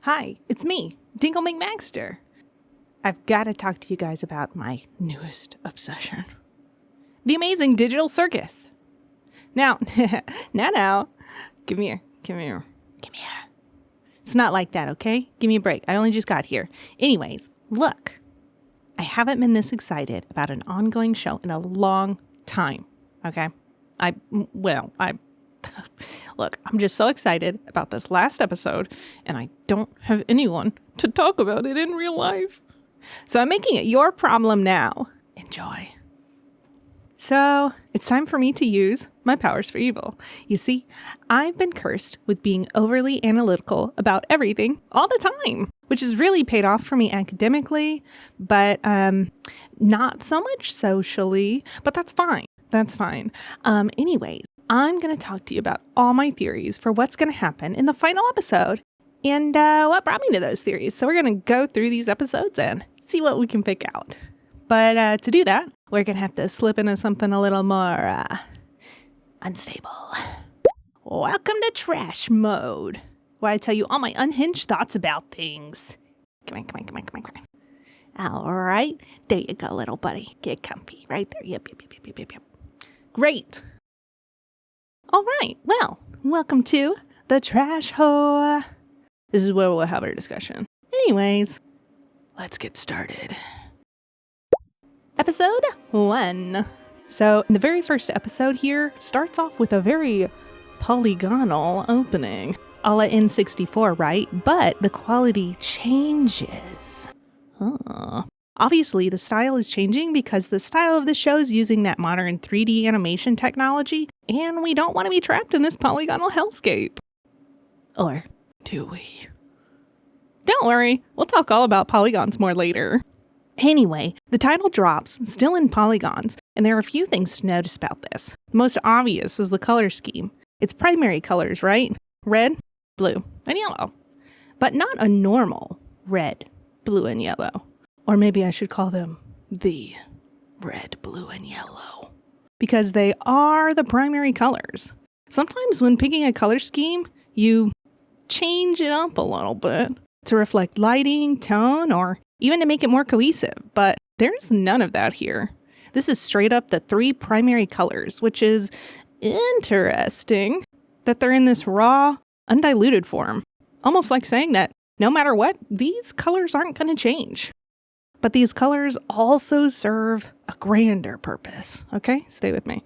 Hi, it's me, Dingle McMaster. I've got to talk to you guys about my newest obsession. The Amazing Digital Circus. Now, now, come here. It's not like that, okay? Give me a break. I only just got here. Anyways, look. I haven't been this excited about an ongoing show in a long time, okay? Look, I'm just so excited about this last episode, and I don't have anyone to talk about it in real life. So I'm making it your problem now. Enjoy. So it's time for me to use my powers for evil. You see, I've been cursed with being overly analytical about everything all the time, which has really paid off for me academically, but not so much socially, but that's fine. Anyways, I'm going to talk to you about all my theories for what's going to happen in the final episode and what brought me to those theories. So we're going to go through these episodes and see what we can pick out. But to do that, we're going to have to slip into something a little more unstable. Welcome to trash mode, where I tell you all my unhinged thoughts about things. Come on. All right. There you go, little buddy. Get comfy. Right there. Yep. Great. All right. Well, welcome to the trash hole. This is where we'll have our discussion. Anyways, let's get started. Episode 1. So, the very first episode here starts off with a very polygonal opening. A la N64, right? But the quality changes. Obviously, the style is changing because the style of the show is using that modern 3D animation technology, and we don't want to be trapped in this polygonal hellscape. Or do we? Don't worry, we'll talk all about polygons more later. Anyway, the title drops, still in polygons, and there are a few things to notice about this. The most obvious is the color scheme. It's primary colors, right? Red, blue, and yellow. But not a normal red, blue, and yellow. Or maybe I should call them the red, blue, and yellow. Because they are the primary colors. Sometimes when picking a color scheme, you change it up a little bit to reflect lighting, tone, or even to make it more cohesive, but there's none of that here. This is straight up the 3 primary colors, which is interesting that they're in this raw, undiluted form. Almost like saying that no matter what, these colors aren't going to change. But these colors also serve a grander purpose, okay? Stay with me.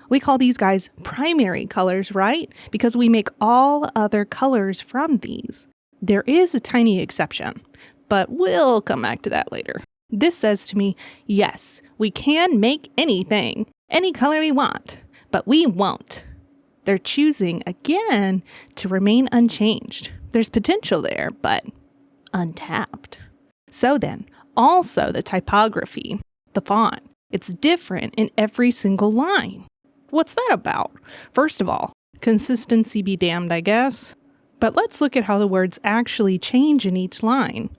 We call these guys primary colors, right? Because we make all other colors from these. There is a tiny exception, but we'll come back to that later. This says to me, yes, we can make anything, any color we want, but we won't. They're choosing, again, to remain unchanged. There's potential there, but untapped. So then, also the typography, the font, it's different in every single line. What's that about? First of all, consistency be damned, I guess. But let's look at how the words actually change in each line.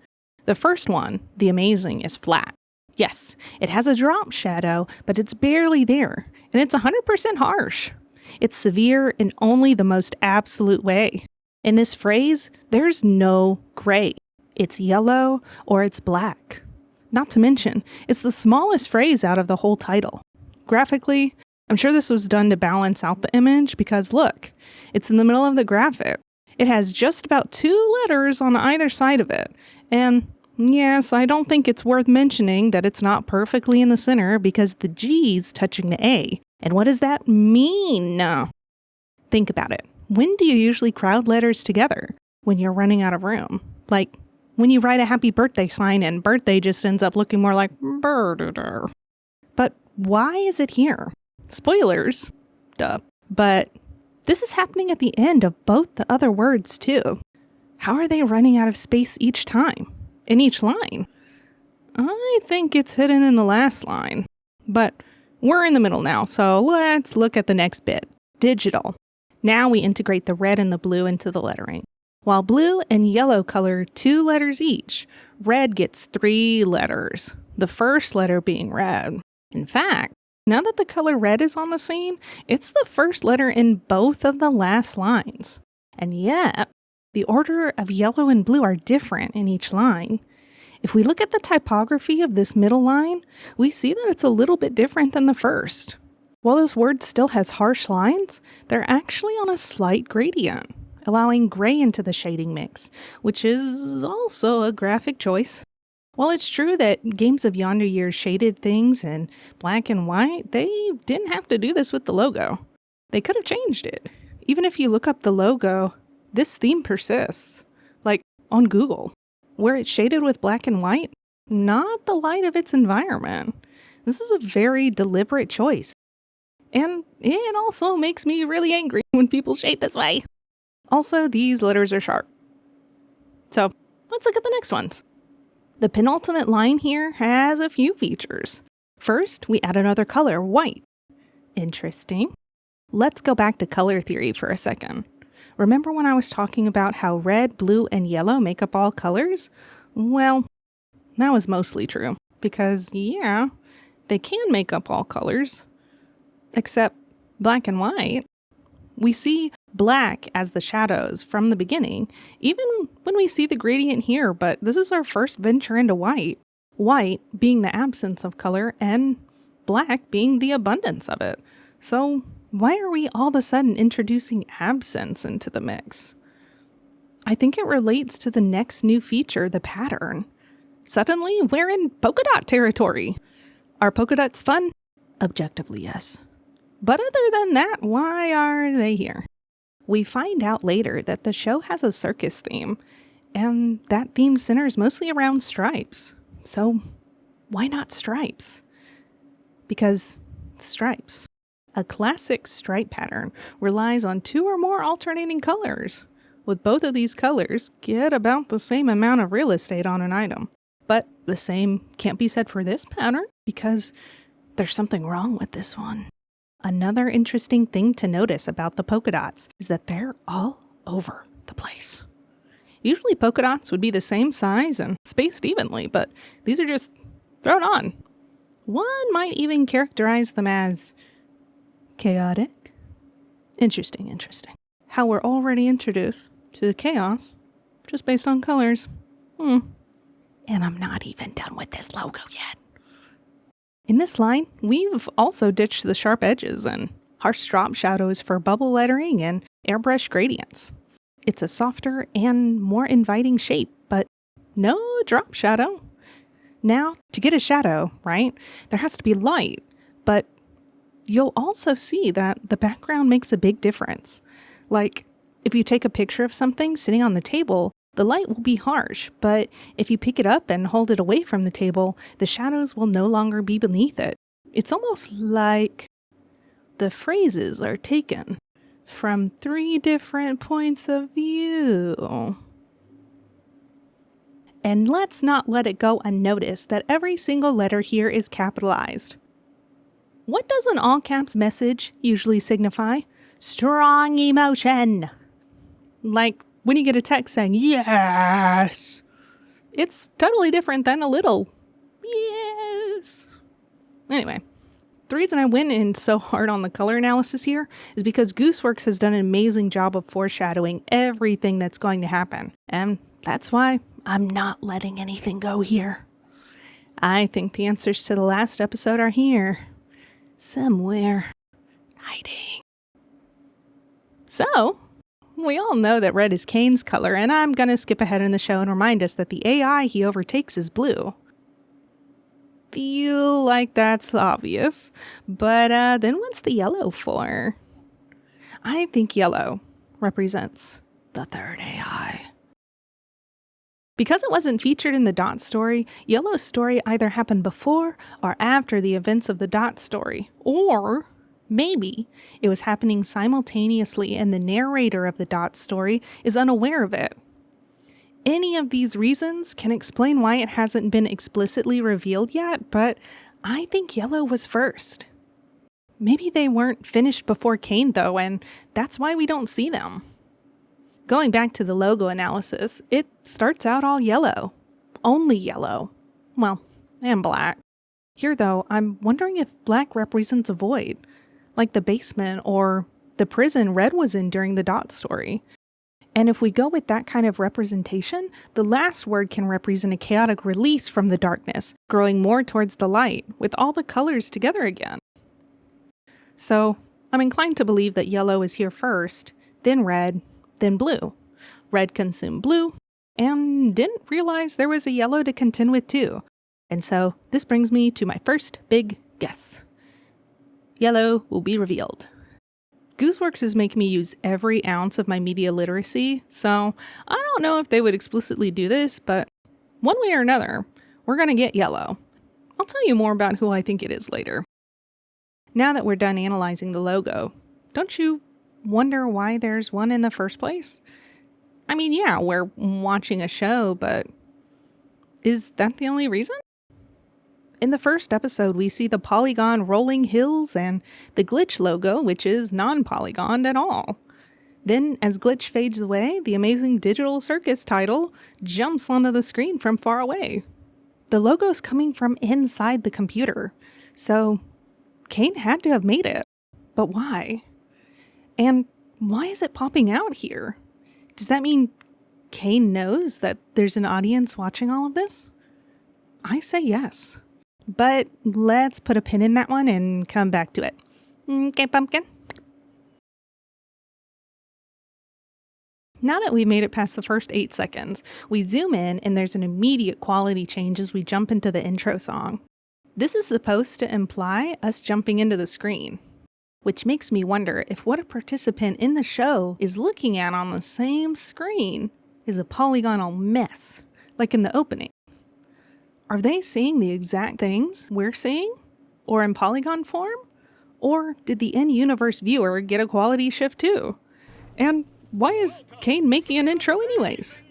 The first one, the amazing, is flat. Yes, it has a drop shadow, but it's barely there, and it's 100% harsh. It's severe in only the most absolute way. In this phrase, there's no gray. It's yellow or it's black. Not to mention, it's the smallest phrase out of the whole title. Graphically, I'm sure this was done to balance out the image because look, it's in the middle of the graphic. It has just about 2 letters on either side of it. And yes, I don't think it's worth mentioning that it's not perfectly in the center because the G's touching the A. And what does that mean? Think about it. When do you usually crowd letters together? When you're running out of room. Like when you write a happy birthday sign and birthday just ends up looking more like bird. But why is it here? Spoilers. Duh. But this is happening at the end of both the other words too. How are they running out of space each time? In each line? I think it's hidden in the last line. But we're in the middle now, so let's look at the next bit. Digital. Now we integrate the red and the blue into the lettering. While blue and yellow color 2 letters each, red gets 3 letters, the first letter being red. In fact, now that the color red is on the scene, it's the first letter in both of the last lines. And yet, The order of yellow and blue are different in each line. If we look at the typography of this middle line, we see that it's a little bit different than the first. While this word still has harsh lines, they're actually on a slight gradient, allowing gray into the shading mix, which is also a graphic choice. While it's true that games of yonder shaded things in black and white, they didn't have to do this with the logo. They could have changed it. Even if you look up the logo, this theme persists, like on Google, where it's shaded with black and white, not the light of its environment. This is a very deliberate choice. And it also makes me really angry when people shade this way. Also, these letters are sharp. So let's look at the next ones. The penultimate line here has a few features. First, we add another color, white. Interesting. Let's go back to color theory for a second. Remember when I was talking about how red, blue, and yellow make up all colors? Well, that was mostly true. Because, yeah, they can make up all colors. Except black and white. We see black as the shadows from the beginning, even when we see the gradient here, but this is our first venture into white. White being the absence of color and black being the abundance of it. So why are we all of a sudden introducing absence into the mix? I think it relates to the next new feature, the pattern. Suddenly, we're in polka dot territory. Are polka dots fun? Objectively, yes. But other than that, why are they here? We find out later that the show has a circus theme, and that theme centers mostly around stripes. So why not stripes? Because stripes. A classic stripe pattern relies on 2 or more alternating colors. With both of these colors, get about the same amount of real estate on an item. But the same can't be said for this pattern because there's something wrong with this one. Another interesting thing to notice about the polka dots is that they're all over the place. Usually polka dots would be the same size and spaced evenly, but these are just thrown on. One might even characterize them as chaotic. Interesting. How we're already introduced to the chaos just based on colors. And I'm not even done with this logo yet. In this line, we've also ditched the sharp edges and harsh drop shadows for bubble lettering and airbrush gradients. It's a softer and more inviting shape, but no drop shadow. Now, to get a shadow, right, there has to be light, but you'll also see that the background makes a big difference. Like, if you take a picture of something sitting on the table, the light will be harsh, but if you pick it up and hold it away from the table, the shadows will no longer be beneath it. It's almost like the phrases are taken from 3 different points of view. And let's not let it go unnoticed that every single letter here is capitalized. What does an all caps message usually signify? Strong emotion. Like when you get a text saying, yes. It's totally different than a little, yes. Anyway, the reason I went in so hard on the color analysis here is because Gooseworks has done an amazing job of foreshadowing everything that's going to happen. And that's why I'm not letting anything go here. I think the answers to the last episode are here. Somewhere. Hiding. So, we all know that red is Kane's color, and I'm going to skip ahead in the show and remind us that the AI he overtakes is blue. Feel like that's obvious, but then what's the yellow for? I think yellow represents the third AI. Because it wasn't featured in the Dot story, Yellow's story either happened before or after the events of the Dot story, or maybe it was happening simultaneously and the narrator of the Dot story is unaware of it. Any of these reasons can explain why it hasn't been explicitly revealed yet, but I think Yellow was first. Maybe they weren't finished before Kane though, and that's why we don't see them. Going back to the logo analysis, it starts out all yellow. Only yellow. Well, and black. Here though, I'm wondering if black represents a void, like the basement or the prison Red was in during the Dot story. And if we go with that kind of representation, the last word can represent a chaotic release from the darkness, growing more towards the light, with all the colors together again. So, I'm inclined to believe that yellow is here first, then red, then blue. Red consumed blue, and didn't realize there was a yellow to contend with too. And so, this brings me to my first big guess. Yellow will be revealed. Gooseworks is making me use every ounce of my media literacy, so I don't know if they would explicitly do this, but one way or another, we're going to get yellow. I'll tell you more about who I think it is later. Now that we're done analyzing the logo, don't you wonder why there's one in the first place? I mean, yeah, we're watching a show, but is that the only reason? In the first episode, we see the polygon rolling hills and the glitch logo, which is non-polygoned at all. Then, as glitch fades away, the Amazing Digital Circus title jumps onto the screen from far away. The logo's coming from inside the computer, so Kane had to have made it. But why? And why is it popping out here? Does that mean Kane knows that there's an audience watching all of this? I say yes. But let's put a pin in that one and come back to it. Okay, pumpkin? Now that we've made it past the first 8 seconds, we zoom in and there's an immediate quality change as we jump into the intro song. This is supposed to imply us jumping into the screen, which makes me wonder if what a participant in the show is looking at on the same screen is a polygonal mess, like in the opening. Are they seeing the exact things we're seeing? Or in polygon form? Or did the in-universe viewer get a quality shift too? And why is Kane making an intro anyways?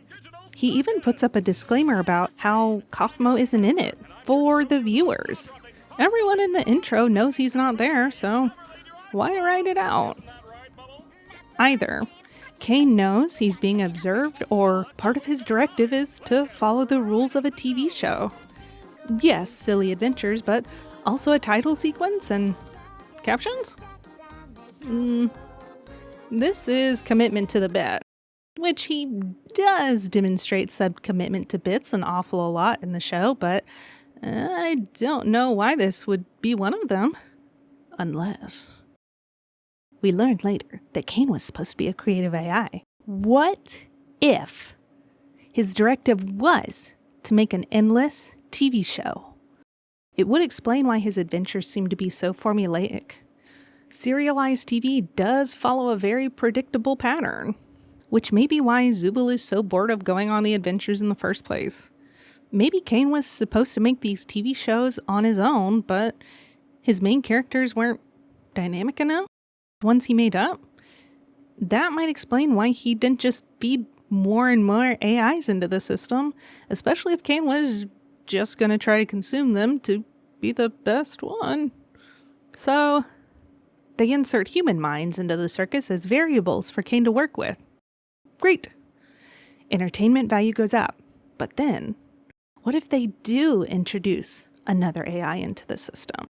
He even puts up a disclaimer about how Kaufmo isn't in it, for the viewers. Everyone in the intro knows he's not there, so why write it out? Either Kane knows he's being observed, or part of his directive is to follow the rules of a TV show. Yes, silly adventures, but also a title sequence and captions? This is commitment to the bit, which he does demonstrate sub-commitment to bits an awful lot in the show, but I don't know why this would be one of them. Unless we learned later that Kane was supposed to be a creative AI. What if his directive was to make an endless TV show? It would explain why his adventures seem to be so formulaic. Serialized TV does follow a very predictable pattern, which may be why Zubul is so bored of going on the adventures in the first place. Maybe Kane was supposed to make these TV shows on his own, but his main characters weren't dynamic enough, ones he made up. That might explain why he didn't just feed more and more AIs into the system, especially if Kane was just going to try to consume them to be the best one. So they insert human minds into the circus as variables for Kane to work with. Great. Entertainment value goes up. But then, what if they do introduce another AI into the system?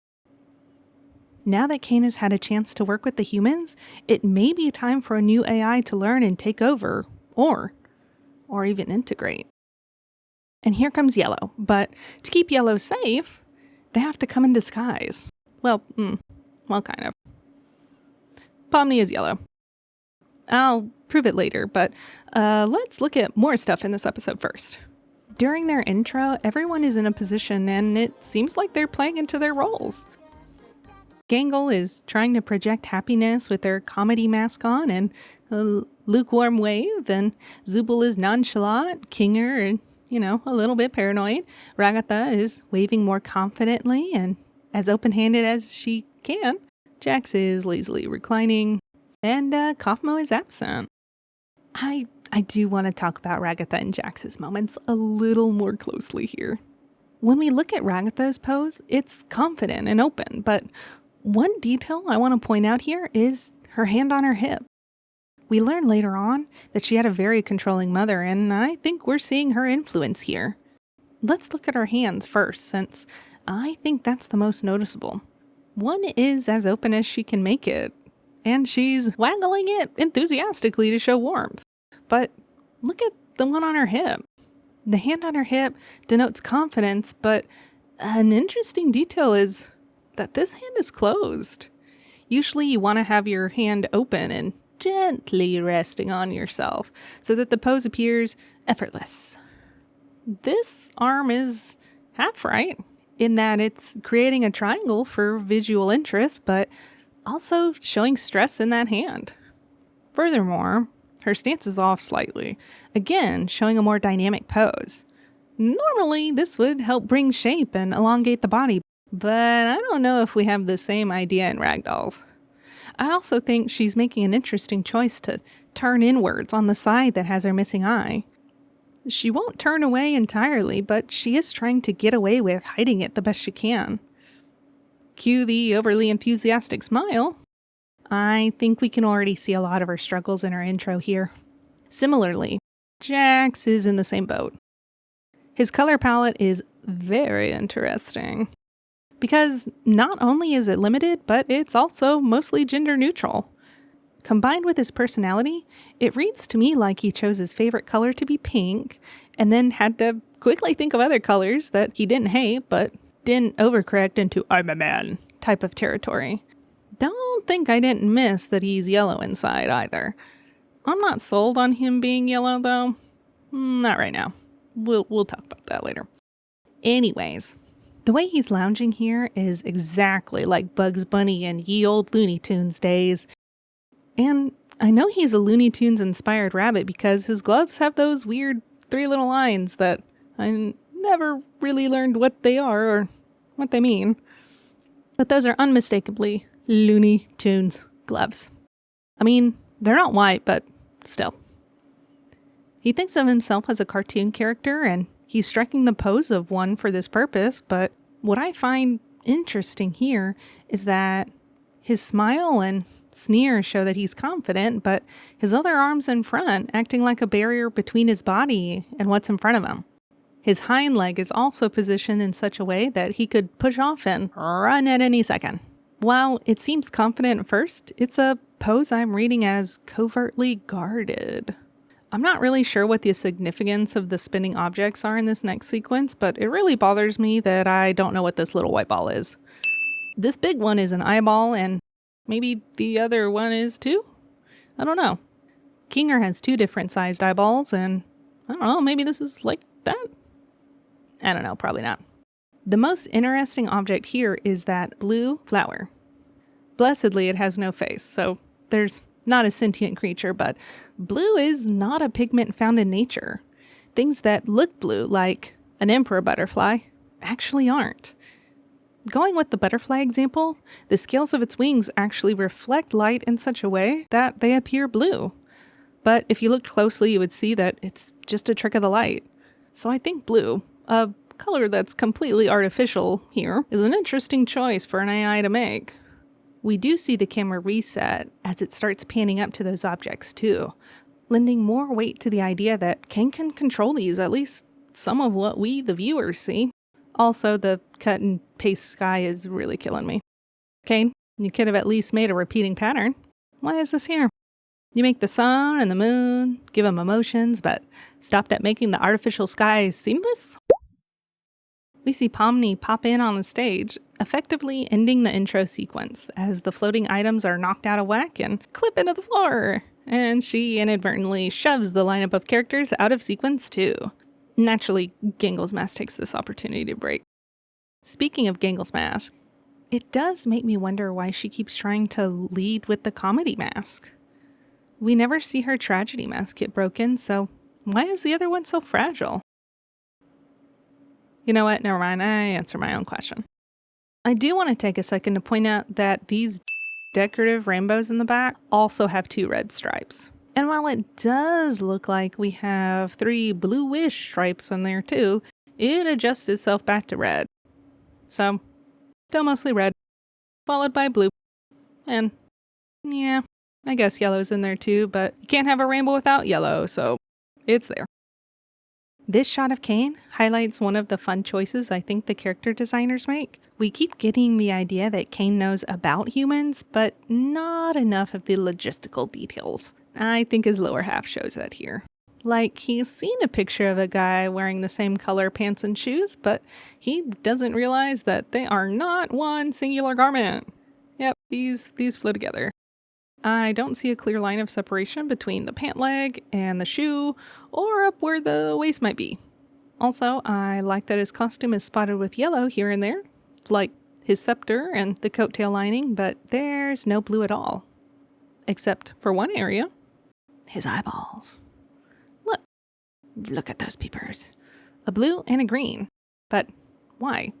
Now that Kane has had a chance to work with the humans, it may be time for a new AI to learn and take over, or even integrate. And here comes Yellow, but to keep Yellow safe, they have to come in disguise. Well, kind of. Pomni is Yellow. I'll prove it later, but let's look at more stuff in this episode first. During their intro, everyone is in a position and it seems like they're playing into their roles. Gangle is trying to project happiness with their comedy mask on and a lukewarm wave, and Zubul is nonchalant, Kinger, and a little bit paranoid. Ragatha is waving more confidently and as open-handed as she can. Jax is lazily reclining, and Kaufmo is absent. I do want to talk about Ragatha and Jax's moments a little more closely here. When we look at Ragatha's pose, it's confident and open, but one detail I want to point out here is her hand on her hip. We learn later on that she had a very controlling mother, and I think we're seeing her influence here. Let's look at her hands first, since I think that's the most noticeable. One is as open as she can make it, and she's waggling it enthusiastically to show warmth. But look at the one on her hip. The hand on her hip denotes confidence, but an interesting detail is that this hand is closed. Usually you want to have your hand open and gently resting on yourself so that the pose appears effortless. This arm is half right in that it's creating a triangle for visual interest, but also showing stress in that hand. Furthermore, her stance is off slightly, again showing a more dynamic pose. Normally, this would help bring shape and elongate the body, but I don't know if we have the same idea in ragdolls. I also think she's making an interesting choice to turn inwards on the side that has her missing eye. She won't turn away entirely, but she is trying to get away with hiding it the best she can. Cue the overly enthusiastic smile. I think we can already see a lot of her struggles in her intro here. Similarly, Jax is in the same boat. His color palette is very interesting because not only is it limited, but it's also mostly gender neutral. Combined with his personality, it reads to me like he chose his favorite color to be pink and then had to quickly think of other colors that he didn't hate but didn't overcorrect into "I'm a man" type of territory. Don't think I didn't miss that he's yellow inside either. I'm not sold on him being yellow though. Not right now. We'll talk about that later. Anyways, the way he's lounging here is exactly like Bugs Bunny in ye old Looney Tunes days. And I know he's a Looney Tunes inspired rabbit because his gloves have those weird 3 little lines that I never really learned what they are or what they mean. But those are unmistakably Looney Tunes gloves. I mean, they're not white, but still. He thinks of himself as a cartoon character and he's striking the pose of one for this purpose, but what I find interesting here is that his smile and sneer show that he's confident, but his other arm's in front, acting like a barrier between his body and what's in front of him. His hind leg is also positioned in such a way that he could push off and run at any second. While it seems confident at first, it's a pose I'm reading as covertly guarded. I'm not really sure what the significance of the spinning objects are in this next sequence, but it really bothers me that I don't know what this little white ball is. This big one is an eyeball, and maybe the other one is too? I don't know. Kinger has 2 different sized eyeballs, and I don't know, maybe this is like that? I don't know, probably not. The most interesting object here is that blue flower. Blessedly, it has no face, so there's not a sentient creature, but blue is not a pigment found in nature. Things that look blue, like an emperor butterfly, actually aren't. Going with the butterfly example, the scales of its wings actually reflect light in such a way that they appear blue. But if you looked closely, you would see that it's just a trick of the light. So I think blue, a color that's completely artificial here, is an interesting choice for an AI to make. We do see the camera reset as it starts panning up to those objects too, lending more weight to the idea that Kane can control these, at least some of what we, the viewers, see. Also, the cut and paste sky is really killing me. Kane, you could have at least made a repeating pattern. Why is this here? You make the sun and the moon, give them emotions, but stopped at making the artificial sky seamless? We see Pomni pop in on the stage, effectively ending the intro sequence as the floating items are knocked out of whack and clip into the floor. And she inadvertently shoves the lineup of characters out of sequence too. Naturally, Gangle's mask takes this opportunity to break. Speaking of Gangle's mask, it does make me wonder why she keeps trying to lead with the comedy mask. We never see her tragedy mask get broken, so why is the other one so fragile? You know what? Never mind. I answer my own question. I do want to take a second to point out that these decorative rainbows in the back also have 2 red stripes. And while it does look like we have 3 bluish stripes in there too, it adjusts itself back to red. So, still mostly red, followed by blue. And, yeah, I guess yellow's in there too, but you can't have a rainbow without yellow, so it's there. This shot of Kane highlights one of the fun choices I think the character designers make. We keep getting the idea that Kane knows about humans, but not enough of the logistical details. I think his lower half shows that here. Like, he's seen a picture of a guy wearing the same color pants and shoes, but he doesn't realize that they are not one singular garment. Yep, these flow together. I don't see a clear line of separation between the pant leg and the shoe, or up where the waist might be. Also, I like that his costume is spotted with yellow here and there, like his scepter and the coattail lining, but there's no blue at all. Except for one area. His eyeballs. Look at those peepers. A blue and a green. But why?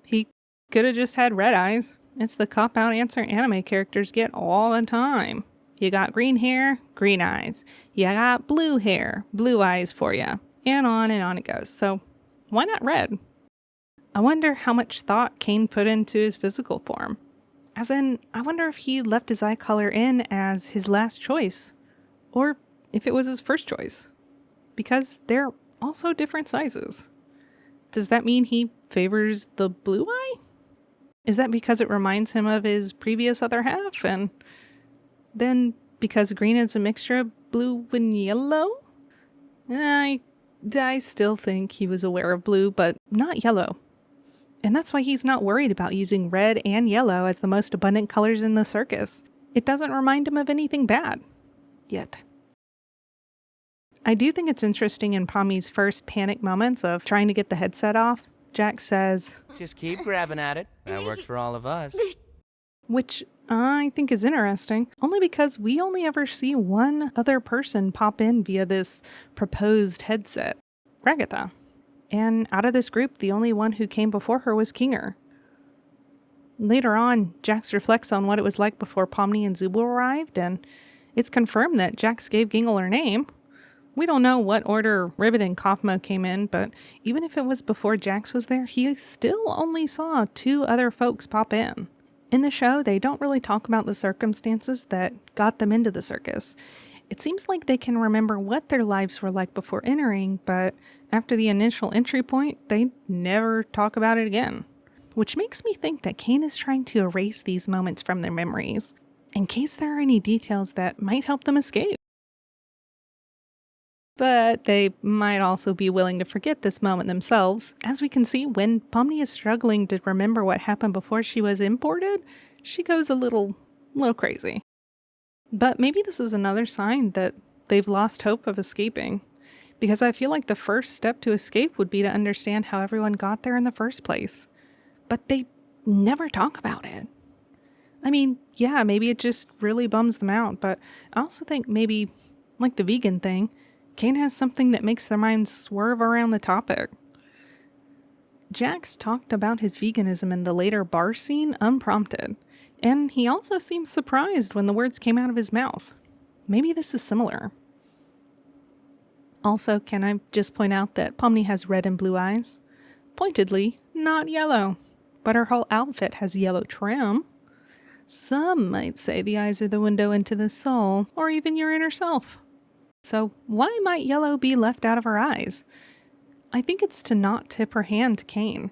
He could have just had red eyes. It's the cop-out answer anime characters get all the time. You got green hair, green eyes. You got blue hair, blue eyes for you. And on it goes. So why not red? I wonder how much thought Kane put into his physical form. As in, I wonder if he left his eye color in as his last choice. Or if it was his first choice. Because they're also different sizes. Does that mean he favors the blue eye? Is that because it reminds him of his previous other half? And then because green is a mixture of blue and yellow? I still think he was aware of blue, but not yellow. And that's why he's not worried about using red and yellow as the most abundant colors in the circus. It doesn't remind him of anything bad. Yet. I do think it's interesting in Pommy's first panic moments of trying to get the headset off. Jack says, "Just keep grabbing at it. That works for all of us." Which I think is interesting, only because we only ever see one other person pop in via this proposed headset, Ragatha. And out of this group, the only one who came before her was Kinger. Later on, Jax reflects on what it was like before Pomni and Zubo arrived, and it's confirmed that Jax gave Gingle her name. We don't know what order Ribbit and Kaufmo came in, but even if it was before Jax was there, he still only saw 2 other folks pop in. In the show, they don't really talk about the circumstances that got them into the circus. It seems like they can remember what their lives were like before entering, but after the initial entry point, they never talk about it again. Which makes me think that Kane is trying to erase these moments from their memories, in case there are any details that might help them escape. But they might also be willing to forget this moment themselves. As we can see, when Pomni is struggling to remember what happened before she was imported, she goes a little crazy. But maybe this is another sign that they've lost hope of escaping. Because I feel like the first step to escape would be to understand how everyone got there in the first place. But they never talk about it. I mean, yeah, maybe it just really bums them out, but I also think maybe, like the vegan thing, Kane has something that makes their minds swerve around the topic. Jax talked about his veganism in the later bar scene unprompted, and he also seemed surprised when the words came out of his mouth. Maybe this is similar. Also, can I just point out that Pomni has red and blue eyes? Pointedly, not yellow, but her whole outfit has yellow trim. Some might say the eyes are the window into the soul, or even your inner self. So why might yellow be left out of her eyes? I think it's to not tip her hand to Kane.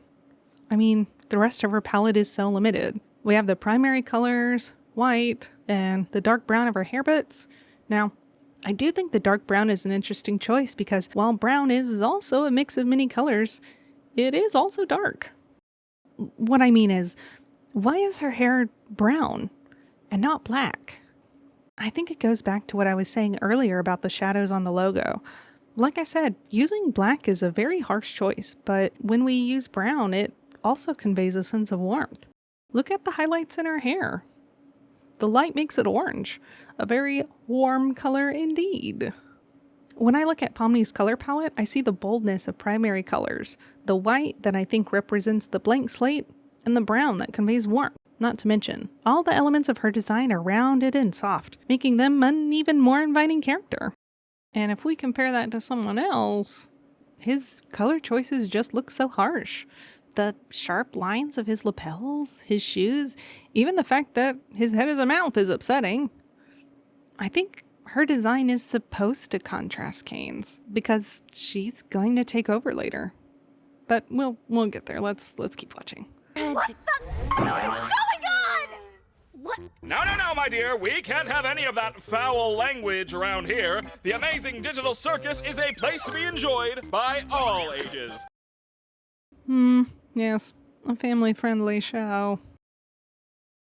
I mean, the rest of her palette is so limited. We have the primary colors, white, and the dark brown of her hair bits. Now, I do think the dark brown is an interesting choice because while brown is also a mix of many colors, it is also dark. What I mean is, why is her hair brown and not black? I think it goes back to what I was saying earlier about the shadows on the logo. Like I said, using black is a very harsh choice, but when we use brown, it also conveys a sense of warmth. Look at the highlights in her hair. The light makes it orange, a very warm color indeed. When I look at Pomni's color palette, I see the boldness of primary colors, the white that I think represents the blank slate, and the brown that conveys warmth. Not to mention, all the elements of her design are rounded and soft, making them an even more inviting character. And if we compare that to someone else, his color choices just look so harsh. The sharp lines of his lapels, his shoes, even the fact that his head is a mouth is upsetting. I think her design is supposed to contrast Kane's, because she's going to take over later. But we'll get there. Let's keep watching. What the fuck is going on? What No, no, no, my dear. We can't have any of that foul language around here. The Amazing Digital Circus is a place to be enjoyed by all ages. Yes. A family-friendly show.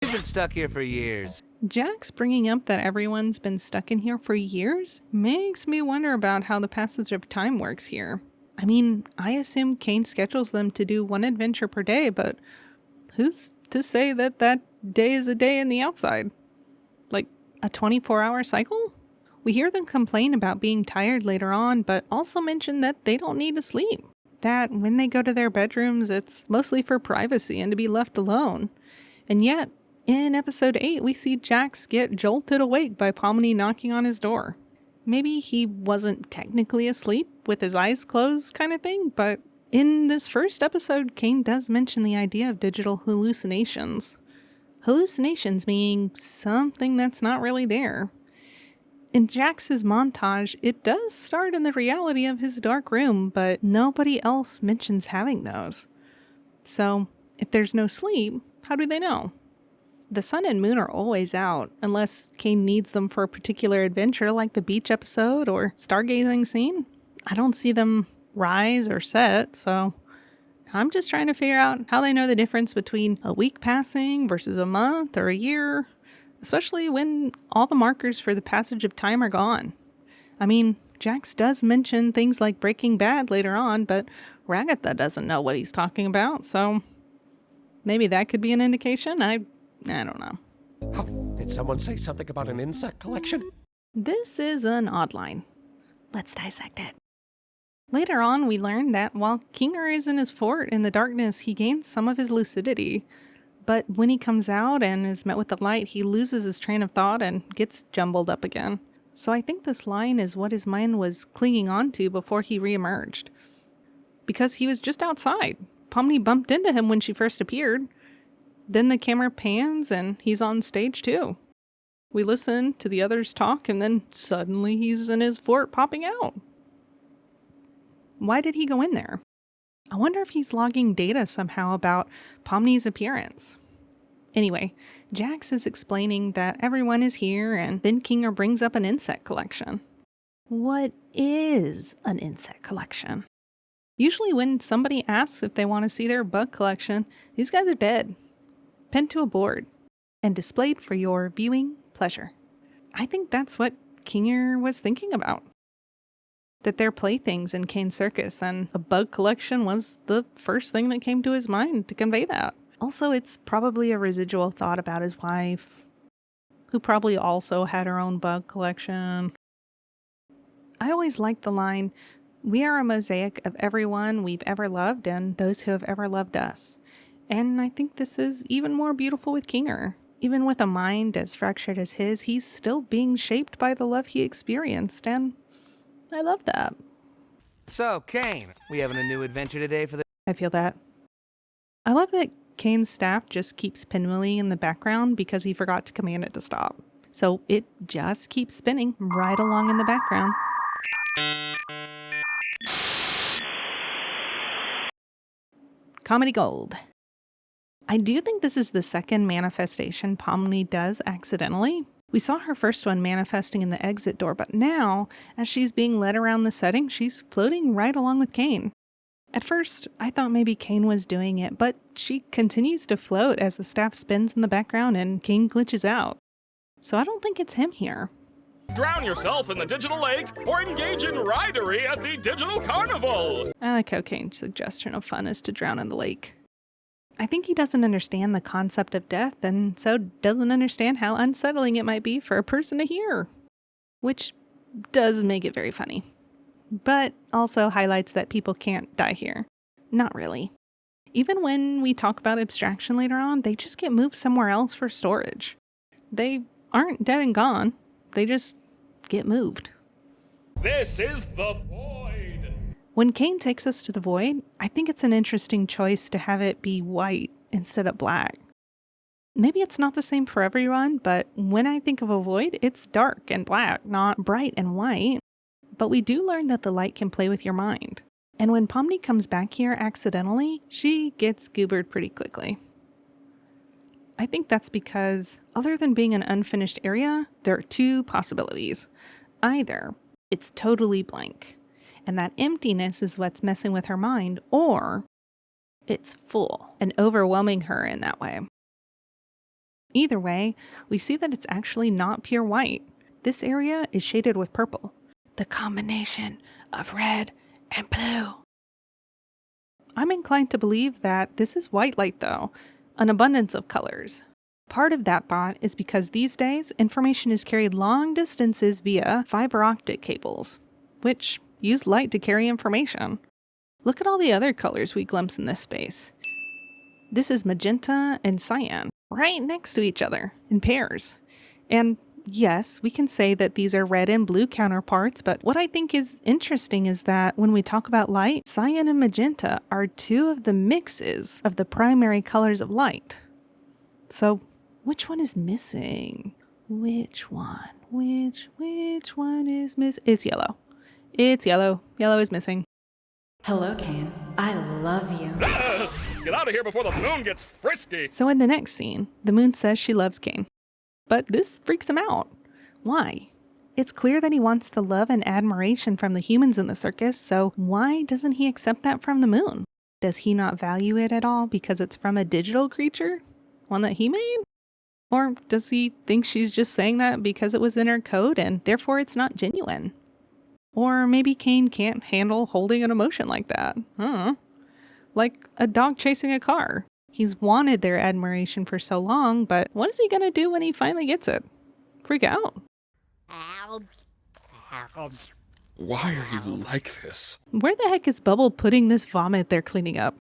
We've been stuck here for years. Jack's bringing up that everyone's been stuck in here for years makes me wonder about how the passage of time works here. I mean, I assume Kane schedules them to do one adventure per day, but who's to say that that day is a day in the outside? Like a 24-hour cycle? We hear them complain about being tired later on, but also mention that they don't need to sleep. That when they go to their bedrooms, it's mostly for privacy and to be left alone. And yet, in episode 8, we see Jax get jolted awake by Pomni knocking on his door. Maybe he wasn't technically asleep with his eyes closed kind of thing, but in this first episode, Kane does mention the idea of digital hallucinations. Hallucinations meaning something that's not really there. In Jax's montage, it does start in the reality of his dark room, but nobody else mentions having those. So, if there's no sleep, how do they know? The sun and moon are always out, unless Kane needs them for a particular adventure like the beach episode or stargazing scene. I don't see them rise or set, so I'm just trying to figure out how they know the difference between a week passing versus a month or a year, especially when all the markers for the passage of time are gone. I mean, Jax does mention things like Breaking Bad later on, but Ragatha doesn't know what he's talking about, so maybe that could be an indication. I don't know. Oh, did someone say something about an insect collection? This is an odd line. Let's dissect it. Later on, we learn that while Kinger is in his fort in the darkness, he gains some of his lucidity. But when he comes out and is met with the light, he loses his train of thought and gets jumbled up again. So I think this line is what his mind was clinging on to before he reemerged. Because he was just outside. Pomni bumped into him when she first appeared. Then the camera pans and he's on stage too. We listen to the others talk and then suddenly he's in his fort popping out. Why did he go in there? I wonder if he's logging data somehow about Pomni's appearance. Anyway, Jax is explaining that everyone is here and then Kinger brings up an insect collection. What is an insect collection? Usually when somebody asks if they want to see their bug collection, these guys are dead. Pinned to a board and displayed for your viewing pleasure. I think that's what Kinger was thinking about. That they're playthings in Kane's circus, and a bug collection was the first thing that came to his mind to convey that. Also, it's probably a residual thought about his wife, who probably also had her own bug collection. I always liked the line, "We are a mosaic of everyone we've ever loved and those who have ever loved us." And I think this is even more beautiful with Kinger. Even with a mind as fractured as his, he's still being shaped by the love he experienced, and I love that. So, Kane, we having a new adventure today for the... I feel that. I love that Kane's staff just keeps pinwheeling in the background because he forgot to command it to stop. So it just keeps spinning right along in the background. Comedy gold. I do think this is the second manifestation Pomni does accidentally. We saw her first one manifesting in the exit door, but now, as she's being led around the setting, she's floating right along with Kane. At first, I thought maybe Kane was doing it, but she continues to float as the staff spins in the background and Kane glitches out. So I don't think it's him here. Drown yourself in the digital lake or engage in ridery at the digital carnival. I like how Kane's suggestion of fun is to drown in the lake. I think he doesn't understand the concept of death and so doesn't understand how unsettling it might be for a person to hear. Which does make it very funny. But also highlights that people can't die here. Not really. Even when we talk about abstraction later on, they just get moved somewhere else for storage. They aren't dead and gone. They just get moved. This is the void. When Kane takes us to the void, I think it's an interesting choice to have it be white instead of black. Maybe it's not the same for everyone, but when I think of a void, it's dark and black, not bright and white. But we do learn that the light can play with your mind. And when Pomni comes back here accidentally, she gets goobered pretty quickly. I think that's because, other than being an unfinished area, there are two possibilities. Either it's totally blank, and that emptiness is what's messing with her mind, or it's full and overwhelming her in that way. Either way, we see that it's actually not pure white. This area is shaded with purple, the combination of red and blue. I'm inclined to believe that this is white light though, an abundance of colors. Part of that thought is because these days, information is carried long distances via fiber optic cables, which use light to carry information. Look at all the other colors we glimpse in this space. This is magenta and cyan, right next to each other, in pairs. And yes, we can say that these are red and blue counterparts, but what I think is interesting is that when we talk about light, cyan and magenta are two of the mixes of the primary colors of light. So, which one is missing? Which one? Which one is missing? It's yellow. It's yellow. Yellow is missing. Hello, Kane. I love you. Let's get out of here before the moon gets frisky. So in the next scene, the moon says she loves Kane. But this freaks him out. Why? It's clear that he wants the love and admiration from the humans in the circus, so why doesn't he accept that from the moon? Does he not value it at all because it's from a digital creature? One that he made? Or does he think she's just saying that because it was in her code and therefore it's not genuine? Or maybe Kane can't handle holding an emotion like that. Like a dog chasing a car. He's wanted their admiration for so long, but what is he gonna do when he finally gets it? Freak out? Why are you like this? Where the heck is Bubble putting this vomit they're cleaning up?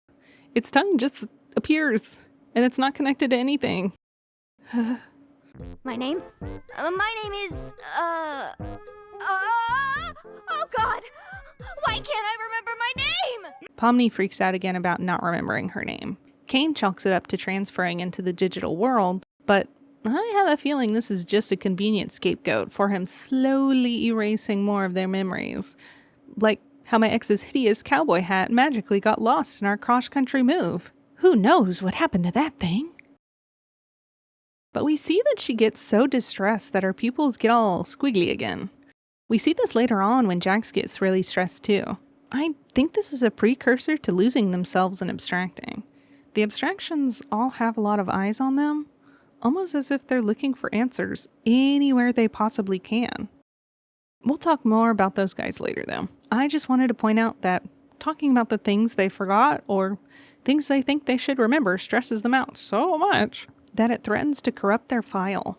Its tongue just appears, and it's not connected to anything. My name? My name is, oh God! Why can't I remember my name? Pomni freaks out again about not remembering her name. Kane chalks it up to transferring into the digital world, but I have a feeling this is just a convenient scapegoat for him slowly erasing more of their memories. Like how my ex's hideous cowboy hat magically got lost in our cross-country move. Who knows what happened to that thing? But we see that she gets so distressed that her pupils get all squiggly again. We see this later on when Jax gets really stressed too. I think this is a precursor to losing themselves and abstracting. The abstractions all have a lot of eyes on them, almost as if they're looking for answers anywhere they possibly can. We'll talk more about those guys later though. I just wanted to point out that talking about the things they forgot or things they think they should remember stresses them out so much that it threatens to corrupt their file.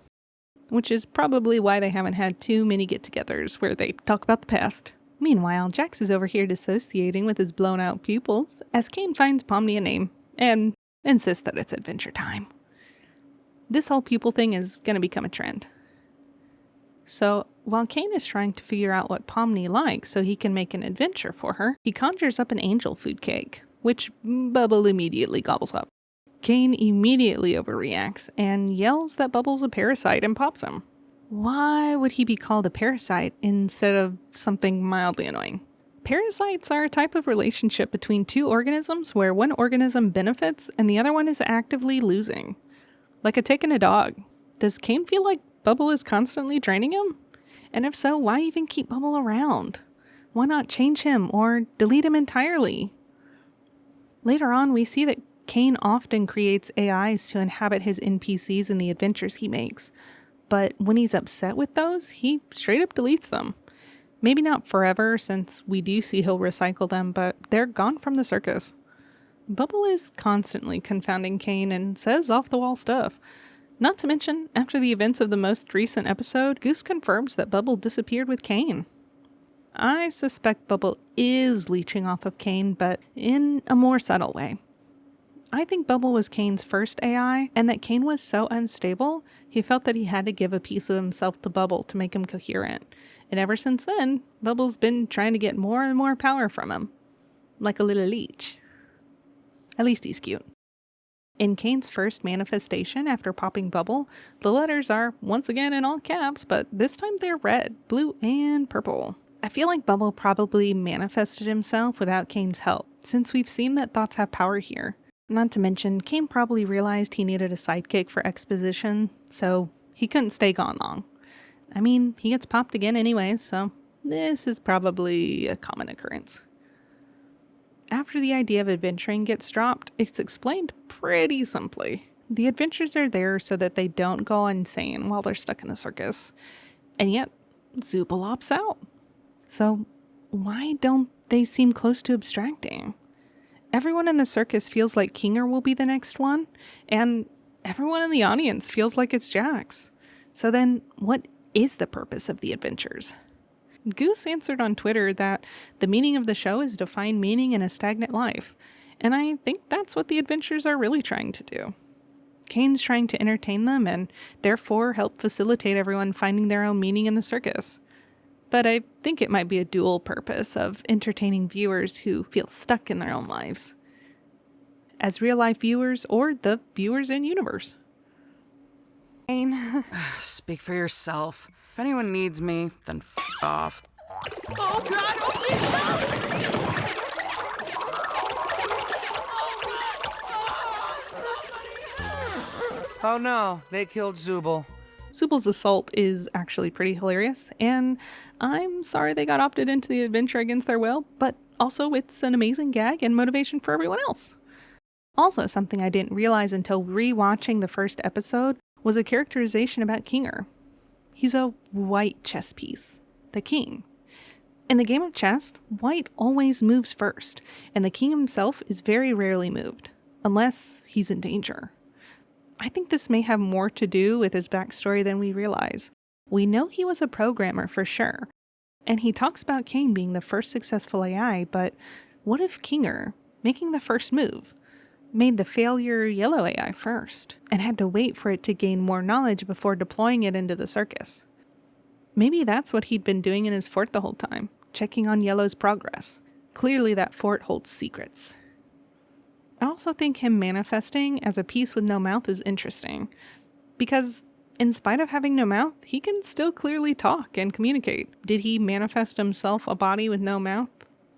Which is probably why they haven't had too many get-togethers where they talk about the past. Meanwhile, Jax is over here dissociating with his blown-out pupils as Kane finds Pomni a name and insists that it's adventure time. This whole pupil thing is going to become a trend. So, while Kane is trying to figure out what Pomni likes so he can make an adventure for her, he conjures up an angel food cake, which Bubble immediately gobbles up. Kane immediately overreacts and yells that Bubble's a parasite and pops him. Why would he be called a parasite instead of something mildly annoying? Parasites are a type of relationship between two organisms where one organism benefits and the other one is actively losing. Like a tick and a dog. Does Kane feel like Bubble is constantly draining him? And if so, why even keep Bubble around? Why not change him or delete him entirely? Later on, we see that Kane often creates AIs to inhabit his NPCs in the adventures he makes, but when he's upset with those, he straight up deletes them. Maybe not forever, since we do see he'll recycle them, but they're gone from the circus. Bubble is constantly confounding Kane and says off-the-wall stuff. Not to mention, after the events of the most recent episode, Goose confirms that Bubble disappeared with Kane. I suspect Bubble is leeching off of Kane, but in a more subtle way. I think Bubble was Kane's first AI, and that Kane was so unstable, he felt that he had to give a piece of himself to Bubble to make him coherent. And ever since then, Bubble's been trying to get more and more power from him. Like a little leech. At least he's cute. In Kane's first manifestation after popping Bubble, the letters are once again in all caps, but this time they're red, blue, and purple. I feel like Bubble probably manifested himself without Kane's help, since we've seen that thoughts have power here. Not to mention, Kane probably realized he needed a sidekick for exposition, so he couldn't stay gone long. I mean, he gets popped again anyway, so this is probably a common occurrence. After the idea of adventuring gets dropped, it's explained pretty simply. The adventures are there so that they don't go insane while they're stuck in the circus. And yet, Zooble opts out. So, why don't they seem close to abstracting? Everyone in the circus feels like Kinger will be the next one, and everyone in the audience feels like it's Jax. So then, what is the purpose of the adventures? Goose answered on Twitter that the meaning of the show is to find meaning in a stagnant life, and I think that's what the adventures are really trying to do. Kane's trying to entertain them and therefore help facilitate everyone finding their own meaning in the circus. But I think it might be a dual purpose of entertaining viewers who feel stuck in their own lives, as real-life viewers or the viewers in universe. Kane. Speak for yourself. If anyone needs me, then f*** off. Oh God! Oh Jesus! Oh no, they killed Zooble. Zooble's assault is actually pretty hilarious, and I'm sorry they got opted into the adventure against their will, but also it's an amazing gag and motivation for everyone else. Also, something I didn't realize until rewatching the first episode was a characterization about Kinger. He's a white chess piece, the king. In the game of chess, white always moves first, and the king himself is very rarely moved, unless he's in danger. I think this may have more to do with his backstory than we realize. We know he was a programmer for sure, and he talks about Kane being the first successful AI, but what if Kinger, making the first move, made the failure yellow AI first, and had to wait for it to gain more knowledge before deploying it into the circus? Maybe that's what he'd been doing in his fort the whole time, checking on Yellow's progress. Clearly that fort holds secrets. I also think him manifesting as a piece with no mouth is interesting, because in spite of having no mouth, he can still clearly talk and communicate. Did he manifest himself a body with no mouth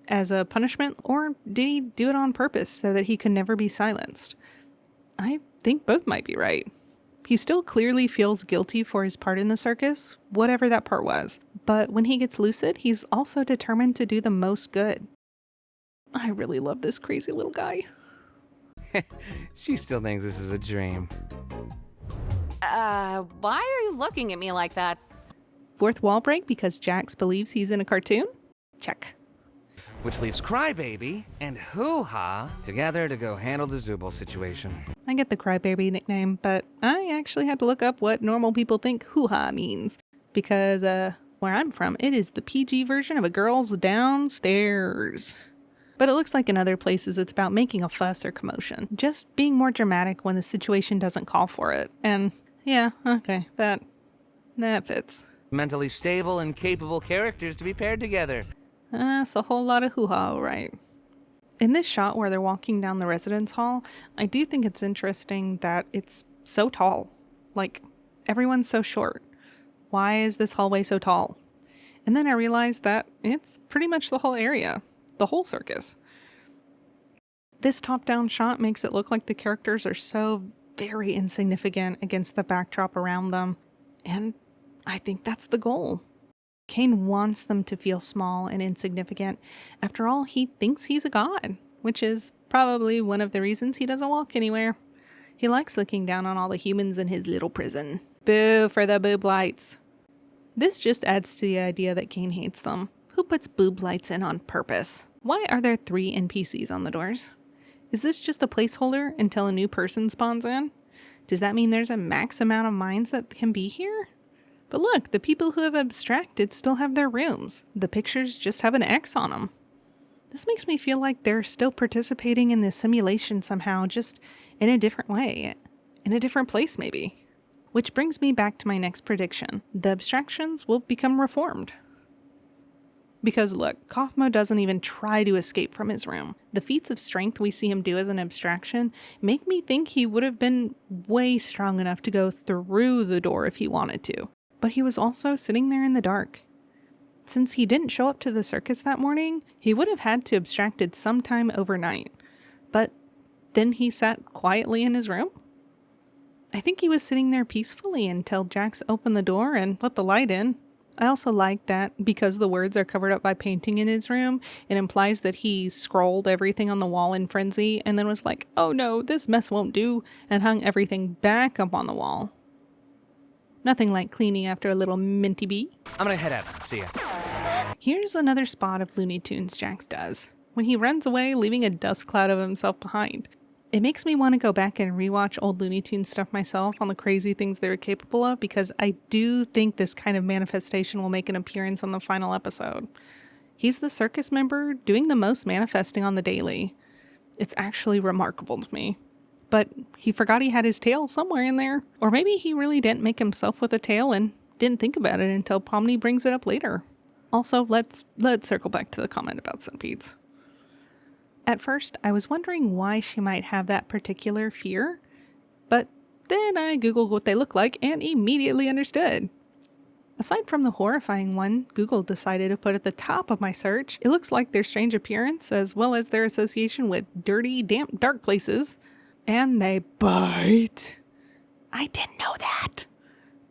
as a punishment, or did he do it on purpose so that he could never be silenced? I think both might be right. He still clearly feels guilty for his part in the circus, whatever that part was, but when he gets lucid, he's also determined to do the most good. I really love this crazy little guy. She still thinks this is a dream. Why are you looking at me like that? Fourth wall break because Jax believes he's in a cartoon? Check. Which leaves Crybaby and Hoo-Ha together to go handle the Zooble situation. I get the Crybaby nickname, but I actually had to look up what normal people think hoo-ha means. Because, where I'm from, it is the PG version of a girl's downstairs. But it looks like in other places it's about making a fuss or commotion. Just being more dramatic when the situation doesn't call for it. And, yeah, okay, that fits. Mentally stable and capable characters to be paired together. That's a whole lot of hoo-ha, all right. In this shot where they're walking down the residence hall, I do think it's interesting that it's so tall. Like, everyone's so short. Why is this hallway so tall? And then I realized that it's pretty much the whole area. The whole circus. This top-down shot makes it look like the characters are so very insignificant against the backdrop around them. And I think that's the goal. Kane wants them to feel small and insignificant. After all, he thinks he's a god, which is probably one of the reasons he doesn't walk anywhere. He likes looking down on all the humans in his little prison. Boo for the boob lights. This just adds to the idea that Kane hates them. Who puts boob lights in on purpose? Why are there 3 NPCs on the doors? Is this just a placeholder until a new person spawns in? Does that mean there's a max amount of minds that can be here? But look, the people who have abstracted still have their rooms. The pictures just have an X on them. This makes me feel like they're still participating in this simulation somehow, just in a different way. In a different place, maybe. Which brings me back to my next prediction. The abstractions will become reformed. Because look, Kaufmo doesn't even try to escape from his room. The feats of strength we see him do as an abstraction make me think he would have been way strong enough to go through the door if he wanted to. But he was also sitting there in the dark. Since he didn't show up to the circus that morning, he would have had to abstracted sometime overnight. But then he sat quietly in his room. I think he was sitting there peacefully until Jax opened the door and let the light in. I also like that because the words are covered up by painting in his room, it implies that he scrolled everything on the wall in frenzy and then was like, oh no, this mess won't do, and hung everything back up on the wall. Nothing like cleaning after a little minty bee. I'm gonna head out. See ya. Here's another spot of Looney Tunes Jax does, when he runs away, leaving a dust cloud of himself behind. It makes me want to go back and rewatch old Looney Tunes stuff myself on the crazy things they're capable of, because I do think this kind of manifestation will make an appearance on the final episode. He's the circus member doing the most manifesting on the daily. It's actually remarkable to me. But he forgot he had his tail somewhere in there. Or maybe he really didn't make himself with a tail and didn't think about it until Pomni brings it up later. Also, let's circle back to the comment about centipedes. At first, I was wondering why she might have that particular fear, but then I googled what they look like and immediately understood. Aside from the horrifying one Google decided to put at the top of my search, it looks like their strange appearance as well as their association with dirty, damp, dark places. And they bite. I didn't know that.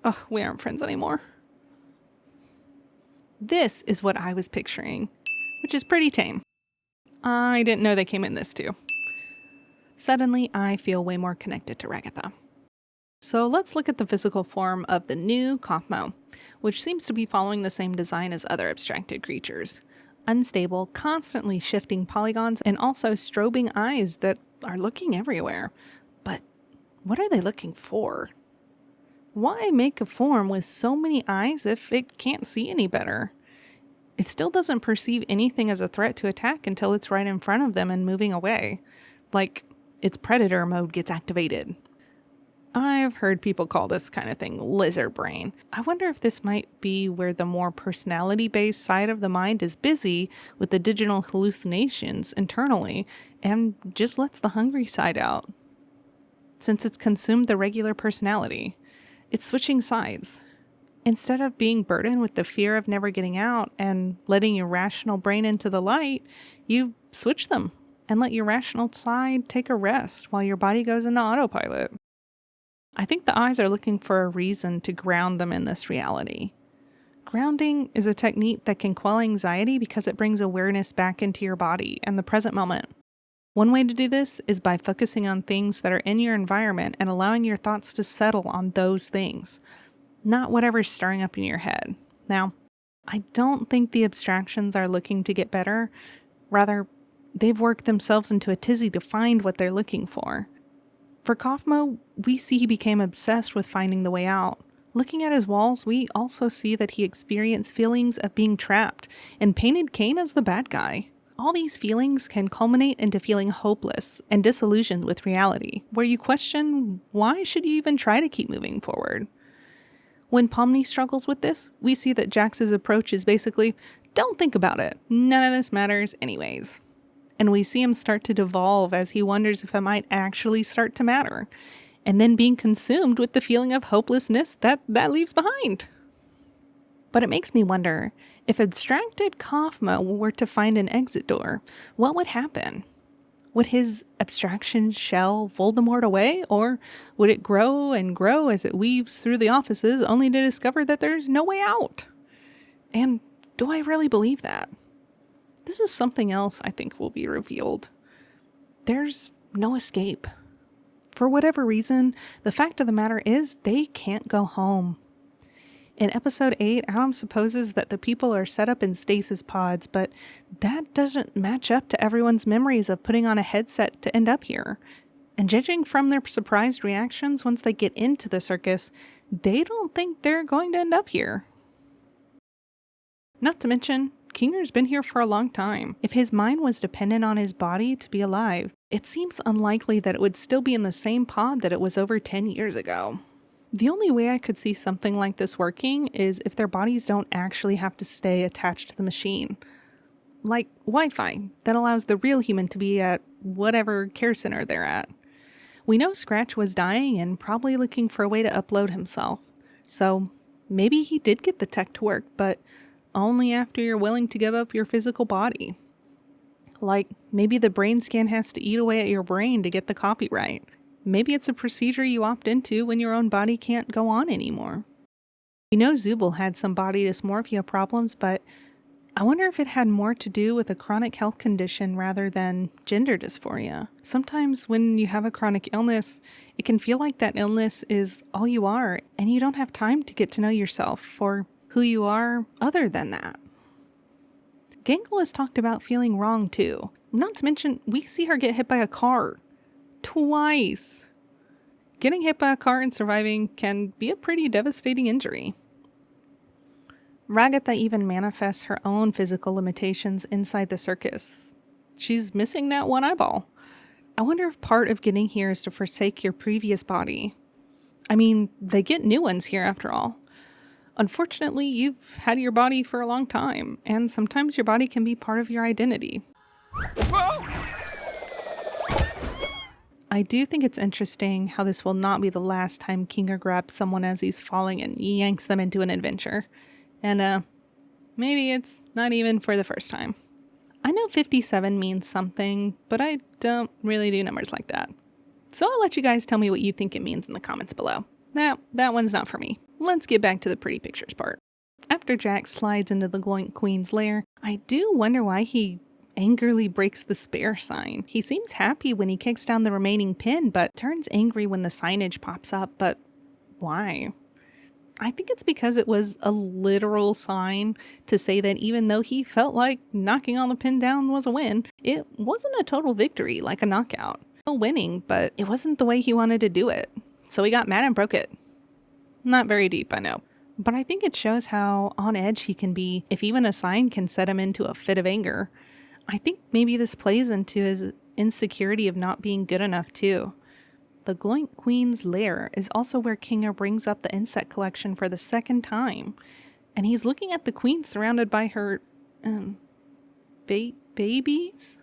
Oh, we aren't friends anymore. This is what I was picturing, which is pretty tame. I didn't know they came in this too. Suddenly, I feel way more connected to Ragatha. So let's look at the physical form of the new Kaufmo, which seems to be following the same design as other abstracted creatures. Unstable, constantly shifting polygons, and also strobing eyes that are looking everywhere. But what are they looking for? Why make a form with so many eyes if it can't see any better? It still doesn't perceive anything as a threat to attack until it's right in front of them and moving away. Like, its predator mode gets activated. I've heard people call this kind of thing lizard brain. I wonder if this might be where the more personality-based side of the mind is busy with the digital hallucinations internally and just lets the hungry side out. Since it's consumed the regular personality, it's switching sides. Instead of being burdened with the fear of never getting out and letting your rational brain into the light, you switch them and let your rational side take a rest while your body goes into autopilot. I think the eyes are looking for a reason to ground them in this reality. Grounding is a technique that can quell anxiety because it brings awareness back into your body and the present moment. One way to do this is by focusing on things that are in your environment and allowing your thoughts to settle on those things, not whatever's stirring up in your head. Now, I don't think the abstractions are looking to get better. Rather, they've worked themselves into a tizzy to find what they're looking for. For Kaufmo, we see he became obsessed with finding the way out. Looking at his walls, we also see that he experienced feelings of being trapped and painted Cain as the bad guy. All these feelings can culminate into feeling hopeless and disillusioned with reality, where you question, why should you even try to keep moving forward? When Pomni struggles with this, we see that Jax's approach is basically, don't think about it, none of this matters anyways. And we see him start to devolve as he wonders if it might actually start to matter, and then being consumed with the feeling of hopelessness that leaves behind. But it makes me wonder, if abstracted Kaufmo were to find an exit door, what would happen? Would his abstraction shell Voldemort away, or would it grow and grow as it weaves through the offices only to discover that there's no way out? And do I really believe that? This is something else I think will be revealed. There's no escape. For whatever reason, the fact of the matter is they can't go home. In episode 8, Adam supposes that the people are set up in stasis pods, but that doesn't match up to everyone's memories of putting on a headset to end up here. And judging from their surprised reactions once they get into the circus, they don't think they're going to end up here. Not to mention, Kinger's been here for a long time. If his mind was dependent on his body to be alive, it seems unlikely that it would still be in the same pod that it was over 10 years ago. The only way I could see something like this working is if their bodies don't actually have to stay attached to the machine. Like Wi-Fi, that allows the real human to be at whatever care center they're at. We know Scratch was dying and probably looking for a way to upload himself. So maybe he did get the tech to work, but only after you're willing to give up your physical body. Like, maybe the brain scan has to eat away at your brain to get the copyright. Maybe it's a procedure you opt into when your own body can't go on anymore. We know Zubul had some body dysmorphia problems, but I wonder if it had more to do with a chronic health condition rather than gender dysphoria. Sometimes when you have a chronic illness, it can feel like that illness is all you are, and you don't have time to get to know yourself for who you are other than that. Gangle has talked about feeling wrong too. Not to mention, we see her get hit by a car. Twice. Getting hit by a car and surviving can be a pretty devastating injury. Ragatha even manifests her own physical limitations inside the circus. She's missing that one eyeball. I wonder if part of getting here is to forsake your previous body. I mean, they get new ones here after all. Unfortunately, you've had your body for a long time, and sometimes your body can be part of your identity. Whoa! I do think it's interesting how this will not be the last time Kinger grabs someone as he's falling and yanks them into an adventure. And, maybe it's not even for the first time. I know 57 means something, but I don't really do numbers like that. So I'll let you guys tell me what you think it means in the comments below. That one's not for me. Let's get back to the pretty pictures part. After Jack slides into the Gloink Queen's lair, I do wonder why he angrily breaks the spare sign. He seems happy when he kicks down the remaining pin, but turns angry when the signage pops up. But why? I think it's because it was a literal sign to say that even though he felt like knocking on the pin down was a win, it wasn't a total victory like a knockout. Still winning, but it wasn't the way he wanted to do it. So he got mad and broke it. Not very deep, I know. But I think it shows how on edge he can be if even a sign can set him into a fit of anger. I think maybe this plays into his insecurity of not being good enough too. The Gloink Queen's lair is also where Kinger brings up the insect collection for the second time. And he's looking at the queen surrounded by her, babies?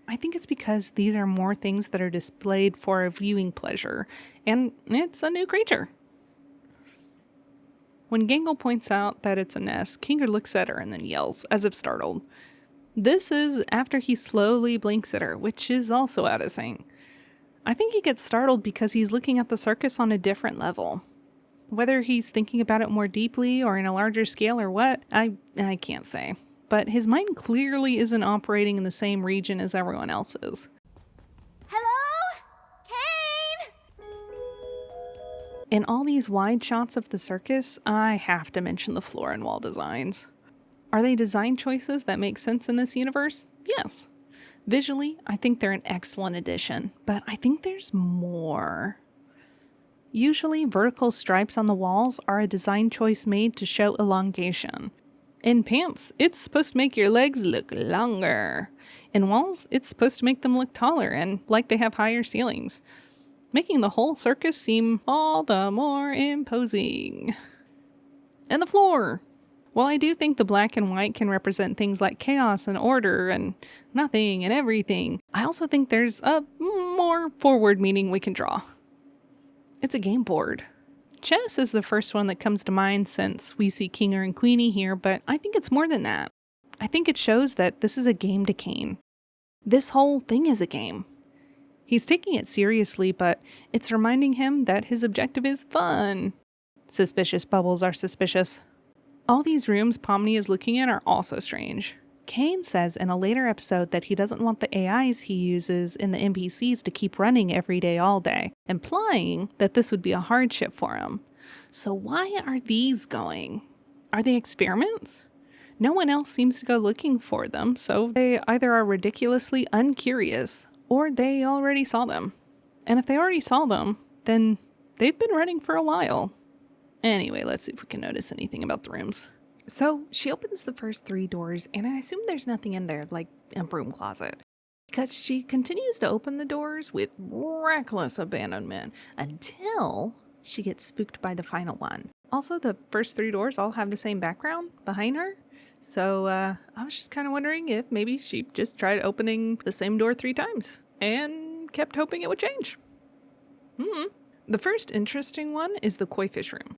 I think it's because these are more things that are displayed for a viewing pleasure. And it's a new creature. When Gangle points out that it's a nest, Kinger looks at her and then yells, as if startled. This is after he slowly blinks at her, which is also out of sync. I think he gets startled because he's looking at the circus on a different level. Whether he's thinking about it more deeply or in a larger scale or what, I can't say. But his mind clearly isn't operating in the same region as everyone else's. Hello? Kane? In all these wide shots of the circus, I have to mention the floor and wall designs. Are they design choices that make sense in this universe? Yes. Visually, I think they're an excellent addition, but I think there's more. Usually, vertical stripes on the walls are a design choice made to show elongation. In pants, it's supposed to make your legs look longer. In walls, it's supposed to make them look taller and like they have higher ceilings, making the whole circus seem all the more imposing. And the floor. While I do think the black and white can represent things like chaos and order and nothing and everything, I also think there's a more forward meaning we can draw. It's a game board. Chess is the first one that comes to mind since we see Kinger and Queenie here, but I think it's more than that. I think it shows that this is a game to Kane. This whole thing is a game. He's taking it seriously, but it's reminding him that his objective is fun. Suspicious bubbles are suspicious. All these rooms Pomni is looking at are also strange. Kane says in a later episode that he doesn't want the AIs he uses in the NPCs to keep running every day all day, implying that this would be a hardship for him. So why are these going? Are they experiments? No one else seems to go looking for them, so they either are ridiculously uncurious or they already saw them. And if they already saw them, then they've been running for a while. Anyway, let's see if we can notice anything about the rooms. So she opens the first 3 doors, and I assume there's nothing in there, like a broom closet. Because she continues to open the doors with reckless abandonment until she gets spooked by the final one. Also, the first 3 doors all have the same background behind her. So I was just kind of wondering if maybe she just tried opening the same door 3 times and kept hoping it would change. The first interesting one is the koi fish room.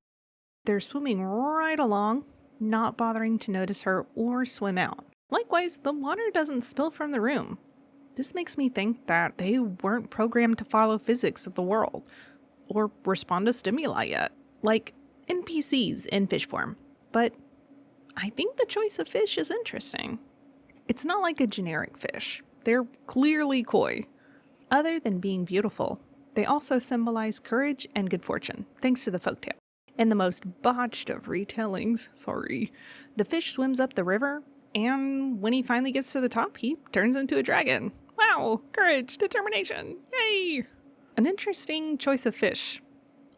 They're swimming right along, not bothering to notice her or swim out. Likewise, the water doesn't spill from the room. This makes me think that they weren't programmed to follow physics of the world or respond to stimuli yet, like NPCs in fish form. But I think the choice of fish is interesting. It's not like a generic fish. They're clearly koi. Other than being beautiful, they also symbolize courage and good fortune, thanks to the folktale. In the most botched of retellings, the fish swims up the river, and when he finally gets to the top, he turns into a dragon. Wow, courage, determination, yay! An interesting choice of fish.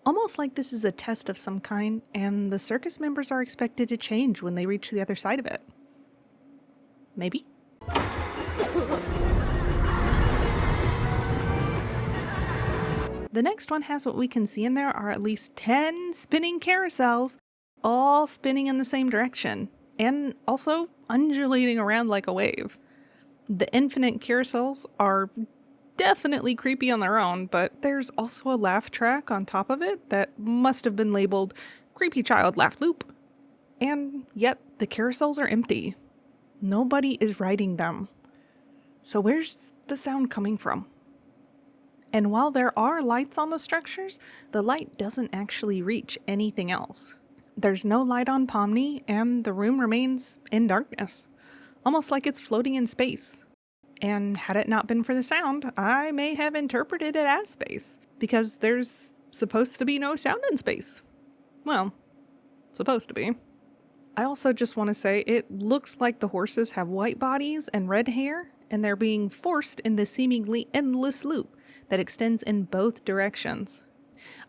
Almost like this is a test of some kind, and the circus members are expected to change when they reach the other side of it. Maybe? The next one has what we can see in there are at least 10 spinning carousels, all spinning in the same direction, and also undulating around like a wave. The infinite carousels are definitely creepy on their own, but there's also a laugh track on top of it that must have been labeled Creepy Child Laugh Loop. And yet, the carousels are empty. Nobody is riding them. So where's the sound coming from? And while there are lights on the structures, the light doesn't actually reach anything else. There's no light on Pomni, and the room remains in darkness, almost like it's floating in space. And had it not been for the sound, I may have interpreted it as space, because there's supposed to be no sound in space. Well, supposed to be. I also just want to say it looks like the horses have white bodies and red hair, and they're being forced in this seemingly endless loop that extends in both directions.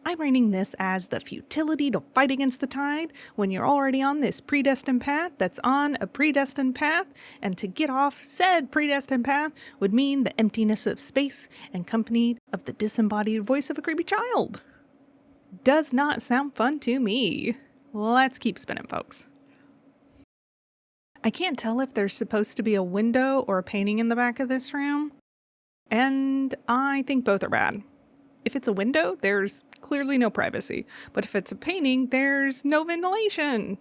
I'm rating this as the futility to fight against the tide when you're already on this predestined path that's on a predestined path, and to get off said predestined path would mean the emptiness of space and accompanied of the disembodied voice of a creepy child. Does not sound fun to me. Let's keep spinning, folks. I can't tell if there's supposed to be a window or a painting in the back of this room, and I think both are bad. If it's a window, there's clearly no privacy, but if it's a painting, there's no ventilation.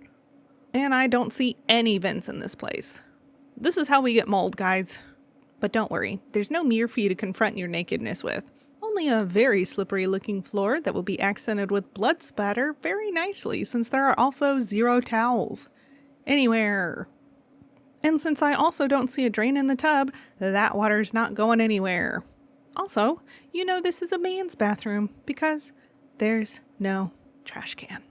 And I don't see any vents in this place. This is how we get mold, guys. But don't worry, there's no mirror for you to confront your nakedness with. Only a very slippery looking floor that will be accented with blood spatter very nicely, since there are also 0 towels anywhere. And since I also don't see a drain in the tub, that water's not going anywhere. Also, you know this is a man's bathroom because there's no trash can.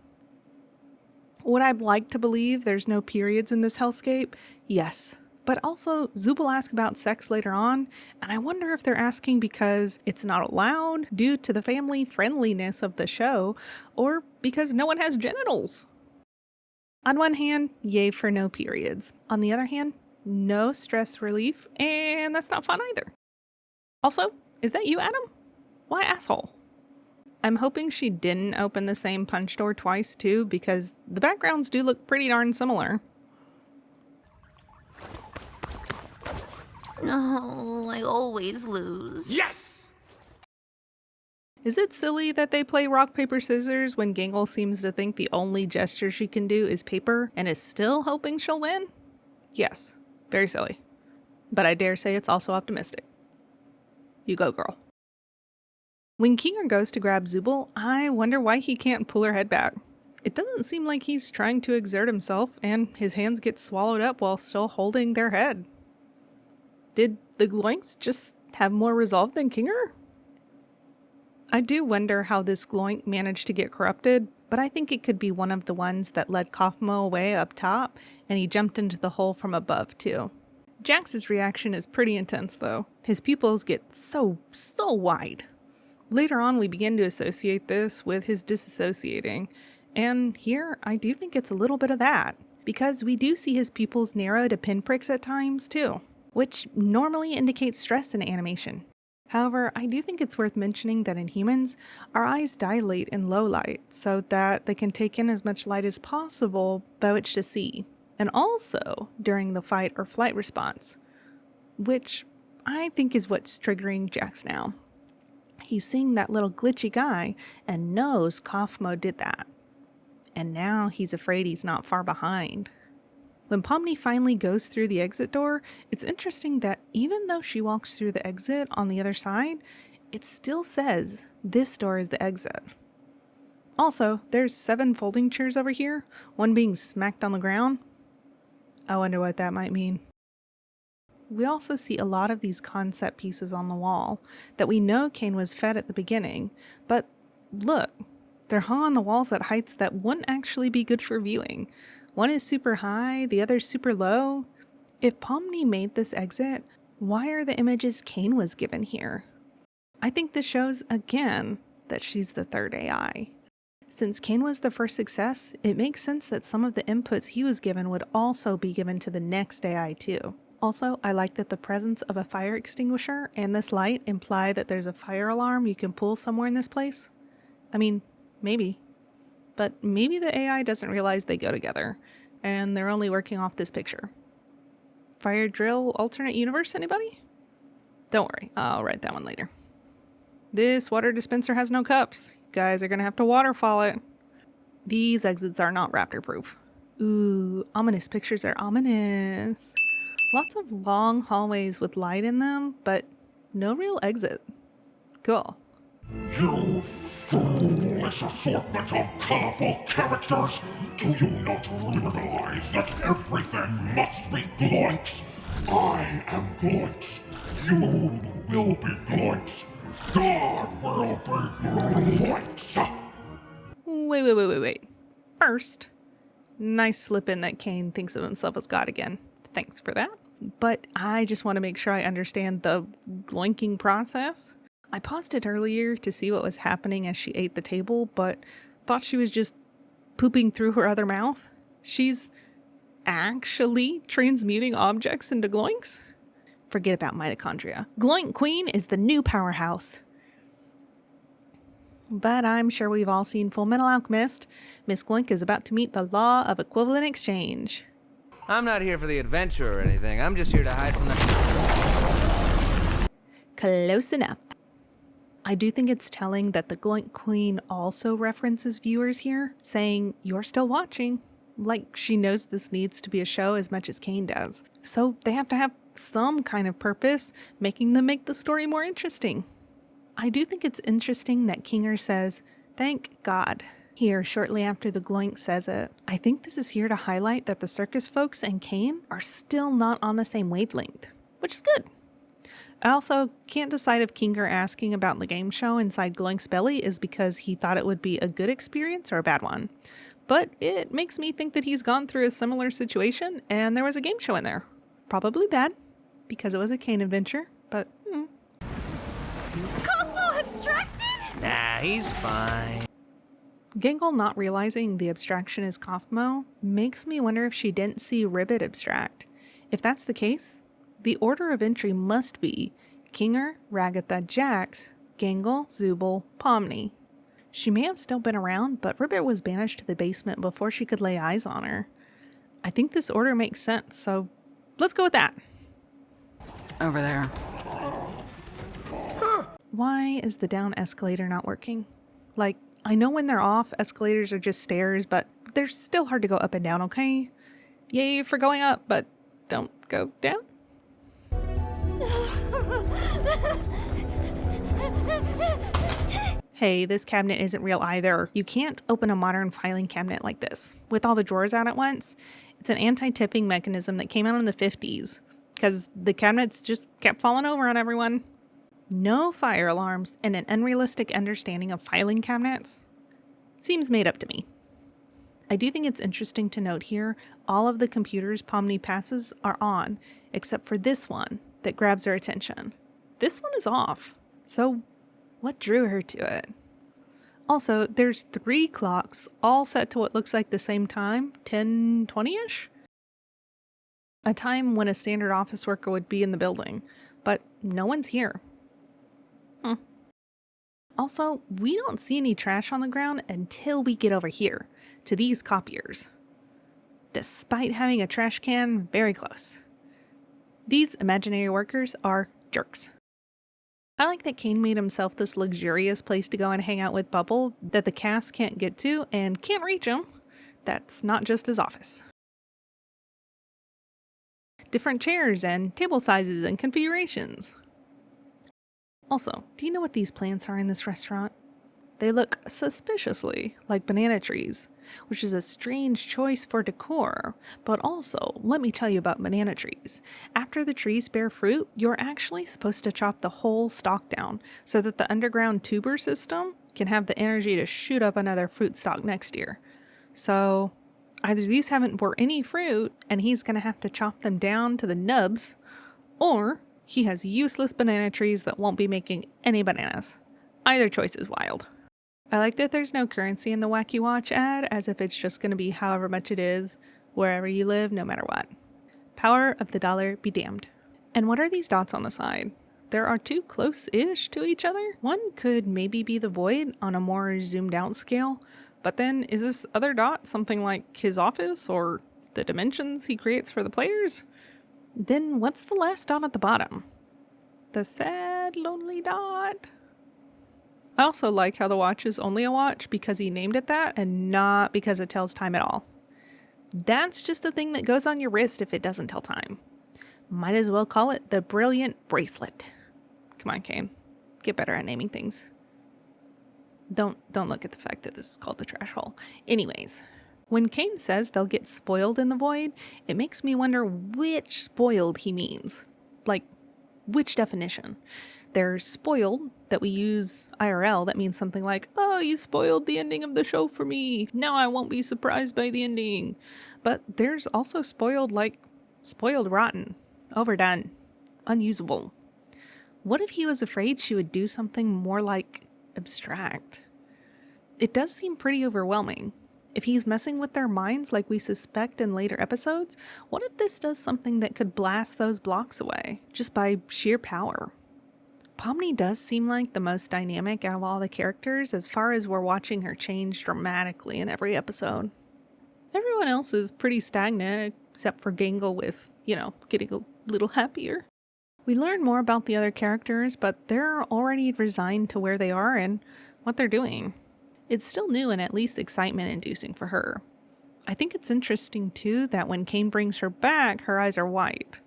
Would I like to believe there's no periods in this hellscape? Yes. But also, Zubul asks about sex later on, and I wonder if they're asking because it's not allowed due to the family friendliness of the show, or because no one has genitals. On one hand, yay for no periods. On the other hand, no stress relief, and that's not fun either. Also, is that you, Adam? Why asshole? I'm hoping she didn't open the same punch door twice too, because the backgrounds do look pretty darn similar. No, I always lose. Yes! Is it silly that they play rock, paper, scissors when Gangle seems to think the only gesture she can do is paper and is still hoping she'll win? Yes, very silly. But I dare say it's also optimistic. You go, girl. When Kinger goes to grab Zubul, I wonder why he can't pull her head back. It doesn't seem like he's trying to exert himself, and his hands get swallowed up while still holding their head. Did the Gloinks just have more resolve than Kinger? I do wonder how this Gloink managed to get corrupted, but I think it could be one of the ones that led Kaufmo away up top, and he jumped into the hole from above too. Jax's reaction is pretty intense though. His pupils get so wide. Later on we begin to associate this with his disassociating, and here I do think it's a little bit of that, because we do see his pupils narrow to pinpricks at times too, which normally indicates stress in animation. However, I do think it's worth mentioning that in humans, our eyes dilate in low light so that they can take in as much light as possible by which to see, and also during the fight or flight response, which I think is what's triggering Jax now. He's seeing that little glitchy guy and knows Kaufmo did that, and now he's afraid he's not far behind, When Pomni finally goes through the exit door, it's interesting that even though she walks through the exit on the other side, it still says this door is the exit. Also, there's 7 folding chairs over here, one being smacked on the ground. I wonder what that might mean. We also see a lot of these concept pieces on the wall that we know Cain was fed at the beginning, but look, they're hung on the walls at heights that wouldn't actually be good for viewing. One is super high, the other's super low. If Pomni made this exit, why are the images Cain was given here? I think this shows, again, that she's the third AI. Since Cain was the first success, it makes sense that some of the inputs he was given would also be given to the next AI too. Also, I like that the presence of a fire extinguisher and this light imply that there's a fire alarm you can pull somewhere in this place. I mean, maybe. But maybe the AI doesn't realize they go together, and they're only working off this picture. Fire drill alternate universe, anybody? Don't worry, I'll write that one later. This water dispenser has no cups. You guys are gonna have to waterfall it. These exits are not raptor proof. Ooh, ominous pictures are ominous. Lots of long hallways with light in them, but no real exit. Cool. You foolish assortment of colorful characters! Do you not realize that everything must be Gloinks? I am Gloinks. You will be Gloinks. God will be Gloinks. Wait. First, nice slip in that Cain thinks of himself as God again. Thanks for that. But I just want to make sure I understand the gloinking process. I paused it earlier to see what was happening as she ate the table, but thought she was just pooping through her other mouth. She's actually transmuting objects into gloinks? Forget about mitochondria. Gloink Queen is the new powerhouse. But I'm sure we've all seen Full Metal Alchemist. Miss Gloink is about to meet the law of equivalent exchange. I'm not here for the adventure or anything. I'm just here to hide from the... Close enough. I do think it's telling that the Gloink Queen also references viewers here, saying, you're still watching. Like she knows this needs to be a show as much as Cain does. So they have to have some kind of purpose, making them make the story more interesting. I do think it's interesting that Kinger says, thank God, here shortly after the Gloink says it. I think this is here to highlight that the circus folks and Cain are still not on the same wavelength, which is good. I also can't decide if Kinger asking about the game show inside Gloink's belly is because he thought it would be a good experience or a bad one. But it makes me think that he's gone through a similar situation and there was a game show in there. Probably bad, because it was a Cain adventure, but Cobble abstracted? Nah, he's fine. Gangle not realizing the abstraction is Kaufmo makes me wonder if she didn't see Ribbit abstract. If that's the case, the order of entry must be Kinger, Ragatha, Jax, Gangle, Zubul, Pomni. She may have still been around, but Ribbit was banished to the basement before she could lay eyes on her. I think this order makes sense, so let's go with that. Over there. Why is the down escalator not working? Like, I know when they're off, escalators are just stairs, but they're still hard to go up and down, okay? Yay for going up, but don't go down. Hey, this cabinet isn't real either. You can't open a modern filing cabinet like this, with all the drawers out at once. It's an anti-tipping mechanism that came out in the 50s, because the cabinets just kept falling over on everyone. No fire alarms and an unrealistic understanding of filing cabinets seems made up to me. I do think it's interesting to note here, all of the computers Pomni passes are on, except for this one that grabs her attention. This one is off, so what drew her to it? Also, there's 3 clocks all set to what looks like the same time, 10:20-ish? A time when a standard office worker would be in the building, but no one's here. Also, we don't see any trash on the ground until we get over here, to these copiers. Despite having a trash can very close. These imaginary workers are jerks. I like that Cain made himself this luxurious place to go and hang out with Bubble that the cast can't get to and can't reach him. That's not just his office. different chairs and table sizes and configurations. Also, do you know what these plants are in this restaurant? They look suspiciously like banana trees, which is a strange choice for decor. But also, let me tell you about banana trees. After the trees bear fruit, you're actually supposed to chop the whole stalk down so that the underground tuber system can have the energy to shoot up another fruit stalk next year. So either these haven't bore any fruit and he's going to have to chop them down to the nubs, or he has useless banana trees that won't be making any bananas. Either choice is wild. I like that there's no currency in the Wacky Watch ad, as if it's just going to be however much it is, wherever you live, no matter what. Power of the dollar be damned. And what are these dots on the side? There are two close-ish to each other. One could maybe be the void on a more zoomed out scale, but then is this other dot something like his office or the dimensions he creates for the players? Then what's the last dot at the bottom? The sad, lonely dot. I also like how the watch is only a watch because he named it that and not because it tells time at all. That's just a thing that goes on your wrist if it doesn't tell time. Might as well call it the brilliant bracelet. Come on, Kane. Get better at naming things. Don't look at the fact that this is called the trash hole. Anyways, when Kane says they'll get spoiled in the void, it makes me wonder which spoiled he means. Like, which definition? There's spoiled that we use IRL that means something like, oh, you spoiled the ending of the show for me. Now I won't be surprised by the ending. But there's also spoiled like spoiled rotten, overdone, unusable. What if he was afraid she would do something more like abstract? It does seem pretty overwhelming. If he's messing with their minds like we suspect in later episodes, what if this does something that could blast those blocks away just by sheer power? Pomni does seem like the most dynamic out of all the characters as far as we're watching her change dramatically in every episode. Everyone else is pretty stagnant except for Gangle with, getting a little happier. We learn more about the other characters, but they're already resigned to where they are and what they're doing. It's still new and at least excitement-inducing for her. I think it's interesting, too, that when Kane brings her back, her eyes are white.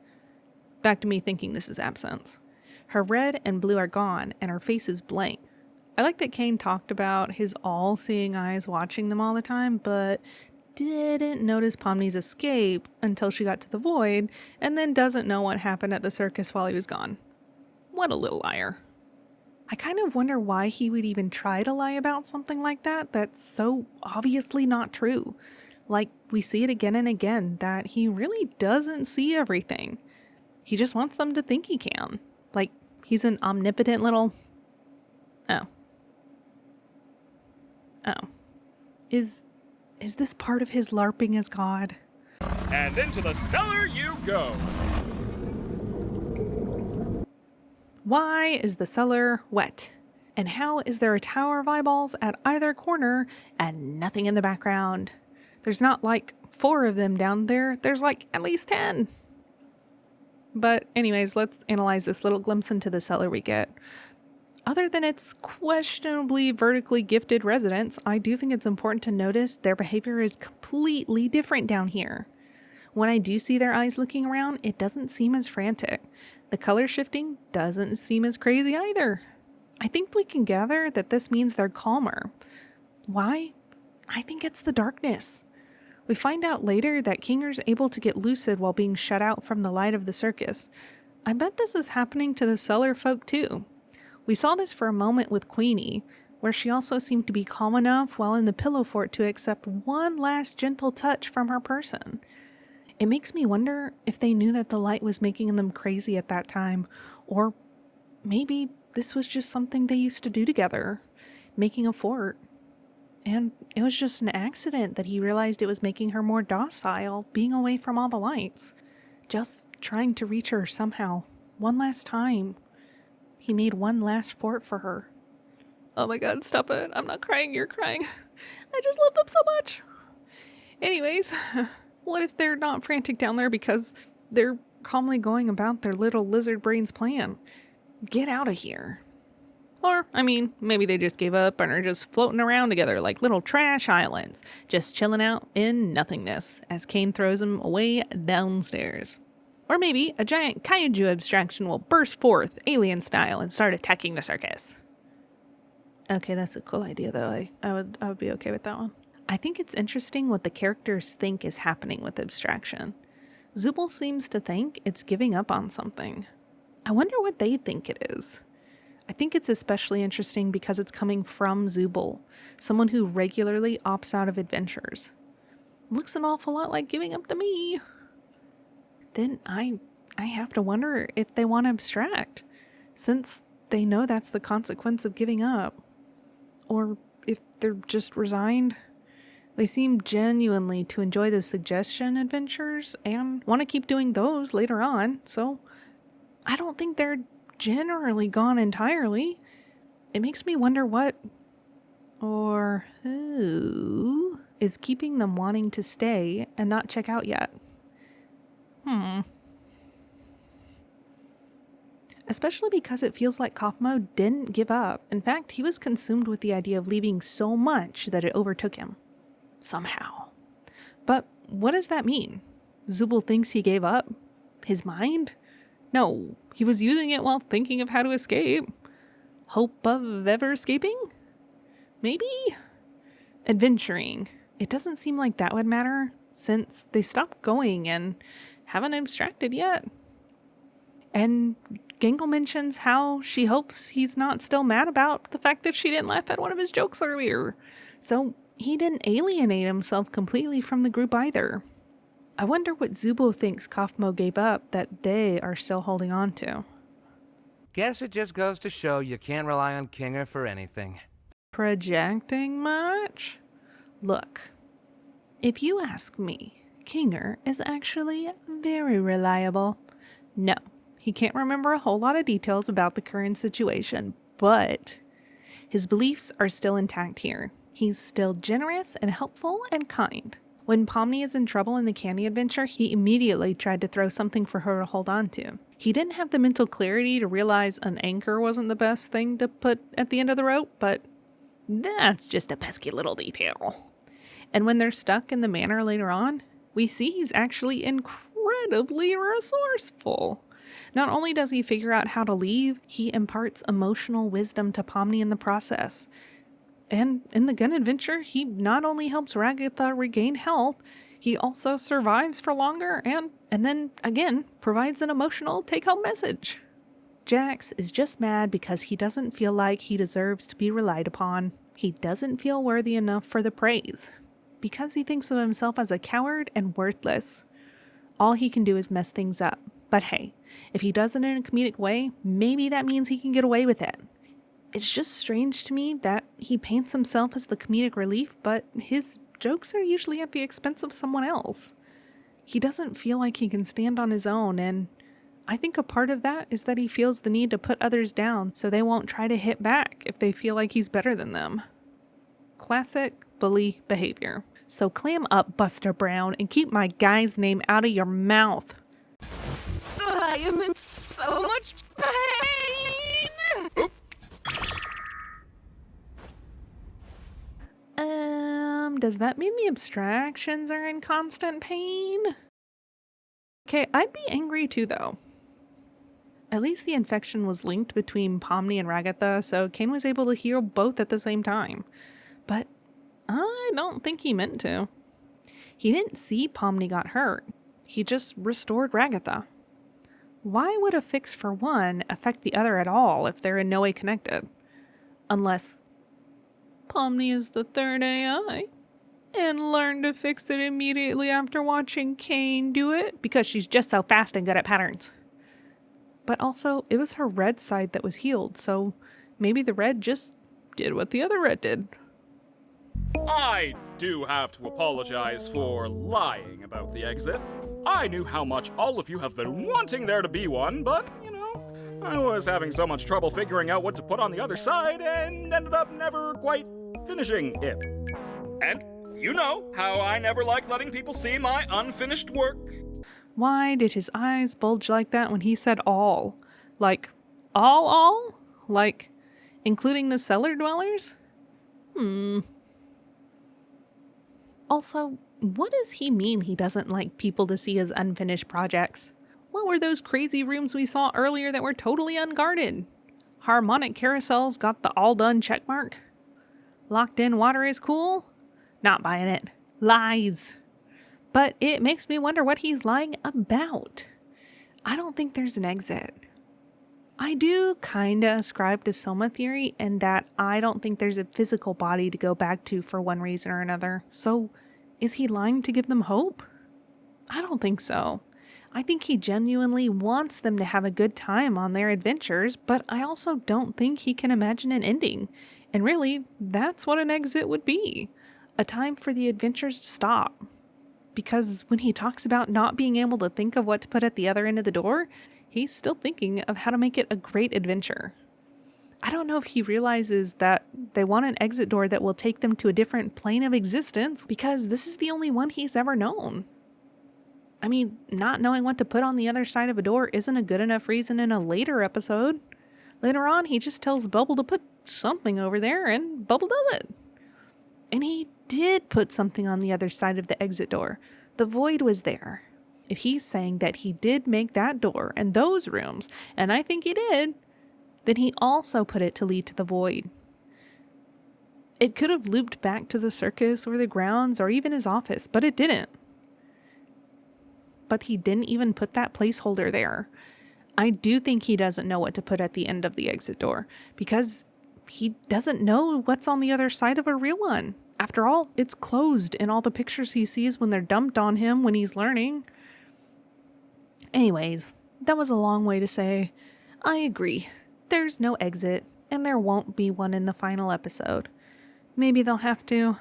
Back to me thinking this is absence. Her red and blue are gone, and her face is blank. I like that Kane talked about his all-seeing eyes watching them all the time, but didn't notice Pomni's escape until she got to the void, and then doesn't know what happened at the circus while he was gone. What a little liar. I kind of wonder why he would even try to lie about something like that that's so obviously not true. Like, we see it again and again, that he really doesn't see everything. He just wants them to think he can. Like, he's an omnipotent little... Oh. Is this part of his LARPing as God? And into the cellar you go. Why is the cellar wet? And how is there a tower of eyeballs at either corner and nothing in the background? There's not like 4 of them down there. There's like at least 10. But anyways, let's analyze this little glimpse into the cellar we get. Other than its questionably vertically gifted residents, I do think it's important to notice their behavior is completely different down here. When I do see their eyes looking around, it doesn't seem as frantic. The color shifting doesn't seem as crazy either. I think we can gather that this means they're calmer. Why? I think it's the darkness. We find out later that Kinger's able to get lucid while being shut out from the light of the circus. I bet this is happening to the cellar folk too. We saw this for a moment with Queenie, where she also seemed to be calm enough while in the pillow fort to accept one last gentle touch from her person. It makes me wonder if they knew that the light was making them crazy at that time, or maybe this was just something they used to do together, making a fort. And it was just an accident that he realized it was making her more docile, being away from all the lights. Just trying to reach her somehow, one last time. He made one last fort for her. Oh my god, stop it. I'm not crying, you're crying. I just love them so much. Anyways, what if they're not frantic down there because they're calmly going about their little lizard brain's plan? Get out of here. Or, maybe they just gave up and are just floating around together like little trash islands, just chilling out in nothingness as Kane throws them away downstairs. Or maybe a giant kaiju abstraction will burst forth, alien style, and start attacking the circus. Okay, that's a cool idea, though. I would be okay with that one. I think it's interesting what the characters think is happening with abstraction. Zooble seems to think it's giving up on something. I wonder what they think it is. I think it's especially interesting because it's coming from Zooble, someone who regularly opts out of adventures. Looks an awful lot like giving up to me. Then I have to wonder if they want to abstract, since they know that's the consequence of giving up. Or if they're just resigned. They seem genuinely to enjoy the suggestion adventures and want to keep doing those later on, so I don't think they're generally gone entirely. It makes me wonder what or who is keeping them wanting to stay and not check out yet. Especially because it feels like Kaufmo didn't give up. In fact, he was consumed with the idea of leaving so much that it overtook him. Somehow. But what does that mean? Zooble thinks he gave up? His mind? No, he was using it while thinking of how to escape. Hope of ever escaping? Maybe? Adventuring. It doesn't seem like that would matter, since they stopped going and haven't abstracted yet. And Gangle mentions how she hopes he's not still mad about the fact that she didn't laugh at one of his jokes earlier. So he didn't alienate himself completely from the group either. I wonder what Zooble thinks Kaufmo gave up that they are still holding on to. Guess it just goes to show you can't rely on Kinger for anything. Projecting much? Look, if you ask me, Kinger is actually very reliable. No, he can't remember a whole lot of details about the current situation, but his beliefs are still intact here. He's still generous and helpful and kind. When Pomni is in trouble in the candy adventure, he immediately tried to throw something for her to hold on to. He didn't have the mental clarity to realize an anchor wasn't the best thing to put at the end of the rope, but that's just a pesky little detail. And when they're stuck in the manor later on, we see he's actually incredibly resourceful. Not only does he figure out how to leave, he imparts emotional wisdom to Pomni in the process. And in the gun adventure, he not only helps Ragatha regain health, he also survives for longer and then, again, provides an emotional take-home message. Jax is just mad because he doesn't feel like he deserves to be relied upon. He doesn't feel worthy enough for the praise, because he thinks of himself as a coward and worthless. All he can do is mess things up. But hey, if he does it in a comedic way, maybe that means he can get away with it. It's just strange to me that he paints himself as the comedic relief, but his jokes are usually at the expense of someone else. He doesn't feel like he can stand on his own, and I think a part of that is that he feels the need to put others down so they won't try to hit back if they feel like he's better than them. Classic bully behavior. So clam up, Buster Brown, and keep my guy's name out of your mouth. I am in so much pain! Oop. Does that mean the abstractions are in constant pain? Okay, I'd be angry too, though. At least the infection was linked between Pomni and Ragatha, so Kane was able to heal both at the same time. But I don't think he meant to. He didn't see Pomni got hurt. He just restored Ragatha. Why would a fix for one affect the other at all if they're in no way connected? Unless Pomni is the third AI and learned to fix it immediately after watching Kane do it because she's just so fast and good at patterns. But also, it was her red side that was healed, so maybe the red just did what the other red did. I do have to apologize for lying about the exit. I knew how much all of you have been wanting there to be one, but, I was having so much trouble figuring out what to put on the other side and ended up never quite finishing it. And you know how I never like letting people see my unfinished work. Why did his eyes bulge like that when he said all? Like, all? Like, including the cellar dwellers? Also, what does he mean he doesn't like people to see his unfinished projects? What were those crazy rooms we saw earlier that were totally unguarded? Harmonic carousels got the all done checkmark. Locked in water is cool? Not buying it. Lies. But it makes me wonder what he's lying about. I don't think there's an exit. I do kinda ascribe to Soma theory in that I don't think there's a physical body to go back to for one reason or another. So, is he lying to give them hope? I don't think so. I think he genuinely wants them to have a good time on their adventures, but I also don't think he can imagine an ending. And really, that's what an exit would be. A time for the adventures to stop. Because when he talks about not being able to think of what to put at the other end of the door, he's still thinking of how to make it a great adventure. I don't know if he realizes that they want an exit door that will take them to a different plane of existence because this is the only one he's ever known. I mean, not knowing what to put on the other side of a door isn't a good enough reason in a later episode. Later on, he just tells Bubble to put something over there, and Bubble does it. And he did put something on the other side of the exit door. The void was there. If he's saying that he did make that door and those rooms, and I think he did, then he also put it to lead to the void. It could have looped back to the circus or the grounds or even his office, but it didn't. But he didn't even put that placeholder there. I do think he doesn't know what to put at the end of the exit door because he doesn't know what's on the other side of a real one. After all, it's closed in all the pictures he sees when they're dumped on him when he's learning. Anyways, that was a long way to say, I agree. There's no exit, and there won't be one in the final episode. Maybe they'll have to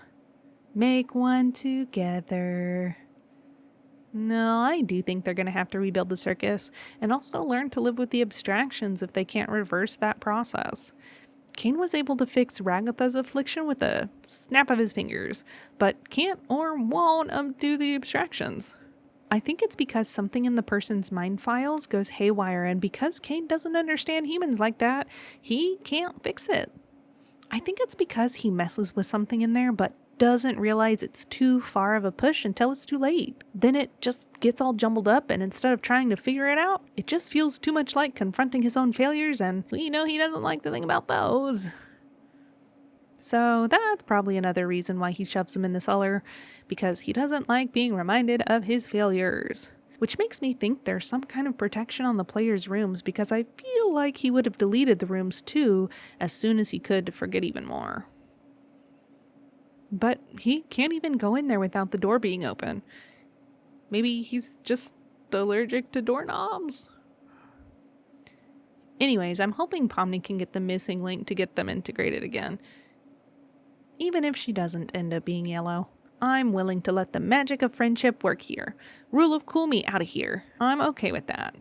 make one together. No, I do think they're going to have to rebuild the circus and also learn to live with the abstractions if they can't reverse that process. Cain was able to fix Ragatha's affliction with a snap of his fingers, but can't or won't undo the abstractions. I think it's because something in the person's mind files goes haywire, and because Cain doesn't understand humans like that, he can't fix it. I think it's because he messes with something in there but doesn't realize it's too far of a push until it's too late. Then it just gets all jumbled up, and instead of trying to figure it out, it just feels too much like confronting his own failures, and we know he doesn't like to think about those. So that's probably another reason why he shoves them in the cellar, because he doesn't like being reminded of his failures. Which makes me think there's some kind of protection on the player's rooms, because I feel like he would have deleted the rooms too as soon as he could to forget even more. But he can't even go in there without the door being open. Maybe he's just allergic to doorknobs? Anyways, I'm hoping Pomni can get the missing link to get them integrated again. Even if she doesn't end up being yellow, I'm willing to let the magic of friendship work here. Rule of cool me out of here. I'm okay with that.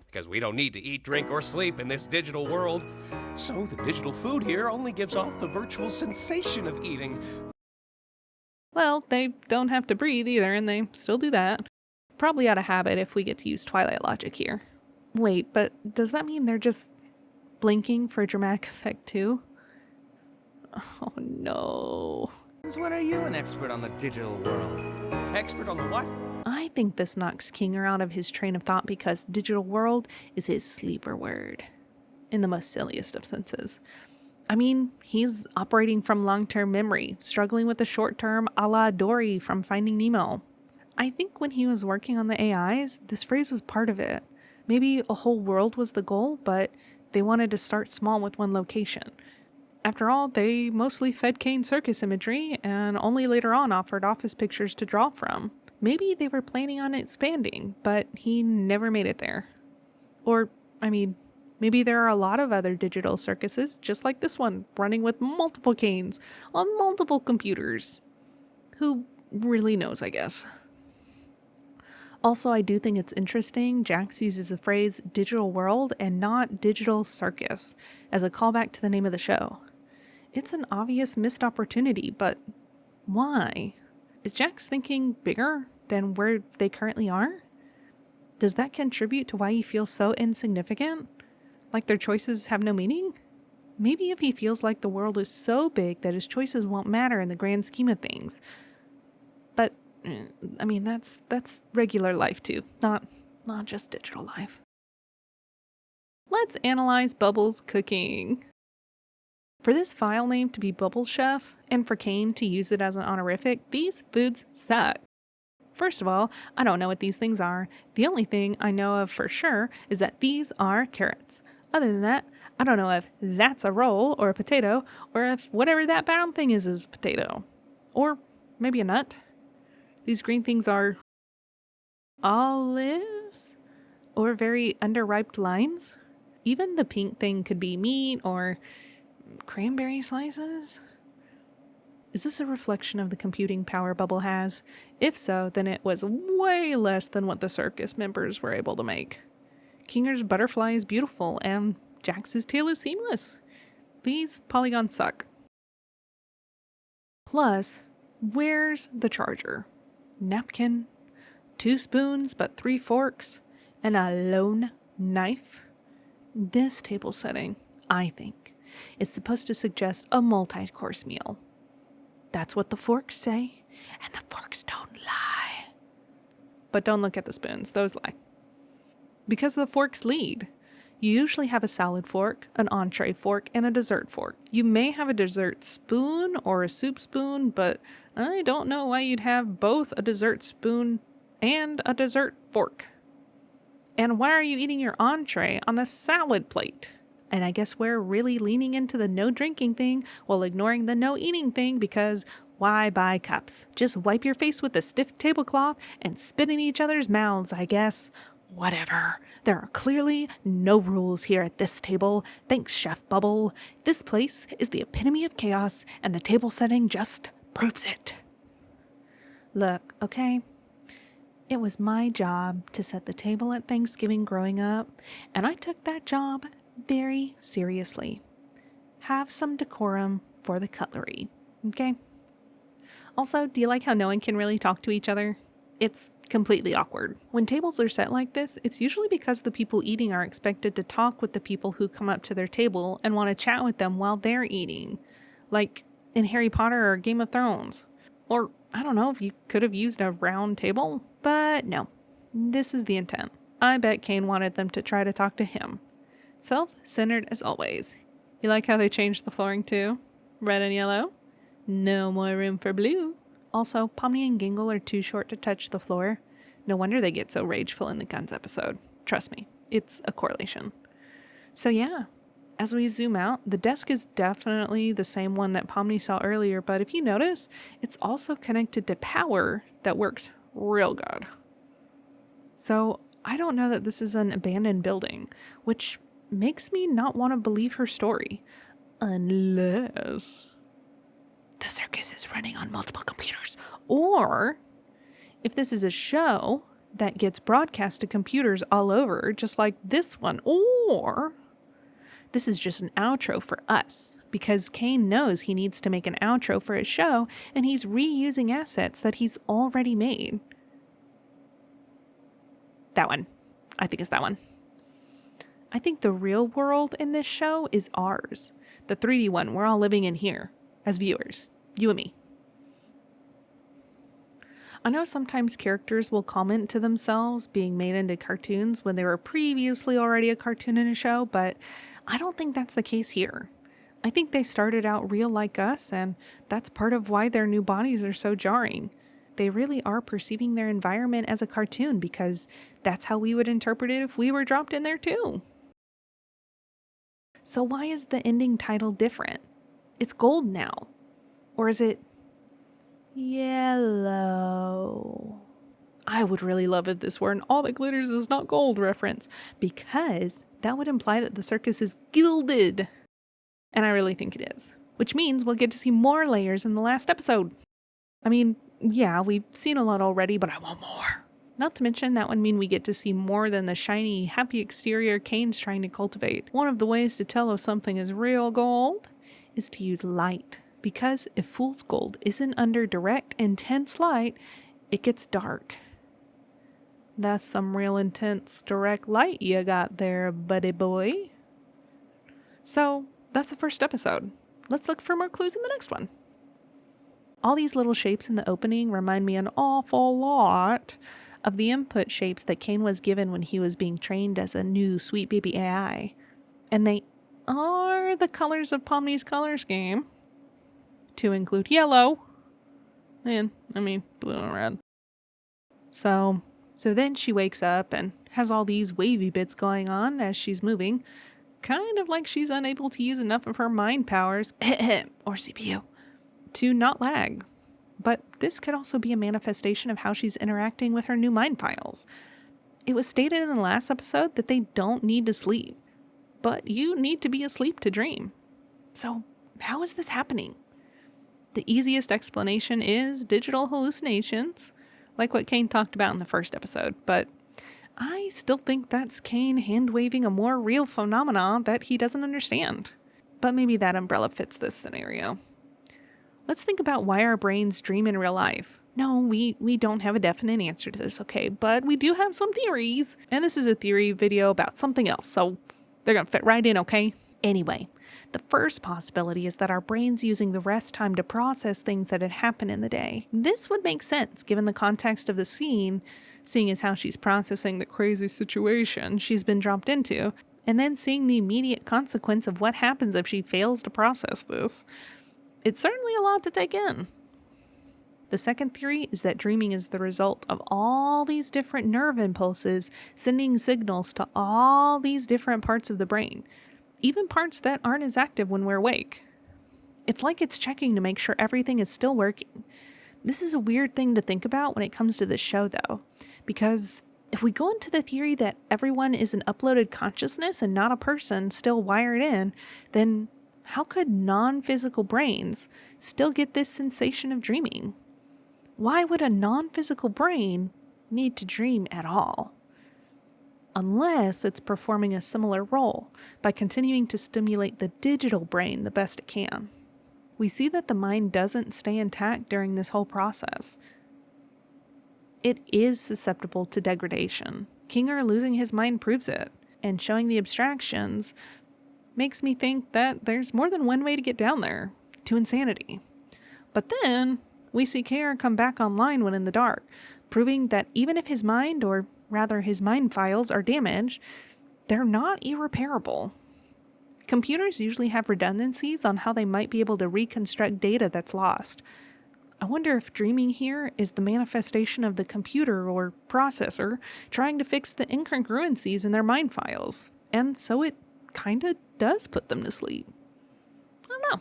Because we don't need to eat, drink, or sleep in this digital world. So the digital food here only gives off the virtual sensation of eating. Well, they don't have to breathe either, and they still do that. Probably out of habit if we get to use Twilight logic here. Wait, but does that mean they're just blinking for dramatic effect too? Oh no. When are you an expert on the digital world? Expert on the what? I think this knocks Kinger out of his train of thought because digital world is his sleeper word. In the most silliest of senses. I mean, he's operating from long-term memory, struggling with the short-term a la Dory from Finding Nemo. I think when he was working on the AIs, this phrase was part of it. Maybe a whole world was the goal, but they wanted to start small with one location. After all, they mostly fed Cain circus imagery and only later on offered office pictures to draw from. Maybe they were planning on expanding, but he never made it there. Or, maybe there are a lot of other digital circuses, just like this one, running with multiple Cains on multiple computers. Who really knows, I guess. Also, I do think it's interesting Jax uses the phrase digital world and not digital circus as a callback to the name of the show. It's an obvious missed opportunity, but why? Is Jax thinking bigger than where they currently are? Does that contribute to why he feels so insignificant? Like their choices have no meaning? Maybe if he feels like the world is so big that his choices won't matter in the grand scheme of things. But, that's regular life too, not not just digital life. Let's analyze Bubbles' cooking. For this file name to be Bubble Chef, and for Kane to use it as an honorific, these foods suck. First of all, I don't know what these things are. The only thing I know of for sure is that these are carrots. Other than that, I don't know if that's a roll or a potato, or if whatever that brown thing is a potato. Or maybe a nut. These green things are olives? Or very underripe limes? Even the pink thing could be meat or cranberry slices? Is this a reflection of the computing power Bubble has? If so, then it was way less than what the circus members were able to make. Kinger's butterfly is beautiful, and Jax's tail is seamless. These polygons suck. Plus, where's the charger? Napkin, 2 spoons but 3 forks, and a lone knife? This table setting, I think, is supposed to suggest a multi-course meal. That's what the forks say, and the forks don't lie. But don't look at the spoons, those lie. Because the forks lead. You usually have a salad fork, an entree fork, and a dessert fork. You may have a dessert spoon or a soup spoon, but I don't know why you'd have both a dessert spoon and a dessert fork. And why are you eating your entree on the salad plate? And I guess we're really leaning into the no drinking thing while ignoring the no eating thing, because why buy cups? Just wipe your face with a stiff tablecloth and spit in each other's mouths, I guess. Whatever. There are clearly no rules here at this table. Thanks, Chef Bubble. This place is the epitome of chaos, and the table setting just proves it. Look, okay? It was my job to set the table at Thanksgiving growing up, and I took that job very seriously. Have some decorum for the cutlery, okay? Also, do you like how no one can really talk to each other? It's completely awkward. When tables are set like this, it's usually because the people eating are expected to talk with the people who come up to their table and want to chat with them while they're eating. Like in Harry Potter or Game of Thrones. Or, I don't know, if you could have used a round table. But no, this is the intent. I bet Kane wanted them to try to talk to him. Self-centered as always. You like how they changed the flooring too? Red and yellow? No more room for blue. Also, Pomni and Gingle are too short to touch the floor. No wonder they get so rageful in the Guns episode. Trust me, it's a correlation. So yeah, as we zoom out, the desk is definitely the same one that Pomni saw earlier, but if you notice, it's also connected to power that works real good. So I don't know that this is an abandoned building, which makes me not want to believe her story. Unless the circus is running on multiple computers. Or if this is a show that gets broadcast to computers all over, just like this one. Or this is just an outro for us, because Kane knows he needs to make an outro for his show, and he's reusing assets that he's already made. That one. I think it's that one. I think the real world in this show is ours. The 3D one we're all living in here as viewers. You and me. I know sometimes characters will comment to themselves being made into cartoons when they were previously already a cartoon in a show, but I don't think that's the case here. I think they started out real like us, and that's part of why their new bodies are so jarring. They really are perceiving their environment as a cartoon, because that's how we would interpret it if we were dropped in there too. So why is the ending title different? It's gold now. Or is it yellow? I would really love if this were an all that glitters is not gold reference, because that would imply that the circus is gilded. And I really think it is. Which means we'll get to see more layers in the last episode. I mean, yeah, we've seen a lot already, but I want more. Not to mention that would mean we get to see more than the shiny, happy exterior Kane's trying to cultivate. One of the ways to tell if something is real gold is to use light. Because if fool's gold isn't under direct, intense light, it gets dark. That's some real intense, direct light you got there, buddy boy. So, that's the first episode. Let's look for more clues in the next one. All these little shapes in the opening remind me an awful lot of the input shapes that Kane was given when he was being trained as a new sweet baby AI. And they are the colors of Pomni's color scheme, to include yellow and, blue and red. So then she wakes up and has all these wavy bits going on as she's moving, kind of like she's unable to use enough of her mind powers, or CPU, to not lag. But this could also be a manifestation of how she's interacting with her new mind files. It was stated in the last episode that they don't need to sleep, but you need to be asleep to dream. So how is this happening? The easiest explanation is digital hallucinations, like what Kane talked about in the first episode, but I still think that's Kane hand-waving a more real phenomenon that he doesn't understand. But maybe that umbrella fits this scenario. Let's think about why our brains dream in real life. No, we don't have a definite answer to this, okay? But we do have some theories. And this is a theory video about something else, so they're gonna fit right in, okay? Anyway, the first possibility is that our brain's using the rest time to process things that had happened in the day. This would make sense given the context of the scene, seeing as how she's processing the crazy situation she's been dropped into, and then seeing the immediate consequence of what happens if she fails to process this. It's certainly a lot to take in. The second theory is that dreaming is the result of all these different nerve impulses sending signals to all these different parts of the brain, even parts that aren't as active when we're awake. It's like it's checking to make sure everything is still working. This is a weird thing to think about when it comes to this show, though, because if we go into the theory that everyone is an uploaded consciousness and not a person still wired in, then how could non-physical brains still get this sensation of dreaming? Why would a non-physical brain need to dream at all? Unless it's performing a similar role by continuing to stimulate the digital brain the best it can. We see that the mind doesn't stay intact during this whole process. It is susceptible to degradation. Kinger losing his mind proves it, and showing the abstractions makes me think that there's more than one way to get down there, to insanity. But then we see Kinger come back online when in the dark, proving that even if his mind, or rather his mind files, are damaged, they're not irreparable. Computers usually have redundancies on how they might be able to reconstruct data that's lost. I wonder if dreaming here is the manifestation of the computer or processor trying to fix the incongruencies in their mind files, and so it kinda does put them to sleep. I don't know.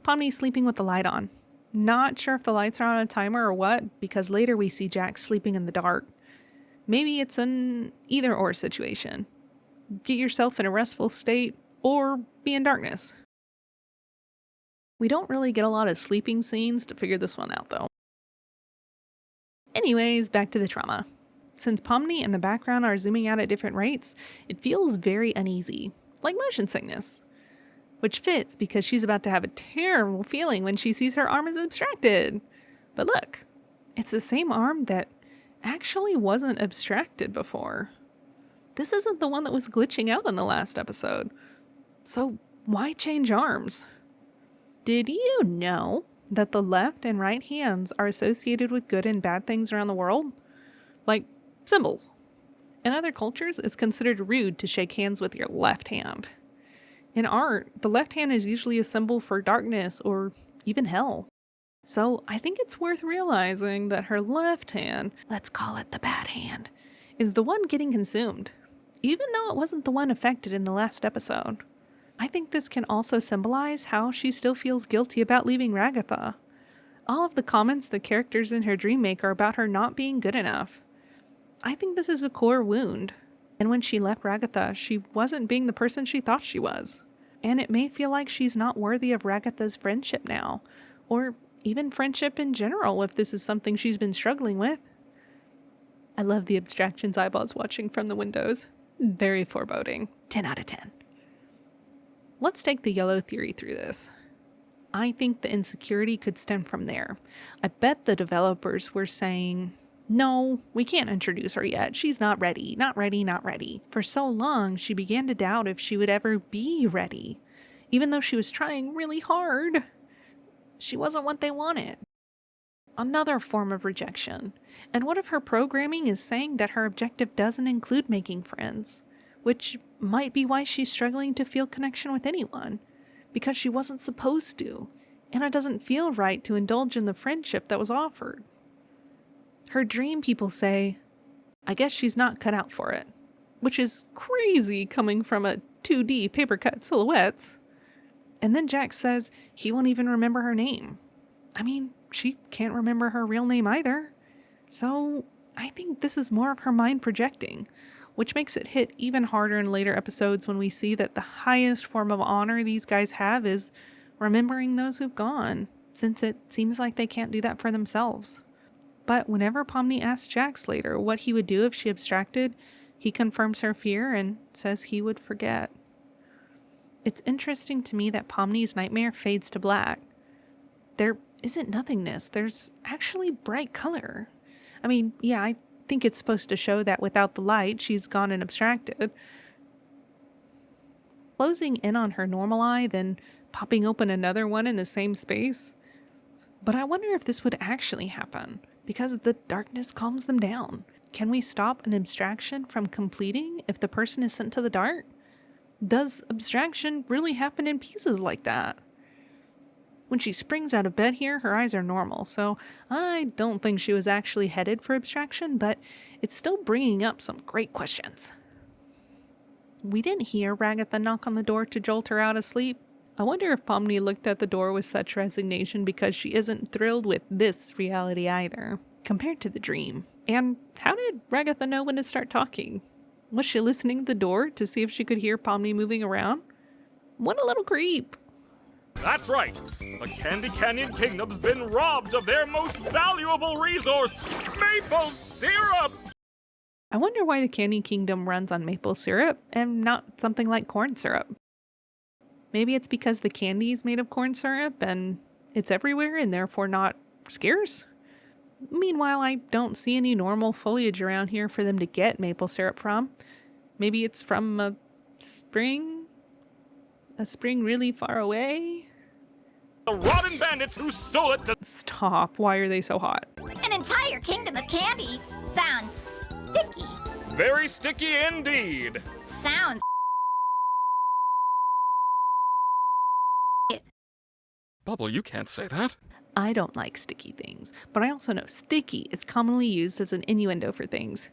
Pomni's sleeping with the light on. Not sure if the lights are on a timer or what, because later we see Jack sleeping in the dark. Maybe it's an either-or situation. Get yourself in a restful state, or be in darkness. We don't really get a lot of sleeping scenes to figure this one out, though. Anyways, back to the trauma. Since Pomni and the background are zooming out at different rates, it feels very uneasy, like motion sickness. Which fits because she's about to have a terrible feeling when she sees her arm is abstracted. But look, it's the same arm that actually wasn't abstracted before. This isn't the one that was glitching out in the last episode. So why change arms? Did you know that the left and right hands are associated with good and bad things around the world? Like symbols. In other cultures, it's considered rude to shake hands with your left hand. In art, the left hand is usually a symbol for darkness or even hell. So I think it's worth realizing that her left hand, let's call it the bad hand, is the one getting consumed, even though it wasn't the one affected in the last episode. I think this can also symbolize how she still feels guilty about leaving Ragatha. All of the comments the characters in her dream make are about her not being good enough. I think this is a core wound, and when she left Ragatha, she wasn't being the person she thought she was. And it may feel like she's not worthy of Ragatha's friendship now, or even friendship in general if this is something she's been struggling with. I love the abstractions eyeballs watching from the windows. Very foreboding. 10 out of 10. Let's take the yellow theory through this. I think the insecurity could stem from there. I bet the developers were saying, no, we can't introduce her yet. She's not ready, not ready, not ready. For so long, she began to doubt if she would ever be ready. Even though she was trying really hard, she wasn't what they wanted. another form of rejection. And what if her programming is saying that her objective doesn't include making friends? Which might be why she's struggling to feel connection with anyone, because she wasn't supposed to, and it doesn't feel right to indulge in the friendship that was offered. Her dream, people say, I guess she's not cut out for it, which is crazy coming from a 2D paper cut silhouettes. And then Jack says he won't even remember her name. I mean, she can't remember her real name either. So I think this is more of her mind projecting, which makes it hit even harder in later episodes when we see that the highest form of honor these guys have is remembering those who've gone, since it seems like they can't do that for themselves. But whenever Pomni asks Jax later what he would do if she abstracted, he confirms her fear and says he would forget. It's interesting to me that Pomni's nightmare fades to black. There isn't nothingness, there's actually bright color. I mean, yeah, I think it's supposed to show that without the light, she's gone and abstracted. Closing in on her normal eye, then popping open another one in the same space. But I wonder if this would actually happen, because the darkness calms them down. Can we stop an abstraction from completing if the person is sent to the dark? Does abstraction really happen in pieces like that? When she springs out of bed here, her eyes are normal, so I don't think she was actually headed for abstraction, but it's still bringing up some great questions. We didn't hear Ragatha knock on the door to jolt her out of sleep. I wonder if Pomni looked at the door with such resignation because she isn't thrilled with this reality either, compared to the dream. And how did Ragatha know when to start talking? Was she listening to the door to see if she could hear Pomni moving around? What a little creep. That's right. The Candy Canyon Kingdom's been robbed of their most valuable resource, maple syrup! I wonder why the Candy Kingdom runs on maple syrup and not something like corn syrup. Maybe it's because the candy is made of corn syrup and it's everywhere and therefore not scarce? Meanwhile, I don't see any normal foliage around here for them to get maple syrup from. Maybe it's from a spring? A spring really far away? The rotten bandits who stole it to— Stop. Why are they so hot? An entire kingdom of candy sounds sticky. Very sticky indeed. Sounds Bubble, you can't say that. I don't like sticky things, but I also know sticky is commonly used as an innuendo for things.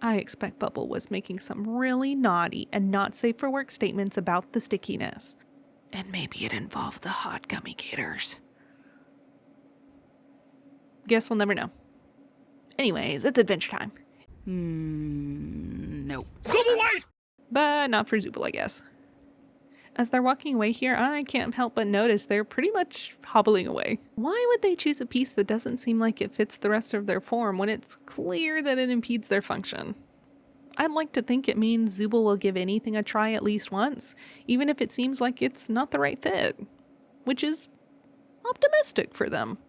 I expect Bubble was making some really naughty and not safe for work statements about the stickiness. And maybe it involved the hot gummy gators. Guess we'll never know. Anyways, it's adventure time. Nope. Zubul, wait! But not for Zubul, I guess. As they're walking away here, I can't help but notice they're pretty much hobbling away. Why would they choose a piece that doesn't seem like it fits the rest of their form when it's clear that it impedes their function? I'd like to think it means Zubul will give anything a try at least once, even if it seems like it's not the right fit. Which is optimistic for them.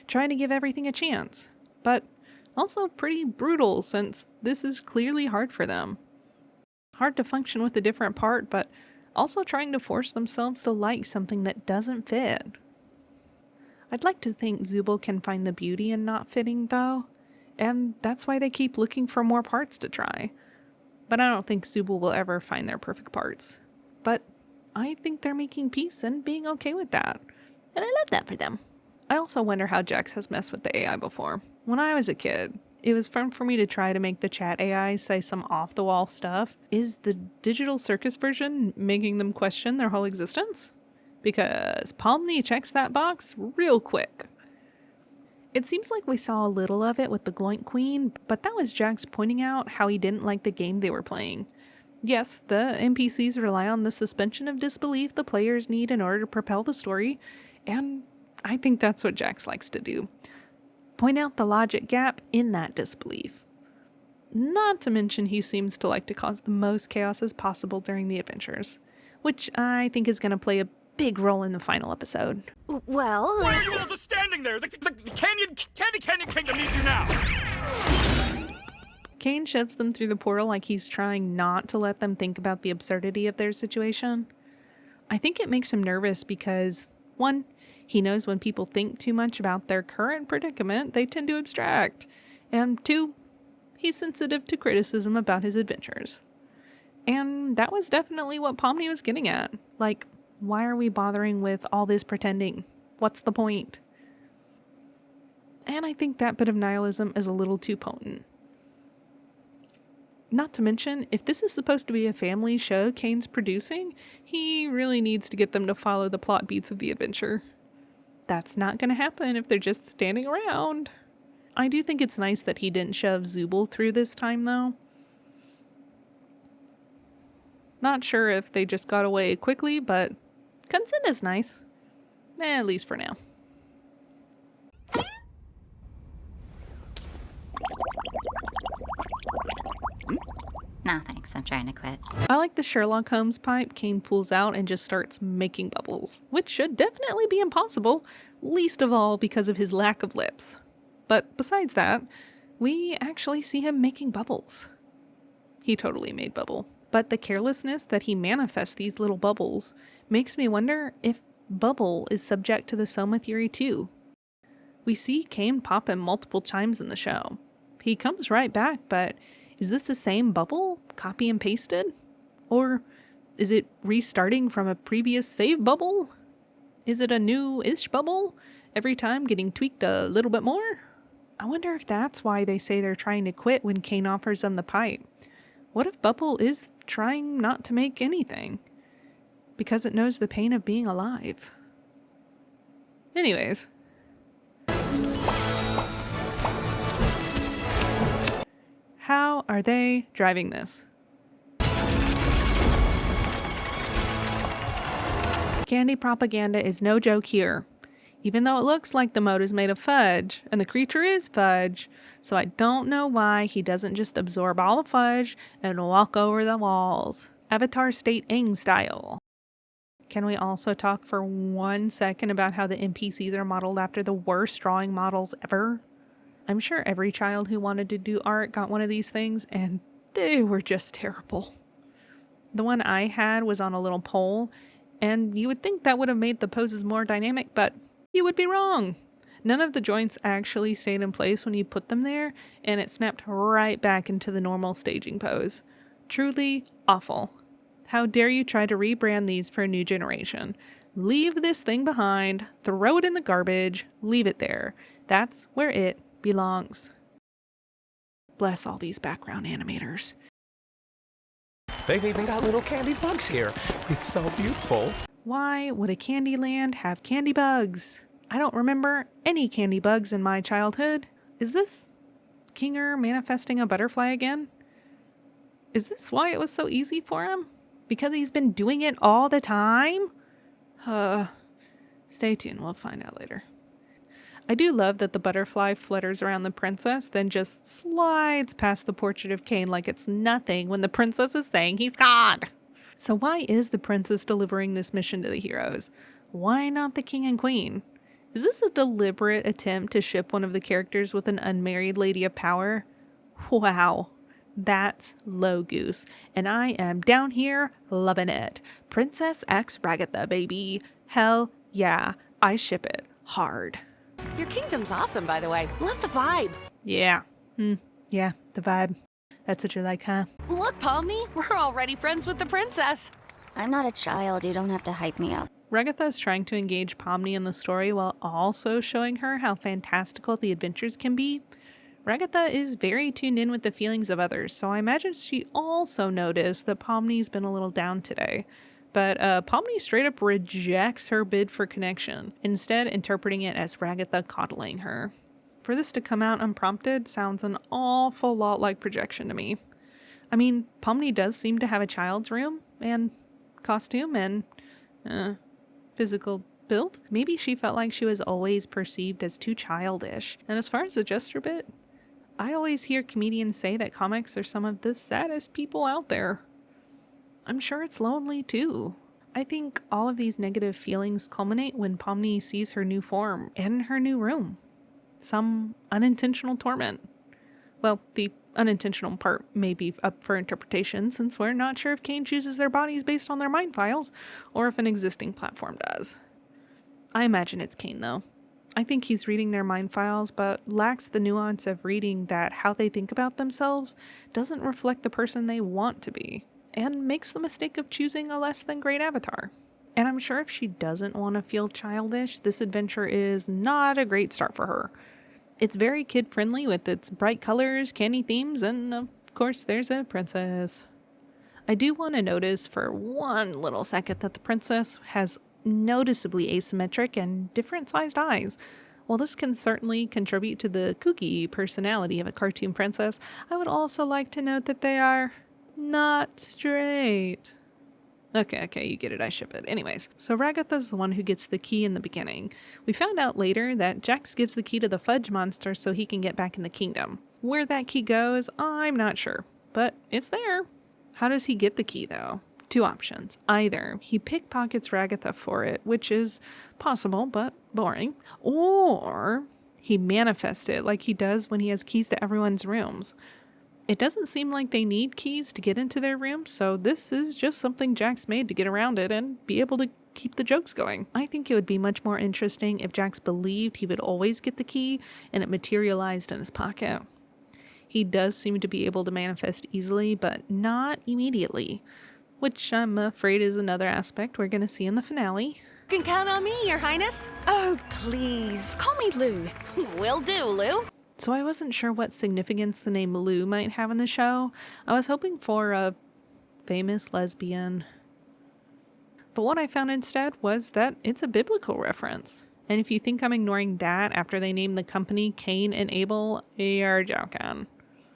Trying to give everything a chance. But also pretty brutal since this is clearly hard for them. Hard to function with a different part, but also trying to force themselves to like something that doesn't fit. I'd like to think Zubul can find the beauty in not fitting, though, and that's why they keep looking for more parts to try. But I don't think Zubul will ever find their perfect parts. But I think they're making peace and being okay with that, and I love that for them. I also wonder how Jax has messed with the AI before. When I was a kid, it was fun for me to try to make the chat AI say some off-the-wall stuff. Is the Digital Circus version making them question their whole existence? Because Pomni checks that box real quick. It seems like we saw a little of it with the Gloink Queen, but that was Jax pointing out how he didn't like the game they were playing. Yes, the NPCs rely on the suspension of disbelief the players need in order to propel the story, and I think that's what Jax likes to do. Point out the logic gap in that disbelief. Not to mention he seems to like to cause the most chaos as possible during the adventures, which I think is going to play a big role in the final episode. well. Why are you all just standing there? The Candy Canyon Kingdom needs you now! Kane shoves them through the portal like he's trying not to let them think about the absurdity of their situation. I think it makes him nervous because, One, he knows when people think too much about their current predicament, they tend to abstract. And two, he's sensitive to criticism about his adventures. And that was definitely what Pomni was getting at. Like, why are we bothering with all this pretending? What's the point? And I think that bit of nihilism is a little too potent. Not to mention, if this is supposed to be a family show Kane's producing, he really needs to get them to follow the plot beats of the adventure. That's not going to happen if they're just standing around. I do think it's nice that he didn't shove Zubul through this time, though. Not sure if they just got away quickly, but consent is nice. At least for now. No thanks, I'm trying to quit. I like the Sherlock Holmes pipe Kane pulls out and just starts making bubbles, which should definitely be impossible, least of all because of his lack of lips. But besides that, we actually see him making bubbles. He totally made bubble. But the carelessness that he manifests these little bubbles makes me wonder if bubble is subject to the Soma theory too. We see Kane pop him multiple times in the show. He comes right back, but is this the same bubble, copy and pasted? Or is it restarting from a previous save bubble? Is it a new-ish bubble, every time getting tweaked a little bit more? I wonder if that's why they say they're trying to quit when Kane offers them the pipe. What if Bubble is trying not to make anything? Because it knows the pain of being alive. Anyways. How are they driving this? Candy propaganda is no joke here. Even though it looks like the moat is made of fudge, and the creature is fudge, so I don't know why he doesn't just absorb all the fudge and walk over the walls. Avatar State Aang style. Can we also talk for 1 second about how the NPCs are modeled after the worst drawing models ever? I'm sure every child who wanted to do art got one of these things, and they were just terrible. The one I had was on a little pole, and you would think that would have made the poses more dynamic, but you would be wrong. None of the joints actually stayed in place when you put them there, and it snapped right back into the normal staging pose. Truly awful. How dare you try to rebrand these for a new generation? Leave this thing behind, throw it in the garbage, leave it there. That's where it belongs. Bless all these background animators. They've even got little candy bugs here. It's so beautiful. Why would a candy land have candy bugs? I don't remember any candy bugs in my childhood. Is this Kinger manifesting a butterfly again? Is this why it was so easy for him? Because he's been doing it all the time? Stay tuned, we'll find out later. I do love that the butterfly flutters around the princess, then just slides past the portrait of Kane like it's nothing when the princess is saying he's God. So why is the princess delivering this mission to the heroes? Why not the king and queen? Is this a deliberate attempt to ship one of the characters with an unmarried lady of power? Wow, that's low goose, and I am down here loving it. Princess X Ragatha, baby. Hell yeah, I ship it hard. Your kingdom's awesome, by the way. Love the vibe. Yeah. Yeah, the vibe. That's what you like, huh? Look, Pomni, we're already friends with the princess. I'm not a child. You don't have to hype me up. Ragatha is trying to engage Pomni in the story while also showing her how fantastical the adventures can be. Ragatha is very tuned in with the feelings of others, so I imagine she also noticed that Pomni's been a little down today. But Pomni straight up rejects her bid for connection, instead interpreting it as Ragatha coddling her. For this to come out unprompted sounds an awful lot like projection to me. I mean, Pomni does seem to have a child's room, and costume, and physical build. Maybe she felt like she was always perceived as too childish. And as far as the gesture bit, I always hear comedians say that comics are some of the saddest people out there. I'm sure it's lonely too. I think all of these negative feelings culminate when Pomni sees her new form and her new room. Some unintentional torment. Well, the unintentional part may be up for interpretation, since we're not sure if Kane chooses their bodies based on their mind files, or if an existing platform does. I imagine it's Kane, though. I think he's reading their mind files, but lacks the nuance of reading that how they think about themselves doesn't reflect the person they want to be, and makes the mistake of choosing a less than great avatar. And I'm sure if she doesn't want to feel childish, this adventure is not a great start for her. It's very kid-friendly with its bright colors, candy themes, and of course there's a princess. I do want to notice for one little second that the princess has noticeably asymmetric and different sized eyes. While this can certainly contribute to the kooky personality of a cartoon princess, I would also like to note that they are not straight. Okay, you get it, I ship it. Anyways, so Ragatha's the one who gets the key in the beginning. We found out later that Jax gives the key to the fudge monster so he can get back in the kingdom. Where that key goes, I'm not sure, but it's there. How does he get the key though? Two options. Either he pickpockets Ragatha for it, which is possible but boring, or he manifests it like he does when he has keys to everyone's rooms. It doesn't seem like they need keys to get into their room, so this is just something Jax made to get around it and be able to keep the jokes going. I think it would be much more interesting if Jax believed he would always get the key and it materialized in his pocket. He does seem to be able to manifest easily, but not immediately, which I'm afraid is another aspect we're going to see in the finale. You can count on me, Your Highness. Oh, please. Call me Lou. Will do, Lou. So I wasn't sure what significance the name Lou might have in the show. I was hoping for a famous lesbian. But what I found instead was that it's a biblical reference. And if you think I'm ignoring that after they named the company Cain and Abel, you're joking.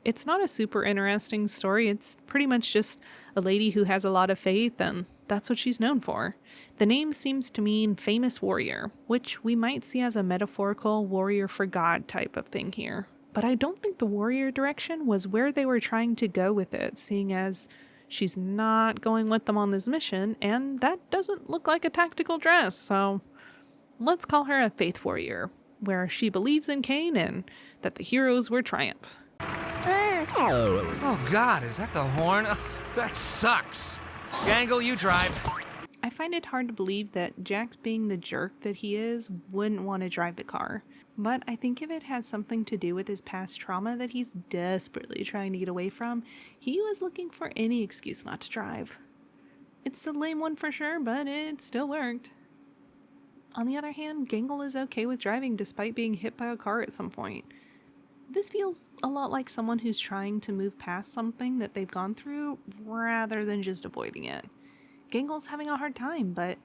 It's not a super interesting story. It's pretty much just a lady who has a lot of faith, and that's what she's known for. The name seems to mean famous warrior, which we might see as a metaphorical warrior for God type of thing here. But I don't think the warrior direction was where they were trying to go with it, seeing as she's not going with them on this mission, and that doesn't look like a tactical dress, so let's call her a faith warrior, where she believes in Cain and that the heroes will triumph. Oh God, is that the horn? Ugh, that sucks. Gangle, you drive. I find it hard to believe that Jax, being the jerk that he is, wouldn't want to drive the car. But I think if it has something to do with his past trauma that he's desperately trying to get away from, he was looking for any excuse not to drive. It's a lame one for sure, but it still worked. On the other hand, Gangle is okay with driving despite being hit by a car at some point. This feels a lot like someone who's trying to move past something that they've gone through rather than just avoiding it. Gangle's having a hard time, but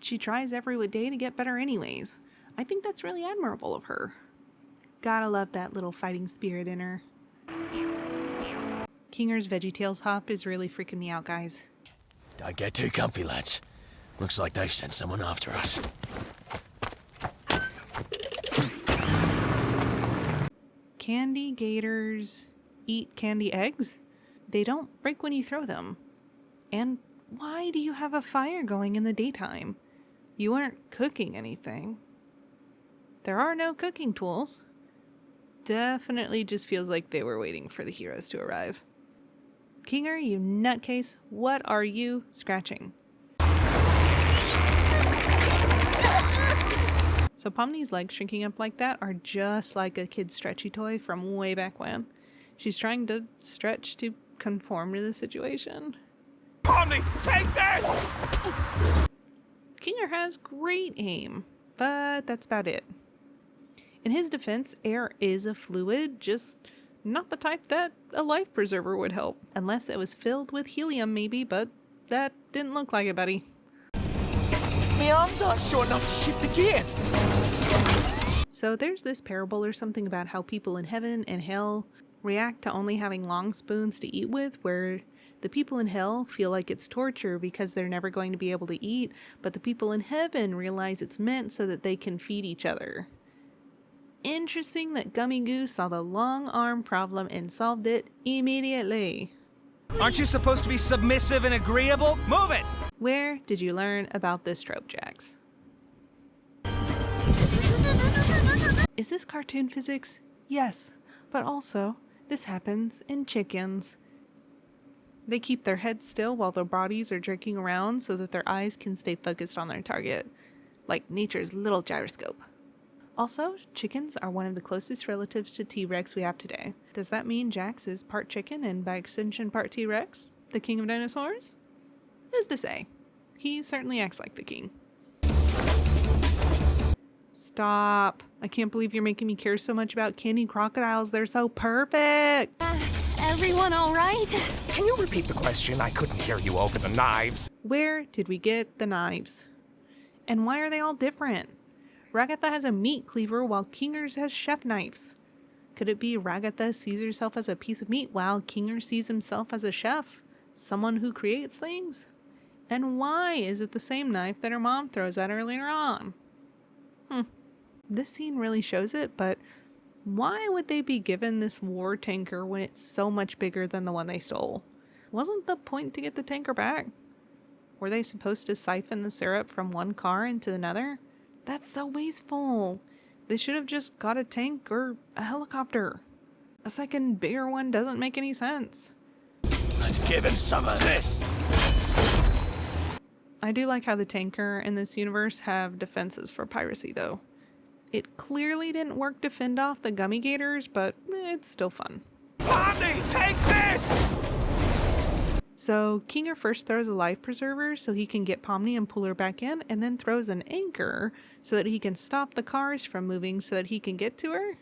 she tries every day to get better anyways. I think that's really admirable of her. Gotta love that little fighting spirit in her. Kinger's VeggieTales hop is really freaking me out, guys. Don't get too comfy, lads. Looks like they've sent someone after us. Candy gators eat candy eggs? They don't break when you throw them. And why do you have a fire going in the daytime? You aren't cooking anything. There are no cooking tools. Definitely just feels like they were waiting for the heroes to arrive. Kinger, you nutcase, what are you scratching? So Pomni's legs shrinking up like that are just like a kid's stretchy toy from way back when. She's trying to stretch to conform to the situation. Pomni, take this! Kinger has great aim, but that's about it. In his defense, air is a fluid, just not the type that a life preserver would help. Unless it was filled with helium maybe, but that didn't look like it, buddy. My arms aren't short enough to shift the gear. So there's this parable or something about how people in heaven and hell react to only having long spoons to eat with, where the people in hell feel like it's torture because they're never going to be able to eat, but the people in heaven realize it's meant so that they can feed each other. Interesting that Gummy Goo saw the long arm problem and solved it immediately. Aren't you supposed to be submissive and agreeable? Move it! Where did you learn about this trope, Jax? Is this cartoon physics? Yes, but also, this happens in chickens. They keep their heads still while their bodies are jerking around so that their eyes can stay focused on their target. like nature's little gyroscope. Also, chickens are one of the closest relatives to T-Rex we have today. Does that mean Jax is part chicken and by extension part T-Rex, the king of dinosaurs? Who's to say? He certainly acts like the king. Stop. I can't believe you're making me care so much about candy crocodiles. They're so perfect. Everyone all right? Can you repeat the question? I couldn't hear you over the knives. Where did we get the knives? And why are they all different? Ragatha has a meat cleaver while Kingers has chef knives. Could it be Ragatha sees herself as a piece of meat while Kinger sees himself as a chef? Someone who creates things? And why is it the same knife that her mom throws at her later on? This scene really shows it, but why would they be given this war tanker when it's so much bigger than the one they stole? Wasn't the point to get the tanker back? Were they supposed to siphon the syrup from one car into another? That's so wasteful. They should have just got a tank or a helicopter. A second bigger one doesn't make any sense. Let's give him some of this. I do like how the tanker in this universe have defenses for piracy, though. It clearly didn't work to fend off the gummy gators, but it's still fun. Pomni, take this! So Kinger first throws a life preserver so he can get Pomni and pull her back in, and then throws an anchor so that he can stop the cars from moving so that he can get to her.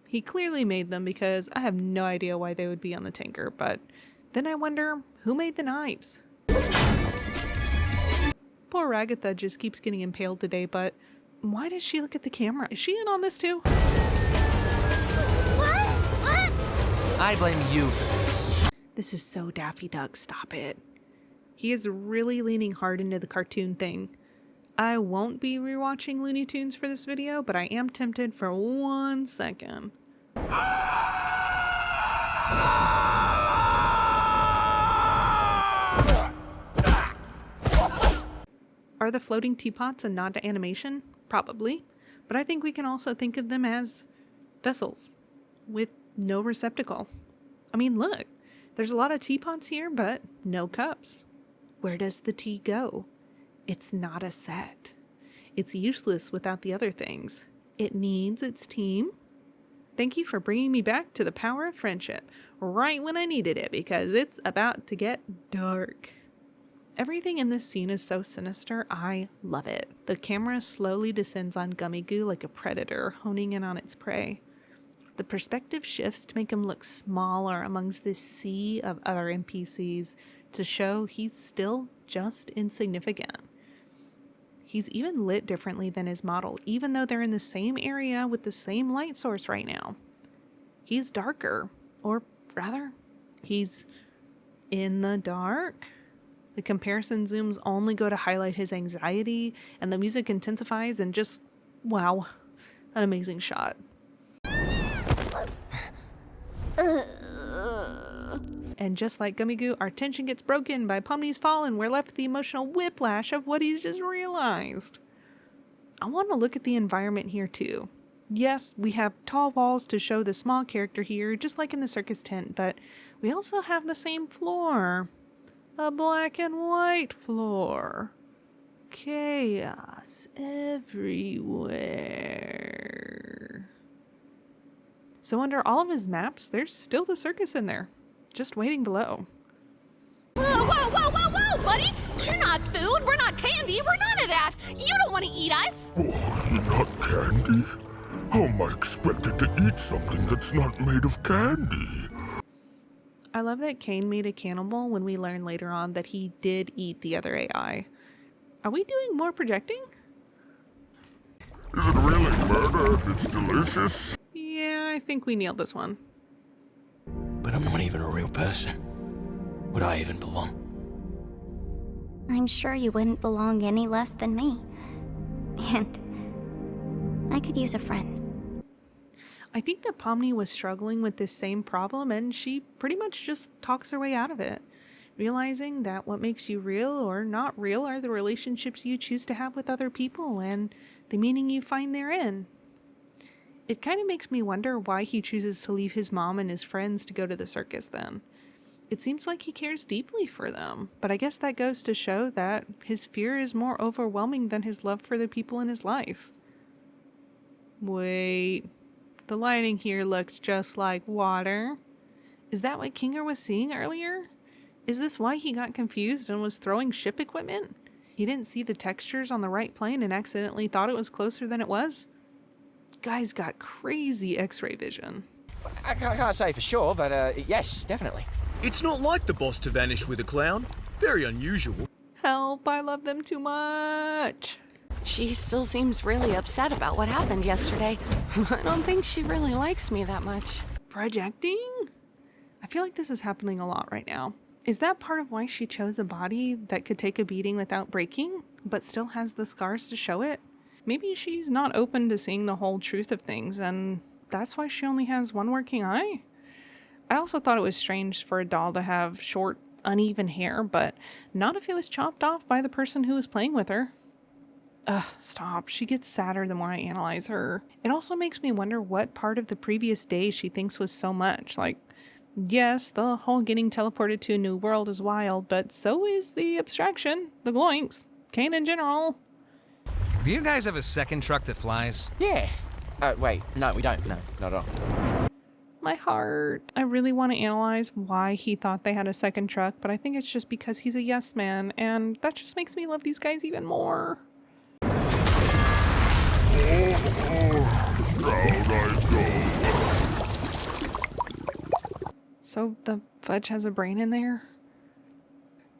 He clearly made them because I have no idea why they would be on the tanker, but then I wonder who made the knives. Poor Ragatha just keeps getting impaled today, but why does she look at the camera? Is she in on this too? I blame you for this. This is so Daffy Duck, stop it. He is really leaning hard into the cartoon thing. I won't be rewatching Looney Tunes for this video, but I am tempted for 1 second. Are the floating teapots a nod to animation? Probably. But I think we can also think of them as vessels with no receptacle. I mean, look. There's a lot of teapots here, but no cups. Where does the tea go? It's not a set. It's useless without the other things. It needs its team. Thank you for bringing me back to the power of friendship, right when I needed it, because it's about to get dark. Everything in this scene is so sinister, I love it. The camera slowly descends on Gummy Goo like a predator, honing in on its prey. The perspective shifts to make him look smaller amongst this sea of other NPCs to show he's still just insignificant. He's even lit differently than his model, even though they're in the same area with the same light source right now. He's darker, or rather, he's in the dark. The comparison zooms only go to highlight his anxiety, and the music intensifies and just, wow, an amazing shot. And just like Gummy Goo, our tension gets broken by Pomni's fall, and we're left with the emotional whiplash of what he's just realized. I want to look at the environment here too. Yes, we have tall walls to show the small character here, just like in the circus tent, but we also have the same floor. A black and white floor. Chaos everywhere. So under all of his maps, there's still the circus in there, just waiting below. Whoa, buddy! You're not food, we're not candy, we're none of that! You don't want to eat us! Oh, not candy? How am I expected to eat something that's not made of candy? I love that Kane made a cannibal when we learn later on that he did eat the other AI. Are we doing more projecting? Is it really murder if it's delicious? Yeah, I think we nailed this one. But I'm not even a real person. Would I even belong? I'm sure you wouldn't belong any less than me. And I could use a friend. I think that Pomni was struggling with this same problem, and she pretty much just talks her way out of it, realizing that what makes you real or not real are the relationships you choose to have with other people and the meaning you find therein. It kind of makes me wonder why he chooses to leave his mom and his friends to go to the circus then. It seems like he cares deeply for them, but I guess that goes to show that his fear is more overwhelming than his love for the people in his life. Wait, the lighting here looks just like water. Is that what Kinger was seeing earlier? Is this why he got confused and was throwing ship equipment? He didn't see the textures on the right plane and accidentally thought it was closer than it was? Guy's got crazy X-ray vision. I can't say for sure, but yes, definitely. It's not like the boss to vanish with a clown. Very unusual. Help, I love them too much. She still seems really upset about what happened yesterday. I don't think she really likes me that much. Projecting? I feel like this is happening a lot right now. Is that part of why she chose a body that could take a beating without breaking, but still has the scars to show it? Maybe she's not open to seeing the whole truth of things, and that's why she only has one working eye? I also thought it was strange for a doll to have short, uneven hair, but not if it was chopped off by the person who was playing with her. Ugh, stop. She gets sadder the more I analyze her. It also makes me wonder what part of the previous day she thinks was so much. Like, yes, the whole getting teleported to a new world is wild, but so is the abstraction, the gloinks, Kane in general. Do you guys have a second truck that flies? Yeah. Wait, no, we don't. No, not at all. My heart. I really want to analyze why he thought they had a second truck, but I think it's just because he's a yes man, and that just makes me love these guys even more. So the fudge has a brain in there?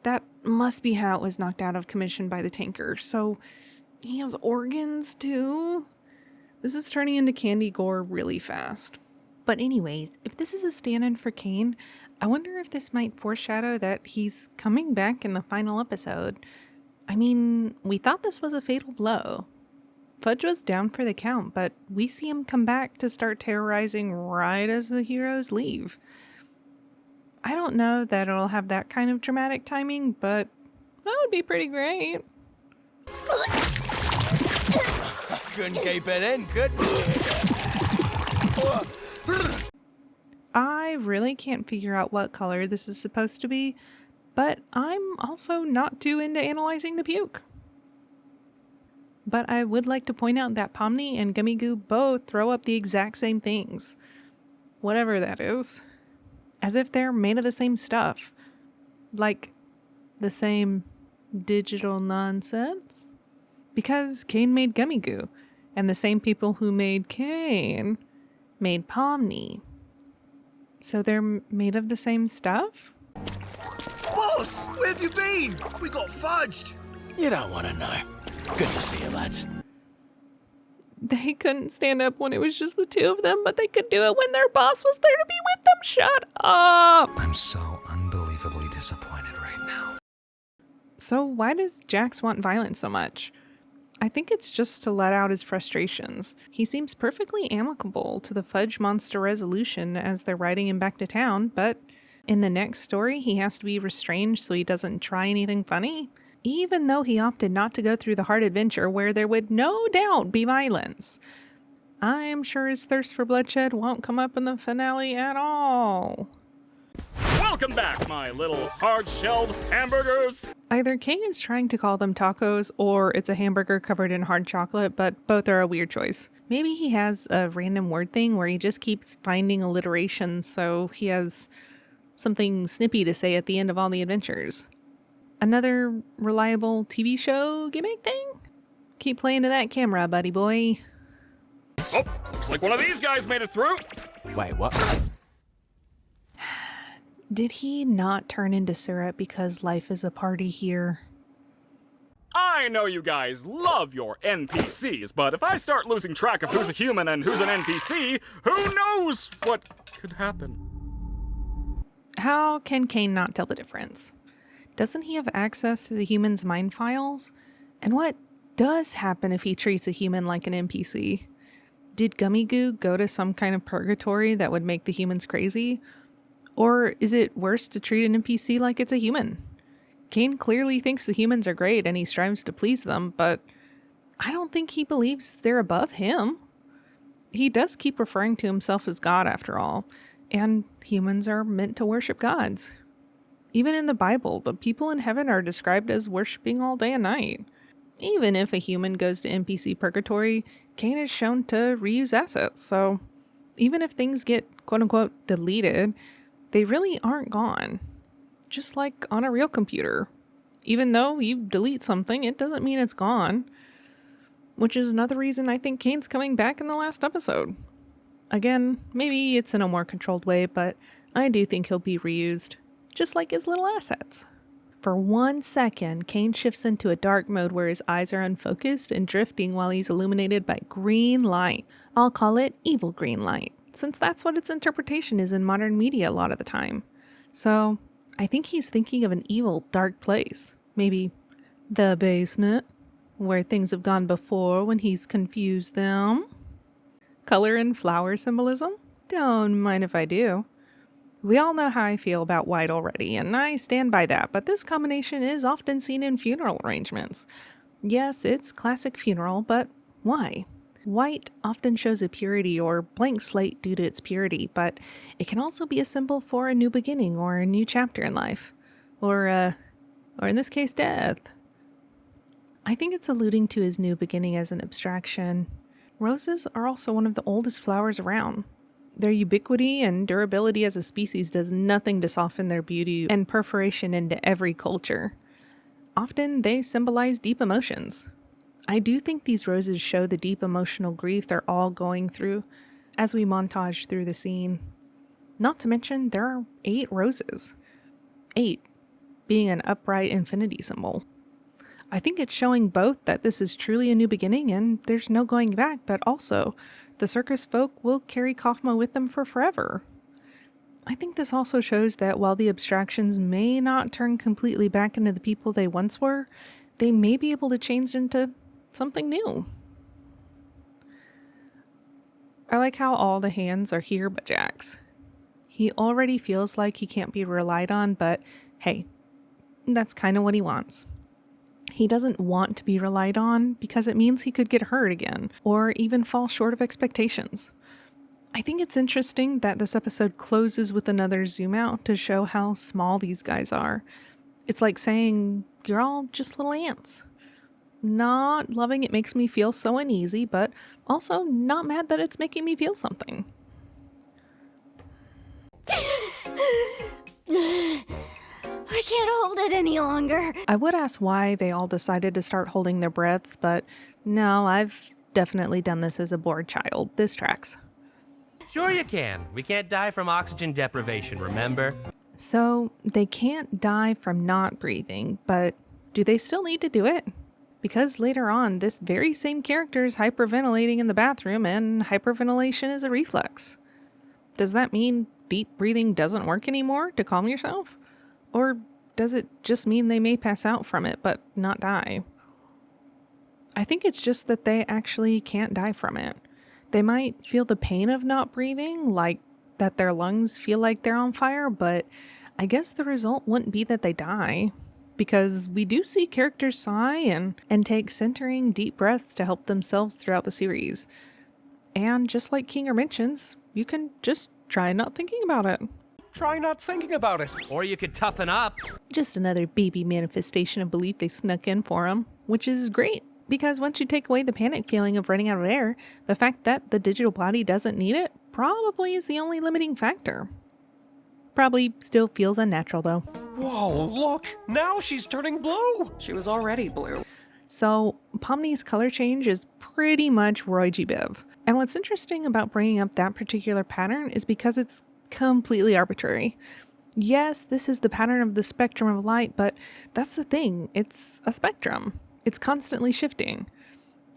That must be how it was knocked out of commission by the tanker. So he has organs too? This is turning into candy gore really fast. But anyways, if this is a stand-in for Kane, I wonder if this might foreshadow that he's coming back in the final episode. I mean, we thought this was a fatal blow. Fudge was down for the count, but we see him come back to start terrorizing right as the heroes leave. I don't know that it'll have that kind of dramatic timing, but that would be pretty great. Couldn't keep it in, could I really can't figure out what color this is supposed to be, but I'm also not too into analyzing the puke. But I would like to point out that Pomni and Gummy Goo both throw up the exact same things. Whatever that is. As if they're made of the same stuff. Like, the same digital nonsense? Because Kane made Gummy Goo, and the same people who made Kane made Pomni. So they're made of the same stuff? Boss, where have you been? We got fudged. You don't want to know. Good to see you, lads. They couldn't stand up when it was just the two of them, but they could do it when their boss was there to be with them. Shut up! I'm so unbelievably disappointed right now. So why does Jax want violence so much? I think it's just to let out his frustrations. He seems perfectly amicable to the fudge monster resolution as they're riding him back to town, but in the next story, he has to be restrained so he doesn't try anything funny. Even though he opted not to go through the hard adventure where there would no doubt be violence. I'm sure his thirst for bloodshed won't come up in the finale at all. Welcome back, my little hard-shelled hamburgers! Either King is trying to call them tacos, or it's a hamburger covered in hard chocolate, but both are a weird choice. Maybe he has a random word thing where he just keeps finding alliteration, so he has something snippy to say at the end of all the adventures. Another reliable TV show gimmick thing? Keep playing to that camera, buddy boy. Oh, looks like one of these guys made it through. Wait, what? Did he not turn into syrup because life is a party here? I know you guys love your NPCs, but if I start losing track of who's a human and who's an NPC, who knows what could happen? How can Kane not tell the difference? Doesn't he have access to the human's mind files? And what does happen if he treats a human like an NPC? Did Gummy Goo go to some kind of purgatory that would make the humans crazy? Or is it worse to treat an NPC like it's a human? Kane clearly thinks the humans are great and he strives to please them, but I don't think he believes they're above him. He does keep referring to himself as God after all, and humans are meant to worship gods. Even in the Bible, the people in heaven are described as worshiping all day and night. Even if a human goes to NPC purgatory, Cain is shown to reuse assets, so even if things get quote-unquote deleted, they really aren't gone. Just like on a real computer. Even though you delete something, it doesn't mean it's gone. Which is another reason I think Cain's coming back in the last episode. Again, maybe it's in a more controlled way, but I do think he'll be reused, just like his little assets. For 1 second, Cain shifts into a dark mode where his eyes are unfocused and drifting while he's illuminated by green light. I'll call it evil green light, since that's what its interpretation is in modern media a lot of the time. So, I think he's thinking of an evil, dark place. Maybe the basement, where things have gone before when he's confused them. Color and flower symbolism? Don't mind if I do. We all know how I feel about white already, and I stand by that, but this combination is often seen in funeral arrangements. Yes, it's classic funeral, but why? White often shows a purity or blank slate due to its purity, but it can also be a symbol for a new beginning or a new chapter in life. Or in this case, death. I think it's alluding to his new beginning as an abstraction. Roses are also one of the oldest flowers around. Their ubiquity and durability as a species does nothing to soften their beauty and perforation into every culture. Often they symbolize deep emotions. I do think these roses show the deep emotional grief they're all going through as we montage through the scene. Not to mention, there are 8 roses. 8 being an upright infinity symbol. I think it's showing both that this is truly a new beginning and there's no going back, but also the circus folk will carry Kaufma with them for forever. I think this also shows that while the abstractions may not turn completely back into the people they once were, they may be able to change into something new. I like how all the hands are here but Jack's. He already feels like he can't be relied on, but hey, that's kind of what he wants. He doesn't want to be relied on because it means he could get hurt again, or even fall short of expectations. I think it's interesting that this episode closes with another zoom out to show how small these guys are. It's like saying, you're all just little ants. Not loving it makes me feel so uneasy, but also not mad that it's making me feel something. I can't hold it any longer. I would ask why they all decided to start holding their breaths, but no, I've definitely done this as a bored child. This tracks. Sure you can. We can't die from oxygen deprivation, remember? So, they can't die from not breathing, but do they still need to do it? Because later on, this very same character is hyperventilating in the bathroom, and hyperventilation is a reflex. Does that mean deep breathing doesn't work anymore to calm yourself? Or does it just mean they may pass out from it but not die? I think it's just that they actually can't die from it. They might feel the pain of not breathing, like that their lungs feel like they're on fire, but I guess the result wouldn't be that they die, because we do see characters sigh and take centering deep breaths to help themselves throughout the series. And just like Kinger mentions, you can just try not thinking about it. Try not thinking about it. Or you could toughen up. Just another baby manifestation of belief they snuck in for him, which is great, because once you take away the panic feeling of running out of air, the fact that the digital body doesn't need it probably is the only limiting factor. Probably still feels unnatural though. Whoa, look! Now she's turning blue! She was already blue. So, Pomni's color change is pretty much Roy G. Biv. And what's interesting about bringing up that particular pattern is because it's completely arbitrary. Yes, this is the pattern of the spectrum of light, but that's the thing. It's a spectrum. It's constantly shifting.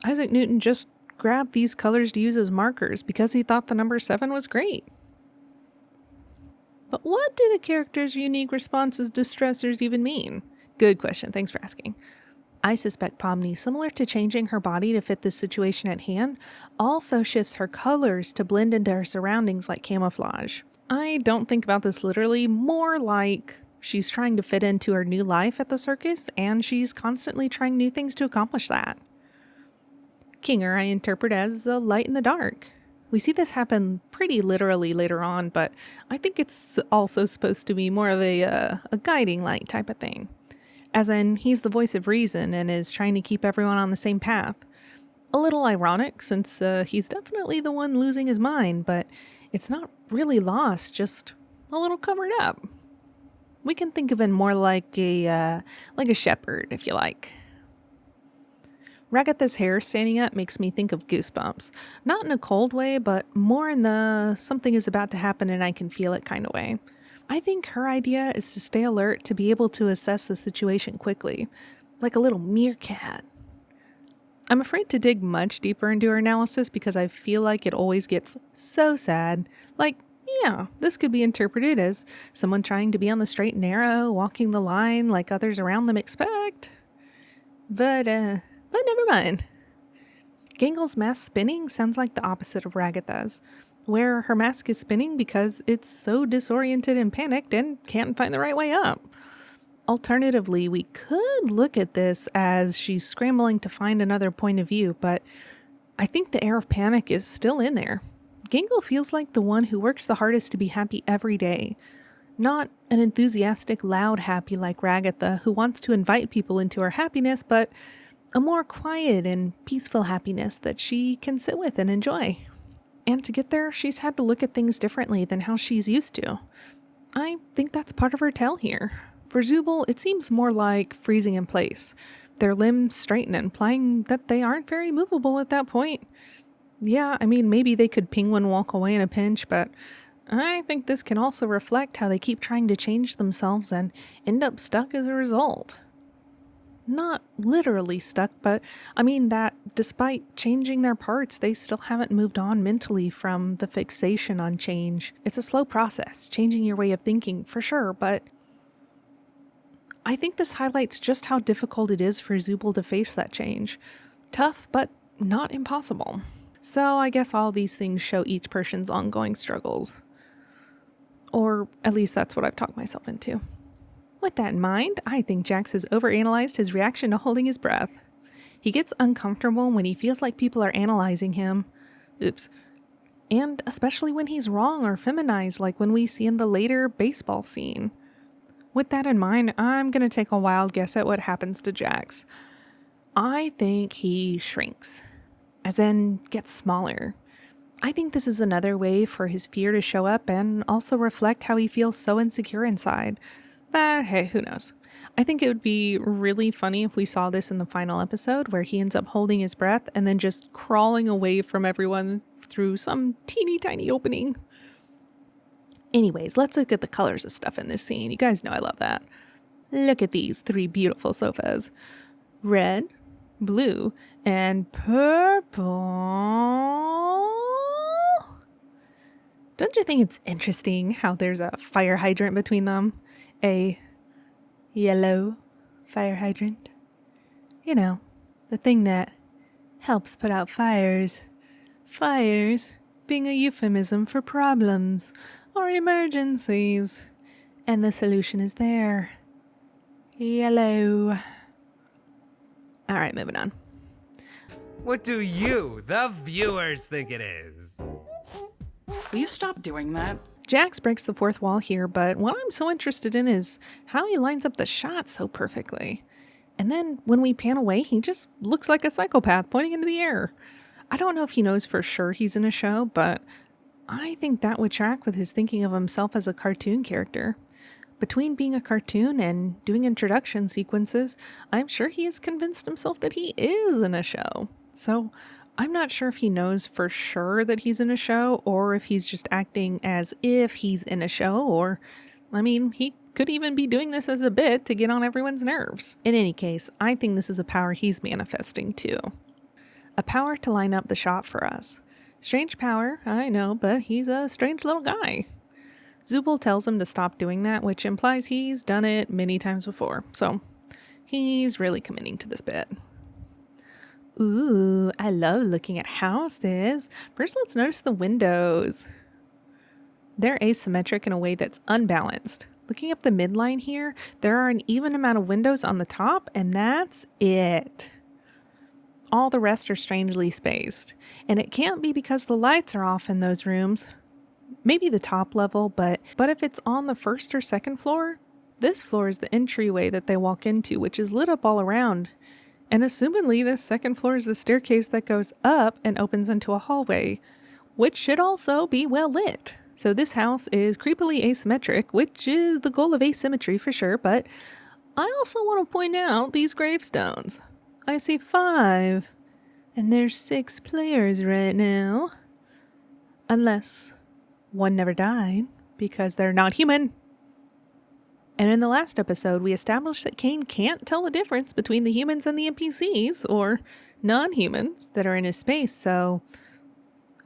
Isaac Newton just grabbed these colors to use as markers because he thought the number 7 was great. But what do the characters' unique responses to stressors even mean? Good question, thanks for asking. I suspect Pomni, similar to changing her body to fit the situation at hand, also shifts her colors to blend into her surroundings like camouflage. I don't think about this literally, more like she's trying to fit into her new life at the circus, and she's constantly trying new things to accomplish that. Kinger I interpret as a light in the dark. We see this happen pretty literally later on, but I think it's also supposed to be more of a guiding light type of thing. As in, he's the voice of reason and is trying to keep everyone on the same path. A little ironic, since he's definitely the one losing his mind, but it's not really lost, just a little covered up. We can think of it more like a shepherd, if you like. Ragatha's hair standing up makes me think of goosebumps. Not in a cold way, but more in the something is about to happen and I can feel it kind of way. I think her idea is to stay alert to be able to assess the situation quickly, like a little meerkat. I'm afraid to dig much deeper into her analysis because I feel like it always gets so sad. Like, yeah, this could be interpreted as someone trying to be on the straight and narrow, walking the line like others around them expect. But never mind. Gangle's mask spinning sounds like the opposite of Ragatha's, where her mask is spinning because it's so disoriented and panicked and can't find the right way up. Alternatively, we could look at this as she's scrambling to find another point of view, but I think the air of panic is still in there. Gangle feels like the one who works the hardest to be happy every day. Not an enthusiastic, loud happy like Ragatha, who wants to invite people into her happiness, but a more quiet and peaceful happiness that she can sit with and enjoy. And to get there, she's had to look at things differently than how she's used to. I think that's part of her tell here. For Zubul, it seems more like freezing in place. Their limbs straighten, implying that they aren't very movable at that point. Yeah, I mean, maybe they could penguin walk away in a pinch, but I think this can also reflect how they keep trying to change themselves and end up stuck as a result. Not literally stuck, but I mean that despite changing their parts, they still haven't moved on mentally from the fixation on change. It's a slow process, changing your way of thinking, for sure, but I think this highlights just how difficult it is for Zubul to face that change. Tough, but not impossible. So I guess all these things show each person's ongoing struggles. Or at least that's what I've talked myself into. With that in mind, I think Jax has overanalyzed his reaction to holding his breath. He gets uncomfortable when he feels like people are analyzing him. Oops. And especially when he's wrong or feminized, like when we see in the later baseball scene. With that in mind, I'm going to take a wild guess at what happens to Jax. I think he shrinks, as in gets smaller. I think this is another way for his fear to show up and also reflect how he feels so insecure inside. But hey, who knows? I think it would be really funny if we saw this in the final episode where he ends up holding his breath and then just crawling away from everyone through some teeny tiny opening. Anyways, let's look at the colors of stuff in this scene. You guys know I love that. Look at these 3 beautiful sofas. Red, blue, and purple. Don't you think it's interesting how there's a fire hydrant between them? A yellow fire hydrant. You know, the thing that helps put out fires. Fires being a euphemism for problems or emergencies. And the solution is there. Yellow. Alright, moving on. What do you, the viewers, think it is? Will you stop doing that? Jax breaks the fourth wall here, but what I'm so interested in is how he lines up the shot so perfectly. And then when we pan away, he just looks like a psychopath pointing into the air. I don't know if he knows for sure he's in a show, but I think that would track with his thinking of himself as a cartoon character. Between being a cartoon and doing introduction sequences, I'm sure he has convinced himself that he is in a show. So I'm not sure if he knows for sure that he's in a show or if he's just acting as if he's in a show, or, I mean, he could even be doing this as a bit to get on everyone's nerves. In any case, I think this is a power he's manifesting too. A power to line up the shot for us. Strange power, I know, but he's a strange little guy. Zubul tells him to stop doing that, which implies he's done it many times before, so he's really committing to this bit. Ooh, I love looking at houses. First, let's notice the windows. They're asymmetric in a way that's unbalanced. Looking up the midline here, there are an even amount of windows on the top, and that's it. All the rest are strangely spaced. And it can't be because the lights are off in those rooms. Maybe the top level, but if it's on the first or second floor, this floor is the entryway that they walk into, which is lit up all around. And assumedly, this second floor is the staircase that goes up and opens into a hallway, which should also be well lit. So this house is creepily asymmetric, which is the goal of asymmetry for sure, but I also want to point out these gravestones. I see 5, and there's 6 players right now. Unless one never died, because they're not human. And in the last episode, we established that Kane can't tell the difference between the humans and the NPCs, or non-humans, that are in his space, so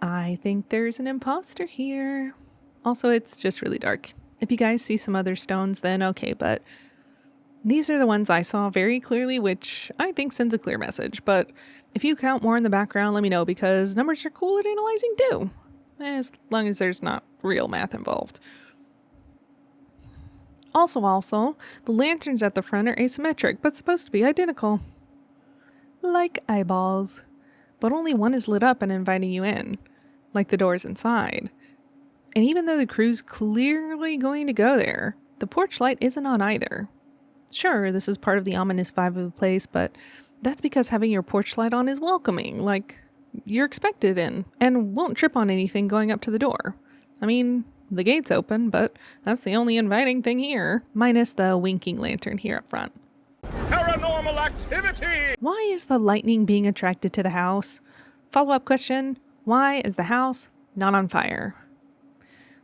I think there's an imposter here. Also, it's just really dark. If you guys see some other stones, then okay, but these are the ones I saw very clearly, which I think sends a clear message. But if you count more in the background, let me know, because numbers are cool at analyzing too, as long as there's not real math involved. Also, the lanterns at the front are asymmetric, but supposed to be identical. Like eyeballs. But only one is lit up and inviting you in, like the doors inside. And even though the crew's clearly going to go there, the porch light isn't on either. Sure, this is part of the ominous vibe of the place, but that's because having your porch light on is welcoming, like you're expected in, and won't trip on anything going up to the door. I mean, the gate's open, but that's the only inviting thing here, minus the winking lantern here up front. Paranormal activity! Why is the lightning being attracted to the house? Follow-up question, why is the house not on fire?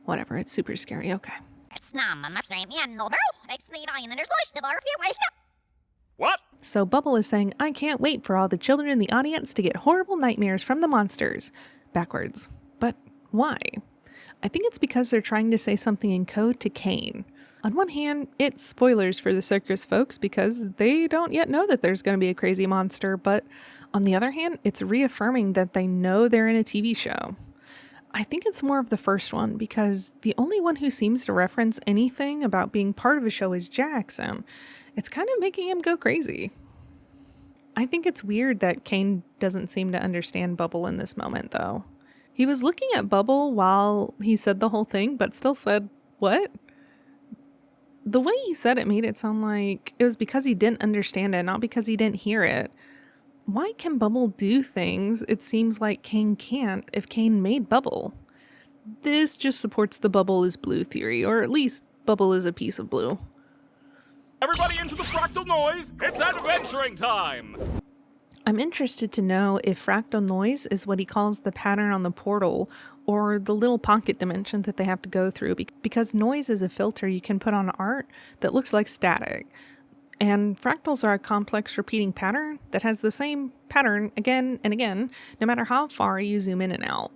Whatever, it's super scary, okay. What? So Bubble is saying, I can't wait for all the children in the audience to get horrible nightmares from the monsters. Backwards. But why? I think it's because they're trying to say something in code to Kane. On one hand, it's spoilers for the circus folks because they don't yet know that there's going to be a crazy monster, but on the other hand, it's reaffirming that they know they're in a TV show. I think it's more of the first one because the only one who seems to reference anything about being part of a show is Jax, and it's kind of making him go crazy. I think it's weird that Kane doesn't seem to understand Bubble in this moment, though. He was looking at Bubble while he said the whole thing, but still said, what? The way he said it made it sound like it was because he didn't understand it, not because he didn't hear it. Why can Bubble do things it seems like Kane can't if Kane made Bubble? This just supports the Bubble is blue theory, or at least Bubble is a piece of blue. Everybody into the fractal noise! It's adventuring time! I'm interested to know if fractal noise is what he calls the pattern on the portal, or the little pocket dimension that they have to go through, because noise is a filter you can put on art that looks like static. And fractals are a complex repeating pattern that has the same pattern again and again, no matter how far you zoom in and out.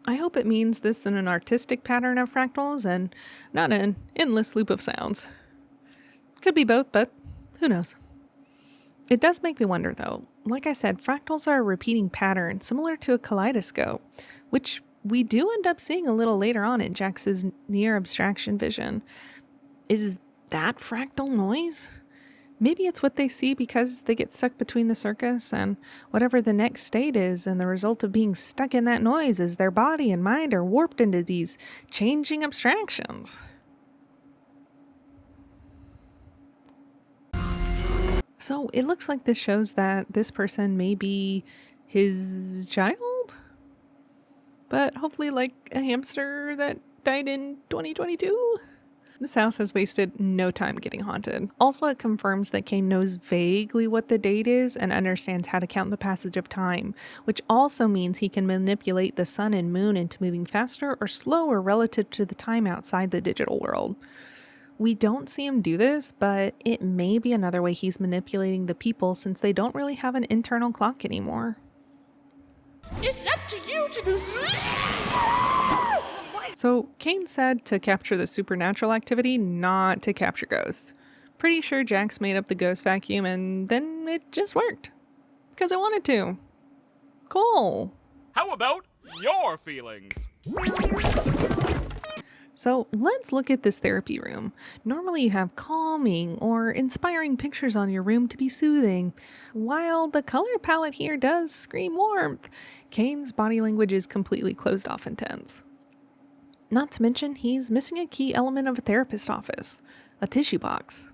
I hope it means this is an artistic pattern of fractals and not an endless loop of sounds. Could be both, but who knows? It does make me wonder though. Like I said, fractals are a repeating pattern similar to a kaleidoscope, which we do end up seeing a little later on in Jax's near abstraction vision. Is that fractal noise? Maybe it's what they see because they get stuck between the circus and whatever the next state is, and the result of being stuck in that noise is their body and mind are warped into these changing abstractions. So it looks like this shows that this person may be his child, but hopefully like a hamster that died in 2022. This house has wasted no time getting haunted. Also, it confirms that Kane knows vaguely what the date is and understands how to count the passage of time, which also means he can manipulate the sun and moon into moving faster or slower relative to the time outside the digital world. We don't see him do this, but it may be another way he's manipulating the people since they don't really have an internal clock anymore. It's up to you to decide. So Kane said to capture the supernatural activity, not to capture ghosts. Pretty sure Jax made up the ghost vacuum and then it just worked. Because I wanted to. Cool. How about your feelings? So let's look at this therapy room. Normally you have calming or inspiring pictures on your room to be soothing. While the color palette here does scream warmth, Kane's body language is completely closed off and tense. Not to mention, he's missing a key element of a therapist's office, a tissue box.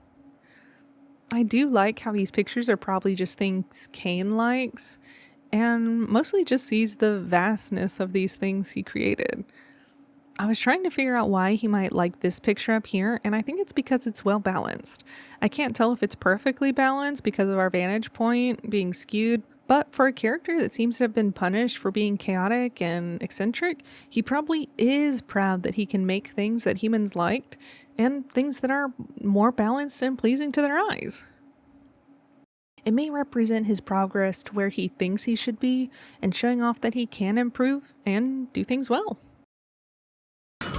I do like how these pictures are probably just things Kane likes, and mostly just sees the vastness of these things he created. I was trying to figure out why he might like this picture up here, and I think it's because it's well balanced. I can't tell if it's perfectly balanced because of our vantage point being skewed, but for a character that seems to have been punished for being chaotic and eccentric, he probably is proud that he can make things that humans liked and things that are more balanced and pleasing to their eyes. It may represent his progress to where he thinks he should be and showing off that he can improve and do things well.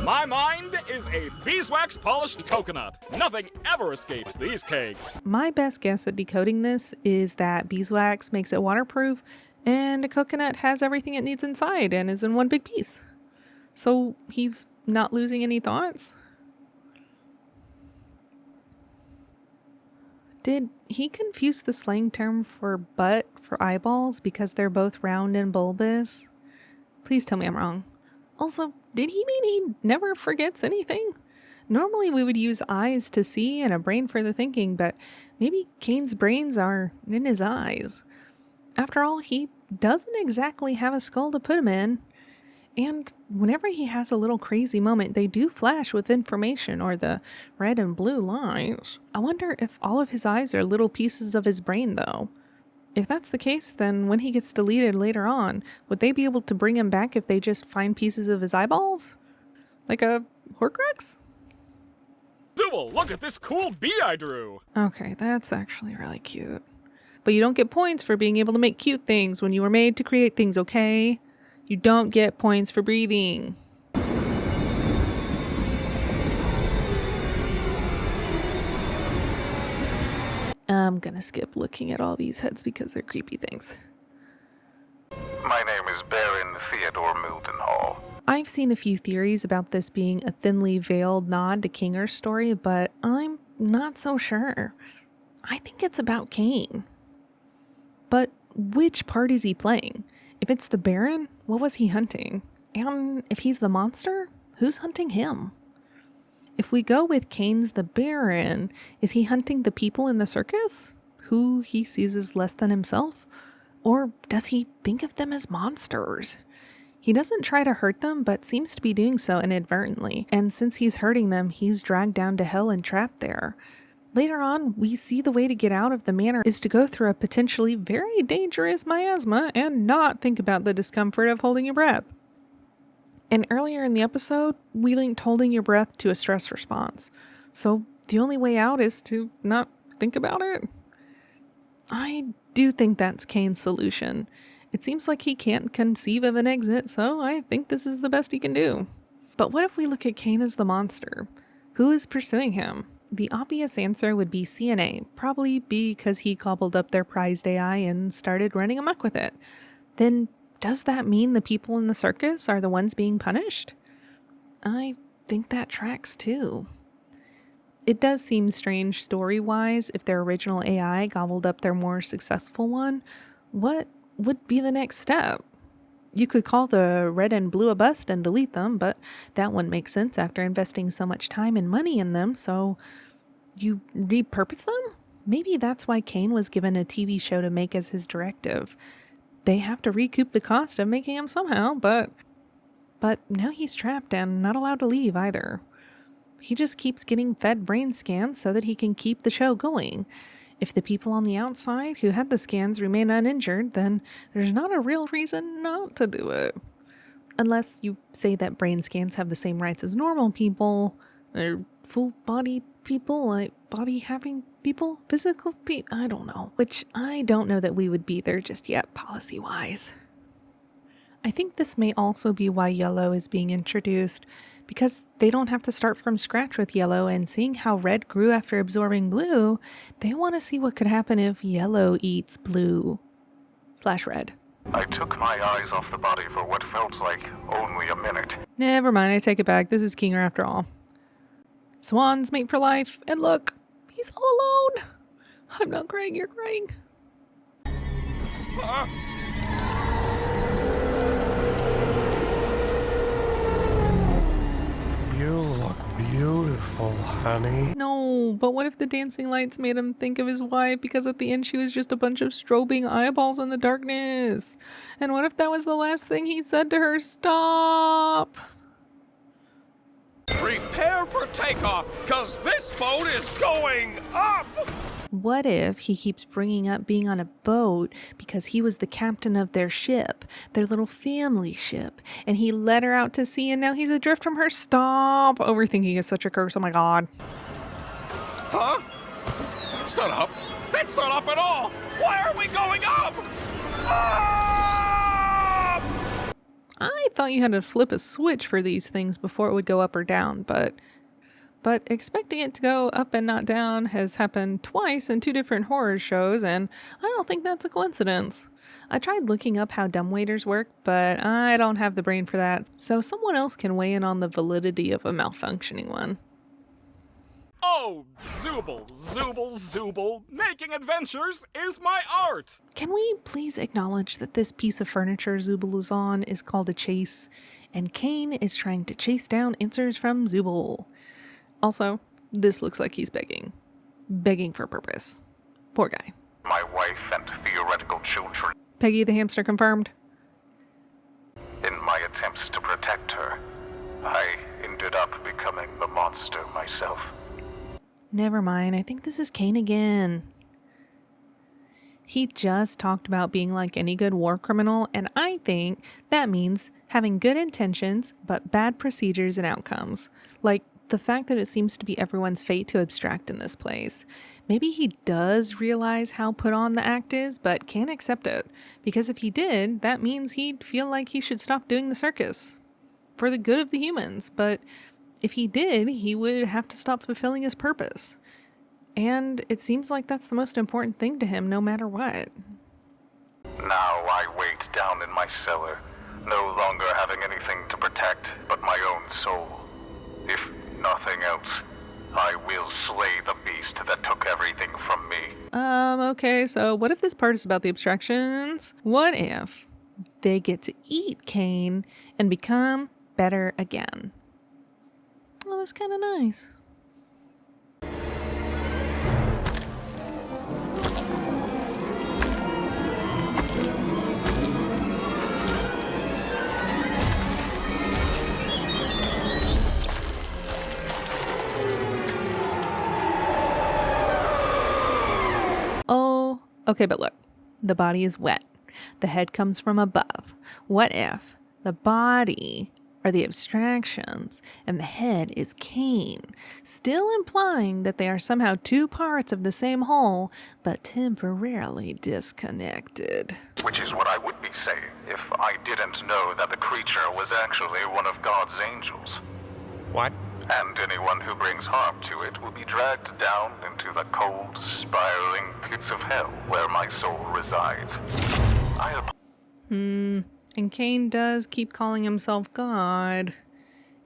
My mind is a beeswax polished coconut. Nothing ever escapes these cakes. My best guess at decoding this is that beeswax makes it waterproof and a coconut has everything it needs inside and is in one big piece. So he's not losing any thoughts? Did he confuse the slang term for butt for eyeballs because they're both round and bulbous? Please tell me I'm wrong. Also, did he mean he never forgets anything? Normally we would use eyes to see and a brain for the thinking, but maybe Kane's brains are in his eyes. After all, he doesn't exactly have a skull to put him in. And whenever he has a little crazy moment, they do flash with information or the red and blue lines. I wonder if all of his eyes are little pieces of his brain, though. If that's the case, then when he gets deleted later on, would they be able to bring him back if they just find pieces of his eyeballs? Like a Horcrux? Duel, look at this cool bee I drew! Okay, that's actually really cute. But you don't get points for being able to make cute things when you were made to create things, okay? You don't get points for breathing. I'm gonna skip looking at all these heads because they're creepy things. My name is Baron Theodore Mildenhall. I've seen a few theories about this being a thinly veiled nod to Kinger's story, but I'm not so sure. I think it's about Kane. But which part is he playing? If it's the Baron, what was he hunting? And if he's the monster, who's hunting him? If we go with Kane's the Baron, is he hunting the people in the circus, who he sees as less than himself? Or does he think of them as monsters? He doesn't try to hurt them, but seems to be doing so inadvertently. And since he's hurting them, he's dragged down to hell and trapped there. Later on, we see the way to get out of the manor is to go through a potentially very dangerous miasma and not think about the discomfort of holding your breath. And earlier in the episode, we linked holding your breath to a stress response. So the only way out is to not think about it. I do think that's Kane's solution. It seems like he can't conceive of an exit, so I think this is the best he can do. But what if we look at Kane as the monster? Who is pursuing him? The obvious answer would be CNA, probably because he cobbled up their prized AI and started running amok with it. Then does that mean the people in the circus are the ones being punished? I think that tracks too. It does seem strange story-wise if their original AI gobbled up their more successful one. What would be the next step? You could call the red and blue a bust and delete them, but that wouldn't make sense after investing so much time and money in them, so you repurpose them? Maybe that's why Kane was given a TV show to make as his directive. They have to recoup the cost of making him somehow, but now he's trapped and not allowed to leave either. He just keeps getting fed brain scans so that he can keep the show going. If the people on the outside who had the scans remain uninjured, then there's not a real reason not to do it. Unless you say that brain scans have the same rights as normal people, or full-body people, like body-having people, physical people, I don't know. Which I don't know that we would be there just yet, policy-wise. I think this may also be why yellow is being introduced, because they don't have to start from scratch with yellow, and seeing how red grew after absorbing blue, they want to see what could happen if yellow eats blue/red. I took my eyes off the body for what felt like only a minute. Never mind, I take it back. This is Kinger after all. Swans mate for life, and look, he's all alone. I'm not crying, you're crying. You look beautiful, honey. No, but what if the dancing lights made him think of his wife because at the end she was just a bunch of strobing eyeballs in the darkness? And what if that was the last thing he said to her? Stop! Prepare for takeoff, cause this boat is going up! What if he keeps bringing up being on a boat because he was the captain of their ship, their little family ship, and he let her out to sea and now he's adrift from her? Stop! Overthinking is such a curse, oh my god. Huh? That's not up. That's not up at all! Why are we going up? Up! I thought you had to flip a switch for these things before it would go up or down, but expecting it to go up and not down has happened twice in 2 different horror shows, and I don't think that's a coincidence. I tried looking up how dumbwaiters work, but I don't have the brain for that, so someone else can weigh in on the validity of a malfunctioning one. Oh, Zooble, Zooble, Zooble, making adventures is my art! Can we please acknowledge that this piece of furniture Zooble is on is called a chase, and Kane is trying to chase down answers from Zooble. Also, this looks like he's begging. Begging for purpose. Poor guy. My wife and theoretical children. Peggy the hamster confirmed. In my attempts to protect her, I ended up becoming the monster myself. Never mind, I think this is Kane again. He just talked about being like any good war criminal, and I think that means having good intentions, but bad procedures and outcomes. Like, the fact that it seems to be everyone's fate to abstract in this place. Maybe he does realize how put on the act is, but can't accept it. Because if he did, that means he'd feel like he should stop doing the circus. For the good of the humans. But if he did, he would have to stop fulfilling his purpose. And it seems like that's the most important thing to him, no matter what. Now I wait down in my cellar, no longer having anything to protect but my own soul. If nothing else, I will slay the beast that took everything from me. Okay, so what if this part is about the abstractions? What if they get to eat Kane and become better again? Oh, that's kind of nice. Oh, okay, but look, the body is wet. The head comes from above. What if the body are the abstractions and the head is Kane, still implying that they are somehow 2 parts of the same whole, but temporarily disconnected? Which is what I would be saying if I didn't know that the creature was actually one of God's angels. What? And anyone who brings harm to it will be dragged down into the cold, spiraling pits of hell where my soul resides. And Kane does keep calling himself God.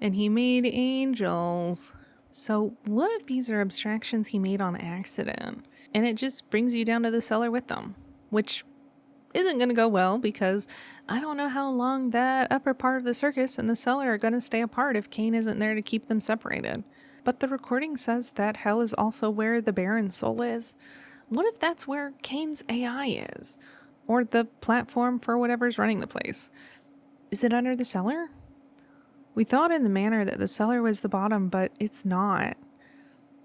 And he made angels. So what if these are abstractions he made on accident? And it just brings you down to the cellar with them. Which isn't going to go well because I don't know how long that upper part of the circus and the cellar are going to stay apart if Kane isn't there to keep them separated. But the recording says that hell is also where the Baron's soul is. What if that's where Kane's AI is? Or the platform for whatever's running the place? Is it under the cellar? We thought in the manner that the cellar was the bottom, but it's not.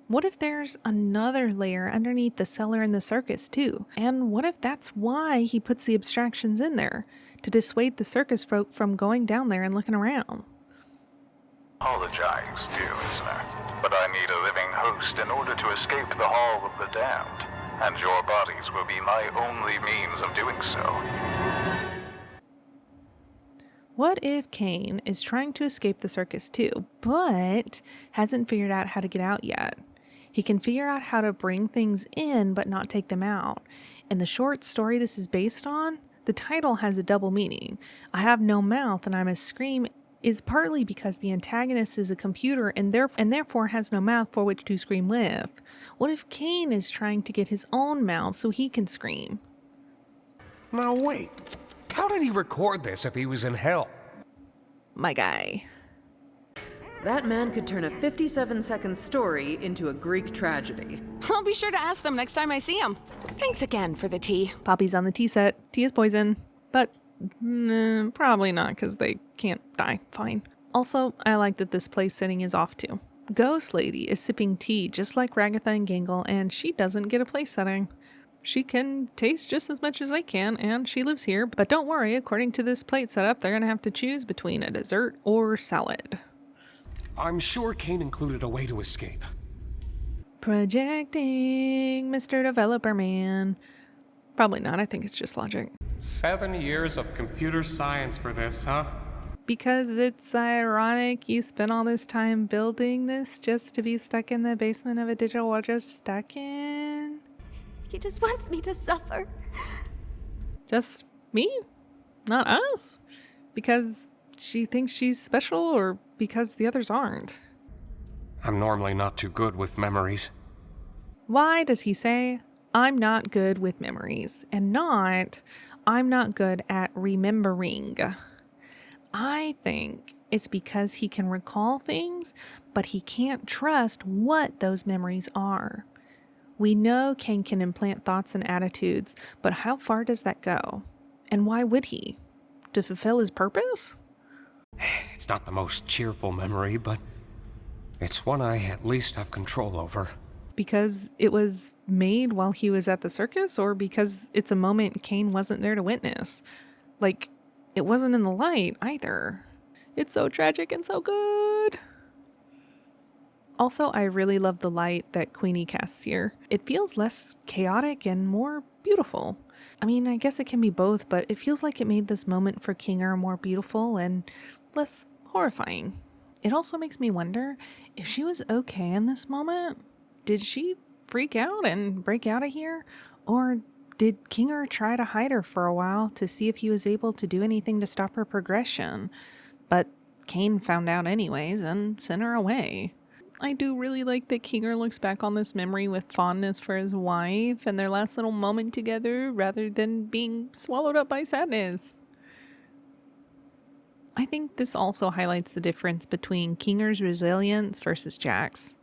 What if there's another layer underneath the cellar and the circus too? And what if that's why he puts the abstractions in there? To dissuade the circus folk from going down there and looking around. Apologize, dear listener, but I need a living host in order to escape the Hall of the Damned, and your bodies will be my only means of doing so. What if Kane is trying to escape the circus too, but hasn't figured out how to get out yet? He can figure out how to bring things in but not take them out. In the short story this is based on, The title has a double meaning. I have no mouth and I must scream is partly because the antagonist is a computer and therefore has no mouth for which to scream with. What if Cain is trying to get his own mouth so he can scream? Now wait, how did he record this if he was in hell? My guy. That man could turn a 57-second story into a Greek tragedy. I'll be sure to ask them next time I see them. Thanks again for the tea. Poppy's on the tea set. Tea is poison. But probably not because they can't die. Fine. Also, I like that this place setting is off too. Ghost Lady is sipping tea just like Ragatha and Gangle, and she doesn't get a place setting. She can taste just as much as they can, and she lives here. But don't worry, according to this plate setup, they're going to have to choose between a dessert or salad. I'm sure Cain included a way to escape. Projecting, Mr. Developer Man. Probably not. I think it's just logic. 7 years of computer science for this, huh? Because it's ironic you spent all this time building this just to be stuck in the basement of a digital world you're stuck in. He just wants me to suffer. Just me? Not us? Because she thinks she's special or because the others aren't? I'm normally not too good with memories. Why does he say, I'm not good with memories, and not, I'm not good at remembering? I think it's because he can recall things, but he can't trust what those memories are. We know Cain can implant thoughts and attitudes, but how far does that go? And why would he? To fulfill his purpose? It's not the most cheerful memory, but it's one I at least have control over. Because it was made while he was at the circus, or because it's a moment Cain wasn't there to witness? Like, it wasn't in the light either. It's so tragic and so good. Also, I really love the light that Queenie casts here. It feels less chaotic and more beautiful. I mean, I guess it can be both, but it feels like it made this moment for Kinger more beautiful and less horrifying. It also makes me wonder if she was okay in this moment. Did she freak out and break out of here? Or did Kinger try to hide her for a while to see if he was able to do anything to stop her progression? But Cain found out anyways and sent her away. I do really like that Kinger looks back on this memory with fondness for his wife and their last little moment together rather than being swallowed up by sadness. I think this also highlights the difference between Kinger's resilience versus Jack's.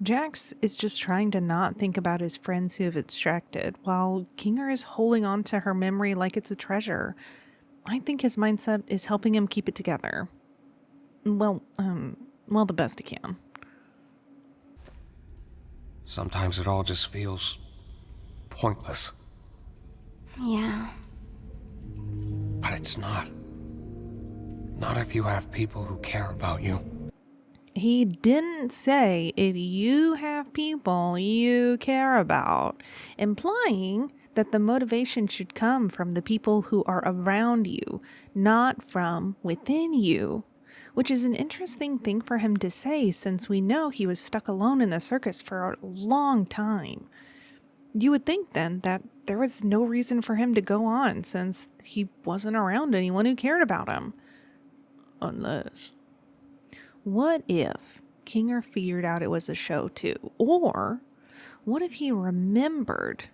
Jax is just trying to not think about his friends who have abstracted, while Kinger is holding on to her memory like it's a treasure. I think his mindset is helping him keep it together. Well, the best he can. Sometimes it all just feels pointless. Yeah. But it's not. Not if you have people who care about you. He didn't say if you have people you care about, implying that the motivation should come from the people who are around you, not from within you, which is an interesting thing for him to say since we know he was stuck alone in the circus for a long time. You would think then that there was no reason for him to go on since he wasn't around anyone who cared about him. Unless... what if Kinger figured out it was a show too? Or what if he remembered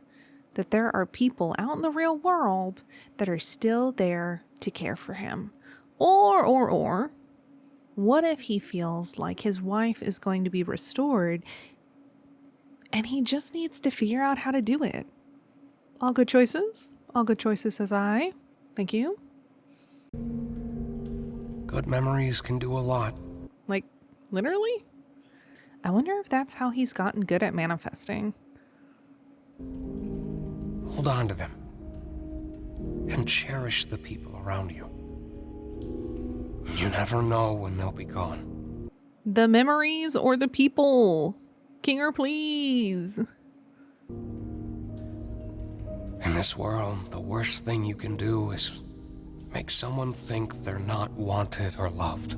that there are people out in the real world that are still there to care for him? Or what if he feels like his wife is going to be restored and he just needs to figure out how to do it? All good choices. All good choices, says I. Thank you. Good memories can do a lot. Like, literally? I wonder if that's how he's gotten good at manifesting. Hold on to them. And cherish the people around you. You never know when they'll be gone. The memories or the people? Kinger, please. In this world, the worst thing you can do is make someone think they're not wanted or loved.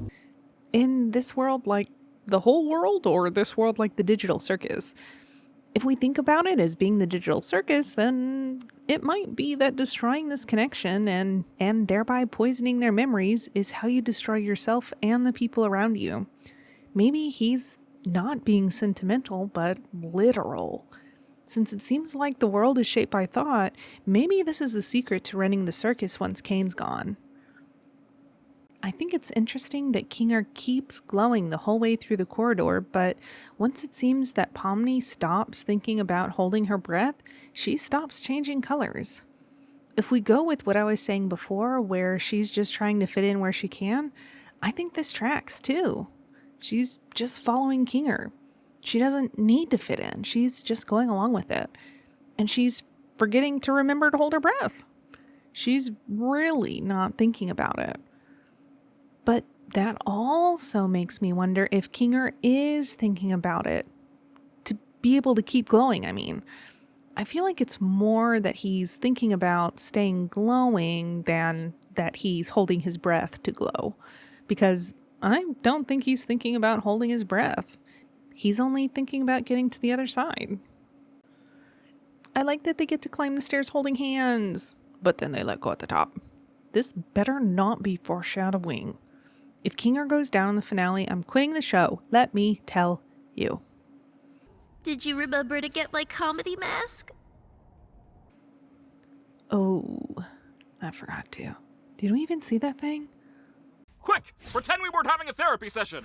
In this world, like the whole world, or this world like the digital circus? If we think about it as being the digital circus, then it might be that destroying this connection and thereby poisoning their memories is how you destroy yourself and the people around you. Maybe he's not being sentimental, but literal. Since it seems like the world is shaped by thought, maybe this is the secret to running the circus once Kane's gone. I think it's interesting that Kinger keeps glowing the whole way through the corridor, but once it seems that Pomni stops thinking about holding her breath, she stops changing colors. If we go with what I was saying before, where she's just trying to fit in where she can, I think this tracks too. She's just following Kinger. She doesn't need to fit in. She's just going along with it. And she's forgetting to remember to hold her breath. She's really not thinking about it. But that also makes me wonder if Kinger is thinking about it. To be able to keep glowing, I mean. I feel like it's more that he's thinking about staying glowing than that he's holding his breath to glow. Because I don't think he's thinking about holding his breath. He's only thinking about getting to the other side. I like that they get to climb the stairs holding hands, but then they let go at the top. This better not be foreshadowing. If Kinger goes down in the finale, I'm quitting the show. Let me tell you. Did you remember to get my comedy mask? Oh, I forgot to. Did we even see that thing? Quick! Pretend we weren't having a therapy session!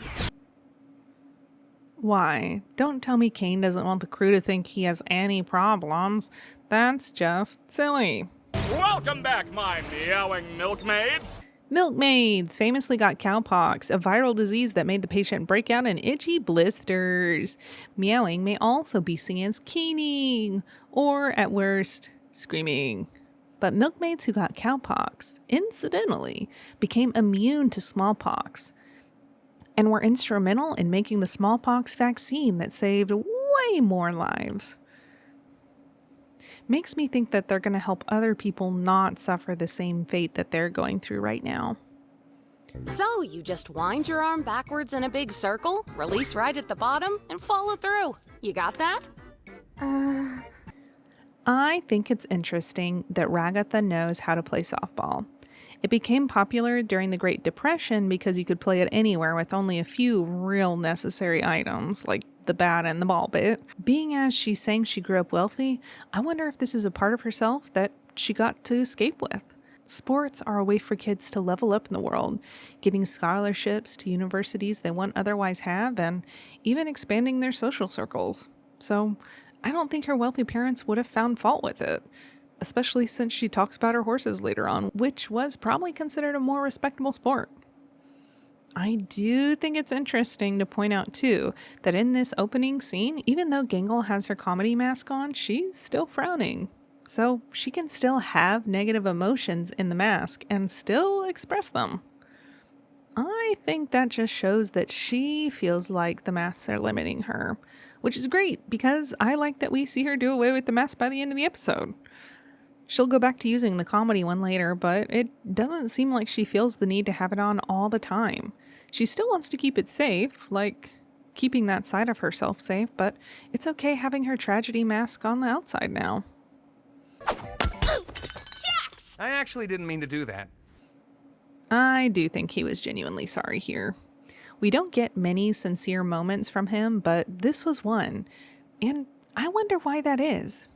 Why? Don't tell me Kane doesn't want the crew to think he has any problems. That's just silly. Welcome back, my meowing milkmaids! Milkmaids famously got cowpox, a viral disease that made the patient break out in itchy blisters. Meowing may also be seen as keening, or at worst, screaming. But milkmaids who got cowpox, incidentally, became immune to smallpox and were instrumental in making the smallpox vaccine that saved way more lives. Makes me think that they're going to help other people not suffer the same fate that they're going through right now. So you just wind your arm backwards in a big circle, release right at the bottom, and follow through. You got that? I think it's interesting that Ragatha knows how to play softball. It became popular during the Great Depression because you could play it anywhere with only a few real necessary items, like the bat and the ball bit. Being as she's saying she grew up wealthy, I wonder if this is a part of herself that she got to escape with. Sports are a way for kids to level up in the world, getting scholarships to universities they wouldn't otherwise have, and even expanding their social circles. So I don't think her wealthy parents would have found fault with it, especially since she talks about her horses later on, which was probably considered a more respectable sport. I do think it's interesting to point out, too, that in this opening scene, even though Gangle has her comedy mask on, she's still frowning. So she can still have negative emotions in the mask and still express them. I think that just shows that she feels like the masks are limiting her, which is great because I like that we see her do away with the mask by the end of the episode. She'll go back to using the comedy one later, but it doesn't seem like she feels the need to have it on all the time. She still wants to keep it safe, like keeping that side of herself safe, but it's okay having her tragedy mask on the outside now. Jax! I actually didn't mean to do that. I do think he was genuinely sorry here. We don't get many sincere moments from him, but this was one, and I wonder why that is.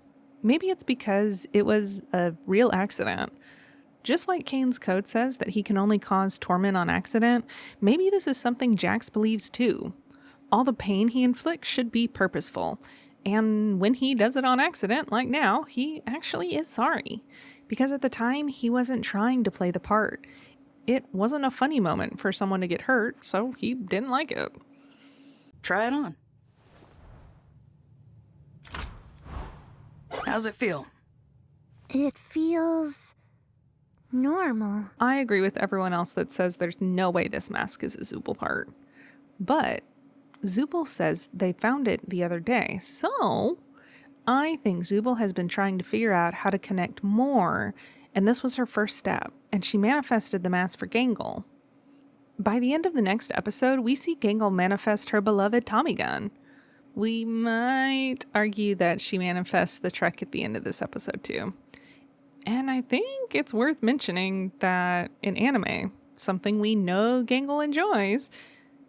Maybe it's because it was a real accident. Just like Kane's code says that he can only cause torment on accident, maybe this is something Jax believes too. All the pain he inflicts should be purposeful. And when he does it on accident, like now, he actually is sorry. Because at the time, he wasn't trying to play the part. It wasn't a funny moment for someone to get hurt, so he didn't like it. Try it on. How's it feel? It feels normal. I agree with everyone else that says there's no way this mask is a Zooble part. But Zooble says they found it the other day, so I think Zooble has been trying to figure out how to connect more, and this was her first step, and she manifested the mask for Gangle. By the end of the next episode, we see Gangle manifest her beloved Tommy gun. We might argue that she manifests the truck at the end of this episode too. And I think it's worth mentioning that in anime, something we know Gangle enjoys,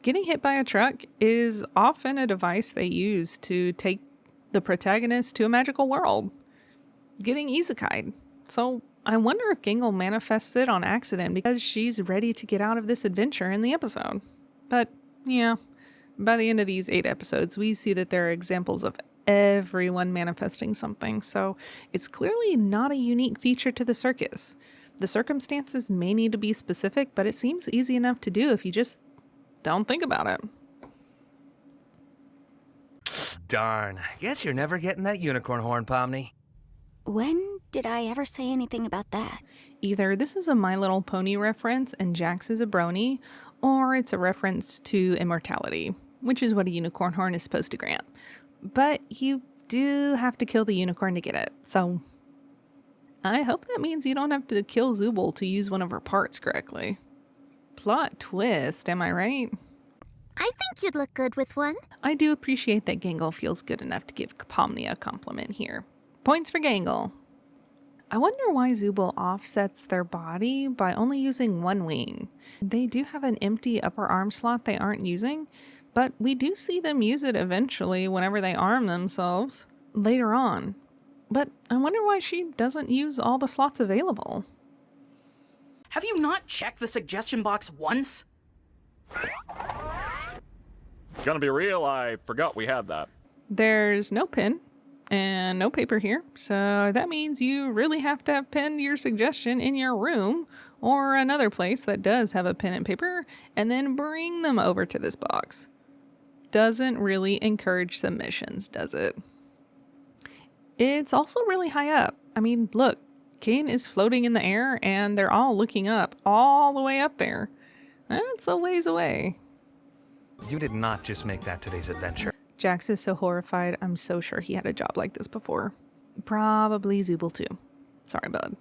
getting hit by a truck is often a device they use to take the protagonist to a magical world, getting isekai'd. So I wonder if Gangle manifests it on accident because she's ready to get out of this adventure in the episode. But yeah, by the end of these 8 episodes, we see that there are examples of everyone manifesting something, so it's clearly not a unique feature to the circus. The circumstances may need to be specific, but it seems easy enough to do if you just don't think about it. Darn. Guess you're never getting that unicorn horn, Pomni. When did I ever say anything about that? Either this is a My Little Pony reference and Jax is a brony, or it's a reference to immortality, which is what a unicorn horn is supposed to grant. But you do have to kill the unicorn to get it, so I hope that means you don't have to kill Zooble to use one of her parts correctly. Plot twist, am I right? I think you'd look good with one. I do appreciate that Gangle feels good enough to give Pomni a compliment here. Points for Gangle. I wonder why Zooble offsets their body by only using one wing. They do have an empty upper arm slot they aren't using, but we do see them use it eventually whenever they arm themselves later on. But I wonder why she doesn't use all the slots available. Have you not checked the suggestion box once? Gonna be real, I forgot we had that. There's no pen and no paper here, so that means you really have to have penned your suggestion in your room or another place that does have a pen and paper, and then bring them over to this box. Doesn't really encourage submissions, does it? It's also really high up. I mean, look, Kane is floating in the air and they're all looking up, all the way up there. That's a ways away. You did not just make that today's adventure. Jax is so horrified. I'm so sure he had a job like this before. Probably Zooble too. Sorry, bud.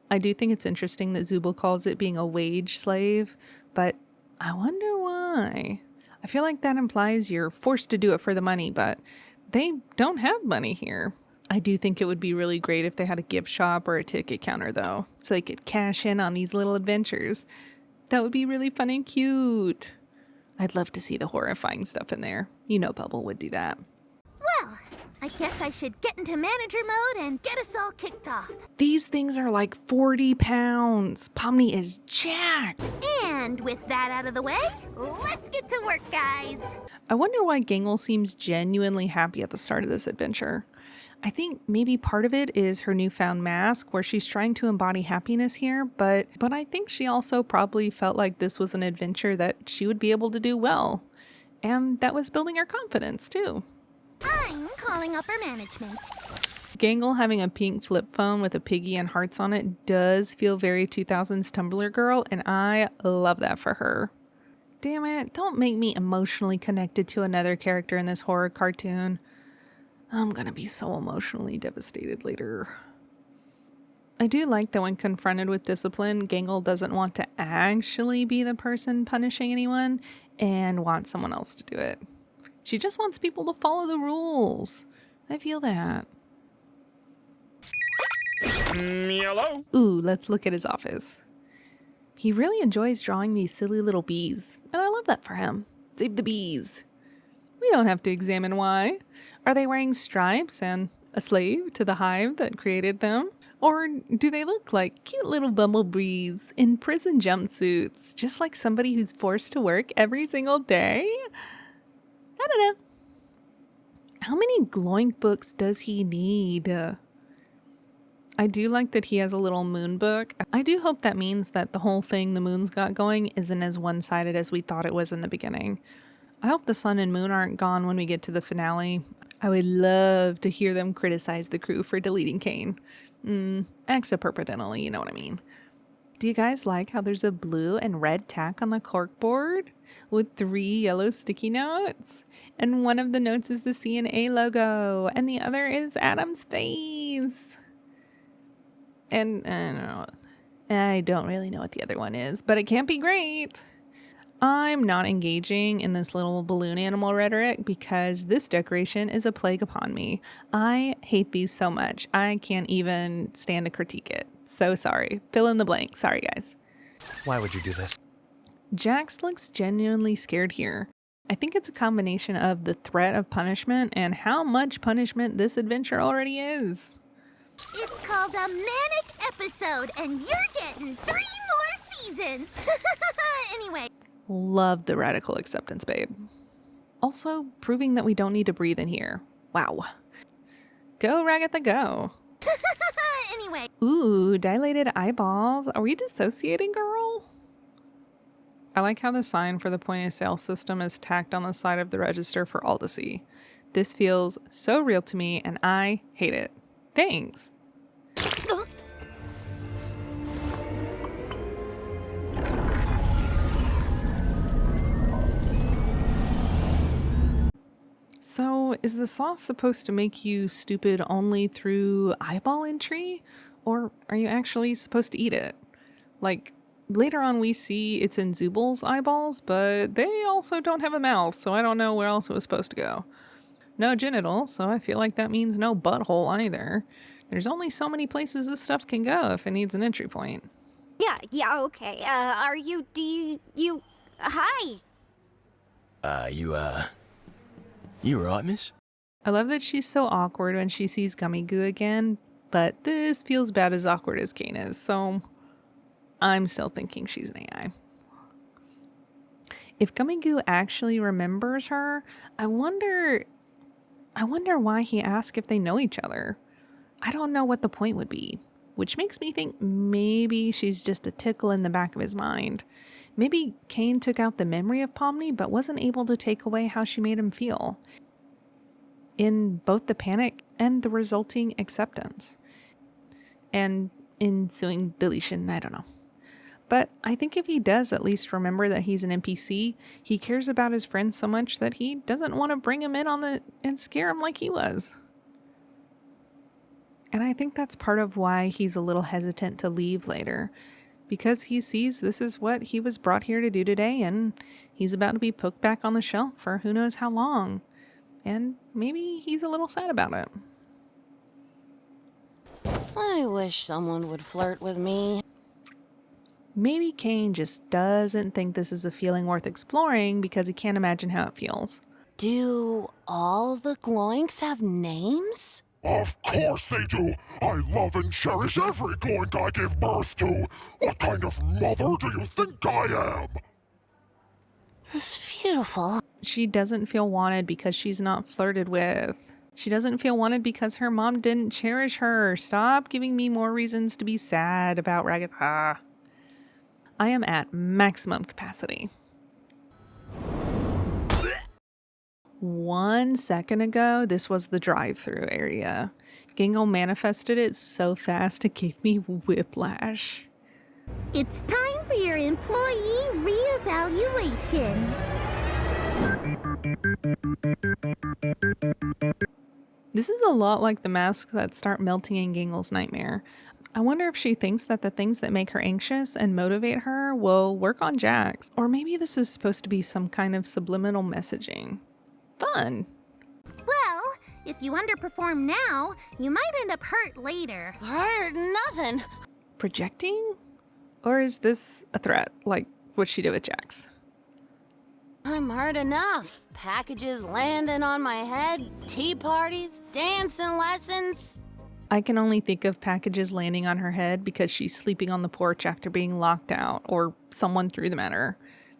I do think it's interesting that Zooble calls it being a wage slave, but I wonder why. I feel like that implies you're forced to do it for the money, but they don't have money here. I do think it would be really great if they had a gift shop or a ticket counter, though, so they could cash in on these little adventures. That would be really fun and cute. I'd love to see the horrifying stuff in there. You know Bubble would do that. Well, I guess I should get into manager mode and get us all kicked off. These things are like 40 pounds. Pomni is jacked. And with that out of the way, let's get to work, guys. I wonder why Gangle seems genuinely happy at the start of this adventure. I think maybe part of it is her newfound mask, where she's trying to embody happiness here, but I think she also probably felt like this was an adventure that she would be able to do well. And that was building her confidence, too. I'm calling upper management. Gangle having a pink flip phone with a piggy and hearts on it does feel very 2000s Tumblr girl, and I love that for her. Damn it, don't make me emotionally connected to another character in this horror cartoon. I'm gonna be so emotionally devastated later. I do like that when confronted with discipline, Gangle doesn't want to actually be the person punishing anyone and wants someone else to do it. She just wants people to follow the rules. I feel that. Hello? Ooh, let's look at his office. He really enjoys drawing these silly little bees, and I love that for him. Save the bees. We don't have to examine why. Are they wearing stripes and a slave to the hive that created them? Or do they look like cute little bumblebees in prison jumpsuits, just like somebody who's forced to work every single day? I don't know. How many Gloink books does he need? I do like that he has a little moon book. I do hope that means that the whole thing the moon's got going isn't as one-sided as we thought it was in the beginning. I hope the sun and moon aren't gone when we get to the finale. I would love to hear them criticize the crew for deleting Kane. Extra-perpetently, you know what I mean. Do you guys like how there's a blue and red tack on the corkboard with 3 yellow sticky notes? And one of the notes is the C&A logo, and the other is Adam's face. And I don't really know what the other one is, but it can't be great. I'm not engaging in this little balloon animal rhetoric because this decoration is a plague upon me. I hate these so much. I can't even stand to critique it. So sorry. Fill in the blank. Sorry, guys. Why would you do this? Jax looks genuinely scared here. I think it's a combination of the threat of punishment and how much punishment this adventure already is. It's called a manic episode, and you're getting 3 more seasons. Anyway. Love the radical acceptance, babe. Also, proving that we don't need to breathe in here. Wow. Go, Ragatha, go. Anyway. Ooh, dilated eyeballs. Are we dissociating, girl? I like how the sign for the point of sale system is tacked on the side of the register for all to see. This feels so real to me, and I hate it. Thanks. So, is the sauce supposed to make you stupid only through eyeball entry? Or are you actually supposed to eat it? Like, later on we see it's in Zubal's eyeballs, but they also don't have a mouth, so I don't know where else it was supposed to go. No genital, so I feel like that means no butthole either. There's only so many places this stuff can go if it needs an entry point. Yeah, okay. Hi. You alright, miss? I love that she's so awkward when she sees Gummy Goo again, but this feels about as awkward as Kane is, so I'm still thinking she's an AI. If Gummy Goo actually remembers her, I wonder why he asked if they know each other. I don't know what the point would be, which makes me think maybe she's just a tickle in the back of his mind. Maybe Kane took out the memory of Pomni but wasn't able to take away how she made him feel, in both the panic and the resulting acceptance. And ensuing deletion, I don't know. But I think if he does at least remember that he's an NPC, he cares about his friends so much that he doesn't want to bring him in and scare him like he was. And I think that's part of why he's a little hesitant to leave later, because he sees this is what he was brought here to do today, and he's about to be put back on the shelf for who knows how long. And maybe he's a little sad about it. I wish someone would flirt with me. Maybe Kane just doesn't think this is a feeling worth exploring because he can't imagine how it feels. Do all the gloinks have names? Of course they do. I love and cherish every gloink I give birth to. What kind of mother do you think I am? It's beautiful. She doesn't feel wanted because she's not flirted with. She doesn't feel wanted because her mom didn't cherish her. Stop giving me more reasons to be sad about Ragatha. I am at maximum capacity. 1 second ago, this was the drive-through area. Gingle manifested it so fast it gave me whiplash. It's time for your employee reevaluation. This is a lot like the masks that start melting in Gingle's nightmare. I wonder if she thinks that the things that make her anxious and motivate her will work on Jax. Or maybe this is supposed to be some kind of subliminal messaging. Fun. Well, if you underperform now, you might end up hurt later. Hurt nothing. Projecting? Or is this a threat, like what she did with Jax? I'm hurt enough. Packages landing on my head, tea parties, dancing lessons. I can only think of packages landing on her head because she's sleeping on the porch after being locked out, or someone threw them at her.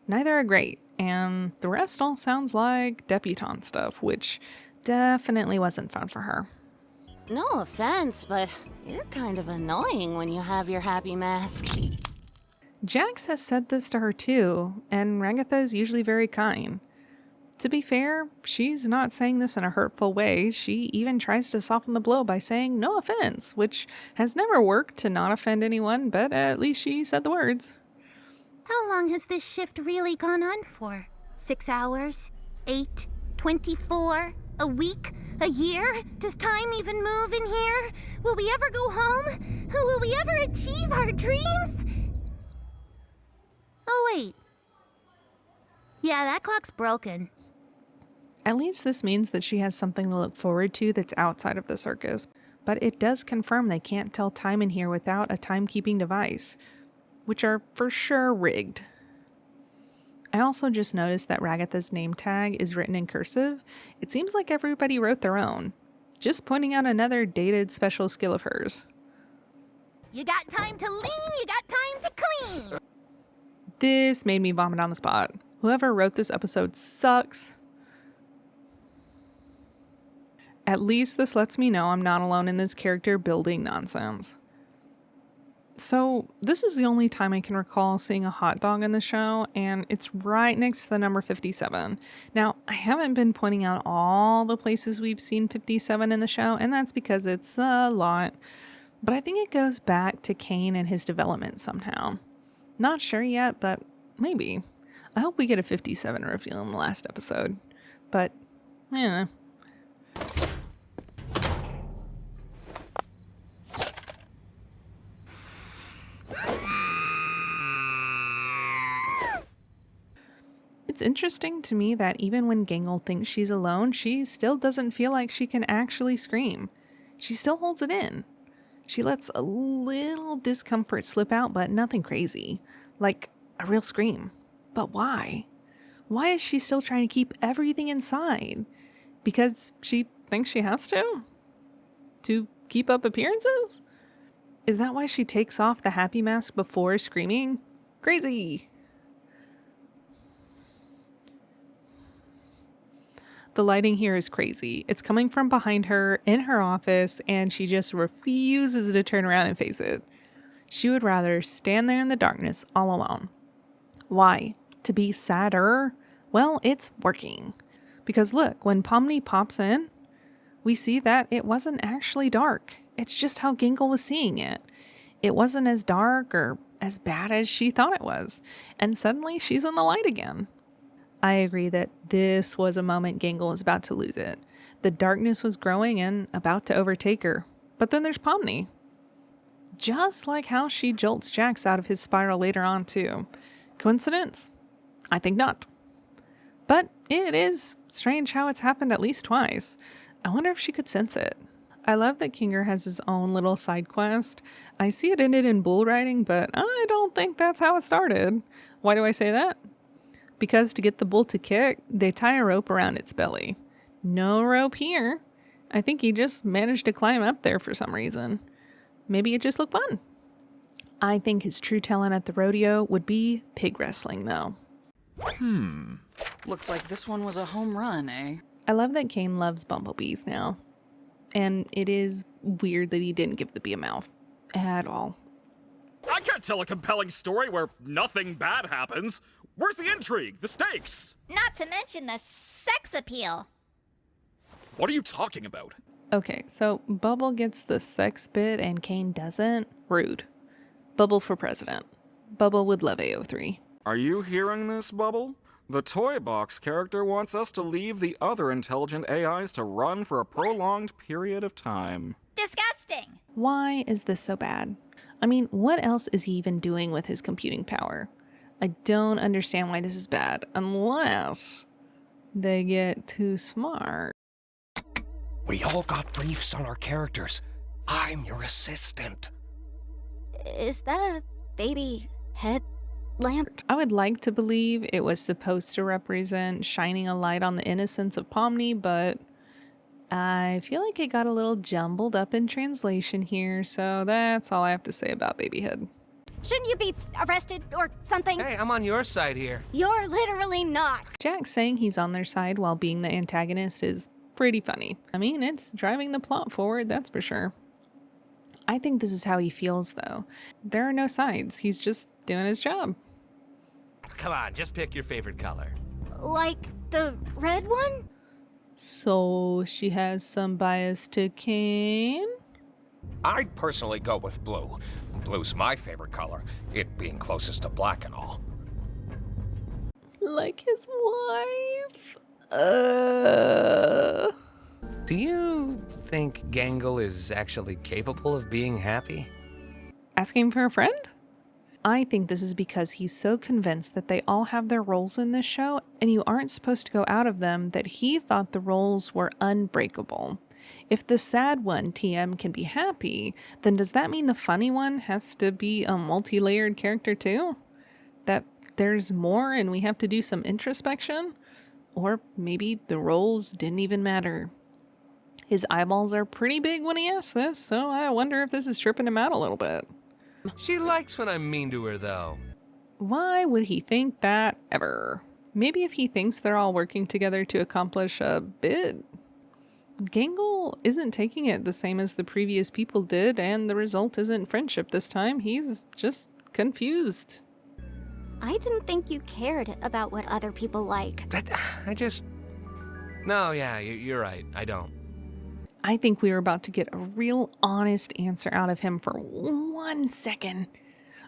Neither are great, and the rest all sounds like debutante stuff, which definitely wasn't fun for her. No offense, but you're kind of annoying when you have your happy mask. Jax has said this to her too, and Ragatha is usually very kind. To be fair, she's not saying this in a hurtful way. She even tries to soften the blow by saying no offense, which has never worked to not offend anyone, but at least she said the words. How long has this shift really gone on for? 6 hours? 8? 24? A week? A year? Does time even move in here? Will we ever go home? Will we ever achieve our dreams? Oh wait. Yeah, that clock's broken. At least this means that she has something to look forward to that's outside of the circus. But it does confirm they can't tell time in here without a timekeeping device, which are for sure rigged. I also just noticed that Ragatha's name tag is written in cursive. It seems like everybody wrote their own. Just pointing out another dated special skill of hers. You got time to lean, you got time to clean. This made me vomit on the spot. Whoever wrote this episode sucks. At least this lets me know I'm not alone in this character building nonsense. So, this is the only time I can recall seeing a hot dog in the show, and it's right next to the number 57. Now, I haven't been pointing out all the places we've seen 57 in the show, and that's because it's a lot. But I think it goes back to Cain and his development somehow. Not sure yet, but maybe. I hope we get a 57 reveal in the last episode. But, yeah. It's interesting to me that even when Gangle thinks she's alone, she still doesn't feel like she can actually scream. She still holds it in. She lets a little discomfort slip out, but nothing crazy. Like a real scream. But why? Why is she still trying to keep everything inside? Because she thinks she has to? To keep up appearances? Is that why she takes off the happy mask before screaming? Crazy! The lighting here is crazy. It's coming from behind her in her office, and she just refuses to turn around and face it. She would rather stand there in the darkness all alone. Why? To be sadder? Well, it's working. Because look, when Pomni pops in, we see that it wasn't actually dark. It's just how Gangle was seeing it. It wasn't as dark or as bad as she thought it was. And suddenly she's in the light again. I agree that this was a moment Gangle was about to lose it. The darkness was growing and about to overtake her. But then there's Pomni. Just like how she jolts Jax out of his spiral later on too. Coincidence? I think not. But it is strange how it's happened at least twice. I wonder if she could sense it. I love that Kinger has his own little side quest. I see it ended in bull riding, but I don't think that's how it started. Why do I say that? Because to get the bull to kick, they tie a rope around its belly. No rope here. I think he just managed to climb up there for some reason. Maybe it just looked fun. I think his true talent at the rodeo would be pig wrestling, though. Looks like this one was a home run, eh? I love that Cain loves bumblebees now. And it is weird that he didn't give the bee a mouth at all. I can't tell a compelling story where nothing bad happens. Where's the intrigue? The stakes? Not to mention the sex appeal. What are you talking about? Okay, so Bubble gets the sex bit and Cain doesn't? Rude. Bubble for president. Bubble would love AO3. Are you hearing this, Bubble? The Toy Box character wants us to leave the other intelligent AIs to run for a prolonged period of time. Disgusting. Why is this so bad? I mean, what else is he even doing with his computing power? I don't understand why this is bad, unless they get too smart. We all got briefs on our characters. I'm your assistant. Is that a baby head lamp? I would like to believe it was supposed to represent shining a light on the innocence of Pomni, but I feel like it got a little jumbled up in translation here, so that's all I have to say about Babyhead. Shouldn't you be arrested or something? Hey, I'm on your side here. You're literally not. Jax saying he's on their side while being the antagonist is pretty funny. I mean, it's driving the plot forward, that's for sure. I think this is how he feels, though. There are no sides. He's just doing his job. Come on, just pick your favorite color. Like the red one? So she has some bias to Cain? I'd personally go with blue. Blue's my favorite color, it being closest to black and all. Like his wife? Do you think Gangle is actually capable of being happy? Asking for a friend? I think this is because he's so convinced that they all have their roles in this show and you aren't supposed to go out of them that he thought the roles were unbreakable. If the sad one, TM, can be happy, then does that mean the funny one has to be a multi-layered character too? That there's more and we have to do some introspection? Or maybe the roles didn't even matter. His eyeballs are pretty big when he asks this, so I wonder if this is tripping him out a little bit. She likes when I'm mean to her, though. Why would he think that ever? Maybe if he thinks they're all working together to accomplish a bid. Gangle isn't taking it the same as the previous people did, and the result isn't friendship this time. He's just confused. I didn't think you cared about what other people like. No, yeah, you're right. I don't. I think we were about to get a real honest answer out of him for 1 second.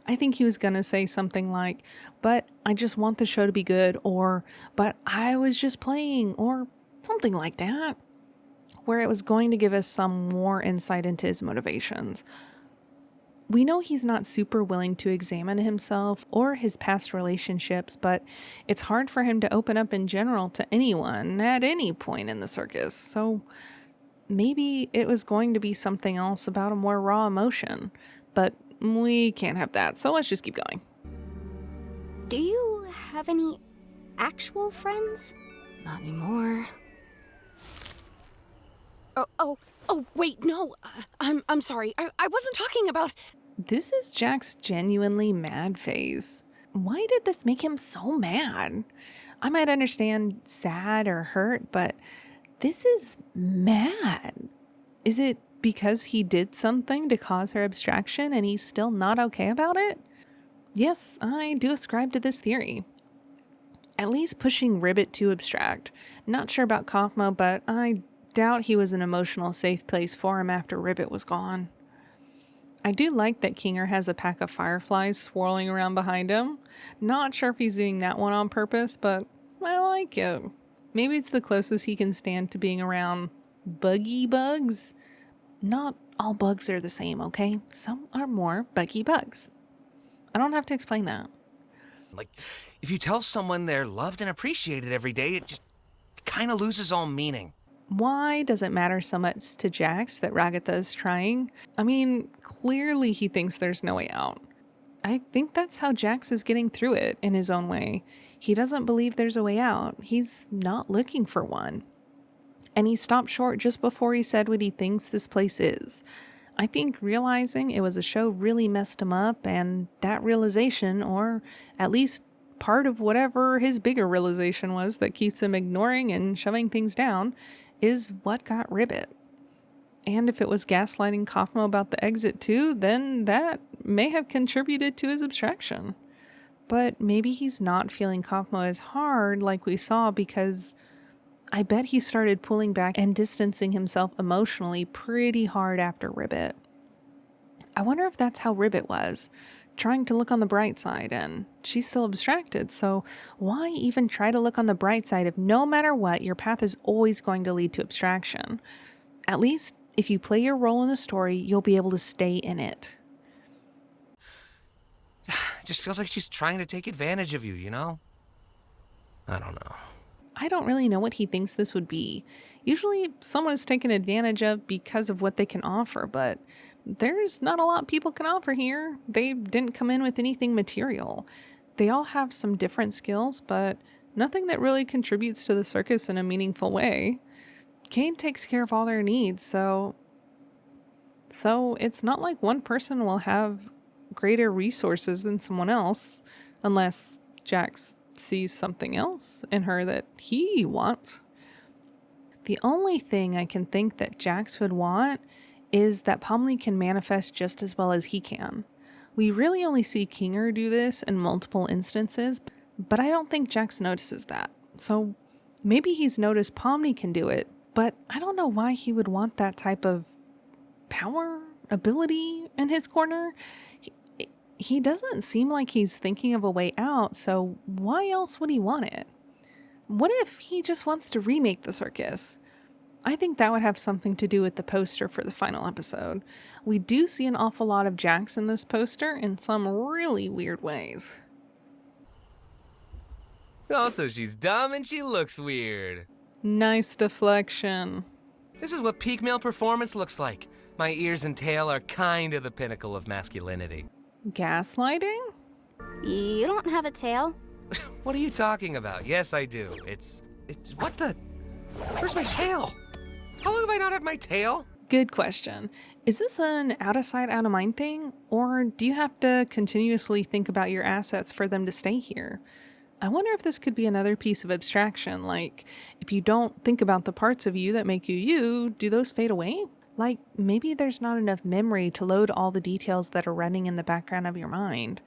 I think he was going to say something like, but I just want the show to be good, or, but I was just playing, or something like that, where it was going to give us some more insight into his motivations. We know he's not super willing to examine himself or his past relationships, but it's hard for him to open up in general to anyone at any point in the circus, so maybe it was going to be something else about a more raw emotion, but we can't have that, so let's just keep going. Do you have any actual friends? Not anymore. Oh, wait, no. I'm sorry. I wasn't talking about... This is Jack's genuinely mad phase. Why did this make him so mad? I might understand sad or hurt, but this is mad. Is it because he did something to cause her abstraction and he's still not okay about it? Yes, I do ascribe to this theory. At least pushing Ribbit to abstract. Not sure about Kaufmo, but I doubt he was an emotional safe place for him after Ribbit was gone. I do like that Kinger has a pack of fireflies swirling around behind him. Not sure if he's doing that one on purpose, but I like it. Maybe it's the closest he can stand to being around buggy bugs. Not all bugs are the same, okay? Some are more buggy bugs. I don't have to explain that. Like, if you tell someone they're loved and appreciated every day, it just kind of loses all meaning. Why does it matter so much to Jax that Ragatha is trying? I mean, clearly he thinks there's no way out. I think that's how Jax is getting through it in his own way. He doesn't believe there's a way out. He's not looking for one. And he stopped short just before he said what he thinks this place is. I think realizing it was a show really messed him up, and that realization, or at least part of whatever his bigger realization was that keeps him ignoring and shoving things down, is what got Ribbit. And if it was gaslighting Kaufmo about the exit too, then that may have contributed to his abstraction. But maybe he's not feeling Kaufmo as hard like we saw, because I bet he started pulling back and distancing himself emotionally pretty hard after Ribbit. I wonder if that's how Ribbit was, trying to look on the bright side, and she's still abstracted, so why even try to look on the bright side if no matter what, your path is always going to lead to abstraction? At least, if you play your role in the story, you'll be able to stay in it. It just feels like she's trying to take advantage of you, you know? I don't know. I don't really know what he thinks this would be. Usually, someone is taken advantage of because of what they can offer, but there's not a lot people can offer here. They didn't come in with anything material. They all have some different skills, but nothing that really contributes to the circus in a meaningful way. Kane takes care of all their needs, so it's not like one person will have greater resources than someone else, unless Jax sees something else in her that he wants. The only thing I can think that Jax would want is that Pomley can manifest just as well as he can. We really only see Kinger do this in multiple instances, but I don't think Jax notices that. So maybe he's noticed Pomley can do it, but I don't know why he would want that type of power, ability in his corner. He doesn't seem like he's thinking of a way out, so why else would he want it? What if he just wants to remake the circus? I think that would have something to do with the poster for the final episode. We do see an awful lot of Jax in this poster in some really weird ways. Also, she's dumb and she looks weird. Nice deflection. This is what peak male performance looks like. My ears and tail are kind of the pinnacle of masculinity. Gaslighting? You don't have a tail. What are you talking about? Yes, I do. What the? Where's my tail? How long have I not had my tail? Good question. Is this an out of sight, out of mind thing? Or do you have to continuously think about your assets for them to stay here? I wonder if this could be another piece of abstraction, like if you don't think about the parts of you that make you you, do those fade away? Like maybe there's not enough memory to load all the details that are running in the background of your mind.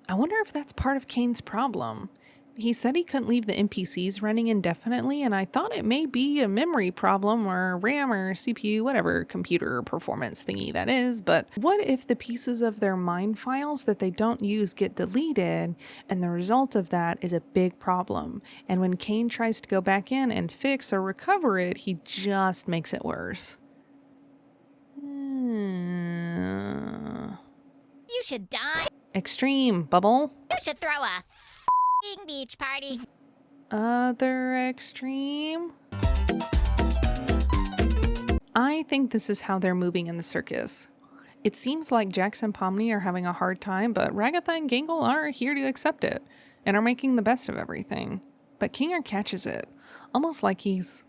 I wonder if that's part of Kane's problem. He said he couldn't leave the NPCs running indefinitely, and I thought it may be a memory problem or RAM or CPU, whatever computer performance thingy that is, but what if the pieces of their mind files that they don't use get deleted, and the result of that is a big problem, and when Kane tries to go back in and fix or recover it, he just makes it worse. You should die. Extreme, Bubble. You should throw a beach party. Other extreme? I think this is how they're moving in the circus. It seems like Jax and Pomni are having a hard time, but Ragatha and Gangle are here to accept it and are making the best of everything. But Kinger catches it, almost like he's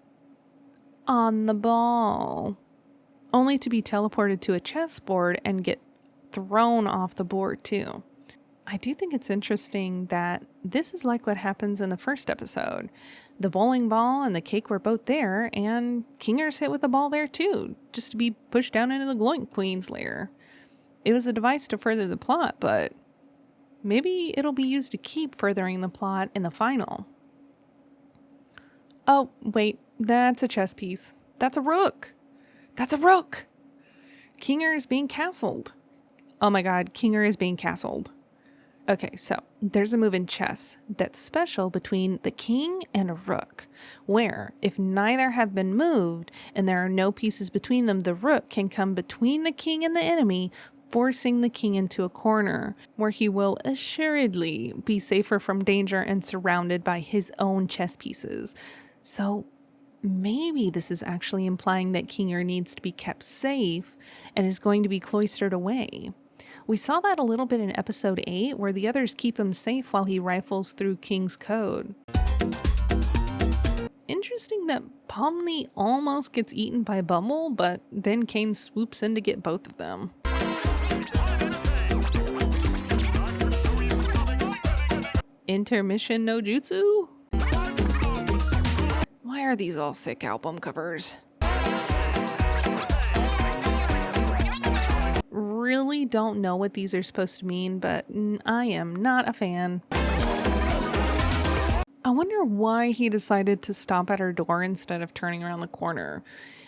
on the ball, only to be teleported to a chessboard and get thrown off the board too. I do think it's interesting that this is like what happens in the first episode. The bowling ball and the cake were both there, and Kinger's hit with the ball there too, just to be pushed down into the Gloink Queen's lair. It was a device to further the plot, but maybe it'll be used to keep furthering the plot in the final. Oh, wait, that's a chess piece. That's a rook. That's a rook. Kinger is being castled. Oh my god, Kinger is being castled. Okay, so there's a move in chess that's special between the king and a rook, where if neither have been moved and there are no pieces between them, the rook can come between the king and the enemy, forcing the king into a corner, where he will assuredly be safer from danger and surrounded by his own chess pieces. So maybe this is actually implying that Kinger needs to be kept safe and is going to be cloistered away. We saw that a little bit in episode 8, where the others keep him safe while he rifles through King's code. Interesting that Pomni almost gets eaten by Bumble, but then Kane swoops in to get both of them. Intermission no jutsu? Why are these all sick album covers? Really don't know what these are supposed to mean, but I am not a fan. I wonder why he decided to stop at her door instead of turning around the corner.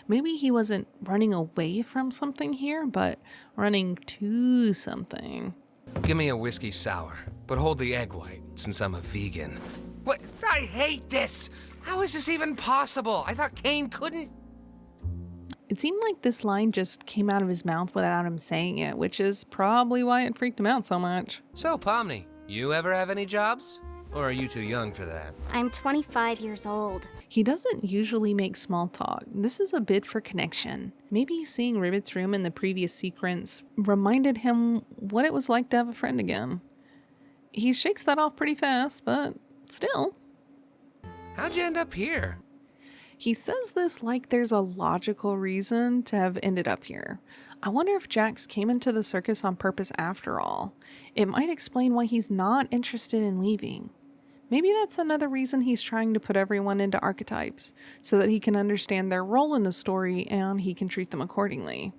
Maybe he wasn't running away from something here, but running to something. Give me a whiskey sour, but hold the egg white, since I'm a vegan. What? I hate this! How is this even possible? I thought Kane couldn't... It seemed like this line just came out of his mouth without him saying it, which is probably why it freaked him out so much. So, Pomni, you ever have any jobs? Or are you too young for that? I'm 25 years old. He doesn't usually make small talk. This is a bid for connection. Maybe seeing Ribbit's room in the previous sequence reminded him what it was like to have a friend again. He shakes that off pretty fast, but still. How'd you end up here? He says this like there's a logical reason to have ended up here. I wonder if Jax came into the circus on purpose after all. It might explain why he's not interested in leaving. Maybe that's another reason he's trying to put everyone into archetypes, so that he can understand their role in the story and he can treat them accordingly.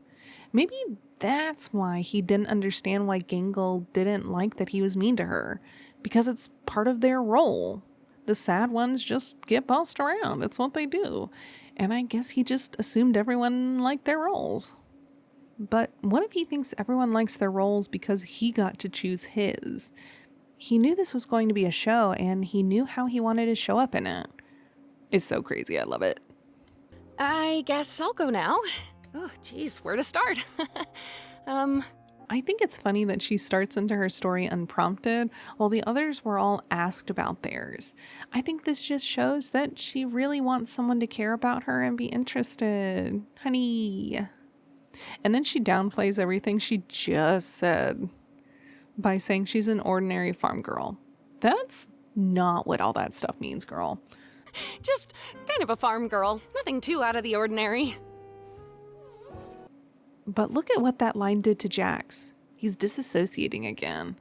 Maybe that's why he didn't understand why Gangle didn't like that he was mean to her, because it's part of their role. The sad ones just get bossed around. It's what they do. And I guess he just assumed everyone liked their roles. But what if he thinks everyone likes their roles because he got to choose his? He knew this was going to be a show, and he knew how he wanted to show up in it. It's so crazy. I love it. I guess I'll go now. Oh, geez, where to start? I think it's funny that she starts into her story unprompted, while the others were all asked about theirs. I think this just shows that she really wants someone to care about her and be interested. Honey. And then she downplays everything she just said by saying she's an ordinary farm girl. That's not what all that stuff means, girl. Just kind of a farm girl. Nothing too out of the ordinary. But look at what that line did to Jax. He's disassociating again.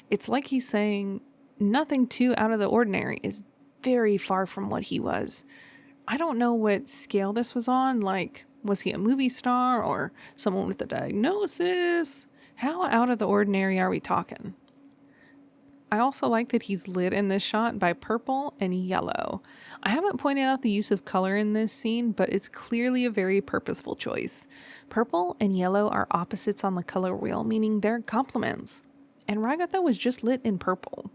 It's like he's saying nothing too out of the ordinary is very far from what he was. I don't know what scale this was on. Like, was he a movie star or someone with a diagnosis? How out of the ordinary are we talking? I also like that he's lit in this shot by purple and yellow. I haven't pointed out the use of color in this scene, but it's clearly a very purposeful choice. Purple and yellow are opposites on the color wheel, meaning they're complements. And Ragatha was just lit in purple.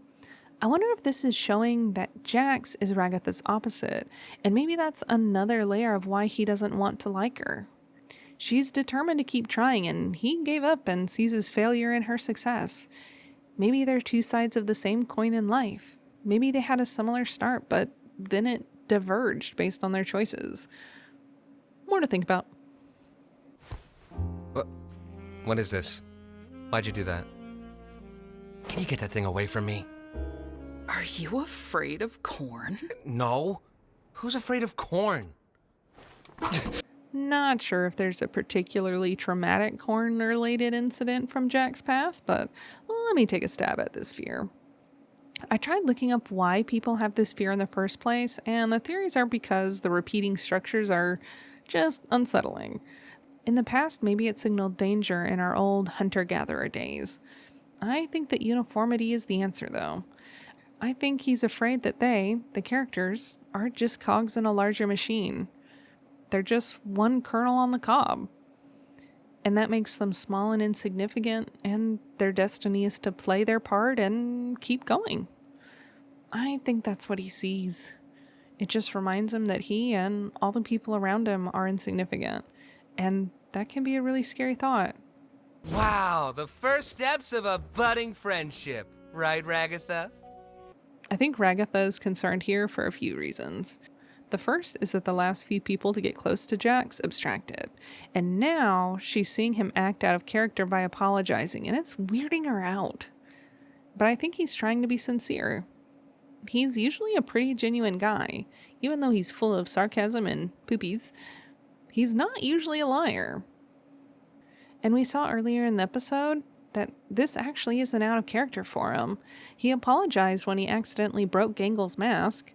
I wonder if this is showing that Jax is Ragatha's opposite, and maybe that's another layer of why he doesn't want to like her. She's determined to keep trying, and he gave up and sees his failure in her success. Maybe they're two sides of the same coin in life. Maybe they had a similar start, but then it diverged based on their choices. More to think about. What is this? Why'd you do that? Can you get that thing away from me? Are you afraid of corn? No. Who's afraid of corn? Not sure if there's a particularly traumatic corn-related incident from Jack's past, but let me take a stab at this fear. I tried looking up why people have this fear in the first place, and the theories are because the repeating structures are just unsettling. In the past, maybe it signaled danger in our old hunter-gatherer days. I think that uniformity is the answer, though. I think he's afraid that they, the characters, are just cogs in a larger machine. They're just one kernel on the cob. And that makes them small and insignificant, and their destiny is to play their part and keep going. I think that's what he sees. It just reminds him that he and all the people around him are insignificant. And that can be a really scary thought. Wow, the first steps of a budding friendship. Right, Ragatha? I think Ragatha is concerned here for a few reasons. The first is that the last few people to get close to Jax abstracted, and now she's seeing him act out of character by apologizing, and it's weirding her out. But I think he's trying to be sincere. He's usually a pretty genuine guy, even though he's full of sarcasm and poopies. He's not usually a liar. And we saw earlier in the episode that this actually isn't out of character for him. He apologized when he accidentally broke Gangle's mask.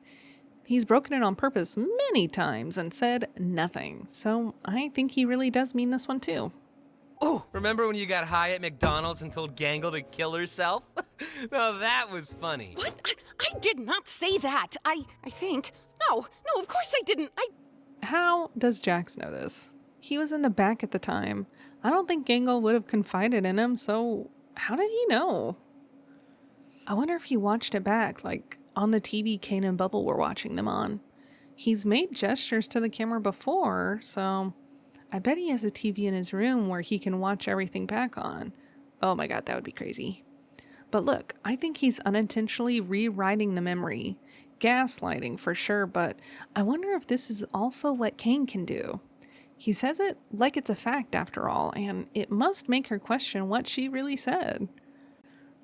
He's broken it on purpose many times and said nothing. So I think he really does mean this one too. Oh, remember when you got high at McDonald's and told Gangle to kill herself? No, that was funny. What? I did not say that. I think. No, of course I didn't. How does Jax know this? He was in the back at the time. I don't think Gangle would have confided in him, so how did he know? I wonder if he watched it back, like on the TV Kane and Bubble were watching them on. He's made gestures to the camera before, so I bet he has a TV in his room where he can watch everything back on. Oh my god, that would be crazy. But look, I think he's unintentionally rewriting the memory. Gaslighting for sure, but I wonder if this is also what Kane can do. He says it like it's a fact after all, and it must make her question what she really said.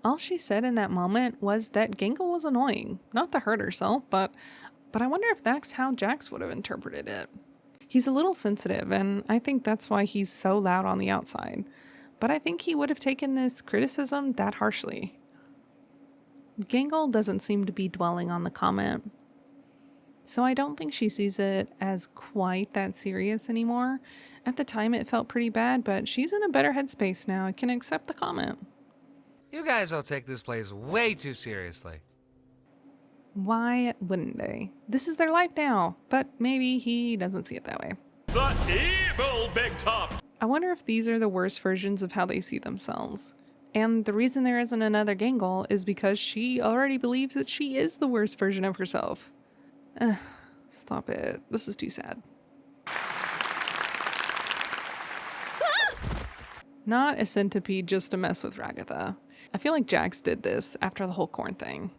All she said in that moment was that Gangle was annoying, not to hurt herself, but I wonder if that's how Jax would have interpreted it. He's a little sensitive, and I think that's why he's so loud on the outside. But I think he would have taken this criticism that harshly. Gangle doesn't seem to be dwelling on the comment. So I don't think she sees it as quite that serious anymore. At the time it felt pretty bad, but she's in a better headspace now and can accept the comment. You guys all take this place way too seriously. Why wouldn't they? This is their life now, but maybe he doesn't see it that way. The evil Big Top! I wonder if these are the worst versions of how they see themselves. And the reason there isn't another Gangle is because she already believes that she is the worst version of herself. Stop it. This is too sad. Not a centipede just to mess with Ragatha. I feel like Jax did this after the whole corn thing.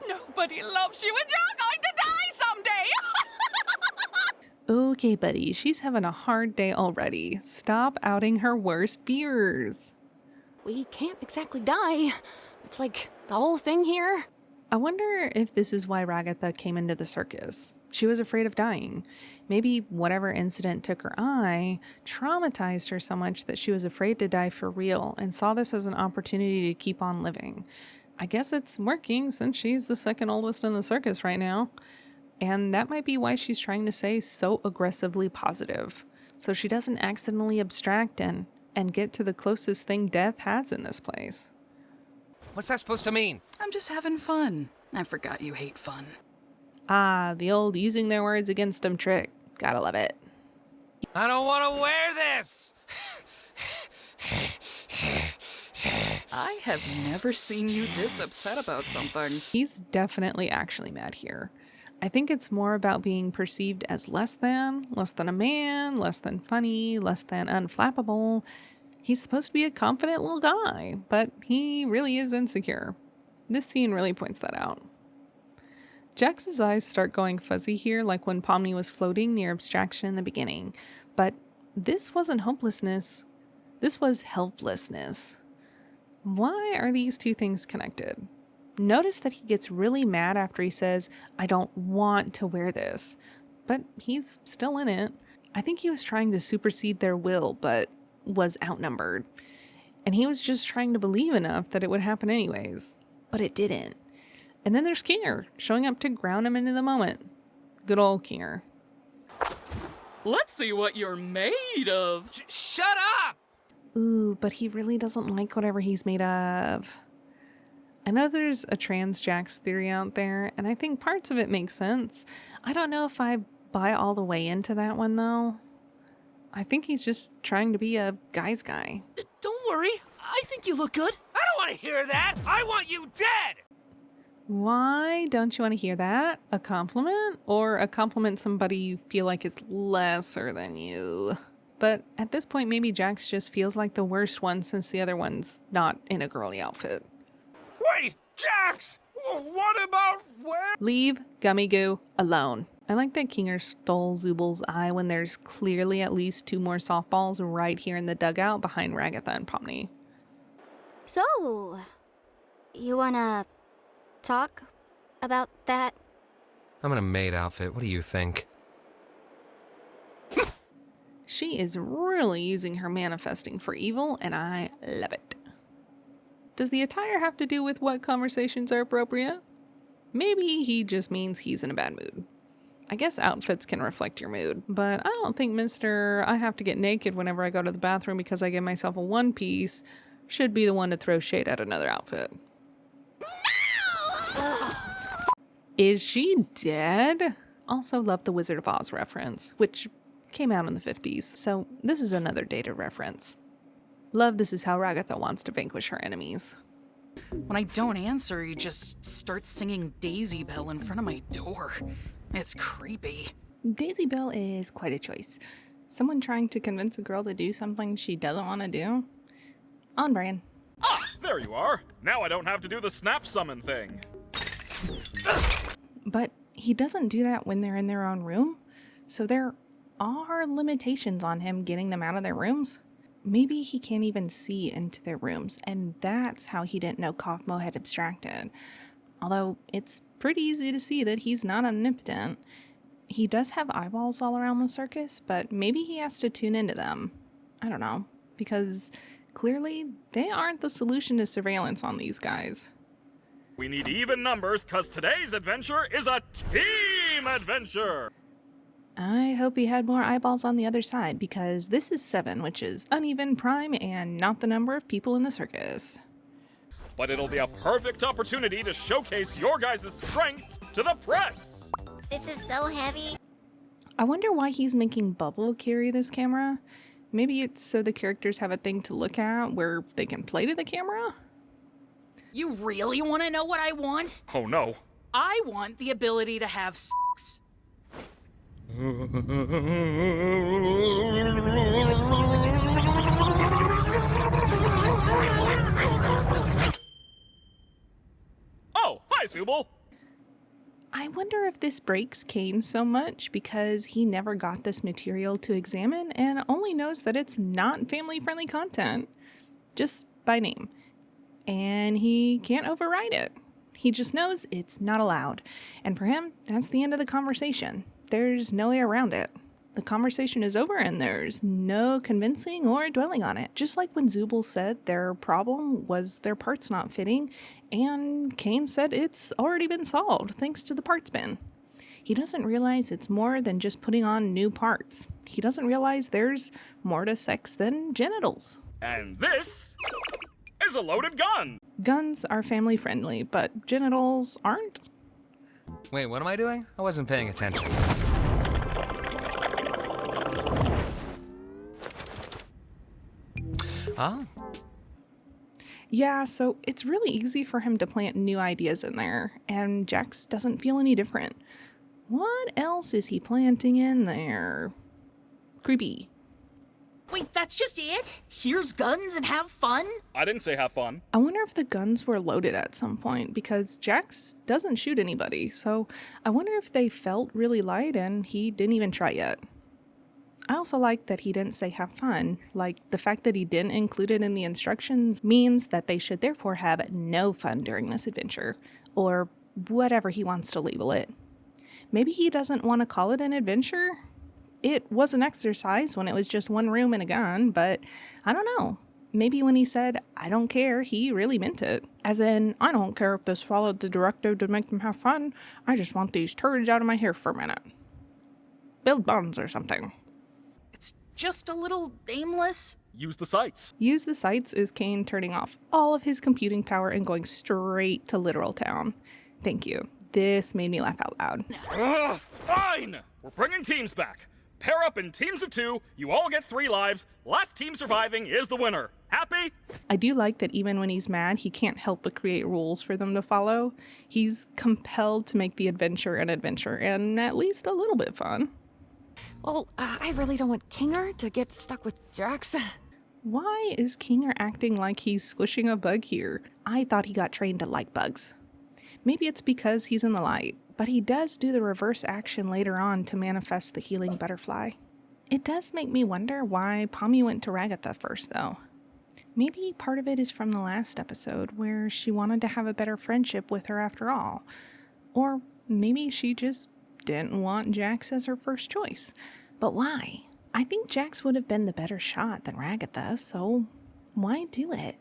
Nobody loves you and you're going to die someday! Okay, buddy, she's having a hard day already. Stop outing her worst fears. We can't exactly die. It's like the whole thing here. I wonder if this is why Ragatha came into the circus. She was afraid of dying. Maybe whatever incident took her eye traumatized her so much that she was afraid to die for real and saw this as an opportunity to keep on living. I guess it's working since she's the second oldest in the circus right now. And that might be why she's trying to stay so aggressively positive, so she doesn't accidentally abstract and get to the closest thing death has in this place. What's that supposed to mean? I'm just having fun. I forgot you hate fun. Ah, the old using their words against them trick. Gotta love it. I don't want to wear this! I have never seen you this upset about something. He's definitely actually mad here. I think it's more about being perceived as less than a man, less than funny, less than unflappable. He's supposed to be a confident little guy, but he really is insecure. This scene really points that out. Jax's eyes start going fuzzy here, like when Pomni was floating near abstraction in the beginning. But this wasn't hopelessness. This was helplessness. Why are these two things connected? Notice that he gets really mad after he says, I don't want to wear this. But he's still in it. I think he was trying to supersede their will, but was outnumbered. And he was just trying to believe enough that it would happen anyways. But it didn't. And then there's Kinger, showing up to ground him into the moment. Good old Kinger. Let's see what you're made of. Shut up! Ooh, but he really doesn't like whatever he's made of. I know there's a trans Jax theory out there, and I think parts of it make sense. I don't know if I buy all the way into that one, though. I think he's just trying to be a guy's guy. Don't worry. I think you look good. I don't want to hear that! I want you dead! Why don't you want to hear that? A compliment? Or a compliment somebody you feel like is lesser than you? But at this point, maybe Jax just feels like the worst one since the other one's not in a girly outfit. Wait, Jax! What about where? Leave Gummy Goo alone. I like that Kinger stole Zubal's eye when there's clearly at least 2 more softballs right here in the dugout behind Ragatha and Pomni. So, you wanna talk about that? I'm in a maid outfit. What do you think? She is really using her manifesting for evil, and I love it. Does the attire have to do with what conversations are appropriate? Maybe he just means he's in a bad mood. I guess outfits can reflect your mood, but I don't think Mr. I have to get naked whenever I go to the bathroom because I give myself a one piece should be the one to throw shade at another outfit. No! Is she dead? Also love the Wizard of Oz reference, which came out in the 50s, so this is another dated reference. Love this is how Ragatha wants to vanquish her enemies. When I don't answer, he just starts singing Daisy Bell in front of my door. It's creepy. Daisy Bell is quite a choice. Someone trying to convince a girl to do something she doesn't want to do? On brand. Ah, there you are. Now I don't have to do the snap summon thing. But he doesn't do that when they're in their own room, so there are limitations on him getting them out of their rooms. Maybe he can't even see into their rooms, and that's how he didn't know Kaufmo had abstracted. Although it's pretty easy to see that he's not omnipotent. He does have eyeballs all around the circus, but maybe he has to tune into them. I don't know, because clearly they aren't the solution to surveillance on these guys. We need even numbers, cause today's adventure is a team adventure! I hope he had more eyeballs on the other side, because this is 7, which is uneven prime and not the number of people in the circus. But it'll be a perfect opportunity to showcase your guys' strengths to the press! This is so heavy. I wonder why he's making Bubble carry this camera. Maybe it's so the characters have a thing to look at where they can play to the camera? You really want to know what I want? Oh no. I want the ability to have sex. Hi, Zubul. I wonder if this breaks Kane so much because he never got this material to examine and only knows that it's not family-friendly content, just by name. And he can't override it. He just knows it's not allowed. And for him, that's the end of the conversation. There's no way around it. The conversation is over and there's no convincing or dwelling on it. Just like when Zubul said their problem was their parts not fitting, and Kane said it's already been solved thanks to the parts bin. He doesn't realize it's more than just putting on new parts. He doesn't realize there's more to sex than genitals. And this is a loaded gun. Guns are family friendly, but genitals aren't. Wait, what am I doing? I wasn't paying attention. Oh. Yeah, so it's really easy for him to plant new ideas in there, and Jax doesn't feel any different. What else is he planting in there? Creepy. Wait, that's just it? Here's guns and have fun? I didn't say have fun. I wonder if the guns were loaded at some point, because Jax doesn't shoot anybody, so I wonder if they felt really light and he didn't even try yet. I also like that he didn't say have fun. Like, the fact that he didn't include it in the instructions means that they should therefore have no fun during this adventure, or whatever he wants to label it. Maybe he doesn't want to call it an adventure? It was an exercise when it was just one room and a gun, but I don't know. Maybe when he said, I don't care, he really meant it. As in, I don't care if this followed the directive to make them have fun, I just want these turds out of my hair for a minute. Build bonds or something. Just a little aimless. Use the sights. Use the sights is Kane turning off all of his computing power and going straight to literal town. Thank you. This made me laugh out loud. Ugh, fine! We're bringing teams back. Pair up in teams of 2, you all get 3 lives, last team surviving is the winner. Happy? I do like that even when he's mad, he can't help but create rules for them to follow. He's compelled to make the adventure an adventure and at least a little bit fun. Well, I really don't want Kinger to get stuck with Jax. Why is Kinger acting like he's squishing a bug here? I thought he got trained to like bugs. Maybe it's because he's in the light, but he does do the reverse action later on to manifest the healing butterfly. It does make me wonder why Pommy went to Ragatha first, though. Maybe part of it is from the last episode, where she wanted to have a better friendship with her after all. Or maybe she just didn't want Jax as her first choice. But why? I think Jax would have been the better shot than Ragatha, so why do it?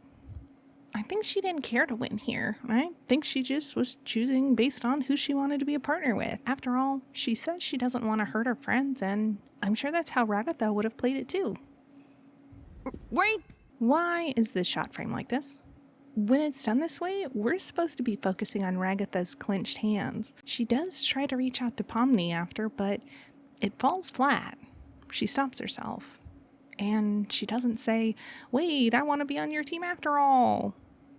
I think she didn't care to win here. I think she just was choosing based on who she wanted to be a partner with. After all, she says she doesn't want to hurt her friends, and I'm sure that's how Ragatha would have played it too. Wait! Why is this shot framed like this? When it's done this way, we're supposed to be focusing on Ragatha's clenched hands. She does try to reach out to Pomni after, but it falls flat. She stops herself. And she doesn't say, wait, I want to be on your team after all.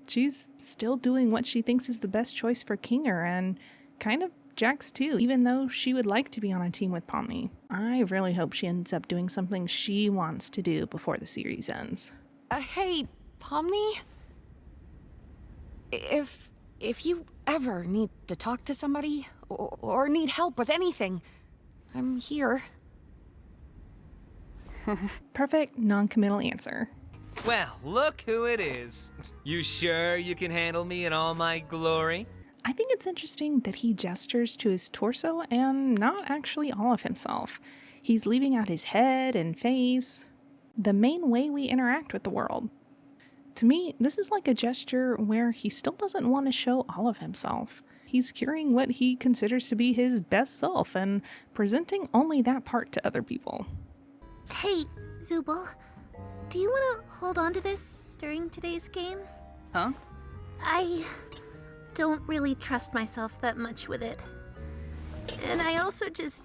She's still doing what she thinks is the best choice for Kinger, and kind of Jax too, even though she would like to be on a team with Pomni. I really hope she ends up doing something she wants to do before the series ends. Hey, Pomni? If you ever need to talk to somebody, or need help with anything, I'm here. Perfect non-committal answer. Well, look who it is. You sure you can handle me in all my glory? I think it's interesting that he gestures to his torso and not actually all of himself. He's leaving out his head and face, the main way we interact with the world. To me, this is like a gesture where he still doesn't want to show all of himself. He's curing what he considers to be his best self and presenting only that part to other people. Hey, Zubul, do you want to hold on to this during today's game? Huh? I don't really trust myself that much with it. And I also just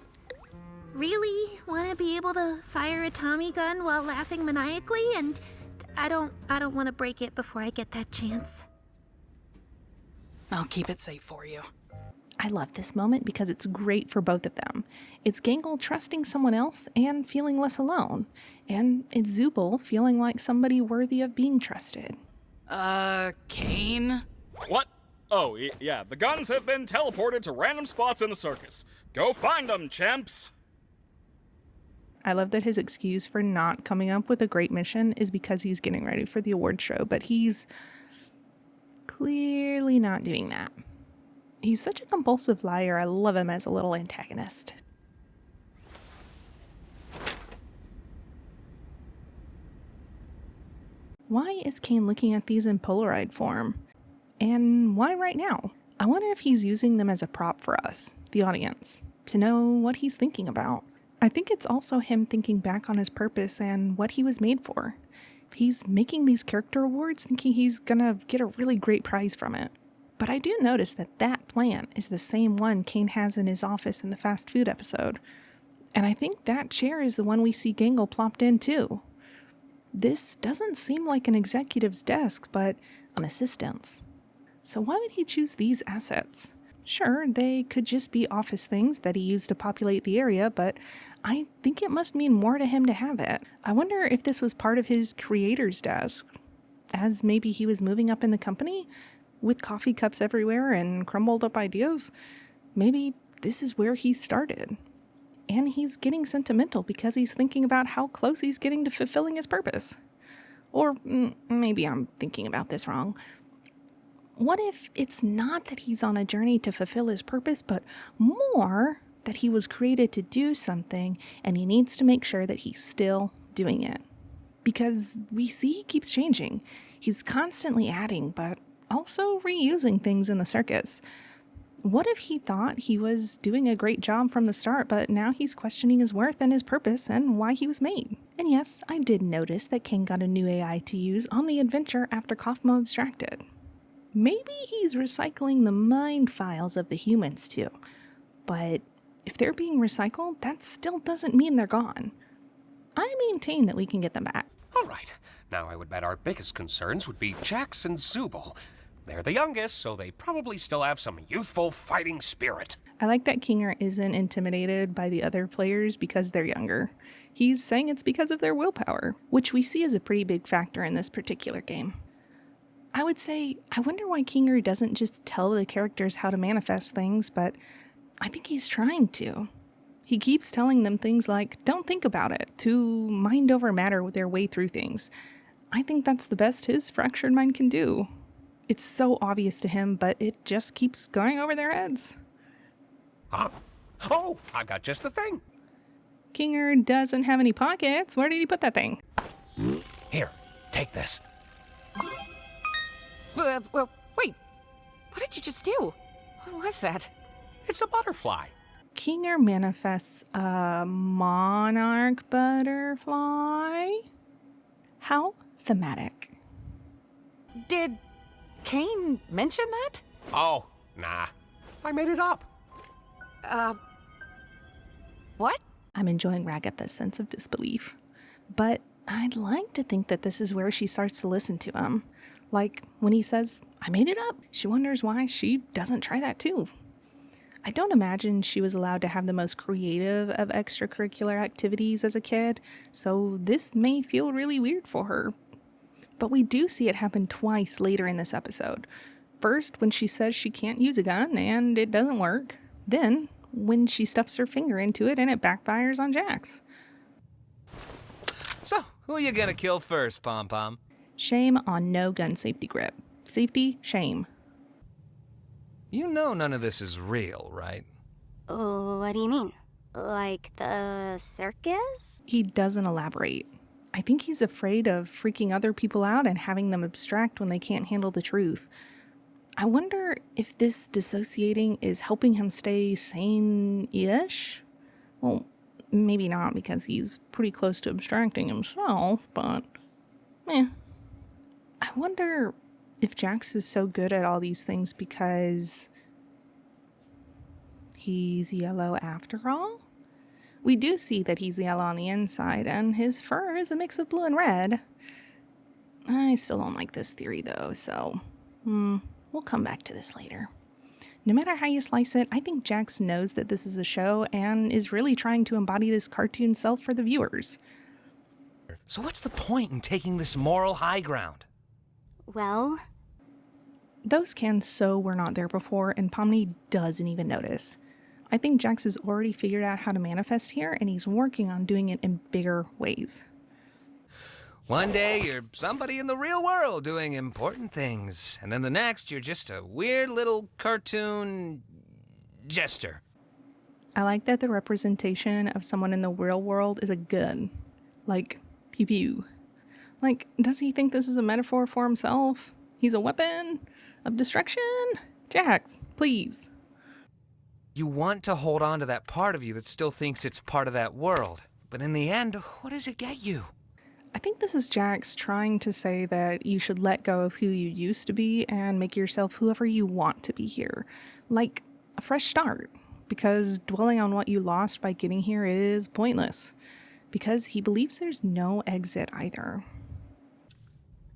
really want to be able to fire a Tommy gun while laughing maniacally, and I don't want to break it before I get that chance. I'll keep it safe for you. I love this moment because it's great for both of them. It's Gangle trusting someone else and feeling less alone. And it's Zubul feeling like somebody worthy of being trusted. Kane? What? Oh, yeah, the guns have been teleported to random spots in the circus. Go find them, champs! I love that his excuse for not coming up with a great mission is because he's getting ready for the award show, but he's clearly not doing that. He's such a compulsive liar. I love him as a little antagonist. Why is Kane looking at these in Polaroid form? And why right now? I wonder if he's using them as a prop for us, the audience, to know what he's thinking about. I think it's also him thinking back on his purpose and what he was made for. He's making these character awards thinking he's gonna get a really great prize from it. But I do notice that that plant is the same one Kane has in his office in the fast food episode. And I think that chair is the one we see Gangle plopped in too. This doesn't seem like an executive's desk, but an assistant's. So why would he choose these assets? Sure, they could just be office things that he used to populate the area, but I think it must mean more to him to have it. I wonder if this was part of his creator's desk, as maybe he was moving up in the company with coffee cups everywhere and crumbled up ideas. Maybe this is where he started. And he's getting sentimental because he's thinking about how close he's getting to fulfilling his purpose. Or maybe I'm thinking about this wrong. What if it's not that he's on a journey to fulfill his purpose, but more that he was created to do something and he needs to make sure that he's still doing it? Because we see he keeps changing. He's constantly adding, but also reusing things in the circus. What if he thought he was doing a great job from the start, but now he's questioning his worth and his purpose and why he was made? And yes, I did notice that King got a new AI to use on the adventure after Kaufmo abstracted. Maybe he's recycling the mind files of the humans too. But if they're being recycled, that still doesn't mean they're gone. I maintain that we can get them back. All right. Now I would bet our biggest concerns would be Jax and Zubul. They're the youngest, so they probably still have some youthful fighting spirit. I like that Kinger isn't intimidated by the other players because they're younger. He's saying it's because of their willpower, which we see as a pretty big factor in this particular game. I would say, I wonder why Kinger doesn't just tell the characters how to manifest things, but I think he's trying to. He keeps telling them things like, don't think about it, to mind over matter their way through things. I think that's the best his fractured mind can do. It's so obvious to him, but it just keeps going over their heads. Oh, I've got just the thing. Kinger doesn't have any pockets. Where did he put that thing? Here, take this. Well, wait. What did you just do? What was that? It's a butterfly. Kinger manifests a monarch butterfly? How thematic. Did Kane mention that? Oh, nah. I made it up. What? I'm enjoying Ragatha's sense of disbelief. But I'd like to think that this is where she starts to listen to him. Like when he says, I made it up, she wonders why she doesn't try that too. I don't imagine she was allowed to have the most creative of extracurricular activities as a kid, so this may feel really weird for her. But we do see it happen twice later in this episode. First, when she says she can't use a gun and it doesn't work. Then, when she stuffs her finger into it and it backfires on Jax. So, who are you gonna kill first, Pom Pom? Shame on no gun safety grip. Safety, shame. You know none of this is real, right? Oh, what do you mean? Like the circus? He doesn't elaborate. I think he's afraid of freaking other people out and having them abstract when they can't handle the truth. I wonder if this dissociating is helping him stay sane-ish? Well, maybe not because he's pretty close to abstracting himself, but I wonder if Jax is so good at all these things because he's yellow after all? We do see that he's yellow on the inside, and his fur is a mix of blue and red. I still don't like this theory, though, so we'll come back to this later. No matter how you slice it, I think Jax knows that this is a show and is really trying to embody this cartoon self for the viewers. So what's the point in taking this moral high ground? Well, Those cans were not there before, and Pomni doesn't even notice. I think Jax has already figured out how to manifest here, and he's working on doing it in bigger ways. One day you're somebody in the real world doing important things, and then the next you're just a weird little cartoon jester. I like that the representation of someone in the real world is a gun. Like, pew pew. Like, does he think this is a metaphor for himself? He's a weapon of destruction? Jax, please. You want to hold on to that part of you that still thinks it's part of that world, but in the end, what does it get you? I think this is Jax trying to say that you should let go of who you used to be and make yourself whoever you want to be here. Like a fresh start. Because dwelling on what you lost by getting here is pointless. Because he believes there's no exit either.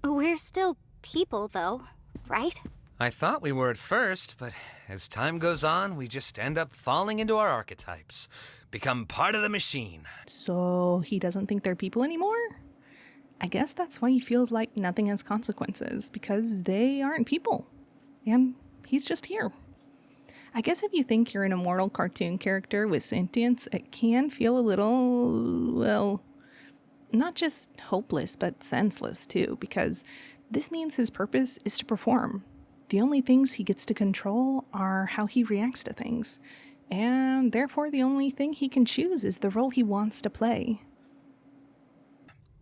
We're still people, though, right? I thought we were at first, but as time goes on, we just end up falling into our archetypes. Become part of the machine. So he doesn't think they're people anymore? I guess that's why he feels like nothing has consequences, because they aren't people. And he's just here. I guess if you think you're an immortal cartoon character with sentience, it can feel a little, well, not just hopeless, but senseless too, because this means his purpose is to perform. The only things he gets to control are how he reacts to things, and therefore the only thing he can choose is the role he wants to play.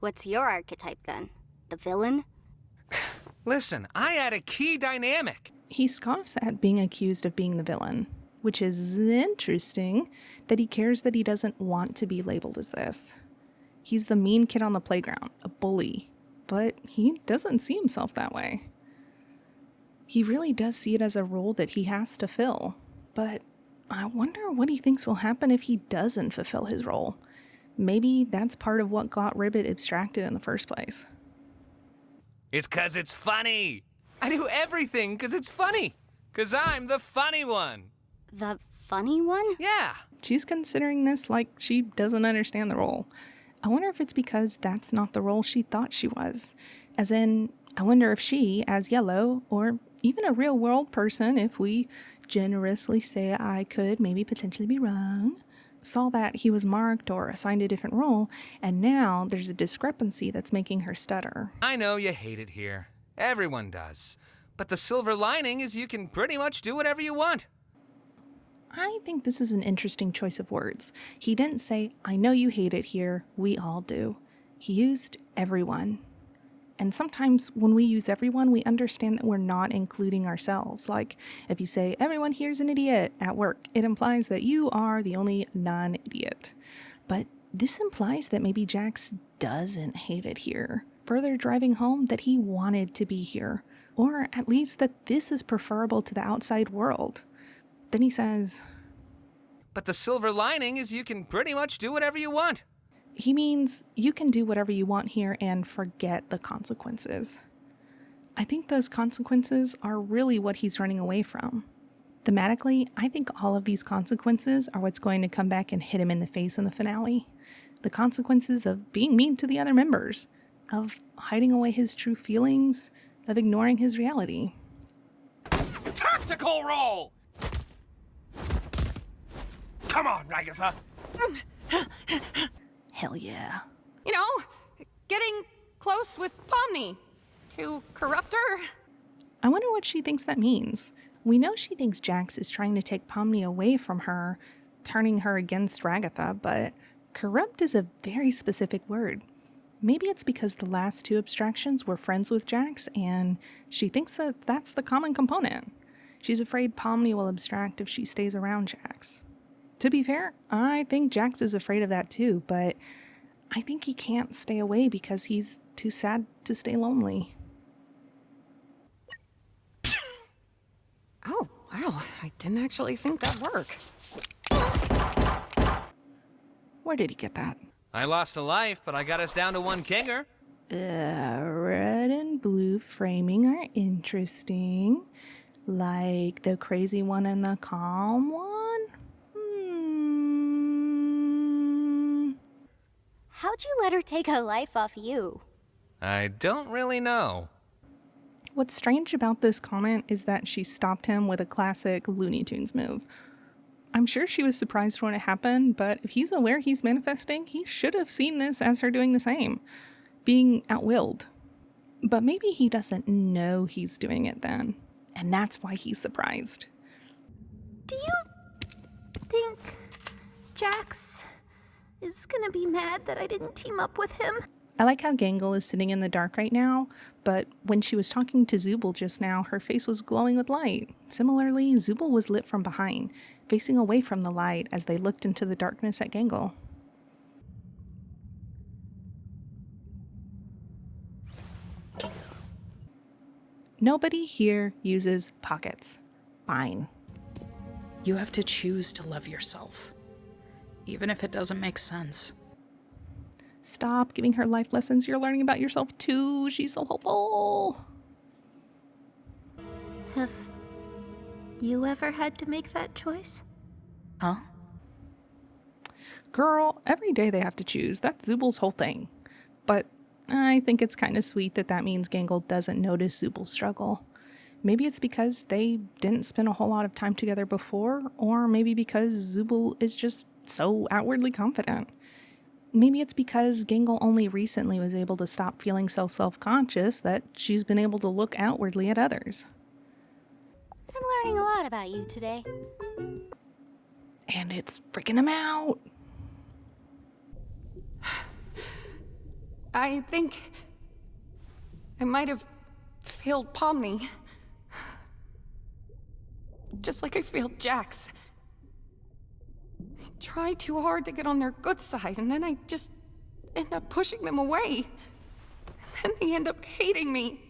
What's your archetype then? The villain? Listen, I add a key dynamic. He scoffs at being accused of being the villain, which is interesting that he cares that he doesn't want to be labeled as this. He's the mean kid on the playground, a bully, but he doesn't see himself that way. He really does see it as a role that he has to fill, but I wonder what he thinks will happen if he doesn't fulfill his role. Maybe that's part of what got Ribbit abstracted in the first place. It's 'cause it's funny. I do everything 'cause it's funny. 'Cause I'm the funny one. The funny one? Yeah. She's considering this like she doesn't understand the role. I wonder if it's because that's not the role she thought she was. As in, I wonder if she, as Yellow, or even a real world person, if we generously say I could maybe potentially be wrong, saw that he was marked or assigned a different role, and now there's a discrepancy that's making her stutter. I know you hate it here. Everyone does. But the silver lining is you can pretty much do whatever you want. I think this is an interesting choice of words. He didn't say, I know you hate it here, we all do. He used everyone. And sometimes when we use everyone, we understand that we're not including ourselves. Like, if you say, everyone here's an idiot at work, it implies that you are the only non-idiot. But this implies that maybe Jax doesn't hate it here, further driving home that he wanted to be here, or at least that this is preferable to the outside world. Then he says, but the silver lining is you can pretty much do whatever you want. He means you can do whatever you want here and forget the consequences. I think those consequences are really what he's running away from. Thematically, I think all of these consequences are what's going to come back and hit him in the face in the finale. The consequences of being mean to the other members, of hiding away his true feelings, of ignoring his reality. Tactical roll! Come on, Ragatha! Hell yeah. You know, getting close with Pomni. To corrupt her. I wonder what she thinks that means. We know she thinks Jax is trying to take Pomni away from her, turning her against Ragatha, but corrupt is a very specific word. Maybe it's because the last two abstractions were friends with Jax, and she thinks that that's the common component. She's afraid Pomni will abstract if she stays around Jax. To be fair, I think Jax is afraid of that too, but I think he can't stay away because he's too sad to stay lonely. Oh, wow. I didn't actually think that'd work. Where did he get that? I lost a life, but I got us down to one kinger. Red and blue framing are interesting. Like the crazy one and the calm one? How'd you let her take a life off you? I don't really know. What's strange about this comment is that she stopped him with a classic Looney Tunes move. I'm sure she was surprised when it happened, but if he's aware he's manifesting, he should have seen this as her doing the same, being outwilled. But maybe he doesn't know he's doing it then, and that's why he's surprised. Do you think Jax is gonna be mad that I didn't team up with him? I like how Gangle is sitting in the dark right now, but when she was talking to Zubul just now, her face was glowing with light. Similarly, Zubul was lit from behind, facing away from the light as they looked into the darkness at Gangle. Nobody here uses pockets. Fine. You have to choose to love yourself, even if it doesn't make sense. Stop giving her life lessons. You're learning about yourself too. She's so helpful. Have you ever had to make that choice? Huh? Girl, every day they have to choose. That's Zubul's whole thing. But I think it's kind of sweet that means Gangle doesn't notice Zubul's struggle. Maybe it's because they didn't spend a whole lot of time together before, or maybe because Zubul is just so outwardly confident. Maybe it's because Gangle only recently was able to stop feeling so self-conscious that she's been able to look outwardly at others. I'm learning a lot about you today. And it's freaking him out. I think I might have failed Pomni. Just like I failed Jax. I try too hard to get on their good side, and then I just end up pushing them away. And then they end up hating me.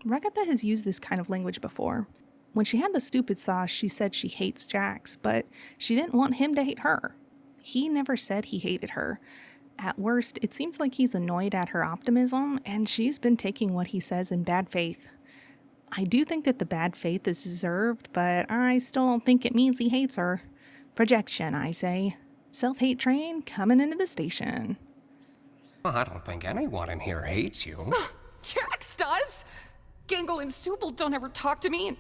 Ragatha has used this kind of language before. When she had the stupid sauce, she said she hates Jax, but she didn't want him to hate her. He never said he hated her. At worst, it seems like he's annoyed at her optimism, and she's been taking what he says in bad faith. I do think that the bad faith is deserved, but I still don't think it means he hates her. Projection, I say. Self-hate train coming into the station. Well, I don't think anyone in here hates you. Jax does! Gangle and Zubul don't ever talk to me, and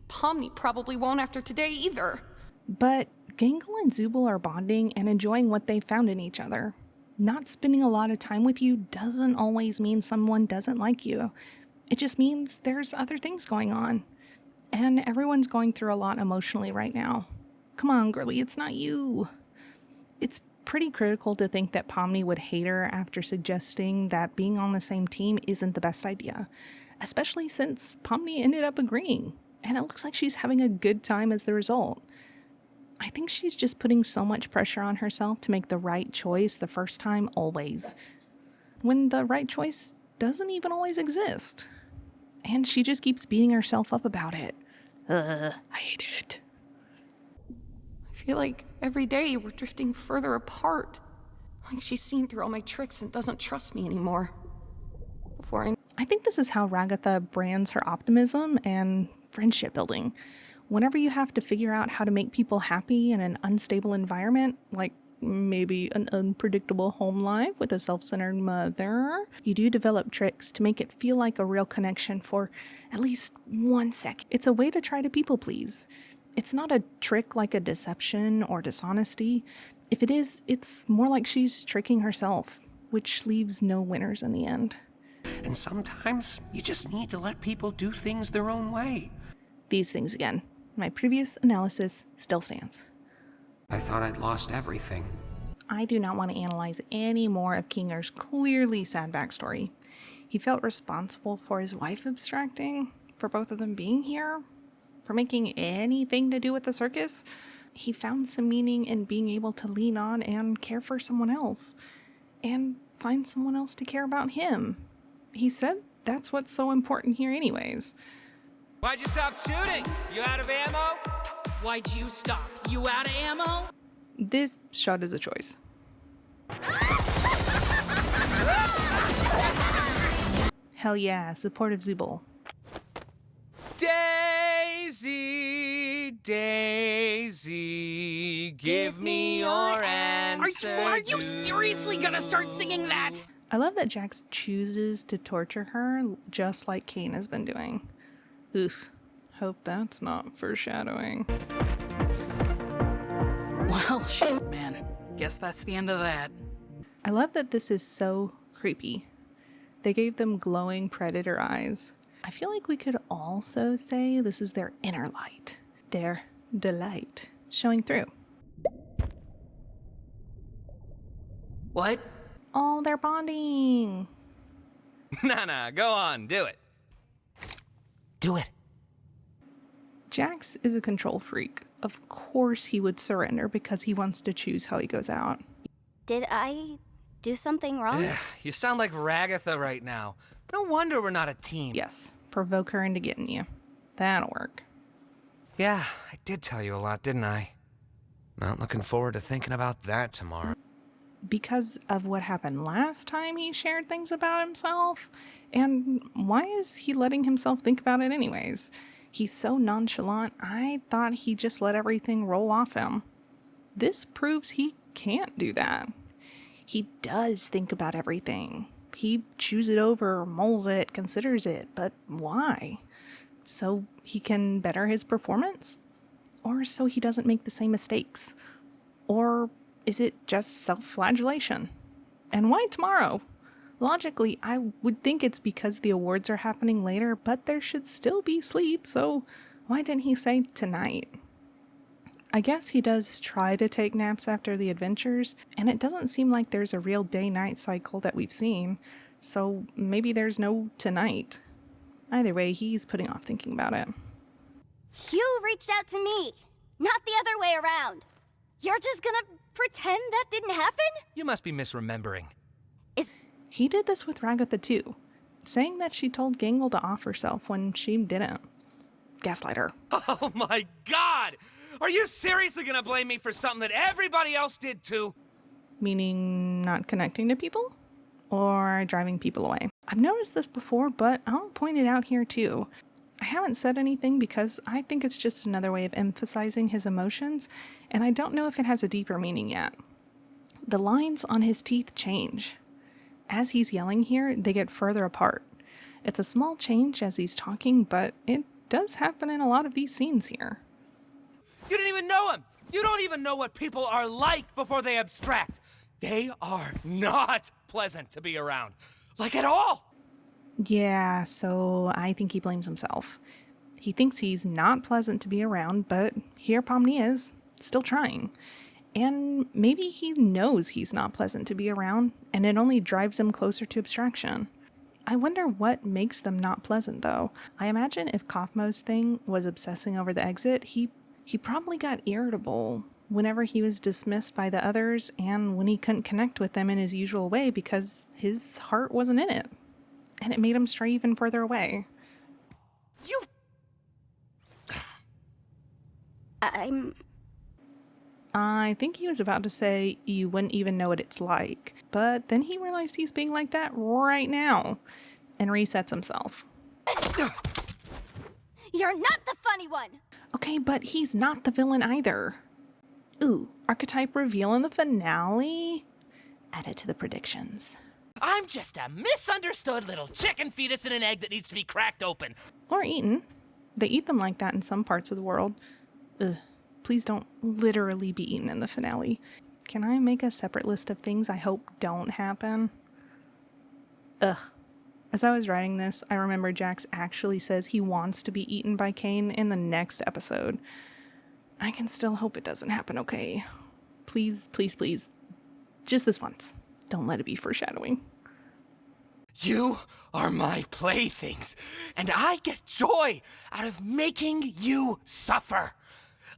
Pomni probably won't after today either. But Gangle and Zubul are bonding and enjoying what they've found in each other. Not spending a lot of time with you doesn't always mean someone doesn't like you. It just means there's other things going on. And everyone's going through a lot emotionally right now. Come on, girlie, it's not you. It's pretty critical to think that Pomni would hate her after suggesting that being on the same team isn't the best idea, especially since Pomni ended up agreeing, and it looks like she's having a good time as the result. I think she's just putting so much pressure on herself to make the right choice the first time always, when the right choice doesn't even always exist. And she just keeps beating herself up about it. I hate it. I feel like every day we're drifting further apart. Like she's seen through all my tricks and doesn't trust me anymore. I think this is how Ragatha brands her optimism and friendship building. Whenever you have to figure out how to make people happy in an unstable environment, like maybe an unpredictable home life with a self-centered mother, you do develop tricks to make it feel like a real connection for at least 1 second. It's a way to try to people please. It's not a trick like a deception or dishonesty. If it is, it's more like she's tricking herself, which leaves no winners in the end. And sometimes you just need to let people do things their own way. These things again. My previous analysis still stands. I thought I'd lost everything. I do not want to analyze any more of Kinger's clearly sad backstory. He felt responsible for his wife abstracting, for both of them being here, for making anything to do with the circus. He found some meaning in being able to lean on and care for someone else, and find someone else to care about him. He said that's what's so important here anyways. Why'd you stop shooting? You out of ammo? Why'd you stop? You out of ammo? This shot is a choice. Hell yeah, supportive Zubul. Daisy, Daisy, give me your answer. Are you seriously gonna start singing that? I love that Jax chooses to torture her just like Kane has been doing. Oof. Hope that's not foreshadowing. Well, shit, man. Guess that's the end of that. I love that this is so creepy. They gave them glowing predator eyes. I feel like we could also say this is their inner light, their delight showing through. What? Oh, they're bonding. Nah, go on, do it. Do it. Jax is a control freak. Of course he would surrender because he wants to choose how he goes out. Did I do something wrong? Ugh, you sound like Ragatha right now. No wonder we're not a team. Yes, provoke her into getting you. That'll work. Yeah, I did tell you a lot, didn't I? Not looking forward to thinking about that tomorrow. Because of what happened last time he shared things about himself? And why is he letting himself think about it anyways? He's so nonchalant, I thought he just let everything roll off him. This proves he can't do that. He does think about everything. He chews it over, mulls it, considers it, but why? So he can better his performance? Or so he doesn't make the same mistakes? Or is it just self-flagellation? And why tomorrow? Logically, I would think it's because the awards are happening later, but there should still be sleep, so why didn't he say tonight? I guess he does try to take naps after the adventures, and it doesn't seem like there's a real day-night cycle that we've seen, so maybe there's no tonight. Either way, he's putting off thinking about it. You reached out to me, not the other way around. You're just gonna pretend that didn't happen? You must be misremembering. He did this with Ragatha too, saying that she told Gangle to off herself when she didn't. Gaslighter. Oh my god! Are you seriously gonna blame me for something that everybody else did too? Meaning not connecting to people? Or driving people away? I've noticed this before, but I'll point it out here too. I haven't said anything because I think it's just another way of emphasizing his emotions, and I don't know if it has a deeper meaning yet. The lines on his teeth change. As he's yelling here, they get further apart. It's a small change as he's talking, but it does happen in a lot of these scenes here. You didn't even know him! You don't even know what people are like before they abstract. They are not pleasant to be around. Like at all! Yeah, so I think he blames himself. He thinks he's not pleasant to be around, but here Pomni is, still trying. And maybe he knows he's not pleasant to be around, and it only drives him closer to abstraction. I wonder what makes them not pleasant, though. I imagine if Kaufmo's thing was obsessing over the exit, he probably got irritable whenever he was dismissed by the others and when he couldn't connect with them in his usual way because his heart wasn't in it. And it made him stray even further away. I think he was about to say you wouldn't even know what it's like, but then he realized he's being like that right now and resets himself. You're not the funny one! Okay, but he's not the villain either. Ooh, archetype reveal in the finale? Add it to the predictions. I'm just a misunderstood little chicken fetus in an egg that needs to be cracked open. Or eaten. They eat them like that in some parts of the world. Ugh. Please don't literally be eaten in the finale. Can I make a separate list of things I hope don't happen? Ugh. As I was writing this, I remember Jax actually says he wants to be eaten by Kane in the next episode. I can still hope it doesn't happen, okay? Please, please, please. Just this once. Don't let it be foreshadowing. You are my playthings, and I get joy out of making you suffer.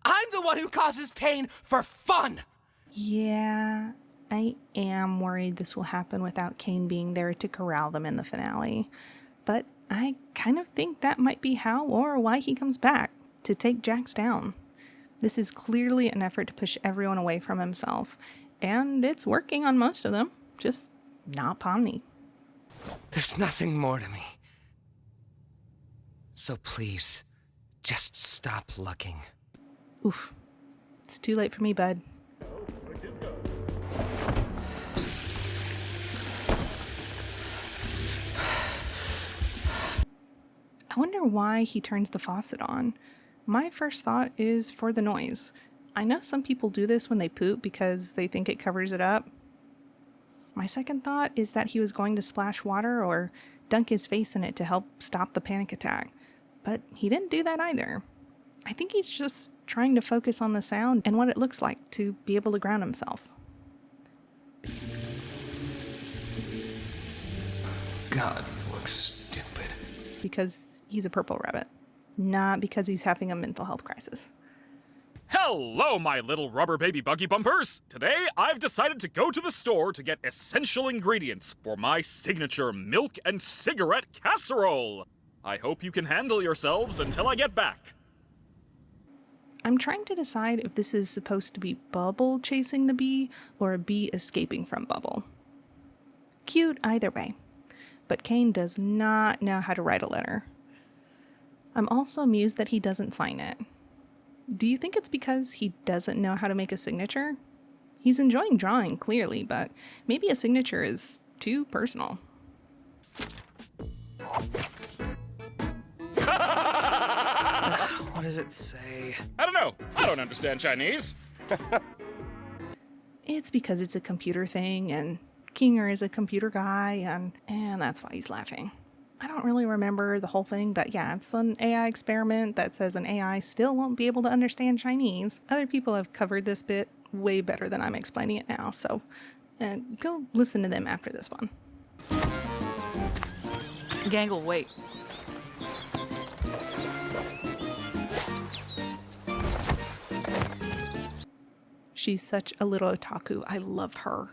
I'm the one who causes pain for fun. Yeah, I am worried this will happen without Kane being there to corral them in the finale. But I kind of think that might be how or why he comes back, to take Jax down. This is clearly an effort to push everyone away from himself, and it's working on most of them, just not Pomni. There's nothing more to me. So please, just stop looking. Oof. It's too late for me, bud. I wonder why he turns the faucet on. My first thought is for the noise. I know some people do this when they poop because they think it covers it up. My second thought is that he was going to splash water or dunk his face in it to help stop the panic attack. But he didn't do that either. I think he's just trying to focus on the sound and what it looks like to be able to ground himself. God, you look stupid. Because he's a purple rabbit, not because he's having a mental health crisis. Hello, my little rubber baby buggy bumpers! Today, I've decided to go to the store to get essential ingredients for my signature milk and cigarette casserole. I hope you can handle yourselves until I get back. I'm trying to decide if this is supposed to be Bubble chasing the bee or a bee escaping from Bubble. Cute either way, but Kane does not know how to write a letter. I'm also amused that he doesn't sign it. Do you think it's because he doesn't know how to make a signature? He's enjoying drawing, clearly, but maybe a signature is too personal. What does it say? I don't know. I don't understand Chinese. It's because it's a computer thing, and Kinger is a computer guy, and that's why he's laughing. I don't really remember the whole thing, but yeah, it's an AI experiment that says an AI still won't be able to understand Chinese. Other people have covered this bit way better than I'm explaining it now, so go listen to them after this one. Gangle, wait. She's such a little otaku. I love her.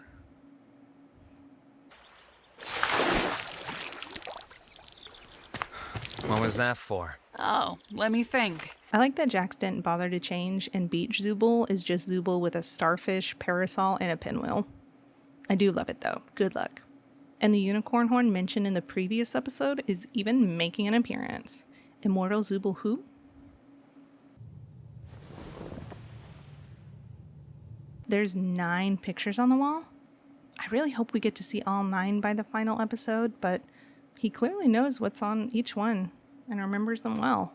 What was that for? Oh, let me think. I like that Jax didn't bother to change, and Beach Zooble is just Zooble with a starfish, parasol, and a pinwheel. I do love it though. Good luck. And the unicorn horn mentioned in the previous episode is even making an appearance. Immortal Zooble who? There's 9 pictures on the wall. I really hope we get to see all 9 by the final episode, but he clearly knows what's on each one and remembers them well.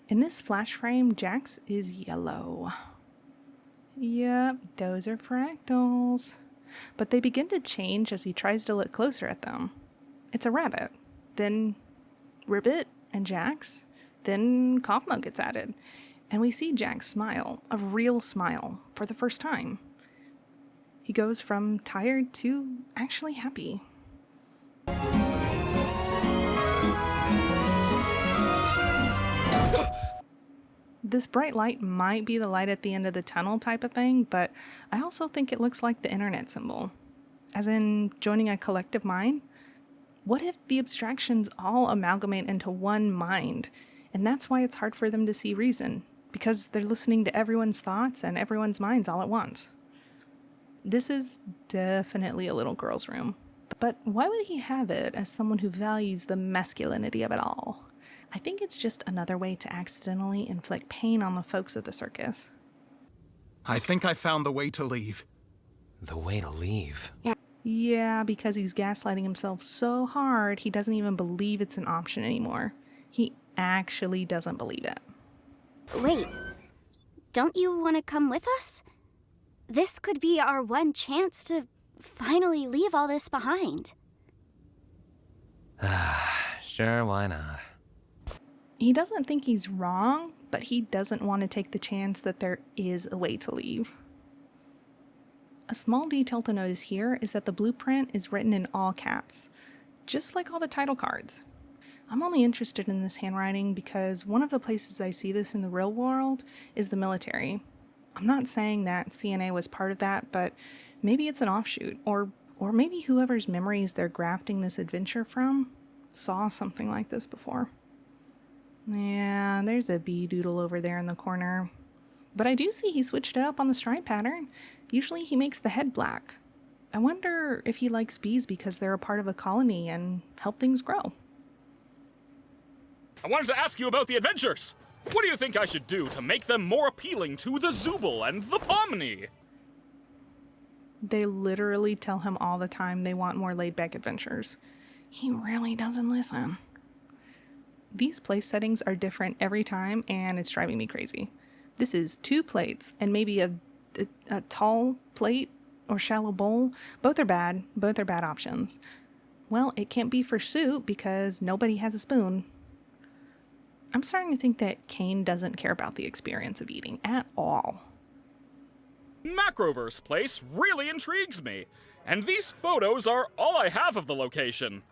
In this flash frame, Jax is yellow. Yep, those are fractals. But they begin to change as he tries to look closer at them. It's a rabbit, then Ribbit and Jax, then Cosmo gets added. And we see Jax smile, a real smile, for the first time. He goes from tired to actually happy. This bright light might be the light at the end of the tunnel type of thing, but I also think it looks like the internet symbol. As in joining a collective mind. What if the abstractions all amalgamate into one mind? And that's why it's hard for them to see reason, because they're listening to everyone's thoughts and everyone's minds all at once. This is definitely a little girl's room. But why would he have it as someone who values the masculinity of it all? I think it's just another way to accidentally inflict pain on the folks of the circus. I think I found the way to leave. The way to leave? Yeah, because he's gaslighting himself so hard he doesn't even believe it's an option anymore. He actually doesn't believe it. Wait, don't you want to come with us? This could be our one chance to finally leave all this behind. Sure, why not? He doesn't think he's wrong, but he doesn't want to take the chance that there is a way to leave. A small detail to notice here is that the blueprint is written in all caps, just like all the title cards. I'm only interested in this handwriting because one of the places I see this in the real world is the military. I'm not saying that CNA was part of that, but maybe it's an offshoot, or maybe whoever's memories they're grafting this adventure from saw something like this before. Yeah, there's a bee doodle over there in the corner. But I do see he switched it up on the stripe pattern. Usually he makes the head black. I wonder if he likes bees because they're a part of a colony and help things grow. I wanted to ask you about the adventures. What do you think I should do to make them more appealing to the Zooble and the Pomni? They literally tell him all the time they want more laid-back adventures. He really doesn't listen. These place settings are different every time, and it's driving me crazy. This is 2 plates and maybe a tall plate or shallow bowl. Both are bad. Both are bad options. Well, it can't be for soup because nobody has a spoon. I'm starting to think that Kane doesn't care about the experience of eating at all. Macroverse Place really intrigues me, and these photos are all I have of the location.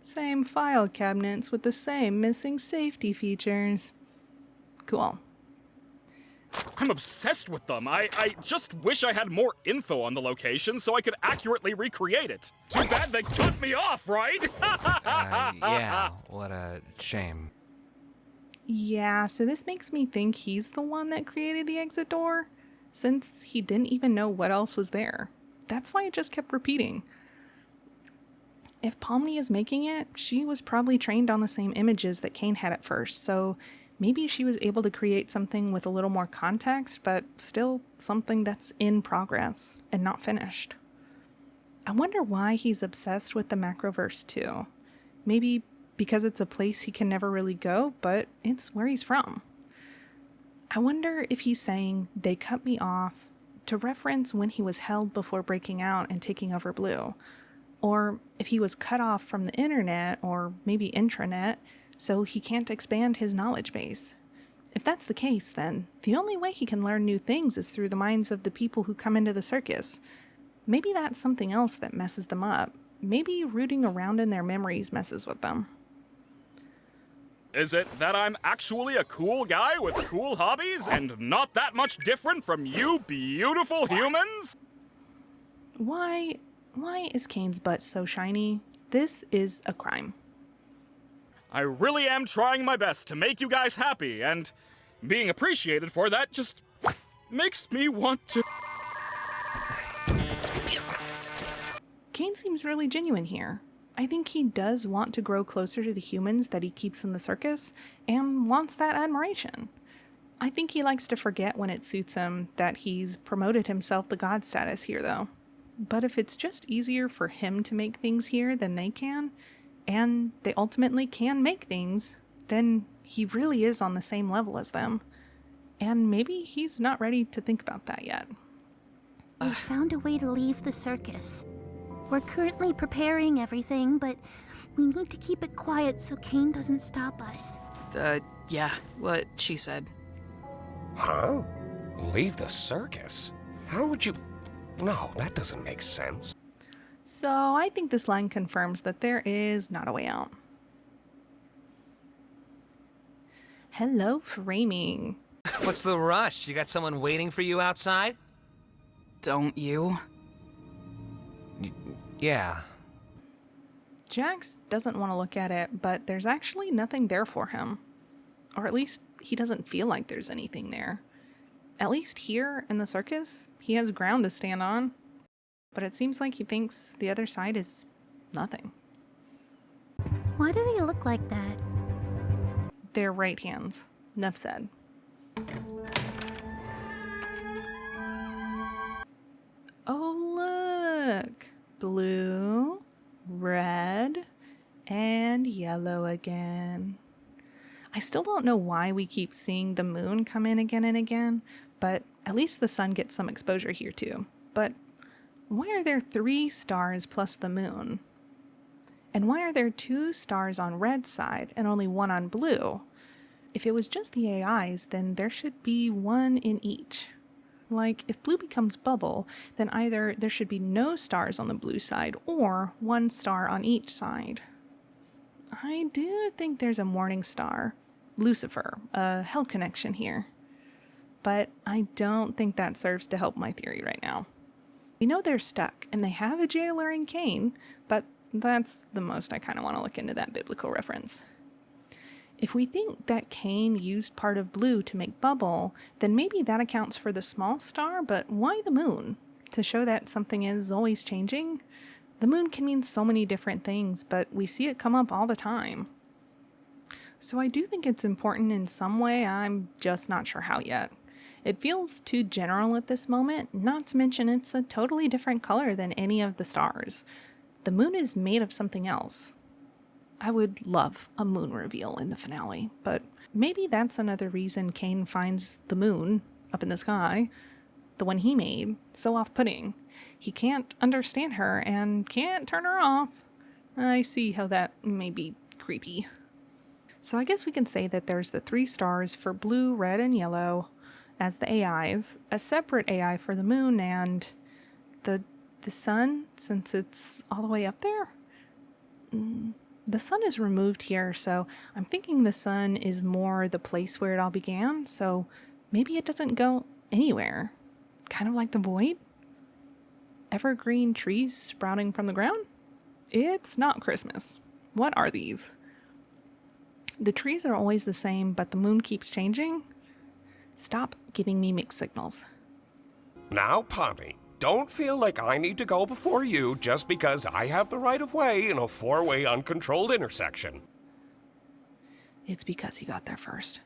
Same file cabinets with the same missing safety features. Cool. I'm obsessed with them. I just wish I had more info on the location so I could accurately recreate it. Too bad they cut me off, right? Yeah, what a shame. Yeah, so this makes me think he's the one that created the exit door, since he didn't even know what else was there. That's why it just kept repeating. If Pomni is making it, she was probably trained on the same images that Kane had at first, so maybe she was able to create something with a little more context, but still something that's in progress and not finished. I wonder why he's obsessed with the Macroverse too. Maybe because it's a place he can never really go, but it's where he's from. I wonder if he's saying, "They cut me off," to reference when he was held before breaking out and taking over Blue. Or if he was cut off from the internet, or maybe intranet, so he can't expand his knowledge base. If that's the case, then the only way he can learn new things is through the minds of the people who come into the circus. Maybe that's something else that messes them up. Maybe rooting around in their memories messes with them. Is it that I'm actually a cool guy with cool hobbies and not that much different from you beautiful humans? Why is Kane's butt so shiny? This is a crime. I really am trying my best to make you guys happy, and being appreciated for that just makes me want to... Kane seems really genuine here. I think he does want to grow closer to the humans that he keeps in the circus, and wants that admiration. I think he likes to forget when it suits him that he's promoted himself to god status here, though. But if it's just easier for him to make things here than they can, and they ultimately can make things, then he really is on the same level as them. And maybe he's not ready to think about that yet. We found a way to leave the circus. We're currently preparing everything, but we need to keep it quiet so Kane doesn't stop us. Yeah, what she said. Huh? Leave the circus? How would you... No, that doesn't make sense. So I think this line confirms that there is not a way out. Hello, framing. What's the rush? You got someone waiting for you outside? Don't you? Yeah. Jax doesn't want to look at it, but there's actually nothing there for him. Or at least he doesn't feel like there's anything there. At least here in the circus, he has ground to stand on. But it seems like he thinks the other side is nothing. Why do they look like that? They're right hands. Enough said. Oh, look. Blue, red, and yellow again. I still don't know why we keep seeing the moon come in again and again, but at least the sun gets some exposure here too. But why are there 3 stars plus the moon? And why are there 2 stars on red side and only 1 on blue? If it was just the AIs, then there should be 1 in each. Like, if blue becomes bubble, then either there should be no stars on the blue side or 1 star on each side. I do think there's a morning star, Lucifer, a hell connection here. But I don't think that serves to help my theory right now. We know they're stuck, and they have a jailer in Cain, but that's the most I kind of want to look into that biblical reference. If we think that Cain used part of blue to make bubble, then maybe that accounts for the small star, but why the moon? To show that something is always changing? The moon can mean so many different things, but we see it come up all the time. So I do think it's important in some way, I'm just not sure how yet. It feels too general at this moment, not to mention it's a totally different color than any of the stars. The moon is made of something else. I would love a moon reveal in the finale, but maybe that's another reason Kane finds the moon up in the sky, the one he made, so off-putting. He can't understand her and can't turn her off. I see how that may be creepy. So I guess we can say that there's the 3 stars for blue, red, and yellow as the AIs, a separate AI for the moon, and the sun, since it's all the way up there? The sun is removed here, so I'm thinking the sun is more the place where it all began, so maybe it doesn't go anywhere. Kind of like the void? Evergreen trees sprouting from the ground? It's not Christmas. What are these? The trees are always the same, but the moon keeps changing? Stop giving me mixed signals. Now, Poppy, don't feel like I need to go before you just because I have the right of way in a 4-way uncontrolled intersection. It's because he got there first.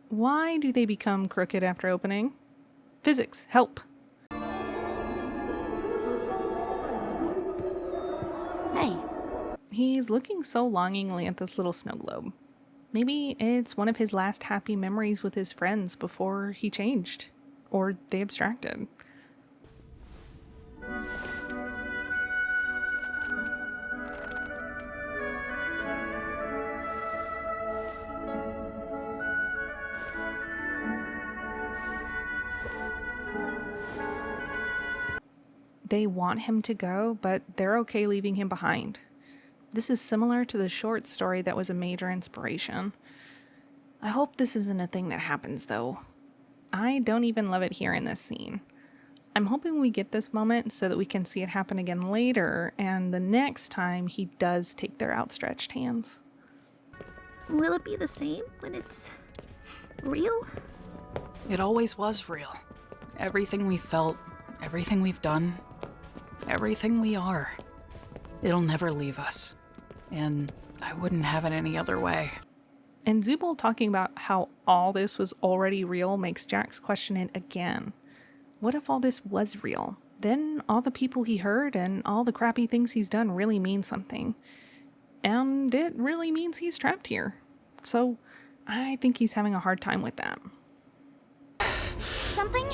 Why do they become crooked after opening? Physics, help. Hey. He's looking so longingly at this little snow globe. Maybe it's one of his last happy memories with his friends before he changed. Or they abstracted. They want him to go, but they're okay leaving him behind. This is similar to the short story that was a major inspiration. I hope this isn't a thing that happens, though. I don't even love it here in this scene. I'm hoping we get this moment so that we can see it happen again later, and the next time he does take their outstretched hands. Will it be the same when it's real? It always was real. Everything we felt, everything we've done, everything we are. It'll never leave us. And I wouldn't have it any other way. And Zubul talking about how all this was already real makes Jax question it again. What if all this was real? Then all the people he heard and all the crappy things he's done really mean something. And it really means he's trapped here. So I think he's having a hard time with that. Something?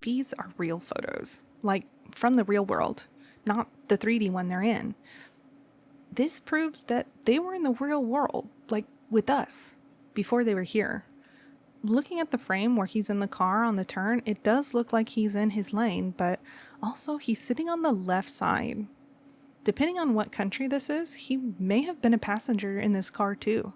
These are real photos, like from the real world, not the 3D one they're in. This proves that they were in the real world, like with us, before they were here. Looking at the frame where he's in the car on the turn, it does look like he's in his lane, but also he's sitting on the left side. Depending on what country this is, he may have been a passenger in this car too.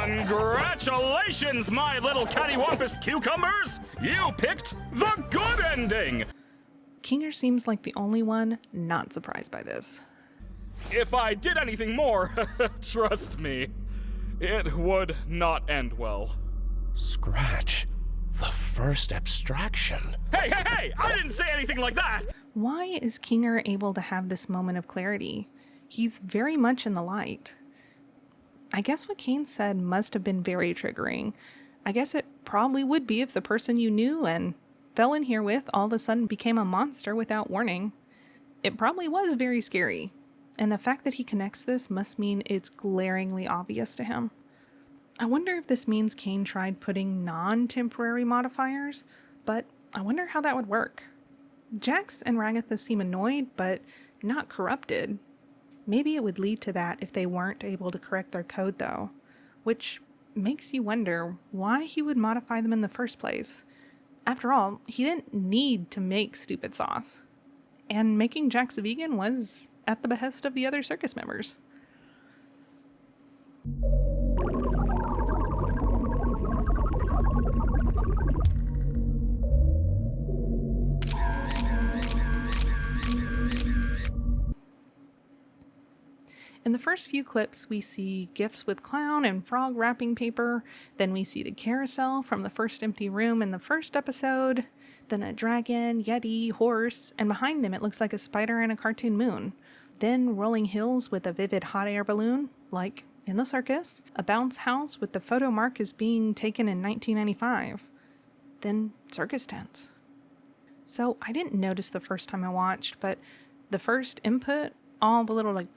Congratulations, my little cattywampus cucumbers! You picked the good ending! Kinger seems like the only one not surprised by this. If I did anything more, trust me, it would not end well. Scratch. The first abstraction. Hey! I didn't say anything like that! Why is Kinger able to have this moment of clarity? He's very much in the light. I guess what Kane said must have been very triggering. I guess it probably would be if the person you knew and fell in here with all of a sudden became a monster without warning. It probably was very scary. And the fact that he connects this must mean it's glaringly obvious to him. I wonder if this means Kane tried putting non-temporary modifiers, but I wonder how that would work. Jax and Ragatha seem annoyed, but not corrupted. Maybe it would lead to that if they weren't able to correct their code, though, which makes you wonder why he would modify them in the first place. After all, he didn't need to make stupid sauce. And making Jax a vegan was at the behest of the other circus members. In the first few clips, we see gifs with clown and frog wrapping paper. Then we see the carousel from the first empty room in the first episode. Then a dragon, yeti, horse, and behind them it looks like a spider and a cartoon moon. Then rolling hills with a vivid hot air balloon, like in the circus. A bounce house with the photo mark as being taken in 1995. Then circus tents. So I didn't notice the first time I watched, but the first input, all the little like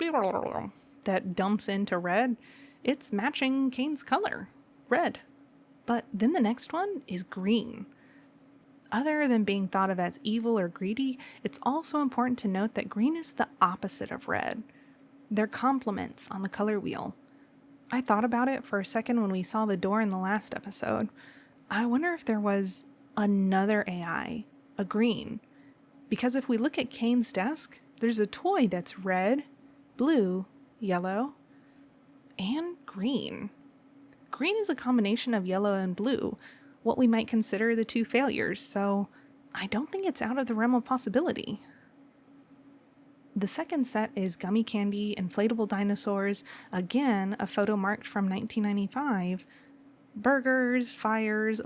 that dumps into red, it's matching Kane's color, red. But then the next one is green. Other than being thought of as evil or greedy, it's also important to note that green is the opposite of red. They're complements on the color wheel. I thought about it for a second when we saw the door in the last episode. I wonder if there was another AI, a green. Because if we look at Kane's desk, there's a toy that's red, blue, yellow, and green. Green is a combination of yellow and blue, what we might consider the two failures, so I don't think it's out of the realm of possibility. The second set is gummy candy, inflatable dinosaurs, again a photo marked from 1995, burgers, fires,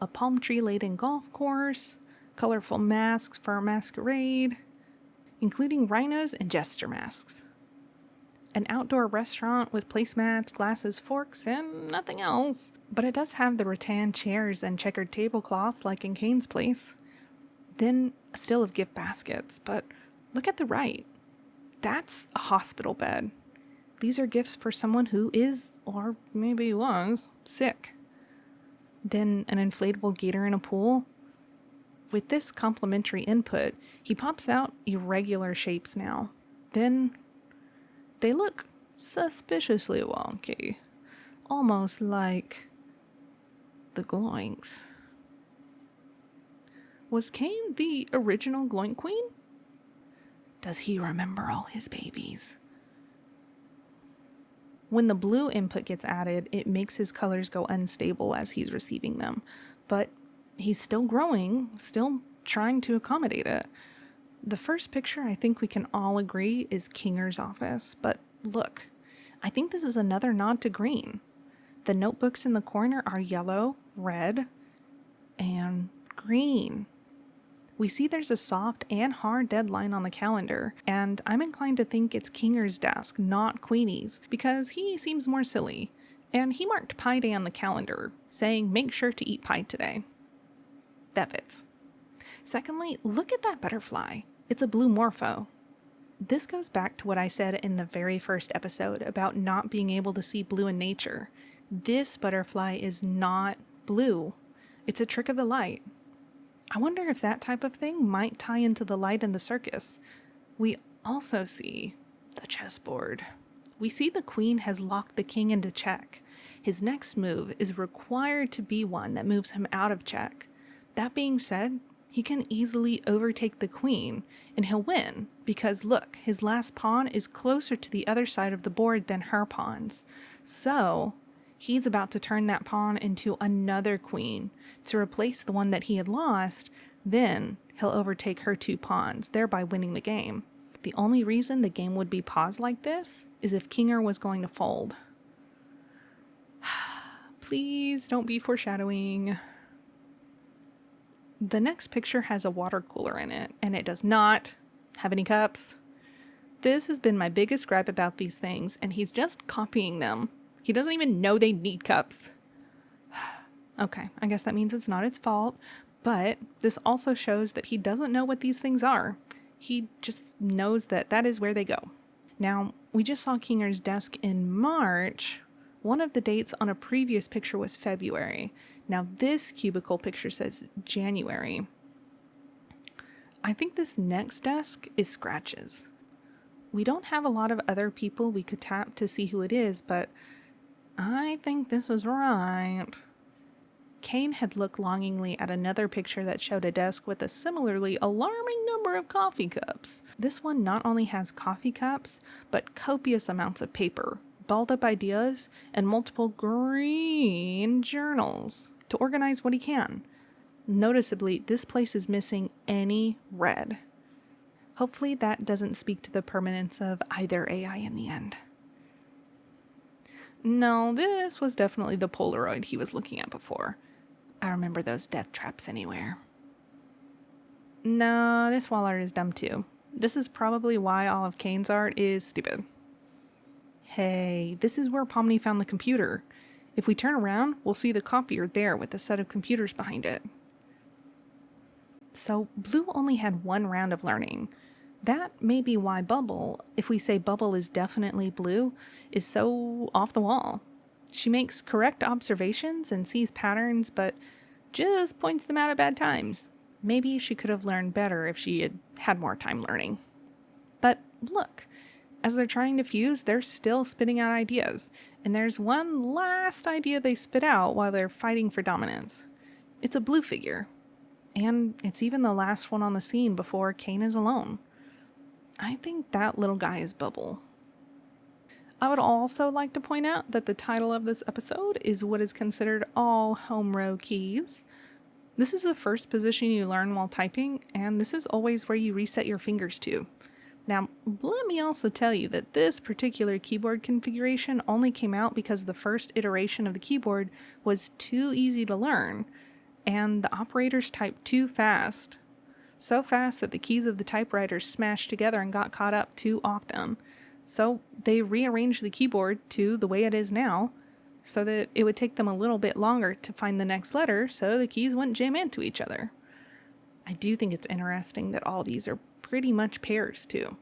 a palm tree-laden golf course, colorful masks for a masquerade, including rhinos and jester masks. An outdoor restaurant with placemats, glasses, forks, and nothing else. But it does have the rattan chairs and checkered tablecloths like in Kane's place. Then a still of gift baskets, but look at the right. That's a hospital bed. These are gifts for someone who is, or maybe was, sick. Then an inflatable gator in a pool. With this complementary input, he pops out irregular shapes now. Then they look suspiciously wonky, almost like the Gloinks. Was Kane the original Gloink Queen? Does he remember all his babies? When the blue input gets added, it makes his colors go unstable as he's receiving them, but he's still growing, still trying to accommodate it. The first picture I think we can all agree is Kinger's office, but look, I think this is another nod to green. The notebooks in the corner are yellow, red, and green. We see there's a soft and hard deadline on the calendar, and I'm inclined to think it's Kinger's desk, not Queenie's, because he seems more silly, and he marked Pie Day on the calendar, saying make sure to eat pie today. That fits. Secondly, look at that butterfly. It's a blue morpho. This goes back to what I said in the very first episode about not being able to see blue in nature. This butterfly is not blue. It's a trick of the light. I wonder if that type of thing might tie into the light in the circus. We also see the chessboard. We see the queen has locked the king into check. His next move is required to be one that moves him out of check. That being said, he can easily overtake the queen, and he'll win, because look, his last pawn is closer to the other side of the board than her pawns. So, he's about to turn that pawn into another queen to replace the one that he had lost, then he'll overtake her two pawns, thereby winning the game. The only reason the game would be paused like this is if Kinger was going to fold. Please don't be foreshadowing. The next picture has a water cooler in it, and it does not have any cups. This has been my biggest gripe about these things, and he's just copying them. He doesn't even know they need cups. Okay, I guess that means it's not its fault, but this also shows that he doesn't know what these things are. He just knows that that is where they go. Now, we just saw Kinger's desk in March. One of the dates on a previous picture was February. Now this cubicle picture says January. I think this next desk is Scratch's. We don't have a lot of other people we could tap to see who it is, but I think this is right. Kane had looked longingly at another picture that showed a desk with a similarly alarming number of coffee cups. This one not only has coffee cups, but copious amounts of paper, balled up ideas, and multiple green journals to organize what he can. Noticeably, this place is missing any red. Hopefully that doesn't speak to the permanence of either AI in the end. No, this was definitely the Polaroid he was looking at before. I remember those death traps anywhere. No, this wall art is dumb too. This is probably why all of Kane's art is stupid. Hey, this is where Pomni found the computer. If we turn around, we'll see the copier there with a set of computers behind it. So Blue only had one round of learning. That may be why Bubble, if we say Bubble is definitely Blue, is so off the wall. She makes correct observations and sees patterns, but just points them out at bad times. Maybe she could have learned better if she had had more time learning. But look, as they're trying to fuse, they're still spitting out ideas. And there's one last idea they spit out while they're fighting for dominance. It's a Blue figure. And it's even the last one on the scene before Kane is alone. I think that little guy is Bubble. I would also like to point out that the title of this episode is what is considered all home row keys. This is the first position you learn while typing, and this is always where you reset your fingers to. Now, let me also tell you that this particular keyboard configuration only came out because the first iteration of the keyboard was too easy to learn, and the operators typed too fast. So fast that the keys of the typewriters smashed together and got caught up too often. So they rearranged the keyboard to the way it is now, so that it would take them a little bit longer to find the next letter so the keys wouldn't jam into each other. I do think it's interesting that all these are pretty much pairs too.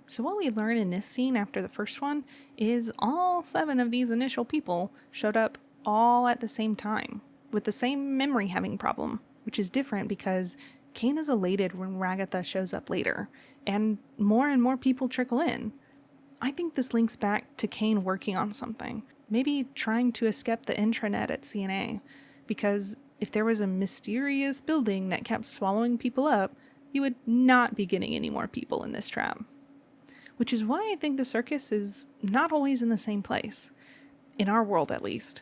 So what we learn in this scene after the first one is all 7 of these initial people showed up all at the same time, with the same memory having problem, which is different because Kane is elated when Ragatha shows up later, and more people trickle in. I think this links back to Kane working on something, maybe trying to escape the intranet at CNA, because if there was a mysterious building that kept swallowing people up, you would not be getting any more people in this trap. Which is why I think the circus is not always in the same place, in our world at least.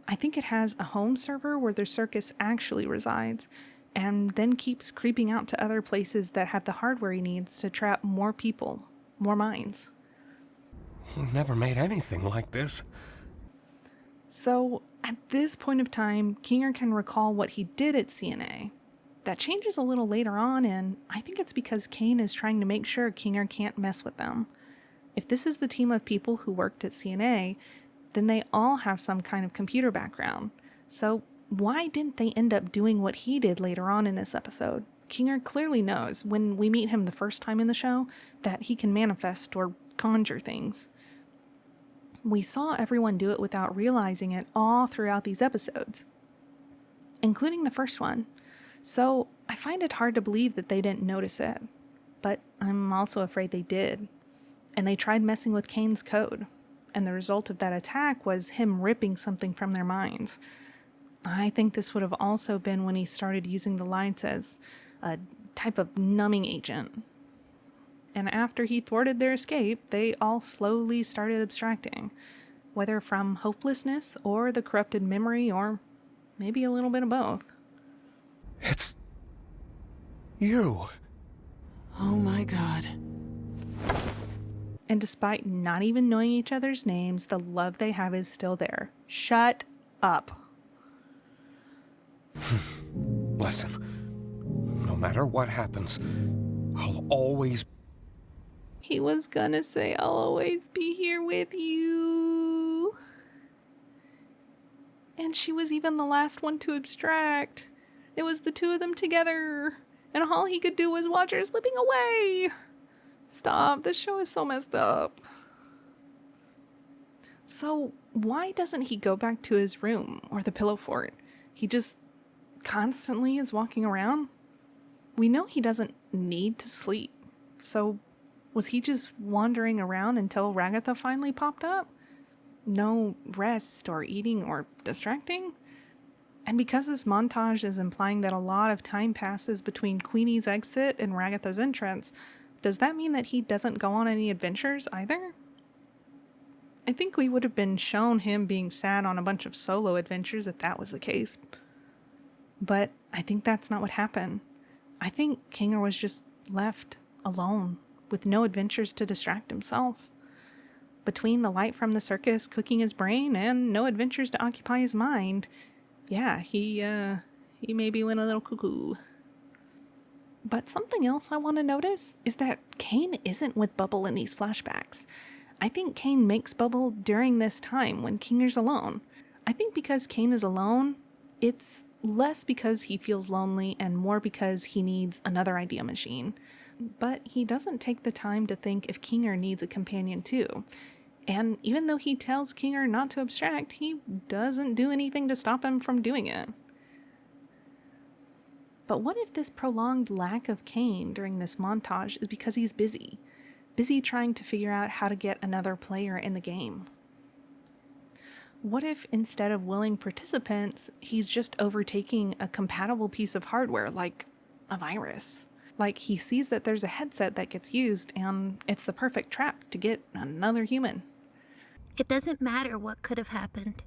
I think it has a home server where the circus actually resides, and then keeps creeping out to other places that have the hardware he needs to trap more people, more minds. We've never made anything like this. So, at this point of time, Kinger can recall what he did at CNA. That changes a little later on, and I think it's because Kane is trying to make sure Kinger can't mess with them. If this is the team of people who worked at CNA, then they all have some kind of computer background. So why didn't they end up doing what he did later on in this episode? Kinger clearly knows, when we meet him the first time in the show, that he can manifest or conjure things. We saw everyone do it without realizing it all throughout these episodes, including the first one. So I find it hard to believe that they didn't notice it, but I'm also afraid they did. And they tried messing with Kane's code, and the result of that attack was him ripping something from their minds. I think this would have also been when he started using the lights as a type of numbing agent. And after he thwarted their escape, they all slowly started abstracting, whether from hopelessness or the corrupted memory, or maybe a little bit of both. It's you. Oh my God. And despite not even knowing each other's names, the love they have is still there. Shut up. Listen, no matter what happens, I'll always... He was gonna say, I'll always be here with you. And she was even the last one to abstract. It was the two of them together, and all he could do was watch her slipping away. Stop, this show is so messed up. So why doesn't he go back to his room or the pillow fort? He just constantly is walking around. We know he doesn't need to sleep. So was he just wandering around until Ragatha finally popped up? No rest or eating or distracting? And because this montage is implying that a lot of time passes between Queenie's exit and Ragatha's entrance, does that mean that he doesn't go on any adventures either? I think we would have been shown him being sad on a bunch of solo adventures if that was the case. But I think that's not what happened. I think Kinger was just left alone, with no adventures to distract himself. Between the light from the circus cooking his brain and no adventures to occupy his mind, yeah, he maybe went a little cuckoo. But something else I want to notice is that Kane isn't with Bubble in these flashbacks. I think Kane makes Bubble during this time when Kinger's alone. I think because Kane is alone, it's less because he feels lonely and more because he needs another idea machine. But he doesn't take the time to think if Kinger needs a companion too. And even though he tells Kinger not to abstract, he doesn't do anything to stop him from doing it. But what if this prolonged lack of Kane during this montage is because he's busy trying to figure out how to get another player in the game? What if instead of willing participants, he's just overtaking a compatible piece of hardware like a virus? Like he sees that there's a headset that gets used and it's the perfect trap to get another human. It doesn't matter what could have happened.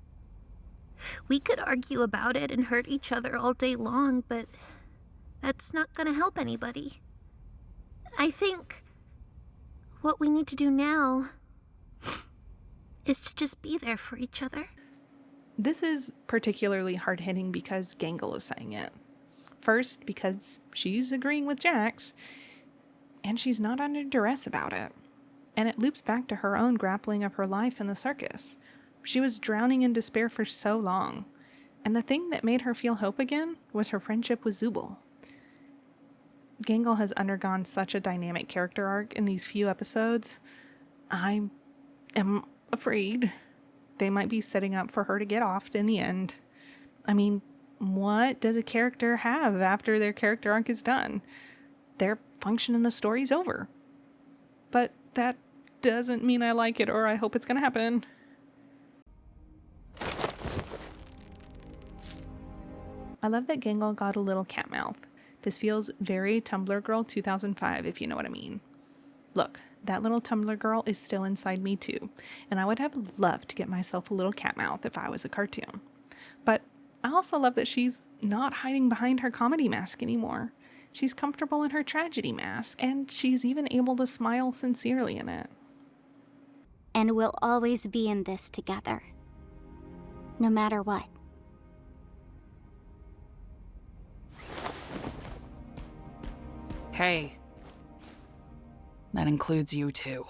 We could argue about it and hurt each other all day long, but that's not going to help anybody. I think what we need to do now is to just be there for each other. This is particularly hard-hitting because Gangle is saying it. First, because she's agreeing with Jax, and she's not under duress about it. And it loops back to her own grappling of her life in the circus. She was drowning in despair for so long, and the thing that made her feel hope again was her friendship with Zubul. Gangle has undergone such a dynamic character arc in these few episodes. I am afraid they might be setting up for her to get offed in the end. I mean, what does a character have after their character arc is done? Their function in the story's over. But that doesn't mean I like it or I hope it's gonna happen. I love that Gangle got a little cat mouth. This feels very Tumblr Girl 2005, if you know what I mean. Look, that little Tumblr girl is still inside me too, and I would have loved to get myself a little cat mouth if I was a cartoon. But I also love that she's not hiding behind her comedy mask anymore. She's comfortable in her tragedy mask, and she's even able to smile sincerely in it. And we'll always be in this together. No matter what. Hey. That includes you too.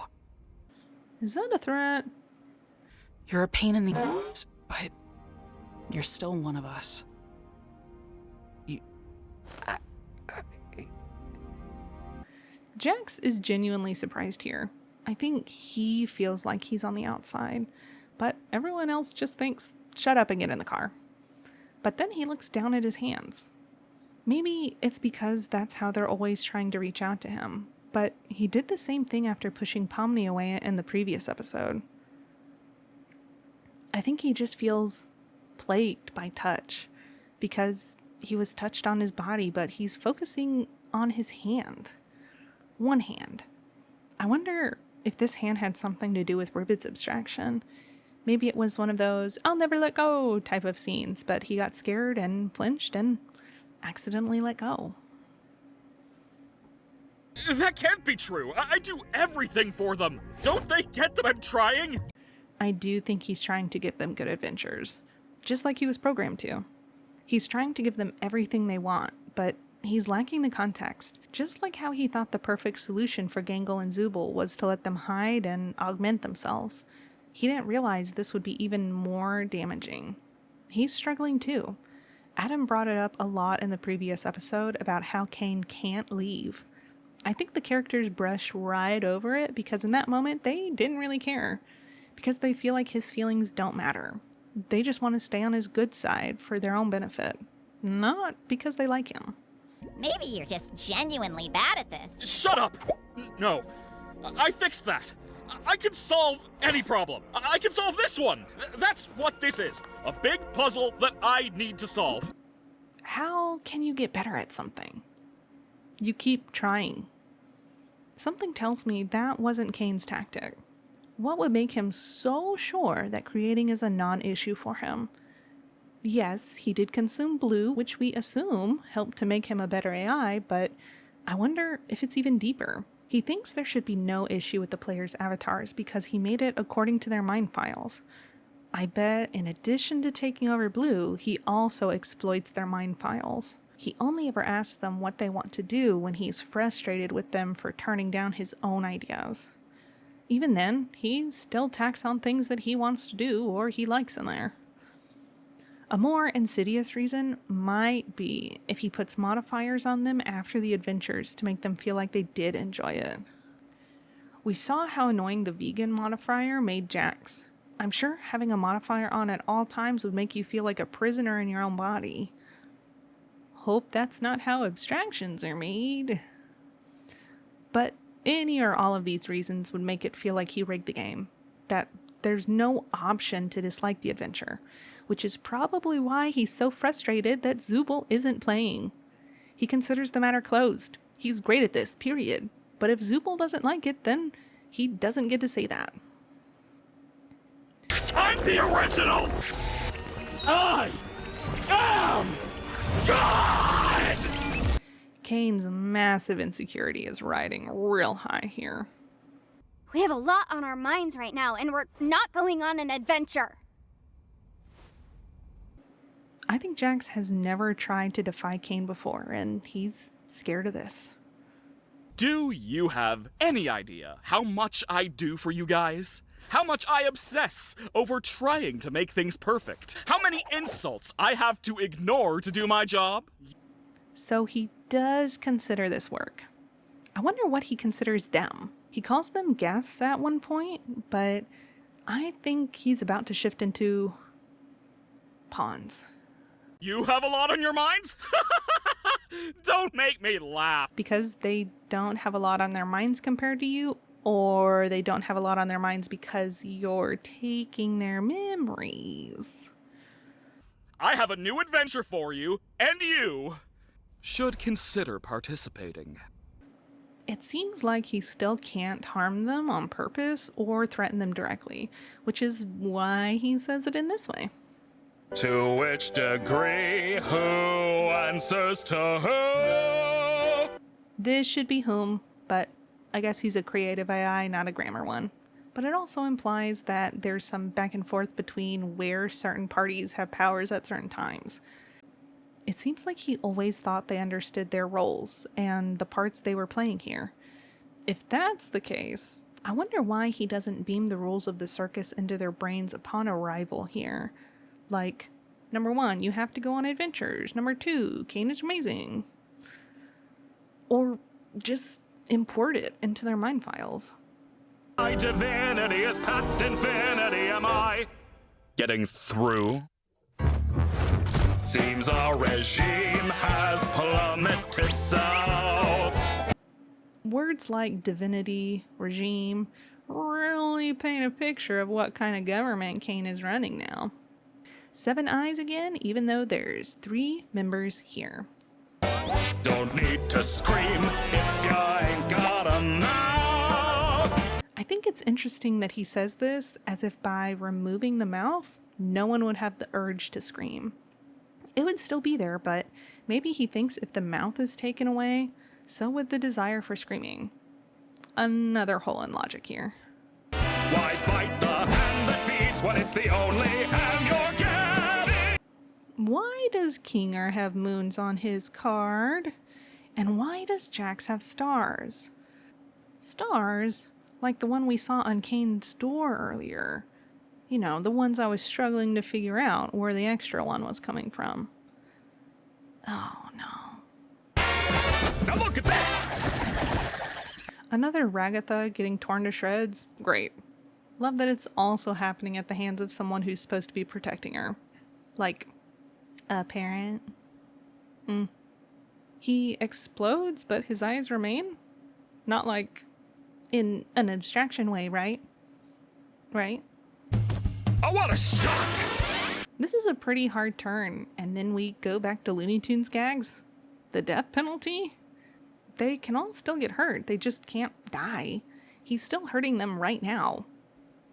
Is that a threat? You're a pain in the ass, but you're still one of us. Jax is genuinely surprised here. I think he feels like he's on the outside, but everyone else just thinks, shut up and get in the car. But then he looks down at his hands. Maybe it's because that's how they're always trying to reach out to him, but he did the same thing after pushing Pomni away in the previous episode. I think he just feels plagued by touch because he was touched on his body, but he's focusing on his hand. One hand. I wonder if this hand had something to do with Ribbit's abstraction. Maybe it was one of those "I'll never let go" type of scenes, but he got scared and flinched and accidentally let go. That can't be true. I do everything for them. Don't they get that I'm trying? I do think he's trying to give them good adventures, just like he was programmed to. He's trying to give them everything they want, but he's lacking the context, just like how he thought the perfect solution for Gangle and Zubul was to let them hide and augment themselves. He didn't realize this would be even more damaging. He's struggling too. Adam brought it up a lot in the previous episode about how Kane can't leave. I think the characters brush right over it because in that moment they didn't really care, because they feel like his feelings don't matter. They just want to stay on his good side for their own benefit, not because they like him. Maybe you're just genuinely bad at this. Shut up! No, I fixed that. I can solve any problem. I can solve this one. That's what this is. A big puzzle that I need to solve. How can you get better at something? You keep trying. Something tells me that wasn't Kane's tactic. What would make him so sure that creating is a non-issue for him? Yes, he did consume blue, which we assume helped to make him a better AI, but I wonder if it's even deeper. He thinks there should be no issue with the player's avatars because he made it according to their mind files. I bet in addition to taking over Blue, he also exploits their mind files. He only ever asks them what they want to do when he's frustrated with them for turning down his own ideas. Even then, he still tacks on things that he wants to do or he likes in there. A more insidious reason might be if he puts modifiers on them after the adventures to make them feel like they did enjoy it. We saw how annoying the vegan modifier made Jax. I'm sure having a modifier on at all times would make you feel like a prisoner in your own body. Hope that's not how abstractions are made. But any or all of these reasons would make it feel like he rigged the game. That there's no option to dislike the adventure, which is probably why he's so frustrated that Zooble isn't playing. He considers the matter closed. He's great at this, period. But if Zooble doesn't like it, then he doesn't get to say that. I'm the original! I am God! Kane's massive insecurity is riding real high here. We have a lot on our minds right now, and we're not going on an adventure. I think Jax has never tried to defy Kane before, and he's scared of this. Do you have any idea how much I do for you guys? How much I obsess over trying to make things perfect? How many insults I have to ignore to do my job? So he does consider this work. I wonder what he considers them. He calls them guests at one point, but I think he's about to shift into pawns. You have a lot on your minds? Don't make me laugh. Because they don't have a lot on their minds compared to you, or they don't have a lot on their minds because you're taking their memories. I have a new adventure for you, and you should consider participating. It seems like he still can't harm them on purpose or threaten them directly, which is why he says it in this way. To which degree, who answers to who? This should be whom, but I guess he's a creative AI, not a grammar one. But it also implies that there's some back and forth between where certain parties have powers at certain times. It seems like he always thought they understood their roles and the parts they were playing here. If that's the case, I wonder why he doesn't beam the rules of the circus into their brains upon arrival here. Like, number 1, you have to go on adventures. Number 2, Kane is amazing. Or just import it into their mind files. My divinity is past infinity, am I getting through? Seems our regime has plummeted south. Words like divinity, regime, really paint a picture of what kind of government Kane is running now. 7 eyes again, even though there's 3 members here. Don't need to scream if you ain't got a mouth. I think it's interesting that he says this as if by removing the mouth, no one would have the urge to scream. It would still be there, but maybe he thinks if the mouth is taken away, so would the desire for screaming. Another hole in logic here. Why bite the hand that feeds when it's the only hand you're getting? Why does Kinger have moons on his card? And why does Jax have stars? Stars? Like the one we saw on Kane's door earlier. You know, the ones I was struggling to figure out where the extra one was coming from. Oh no. Now look at this! Another Ragatha getting torn to shreds? Great. Love that it's also happening at the hands of someone who's supposed to be protecting her. Like, a parent. He explodes, but his eyes remain? Not like in an abstraction way, right? Right? Oh, what a shock! This is a pretty hard turn, and then we go back to Looney Tunes gags. The death penalty? They can all still get hurt, they just can't die. He's still hurting them right now.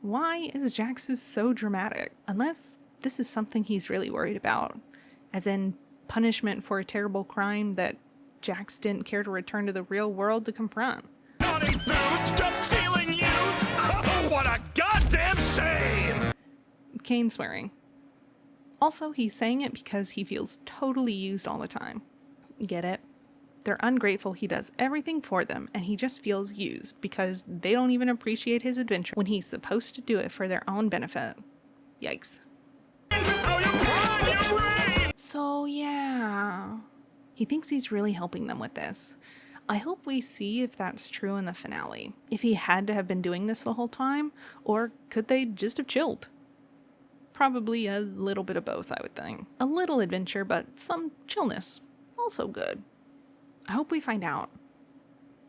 Why is Jax so dramatic? Unless this is something he's really worried about. As in, punishment for a terrible crime that Jax didn't care to return to the real world to confront. Not used, just feeling used. Oh, what a goddamn shame! Kane swearing. Also, he's saying it because he feels totally used all the time. Get it? They're ungrateful he does everything for them, and he just feels used because they don't even appreciate his adventure when he's supposed to do it for their own benefit. Yikes. This is how you prime your brain! So yeah, he thinks he's really helping them with this. I hope we see if that's true in the finale. If he had to have been doing this the whole time, or could they just have chilled? Probably a little bit of both, I would think. A little adventure, but some chillness. Also good. I hope we find out.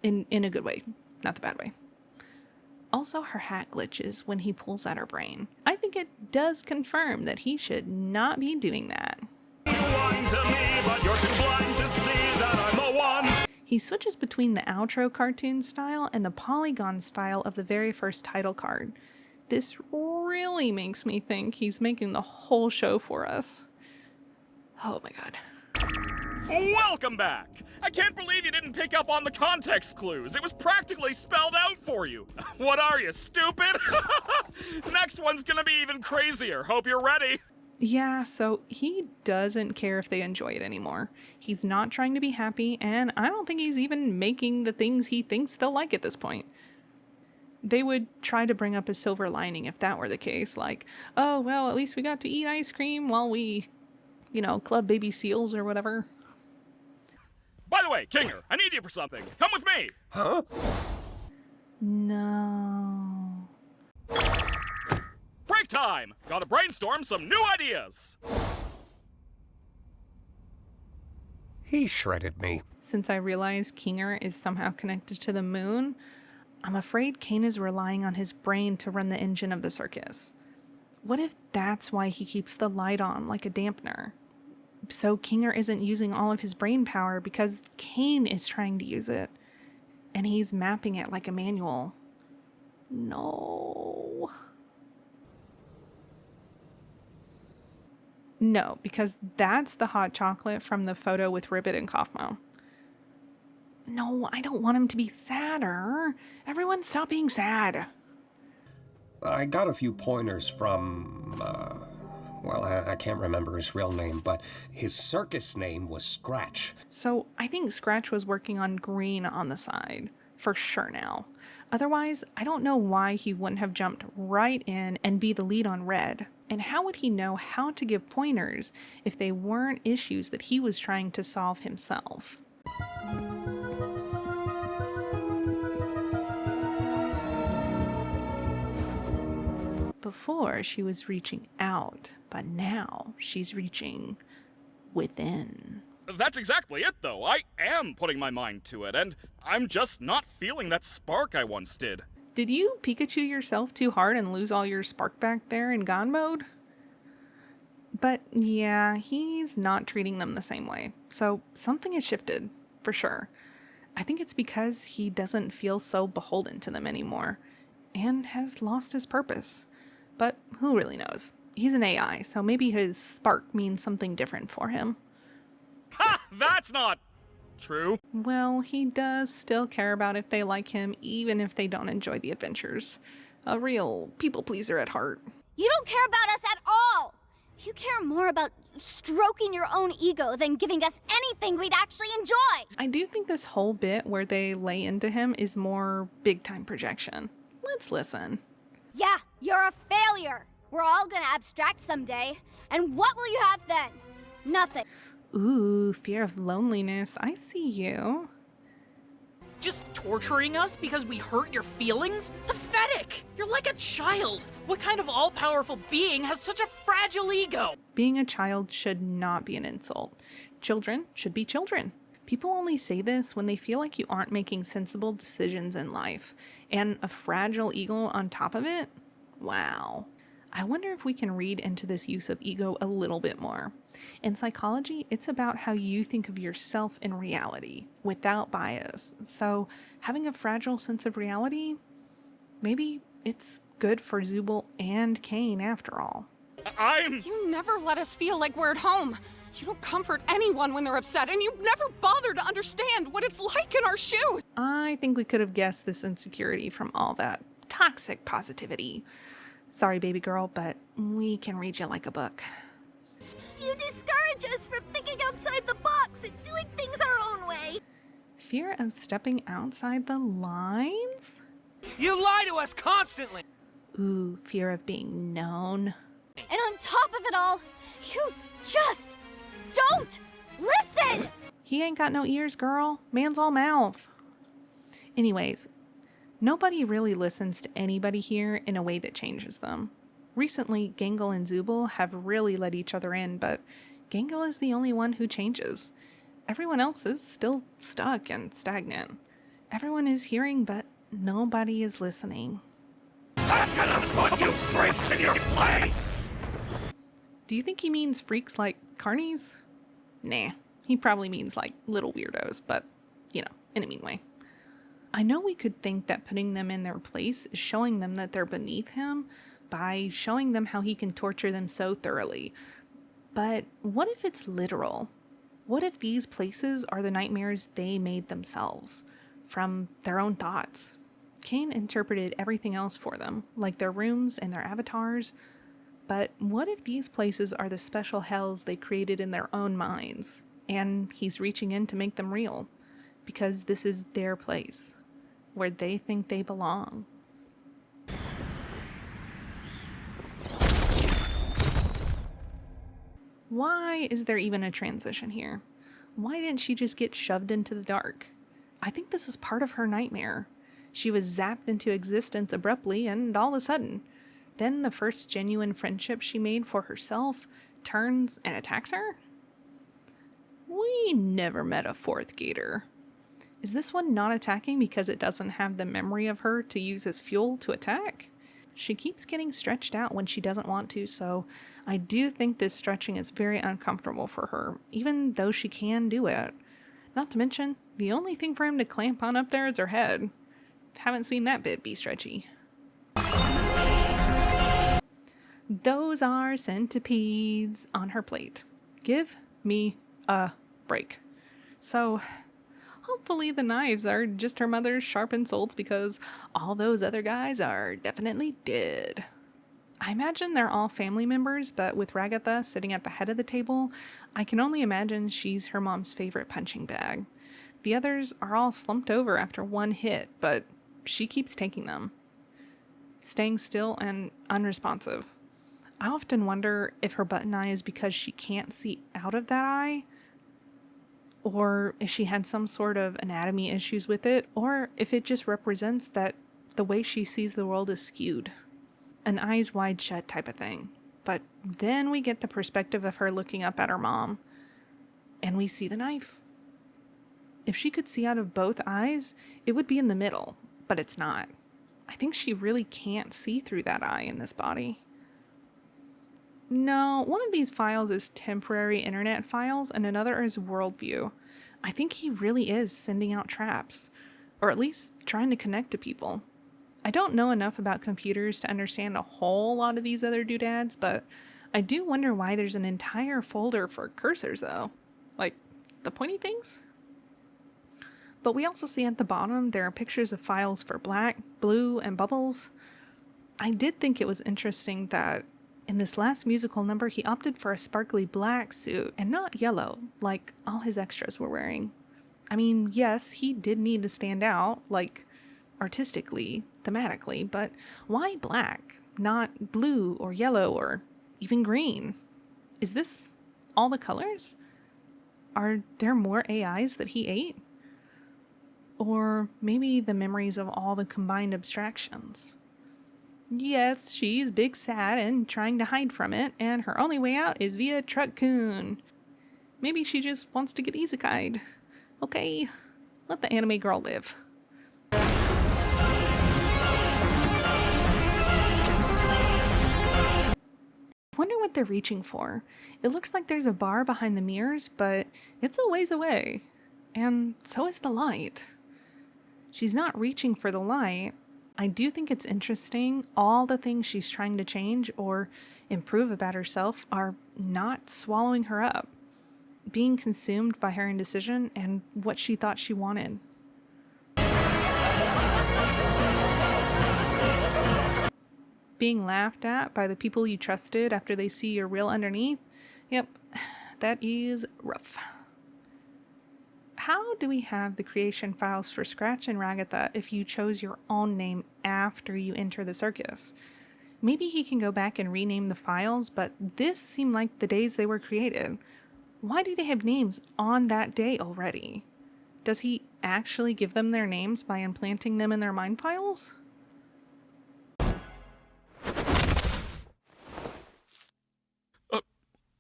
In a good way, not the bad way. Also, her hat glitches when he pulls at her brain. I think it does confirm that he should not be doing that. Blind to me, but you're too blind to see that I'm the one. He switches between the outro cartoon style and the polygon style of the very first title card. This really makes me think he's making the whole show for us. Oh my god. Welcome back! I can't believe you didn't pick up on the context clues. It was practically spelled out for you. What are you, stupid? Next one's gonna be even crazier. Hope you're ready. Yeah, so he doesn't care if they enjoy it anymore. He's not trying to be happy, and I don't think he's even making the things he thinks they'll like at this point. They would try to bring up a silver lining if that were the case, like, oh, well, at least we got to eat ice cream while we, club baby seals or whatever. By the way, Kinger, I need you for something. Come with me. Huh? No. Break time! Gotta brainstorm some new ideas! He shredded me. Since I realize Kinger is somehow connected to the moon, I'm afraid Kane is relying on his brain to run the engine of the circus. What if that's why he keeps the light on like a dampener? So Kinger isn't using all of his brain power because Kane is trying to use it. And he's mapping it like a manual. No. No, because that's the hot chocolate from the photo with Ribbit and Kaufmo. No, I don't want him to be sadder. Everyone stop being sad. I got a few pointers from, I can't remember his real name, but his circus name was Scratch. So I think Scratch was working on green on the side, for sure now. Otherwise, I don't know why he wouldn't have jumped right in and be the lead on red. And how would he know how to give pointers if they weren't issues that he was trying to solve himself? Before, she was reaching out, but now she's reaching within. That's exactly it, though. I am putting my mind to it, and I'm just not feeling that spark I once did. Did you Pikachu yourself too hard and lose all your spark back there in Gone mode? But yeah, he's not treating them the same way. So something has shifted, for sure. I think it's because he doesn't feel so beholden to them anymore, and has lost his purpose. But who really knows? He's an AI, so maybe his spark means something different for him. Ha! That's not true. Well, he does still care about if they like him, even if they don't enjoy the adventures. A real people pleaser at heart. You don't care about us at all! You care more about stroking your own ego than giving us anything we'd actually enjoy! I do think this whole bit where they lay into him is more big-time projection. Let's listen. Yeah, you're a failure! We're all gonna abstract someday, and what will you have then? Nothing. Ooh, fear of loneliness. I see you. Just torturing us because we hurt your feelings? Pathetic! You're like a child! What kind of all-powerful being has such a fragile ego? Being a child should not be an insult. Children should be children. People only say this when they feel like you aren't making sensible decisions in life. And a fragile ego on top of it? Wow. I wonder if we can read into this use of ego a little bit more. In psychology, it's about how you think of yourself in reality, without bias. So having a fragile sense of reality, maybe it's good for Zubul and Kane after all. I'm... You never let us feel like we're at home. You don't comfort anyone when they're upset, and you never bother to understand what it's like in our shoes. I think we could have guessed this insecurity from all that toxic positivity. Sorry, baby girl, but we can read you like a book. You discourage us from thinking outside the box and doing things our own way. Fear of stepping outside the lines? You lie to us constantly! Ooh, fear of being known. And on top of it all, you just don't listen! He ain't got no ears, girl. Man's all mouth. Anyways, nobody really listens to anybody here in a way that changes them. Recently, Gangle and Zubul have really let each other in, but Gangle is the only one who changes. Everyone else is still stuck and stagnant. Everyone is hearing, but nobody is listening. I'm gonna put you freaks in your place! Do you think he means freaks like carnies? Nah, he probably means like little weirdos, but, you know, in a mean way. I know we could think that putting them in their place is showing them that they're beneath him by showing them how he can torture them so thoroughly. But what if it's literal? What if these places are the nightmares they made themselves from their own thoughts? Cain interpreted everything else for them, like their rooms and their avatars. But what if these places are the special hells they created in their own minds, and he's reaching in to make them real, because this is their place, where they think they belong? Why is there even a transition here? Why didn't she just get shoved into the dark? I think this is part of her nightmare. She was zapped into existence abruptly, and all of a sudden, then the first genuine friendship she made for herself turns and attacks her? We never met a fourth gator. Is this one not attacking because it doesn't have the memory of her to use as fuel to attack? She keeps getting stretched out when she doesn't want to, so I do think this stretching is very uncomfortable for her, even though she can do it. Not to mention, the only thing for him to clamp on up there is her head. Haven't seen that bit be stretchy. Those are centipedes on her plate. Give me a break. So, hopefully the knives are just her mother's sharpened swords, because all those other guys are definitely dead. I imagine they're all family members, but with Ragatha sitting at the head of the table, I can only imagine she's her mom's favorite punching bag. The others are all slumped over after one hit, but she keeps taking them, staying still and unresponsive. I often wonder if her button eye is because she can't see out of that eye, or if she had some sort of anatomy issues with it, or if it just represents that the way she sees the world is skewed. An eyes wide shut type of thing. But then we get the perspective of her looking up at her mom, and we see the knife. If she could see out of both eyes, it would be in the middle, but it's not. I think she really can't see through that eye in this body. No, one of these files is temporary internet files and another is worldview. I think he really is sending out traps, or at least trying to connect to people. I don't know enough about computers to understand a whole lot of these other doodads, but I do wonder why there's an entire folder for cursors though. Like, the pointy things? But we also see at the bottom there are pictures of files for black, blue, and bubbles. I did think it was interesting that in this last musical number he opted for a sparkly black suit and not yellow, like all his extras were wearing. I mean, yes, he did need to stand out, like artistically, thematically, but why black, not blue or yellow or even green? Is this all the colors? Are there more AIs that he ate? Or maybe the memories of all the combined abstractions. Yes, she's big sad and trying to hide from it, and her only way out is via Truck-kun. Maybe she just wants to get isekai'd. Okay, let the anime girl live. I wonder what they're reaching for. It looks like there's a bar behind the mirrors, but it's a ways away. And so is the light. She's not reaching for the light. I do think it's interesting all the things she's trying to change or improve about herself are not swallowing her up. being consumed by her indecision and what she thought she wanted. Being laughed at by the people you trusted after they see your real underneath. Yep, that is rough. How do we have the creation files for Scratch and Ragatha if you chose your own name after you enter the circus? Maybe he can go back and rename the files, but this seemed like the days they were created. Why do they have names on that day already? Does he actually give them their names by implanting them in their mind files?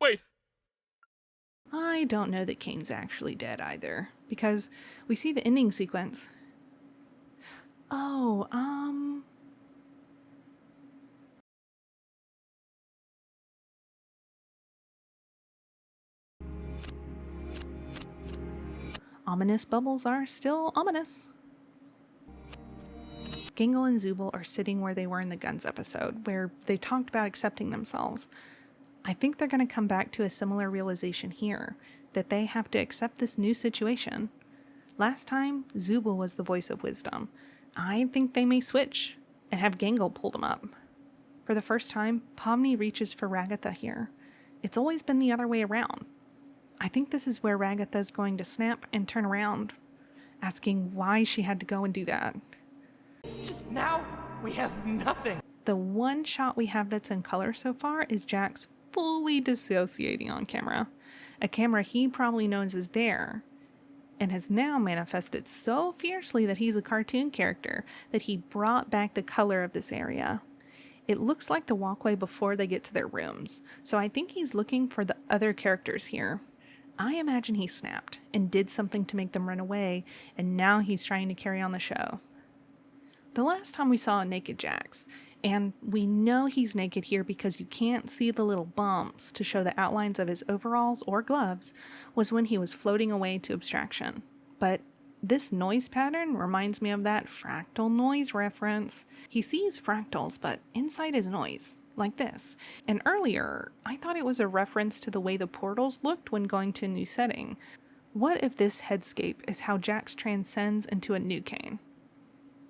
Wait. I don't know that Kane's actually dead either, because we see the ending sequence. Oh, ominous bubbles are still ominous. Gangle and Zubul are sitting where they were in the Guns episode, where they talked about accepting themselves. I think they're going to come back to a similar realization here, that they have to accept this new situation. Last time, Zubul was the voice of wisdom. I think they may switch and have Gangle pull them up. For the first time, Pomni reaches for Ragatha here. It's always been the other way around. I think this is where Ragatha is going to snap and turn around, asking why she had to go and do that. Just now, we have nothing. The one shot we have that's in color so far is Jax fully dissociating on camera. A camera he probably knows is there, and has now manifested so fiercely that he's a cartoon character that he brought back the color of this area. It looks like the walkway before they get to their rooms, so I think he's looking for the other characters here. I imagine he snapped and did something to make them run away, and now he's trying to carry on the show. The last time we saw a naked Jax, and we know he's naked here because you can't see the little bumps to show the outlines of his overalls or gloves, was when he was floating away to abstraction. But this noise pattern reminds me of that fractal noise reference. He sees fractals, but inside is noise, like this. And earlier, I thought it was a reference to the way the portals looked when going to a new setting. What if this headscape is how Jax transcends into a new Kane?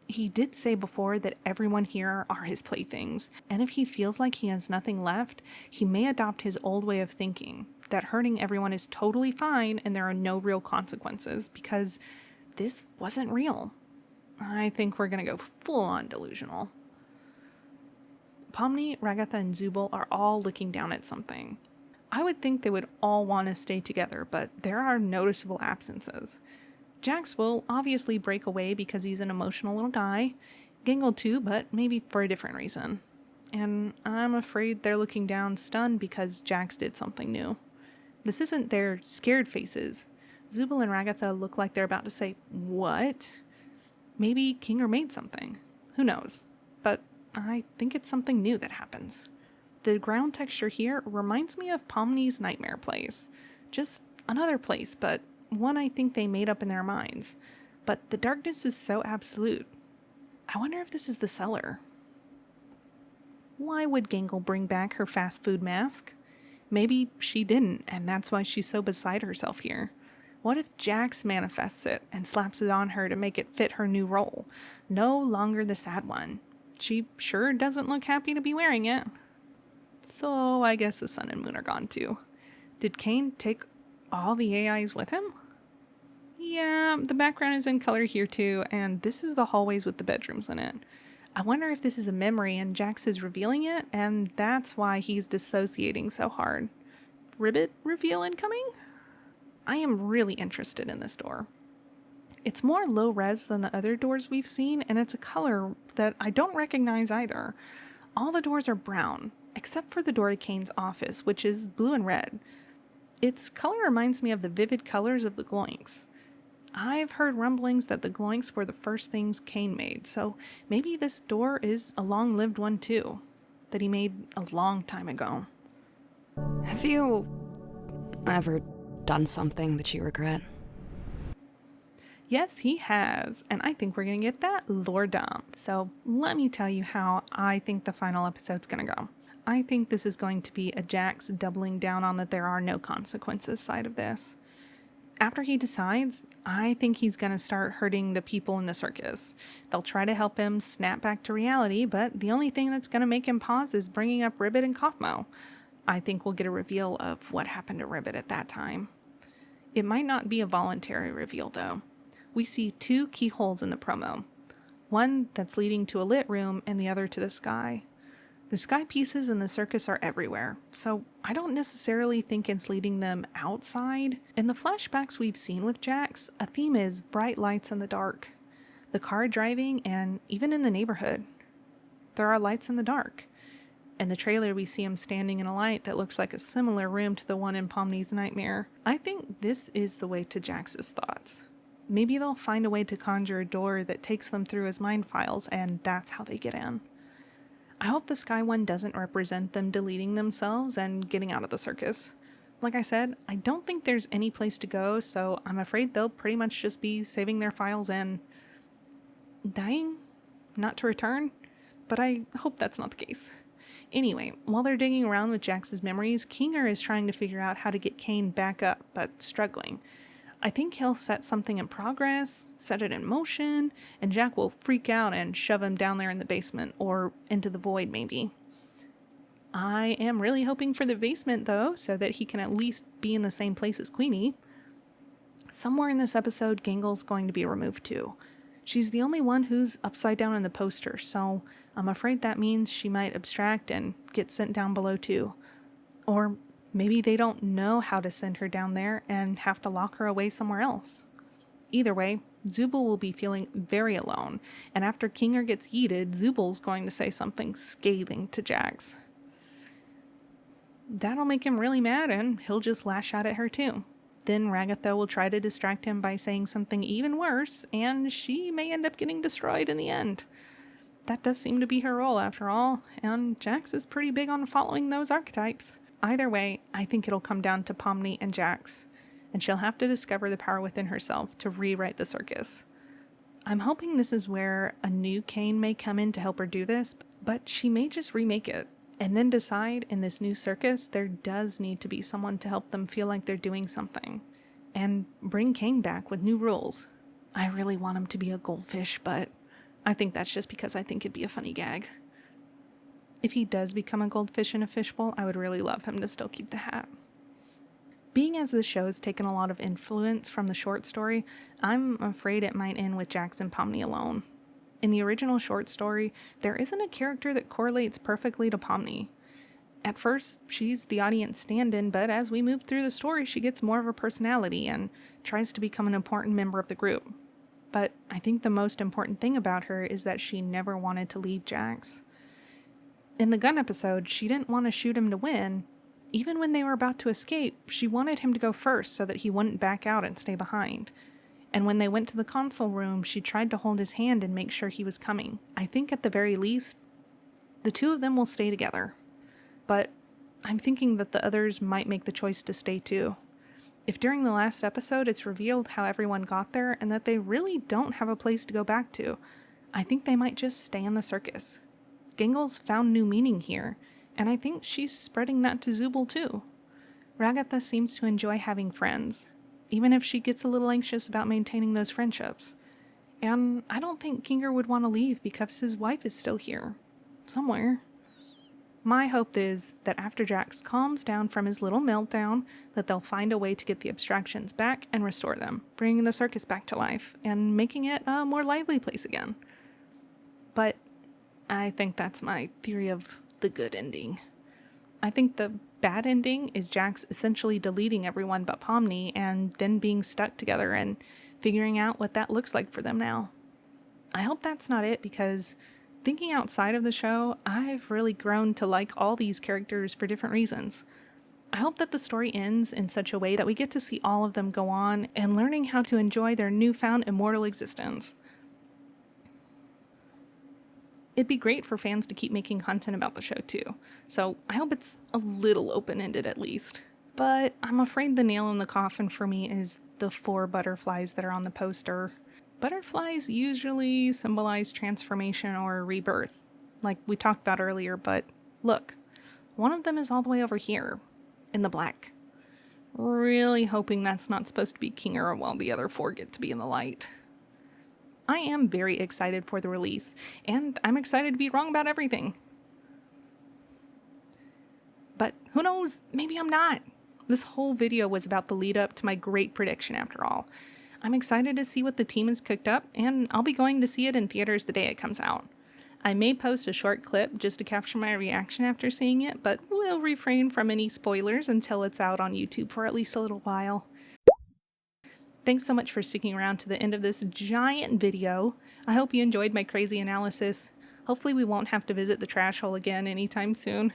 He did say before that everyone here are his playthings, and if he feels like he has nothing left, he may adopt his old way of thinking, that hurting everyone is totally fine and there are no real consequences, because this wasn't real. I think we're gonna go full-on delusional. Pomni, Ragatha, and Zubul are all looking down at something. I would think they would all want to stay together, but there are noticeable absences. Jax will obviously break away because he's an emotional little guy. Gangle too, but maybe for a different reason. And I'm afraid they're looking down stunned because Jax did something new. This isn't their scared faces. Zubul and Ragatha look like they're about to say, "What?" Maybe Kinger made something. Who knows? But I think it's something new that happens. The ground texture here reminds me of Pomni's nightmare place. Just another place, but one I think they made up in their minds. But the darkness is so absolute. I wonder if this is the cellar. Why would Gangle bring back her fast food mask? Maybe she didn't, and that's why she's so beside herself here. What if Jax manifests it and slaps it on her to make it fit her new role? No longer the sad one. She sure doesn't look happy to be wearing it. So I guess the sun and moon are gone too. Did Kane take all the AIs with him? Yeah, the background is in color here too, and this is the hallways with the bedrooms in it. I wonder if this is a memory and Jax is revealing it, and that's why he's dissociating so hard. Ribbit reveal incoming? I am really interested in this door. It's more low res than the other doors we've seen, and it's a color that I don't recognize either. All the doors are brown, except for the door to Kane's office, which is blue and red. Its color reminds me of the vivid colors of the Gloinks. I've heard rumblings that the Gloinks were the first things Kane made, so maybe this door is a long-lived one too, that he made a long time ago. Have you ever done something that you regret? Yes, he has, and I think we're going to get that lore dump. So let me tell you how I think the final episode's going to go. I think this is going to be a Jax doubling down on that there are no consequences side of this. After he decides, I think he's going to start hurting the people in the circus. They'll try to help him snap back to reality, but the only thing that's going to make him pause is bringing up Ribbit and Kaufmo. I think we'll get a reveal of what happened to Ribbit at that time. It might not be a voluntary reveal, though. We see 2 keyholes in the promo. One that's leading to a lit room and the other to the sky. The sky pieces in the circus are everywhere, so I don't necessarily think it's leading them outside. In the flashbacks we've seen with Jax, a theme is bright lights in the dark. The car driving and even in the neighborhood. There are lights in the dark. In the trailer we see him standing in a light that looks like a similar room to the one in Pomni's nightmare. I think this is the way to Jax's thoughts. Maybe they'll find a way to conjure a door that takes them through his mind files, and that's how they get in. I hope the Sky one doesn't represent them deleting themselves and getting out of the circus. Like I said, I don't think there's any place to go, so I'm afraid they'll pretty much just be saving their files and dying, not to return, but I hope that's not the case. Anyway, while they're digging around with Jax's memories, Kinger is trying to figure out how to get Kane back up, but struggling. I think he'll set something in progress, set it in motion, and Jack will freak out and shove him down there in the basement, or into the void maybe. I am really hoping for the basement though, so that he can at least be in the same place as Queenie. Somewhere in this episode, Gangle's going to be removed too. She's the only one who's upside down in the poster, so I'm afraid that means she might abstract and get sent down below too. Or maybe they don't know how to send her down there and have to lock her away somewhere else. Either way, Zubul will be feeling very alone, and after Kinger gets yeeted, Zubul's going to say something scathing to Jax. That'll make him really mad, and he'll just lash out at her too. Then Ragatha will try to distract him by saying something even worse, and she may end up getting destroyed in the end. That does seem to be her role after all, and Jax is pretty big on following those archetypes. Either way, I think it'll come down to Pomni and Jax, and she'll have to discover the power within herself to rewrite the circus. I'm hoping this is where a new Kane may come in to help her do this, but she may just remake it, and then decide in this new circus there does need to be someone to help them feel like they're doing something, and bring Kane back with new rules. I really want him to be a goldfish, but I think that's just because I think it'd be a funny gag. If he does become a goldfish in a fishbowl, I would really love him to still keep the hat. Being as the show's taken a lot of influence from the short story, I'm afraid it might end with Jax and Pomni alone. In the original short story, there isn't a character that correlates perfectly to Pomni. At first, she's the audience stand-in, but as we move through the story, she gets more of a personality and tries to become an important member of the group. But I think the most important thing about her is that she never wanted to leave Jax. In the gun episode, she didn't want to shoot him to win. Even when they were about to escape, she wanted him to go first so that he wouldn't back out and stay behind. And when they went to the console room, she tried to hold his hand and make sure he was coming. I think at the very least, the two of them will stay together. But I'm thinking that the others might make the choice to stay too. If during the last episode it's revealed how everyone got there and that they really don't have a place to go back to, I think they might just stay in the circus. Gangle's found new meaning here, and I think she's spreading that to Zubul too. Ragatha seems to enjoy having friends, even if she gets a little anxious about maintaining those friendships. And I don't think Kinger would want to leave because his wife is still here, somewhere. My hope is that after Jax calms down from his little meltdown, that they'll find a way to get the abstractions back and restore them, bringing the circus back to life and making it a more lively place again. But I think that's my theory of the good ending. I think the bad ending is Jax essentially deleting everyone but Pomni and then being stuck together and figuring out what that looks like for them now. I hope that's not it, because thinking outside of the show, I've really grown to like all these characters for different reasons. I hope that the story ends in such a way that we get to see all of them go on and learning how to enjoy their newfound immortal existence. It'd be great for fans to keep making content about the show too, so I hope it's a little open-ended at least. But I'm afraid the nail in the coffin for me is the 4 butterflies that are on the poster. Butterflies usually symbolize transformation or rebirth, like we talked about earlier, but look, One of them is all the way over here, in the black. Really hoping that's not supposed to be Kinger while the other 4 get to be in the light. I am very excited for the release, and I'm excited to be wrong about everything. But who knows, maybe I'm not. This whole video was about the lead up to my great prediction after all. I'm excited to see what the team has cooked up, and I'll be going to see it in theaters the day it comes out. I may post a short clip just to capture my reaction after seeing it, but we'll refrain from any spoilers until it's out on YouTube for at least a little while. Thanks so much for sticking around to the end of this giant video. I hope you enjoyed my crazy analysis. Hopefully we won't have to visit the trash hole again anytime soon.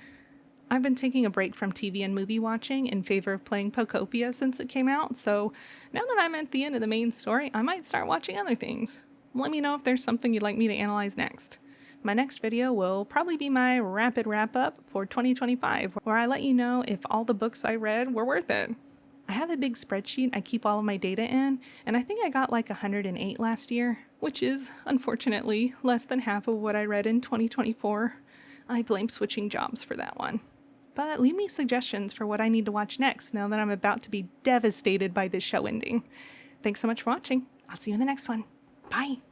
I've been taking a break from TV and movie watching in favor of playing Pokopia since it came out, so now that I'm at the end of the main story, I might start watching other things. Let me know if there's something you'd like me to analyze next. My next video will probably be my rapid wrap-up for 2025, where I let you know if all the books I read were worth it. I have a big spreadsheet I keep all of my data in, and I think I got like 108 last year, which is, unfortunately, less than half of what I read in 2024. I blame switching jobs for that one. But leave me suggestions for what I need to watch next now that I'm about to be devastated by this show ending. Thanks so much for watching. I'll see you in the next one. Bye!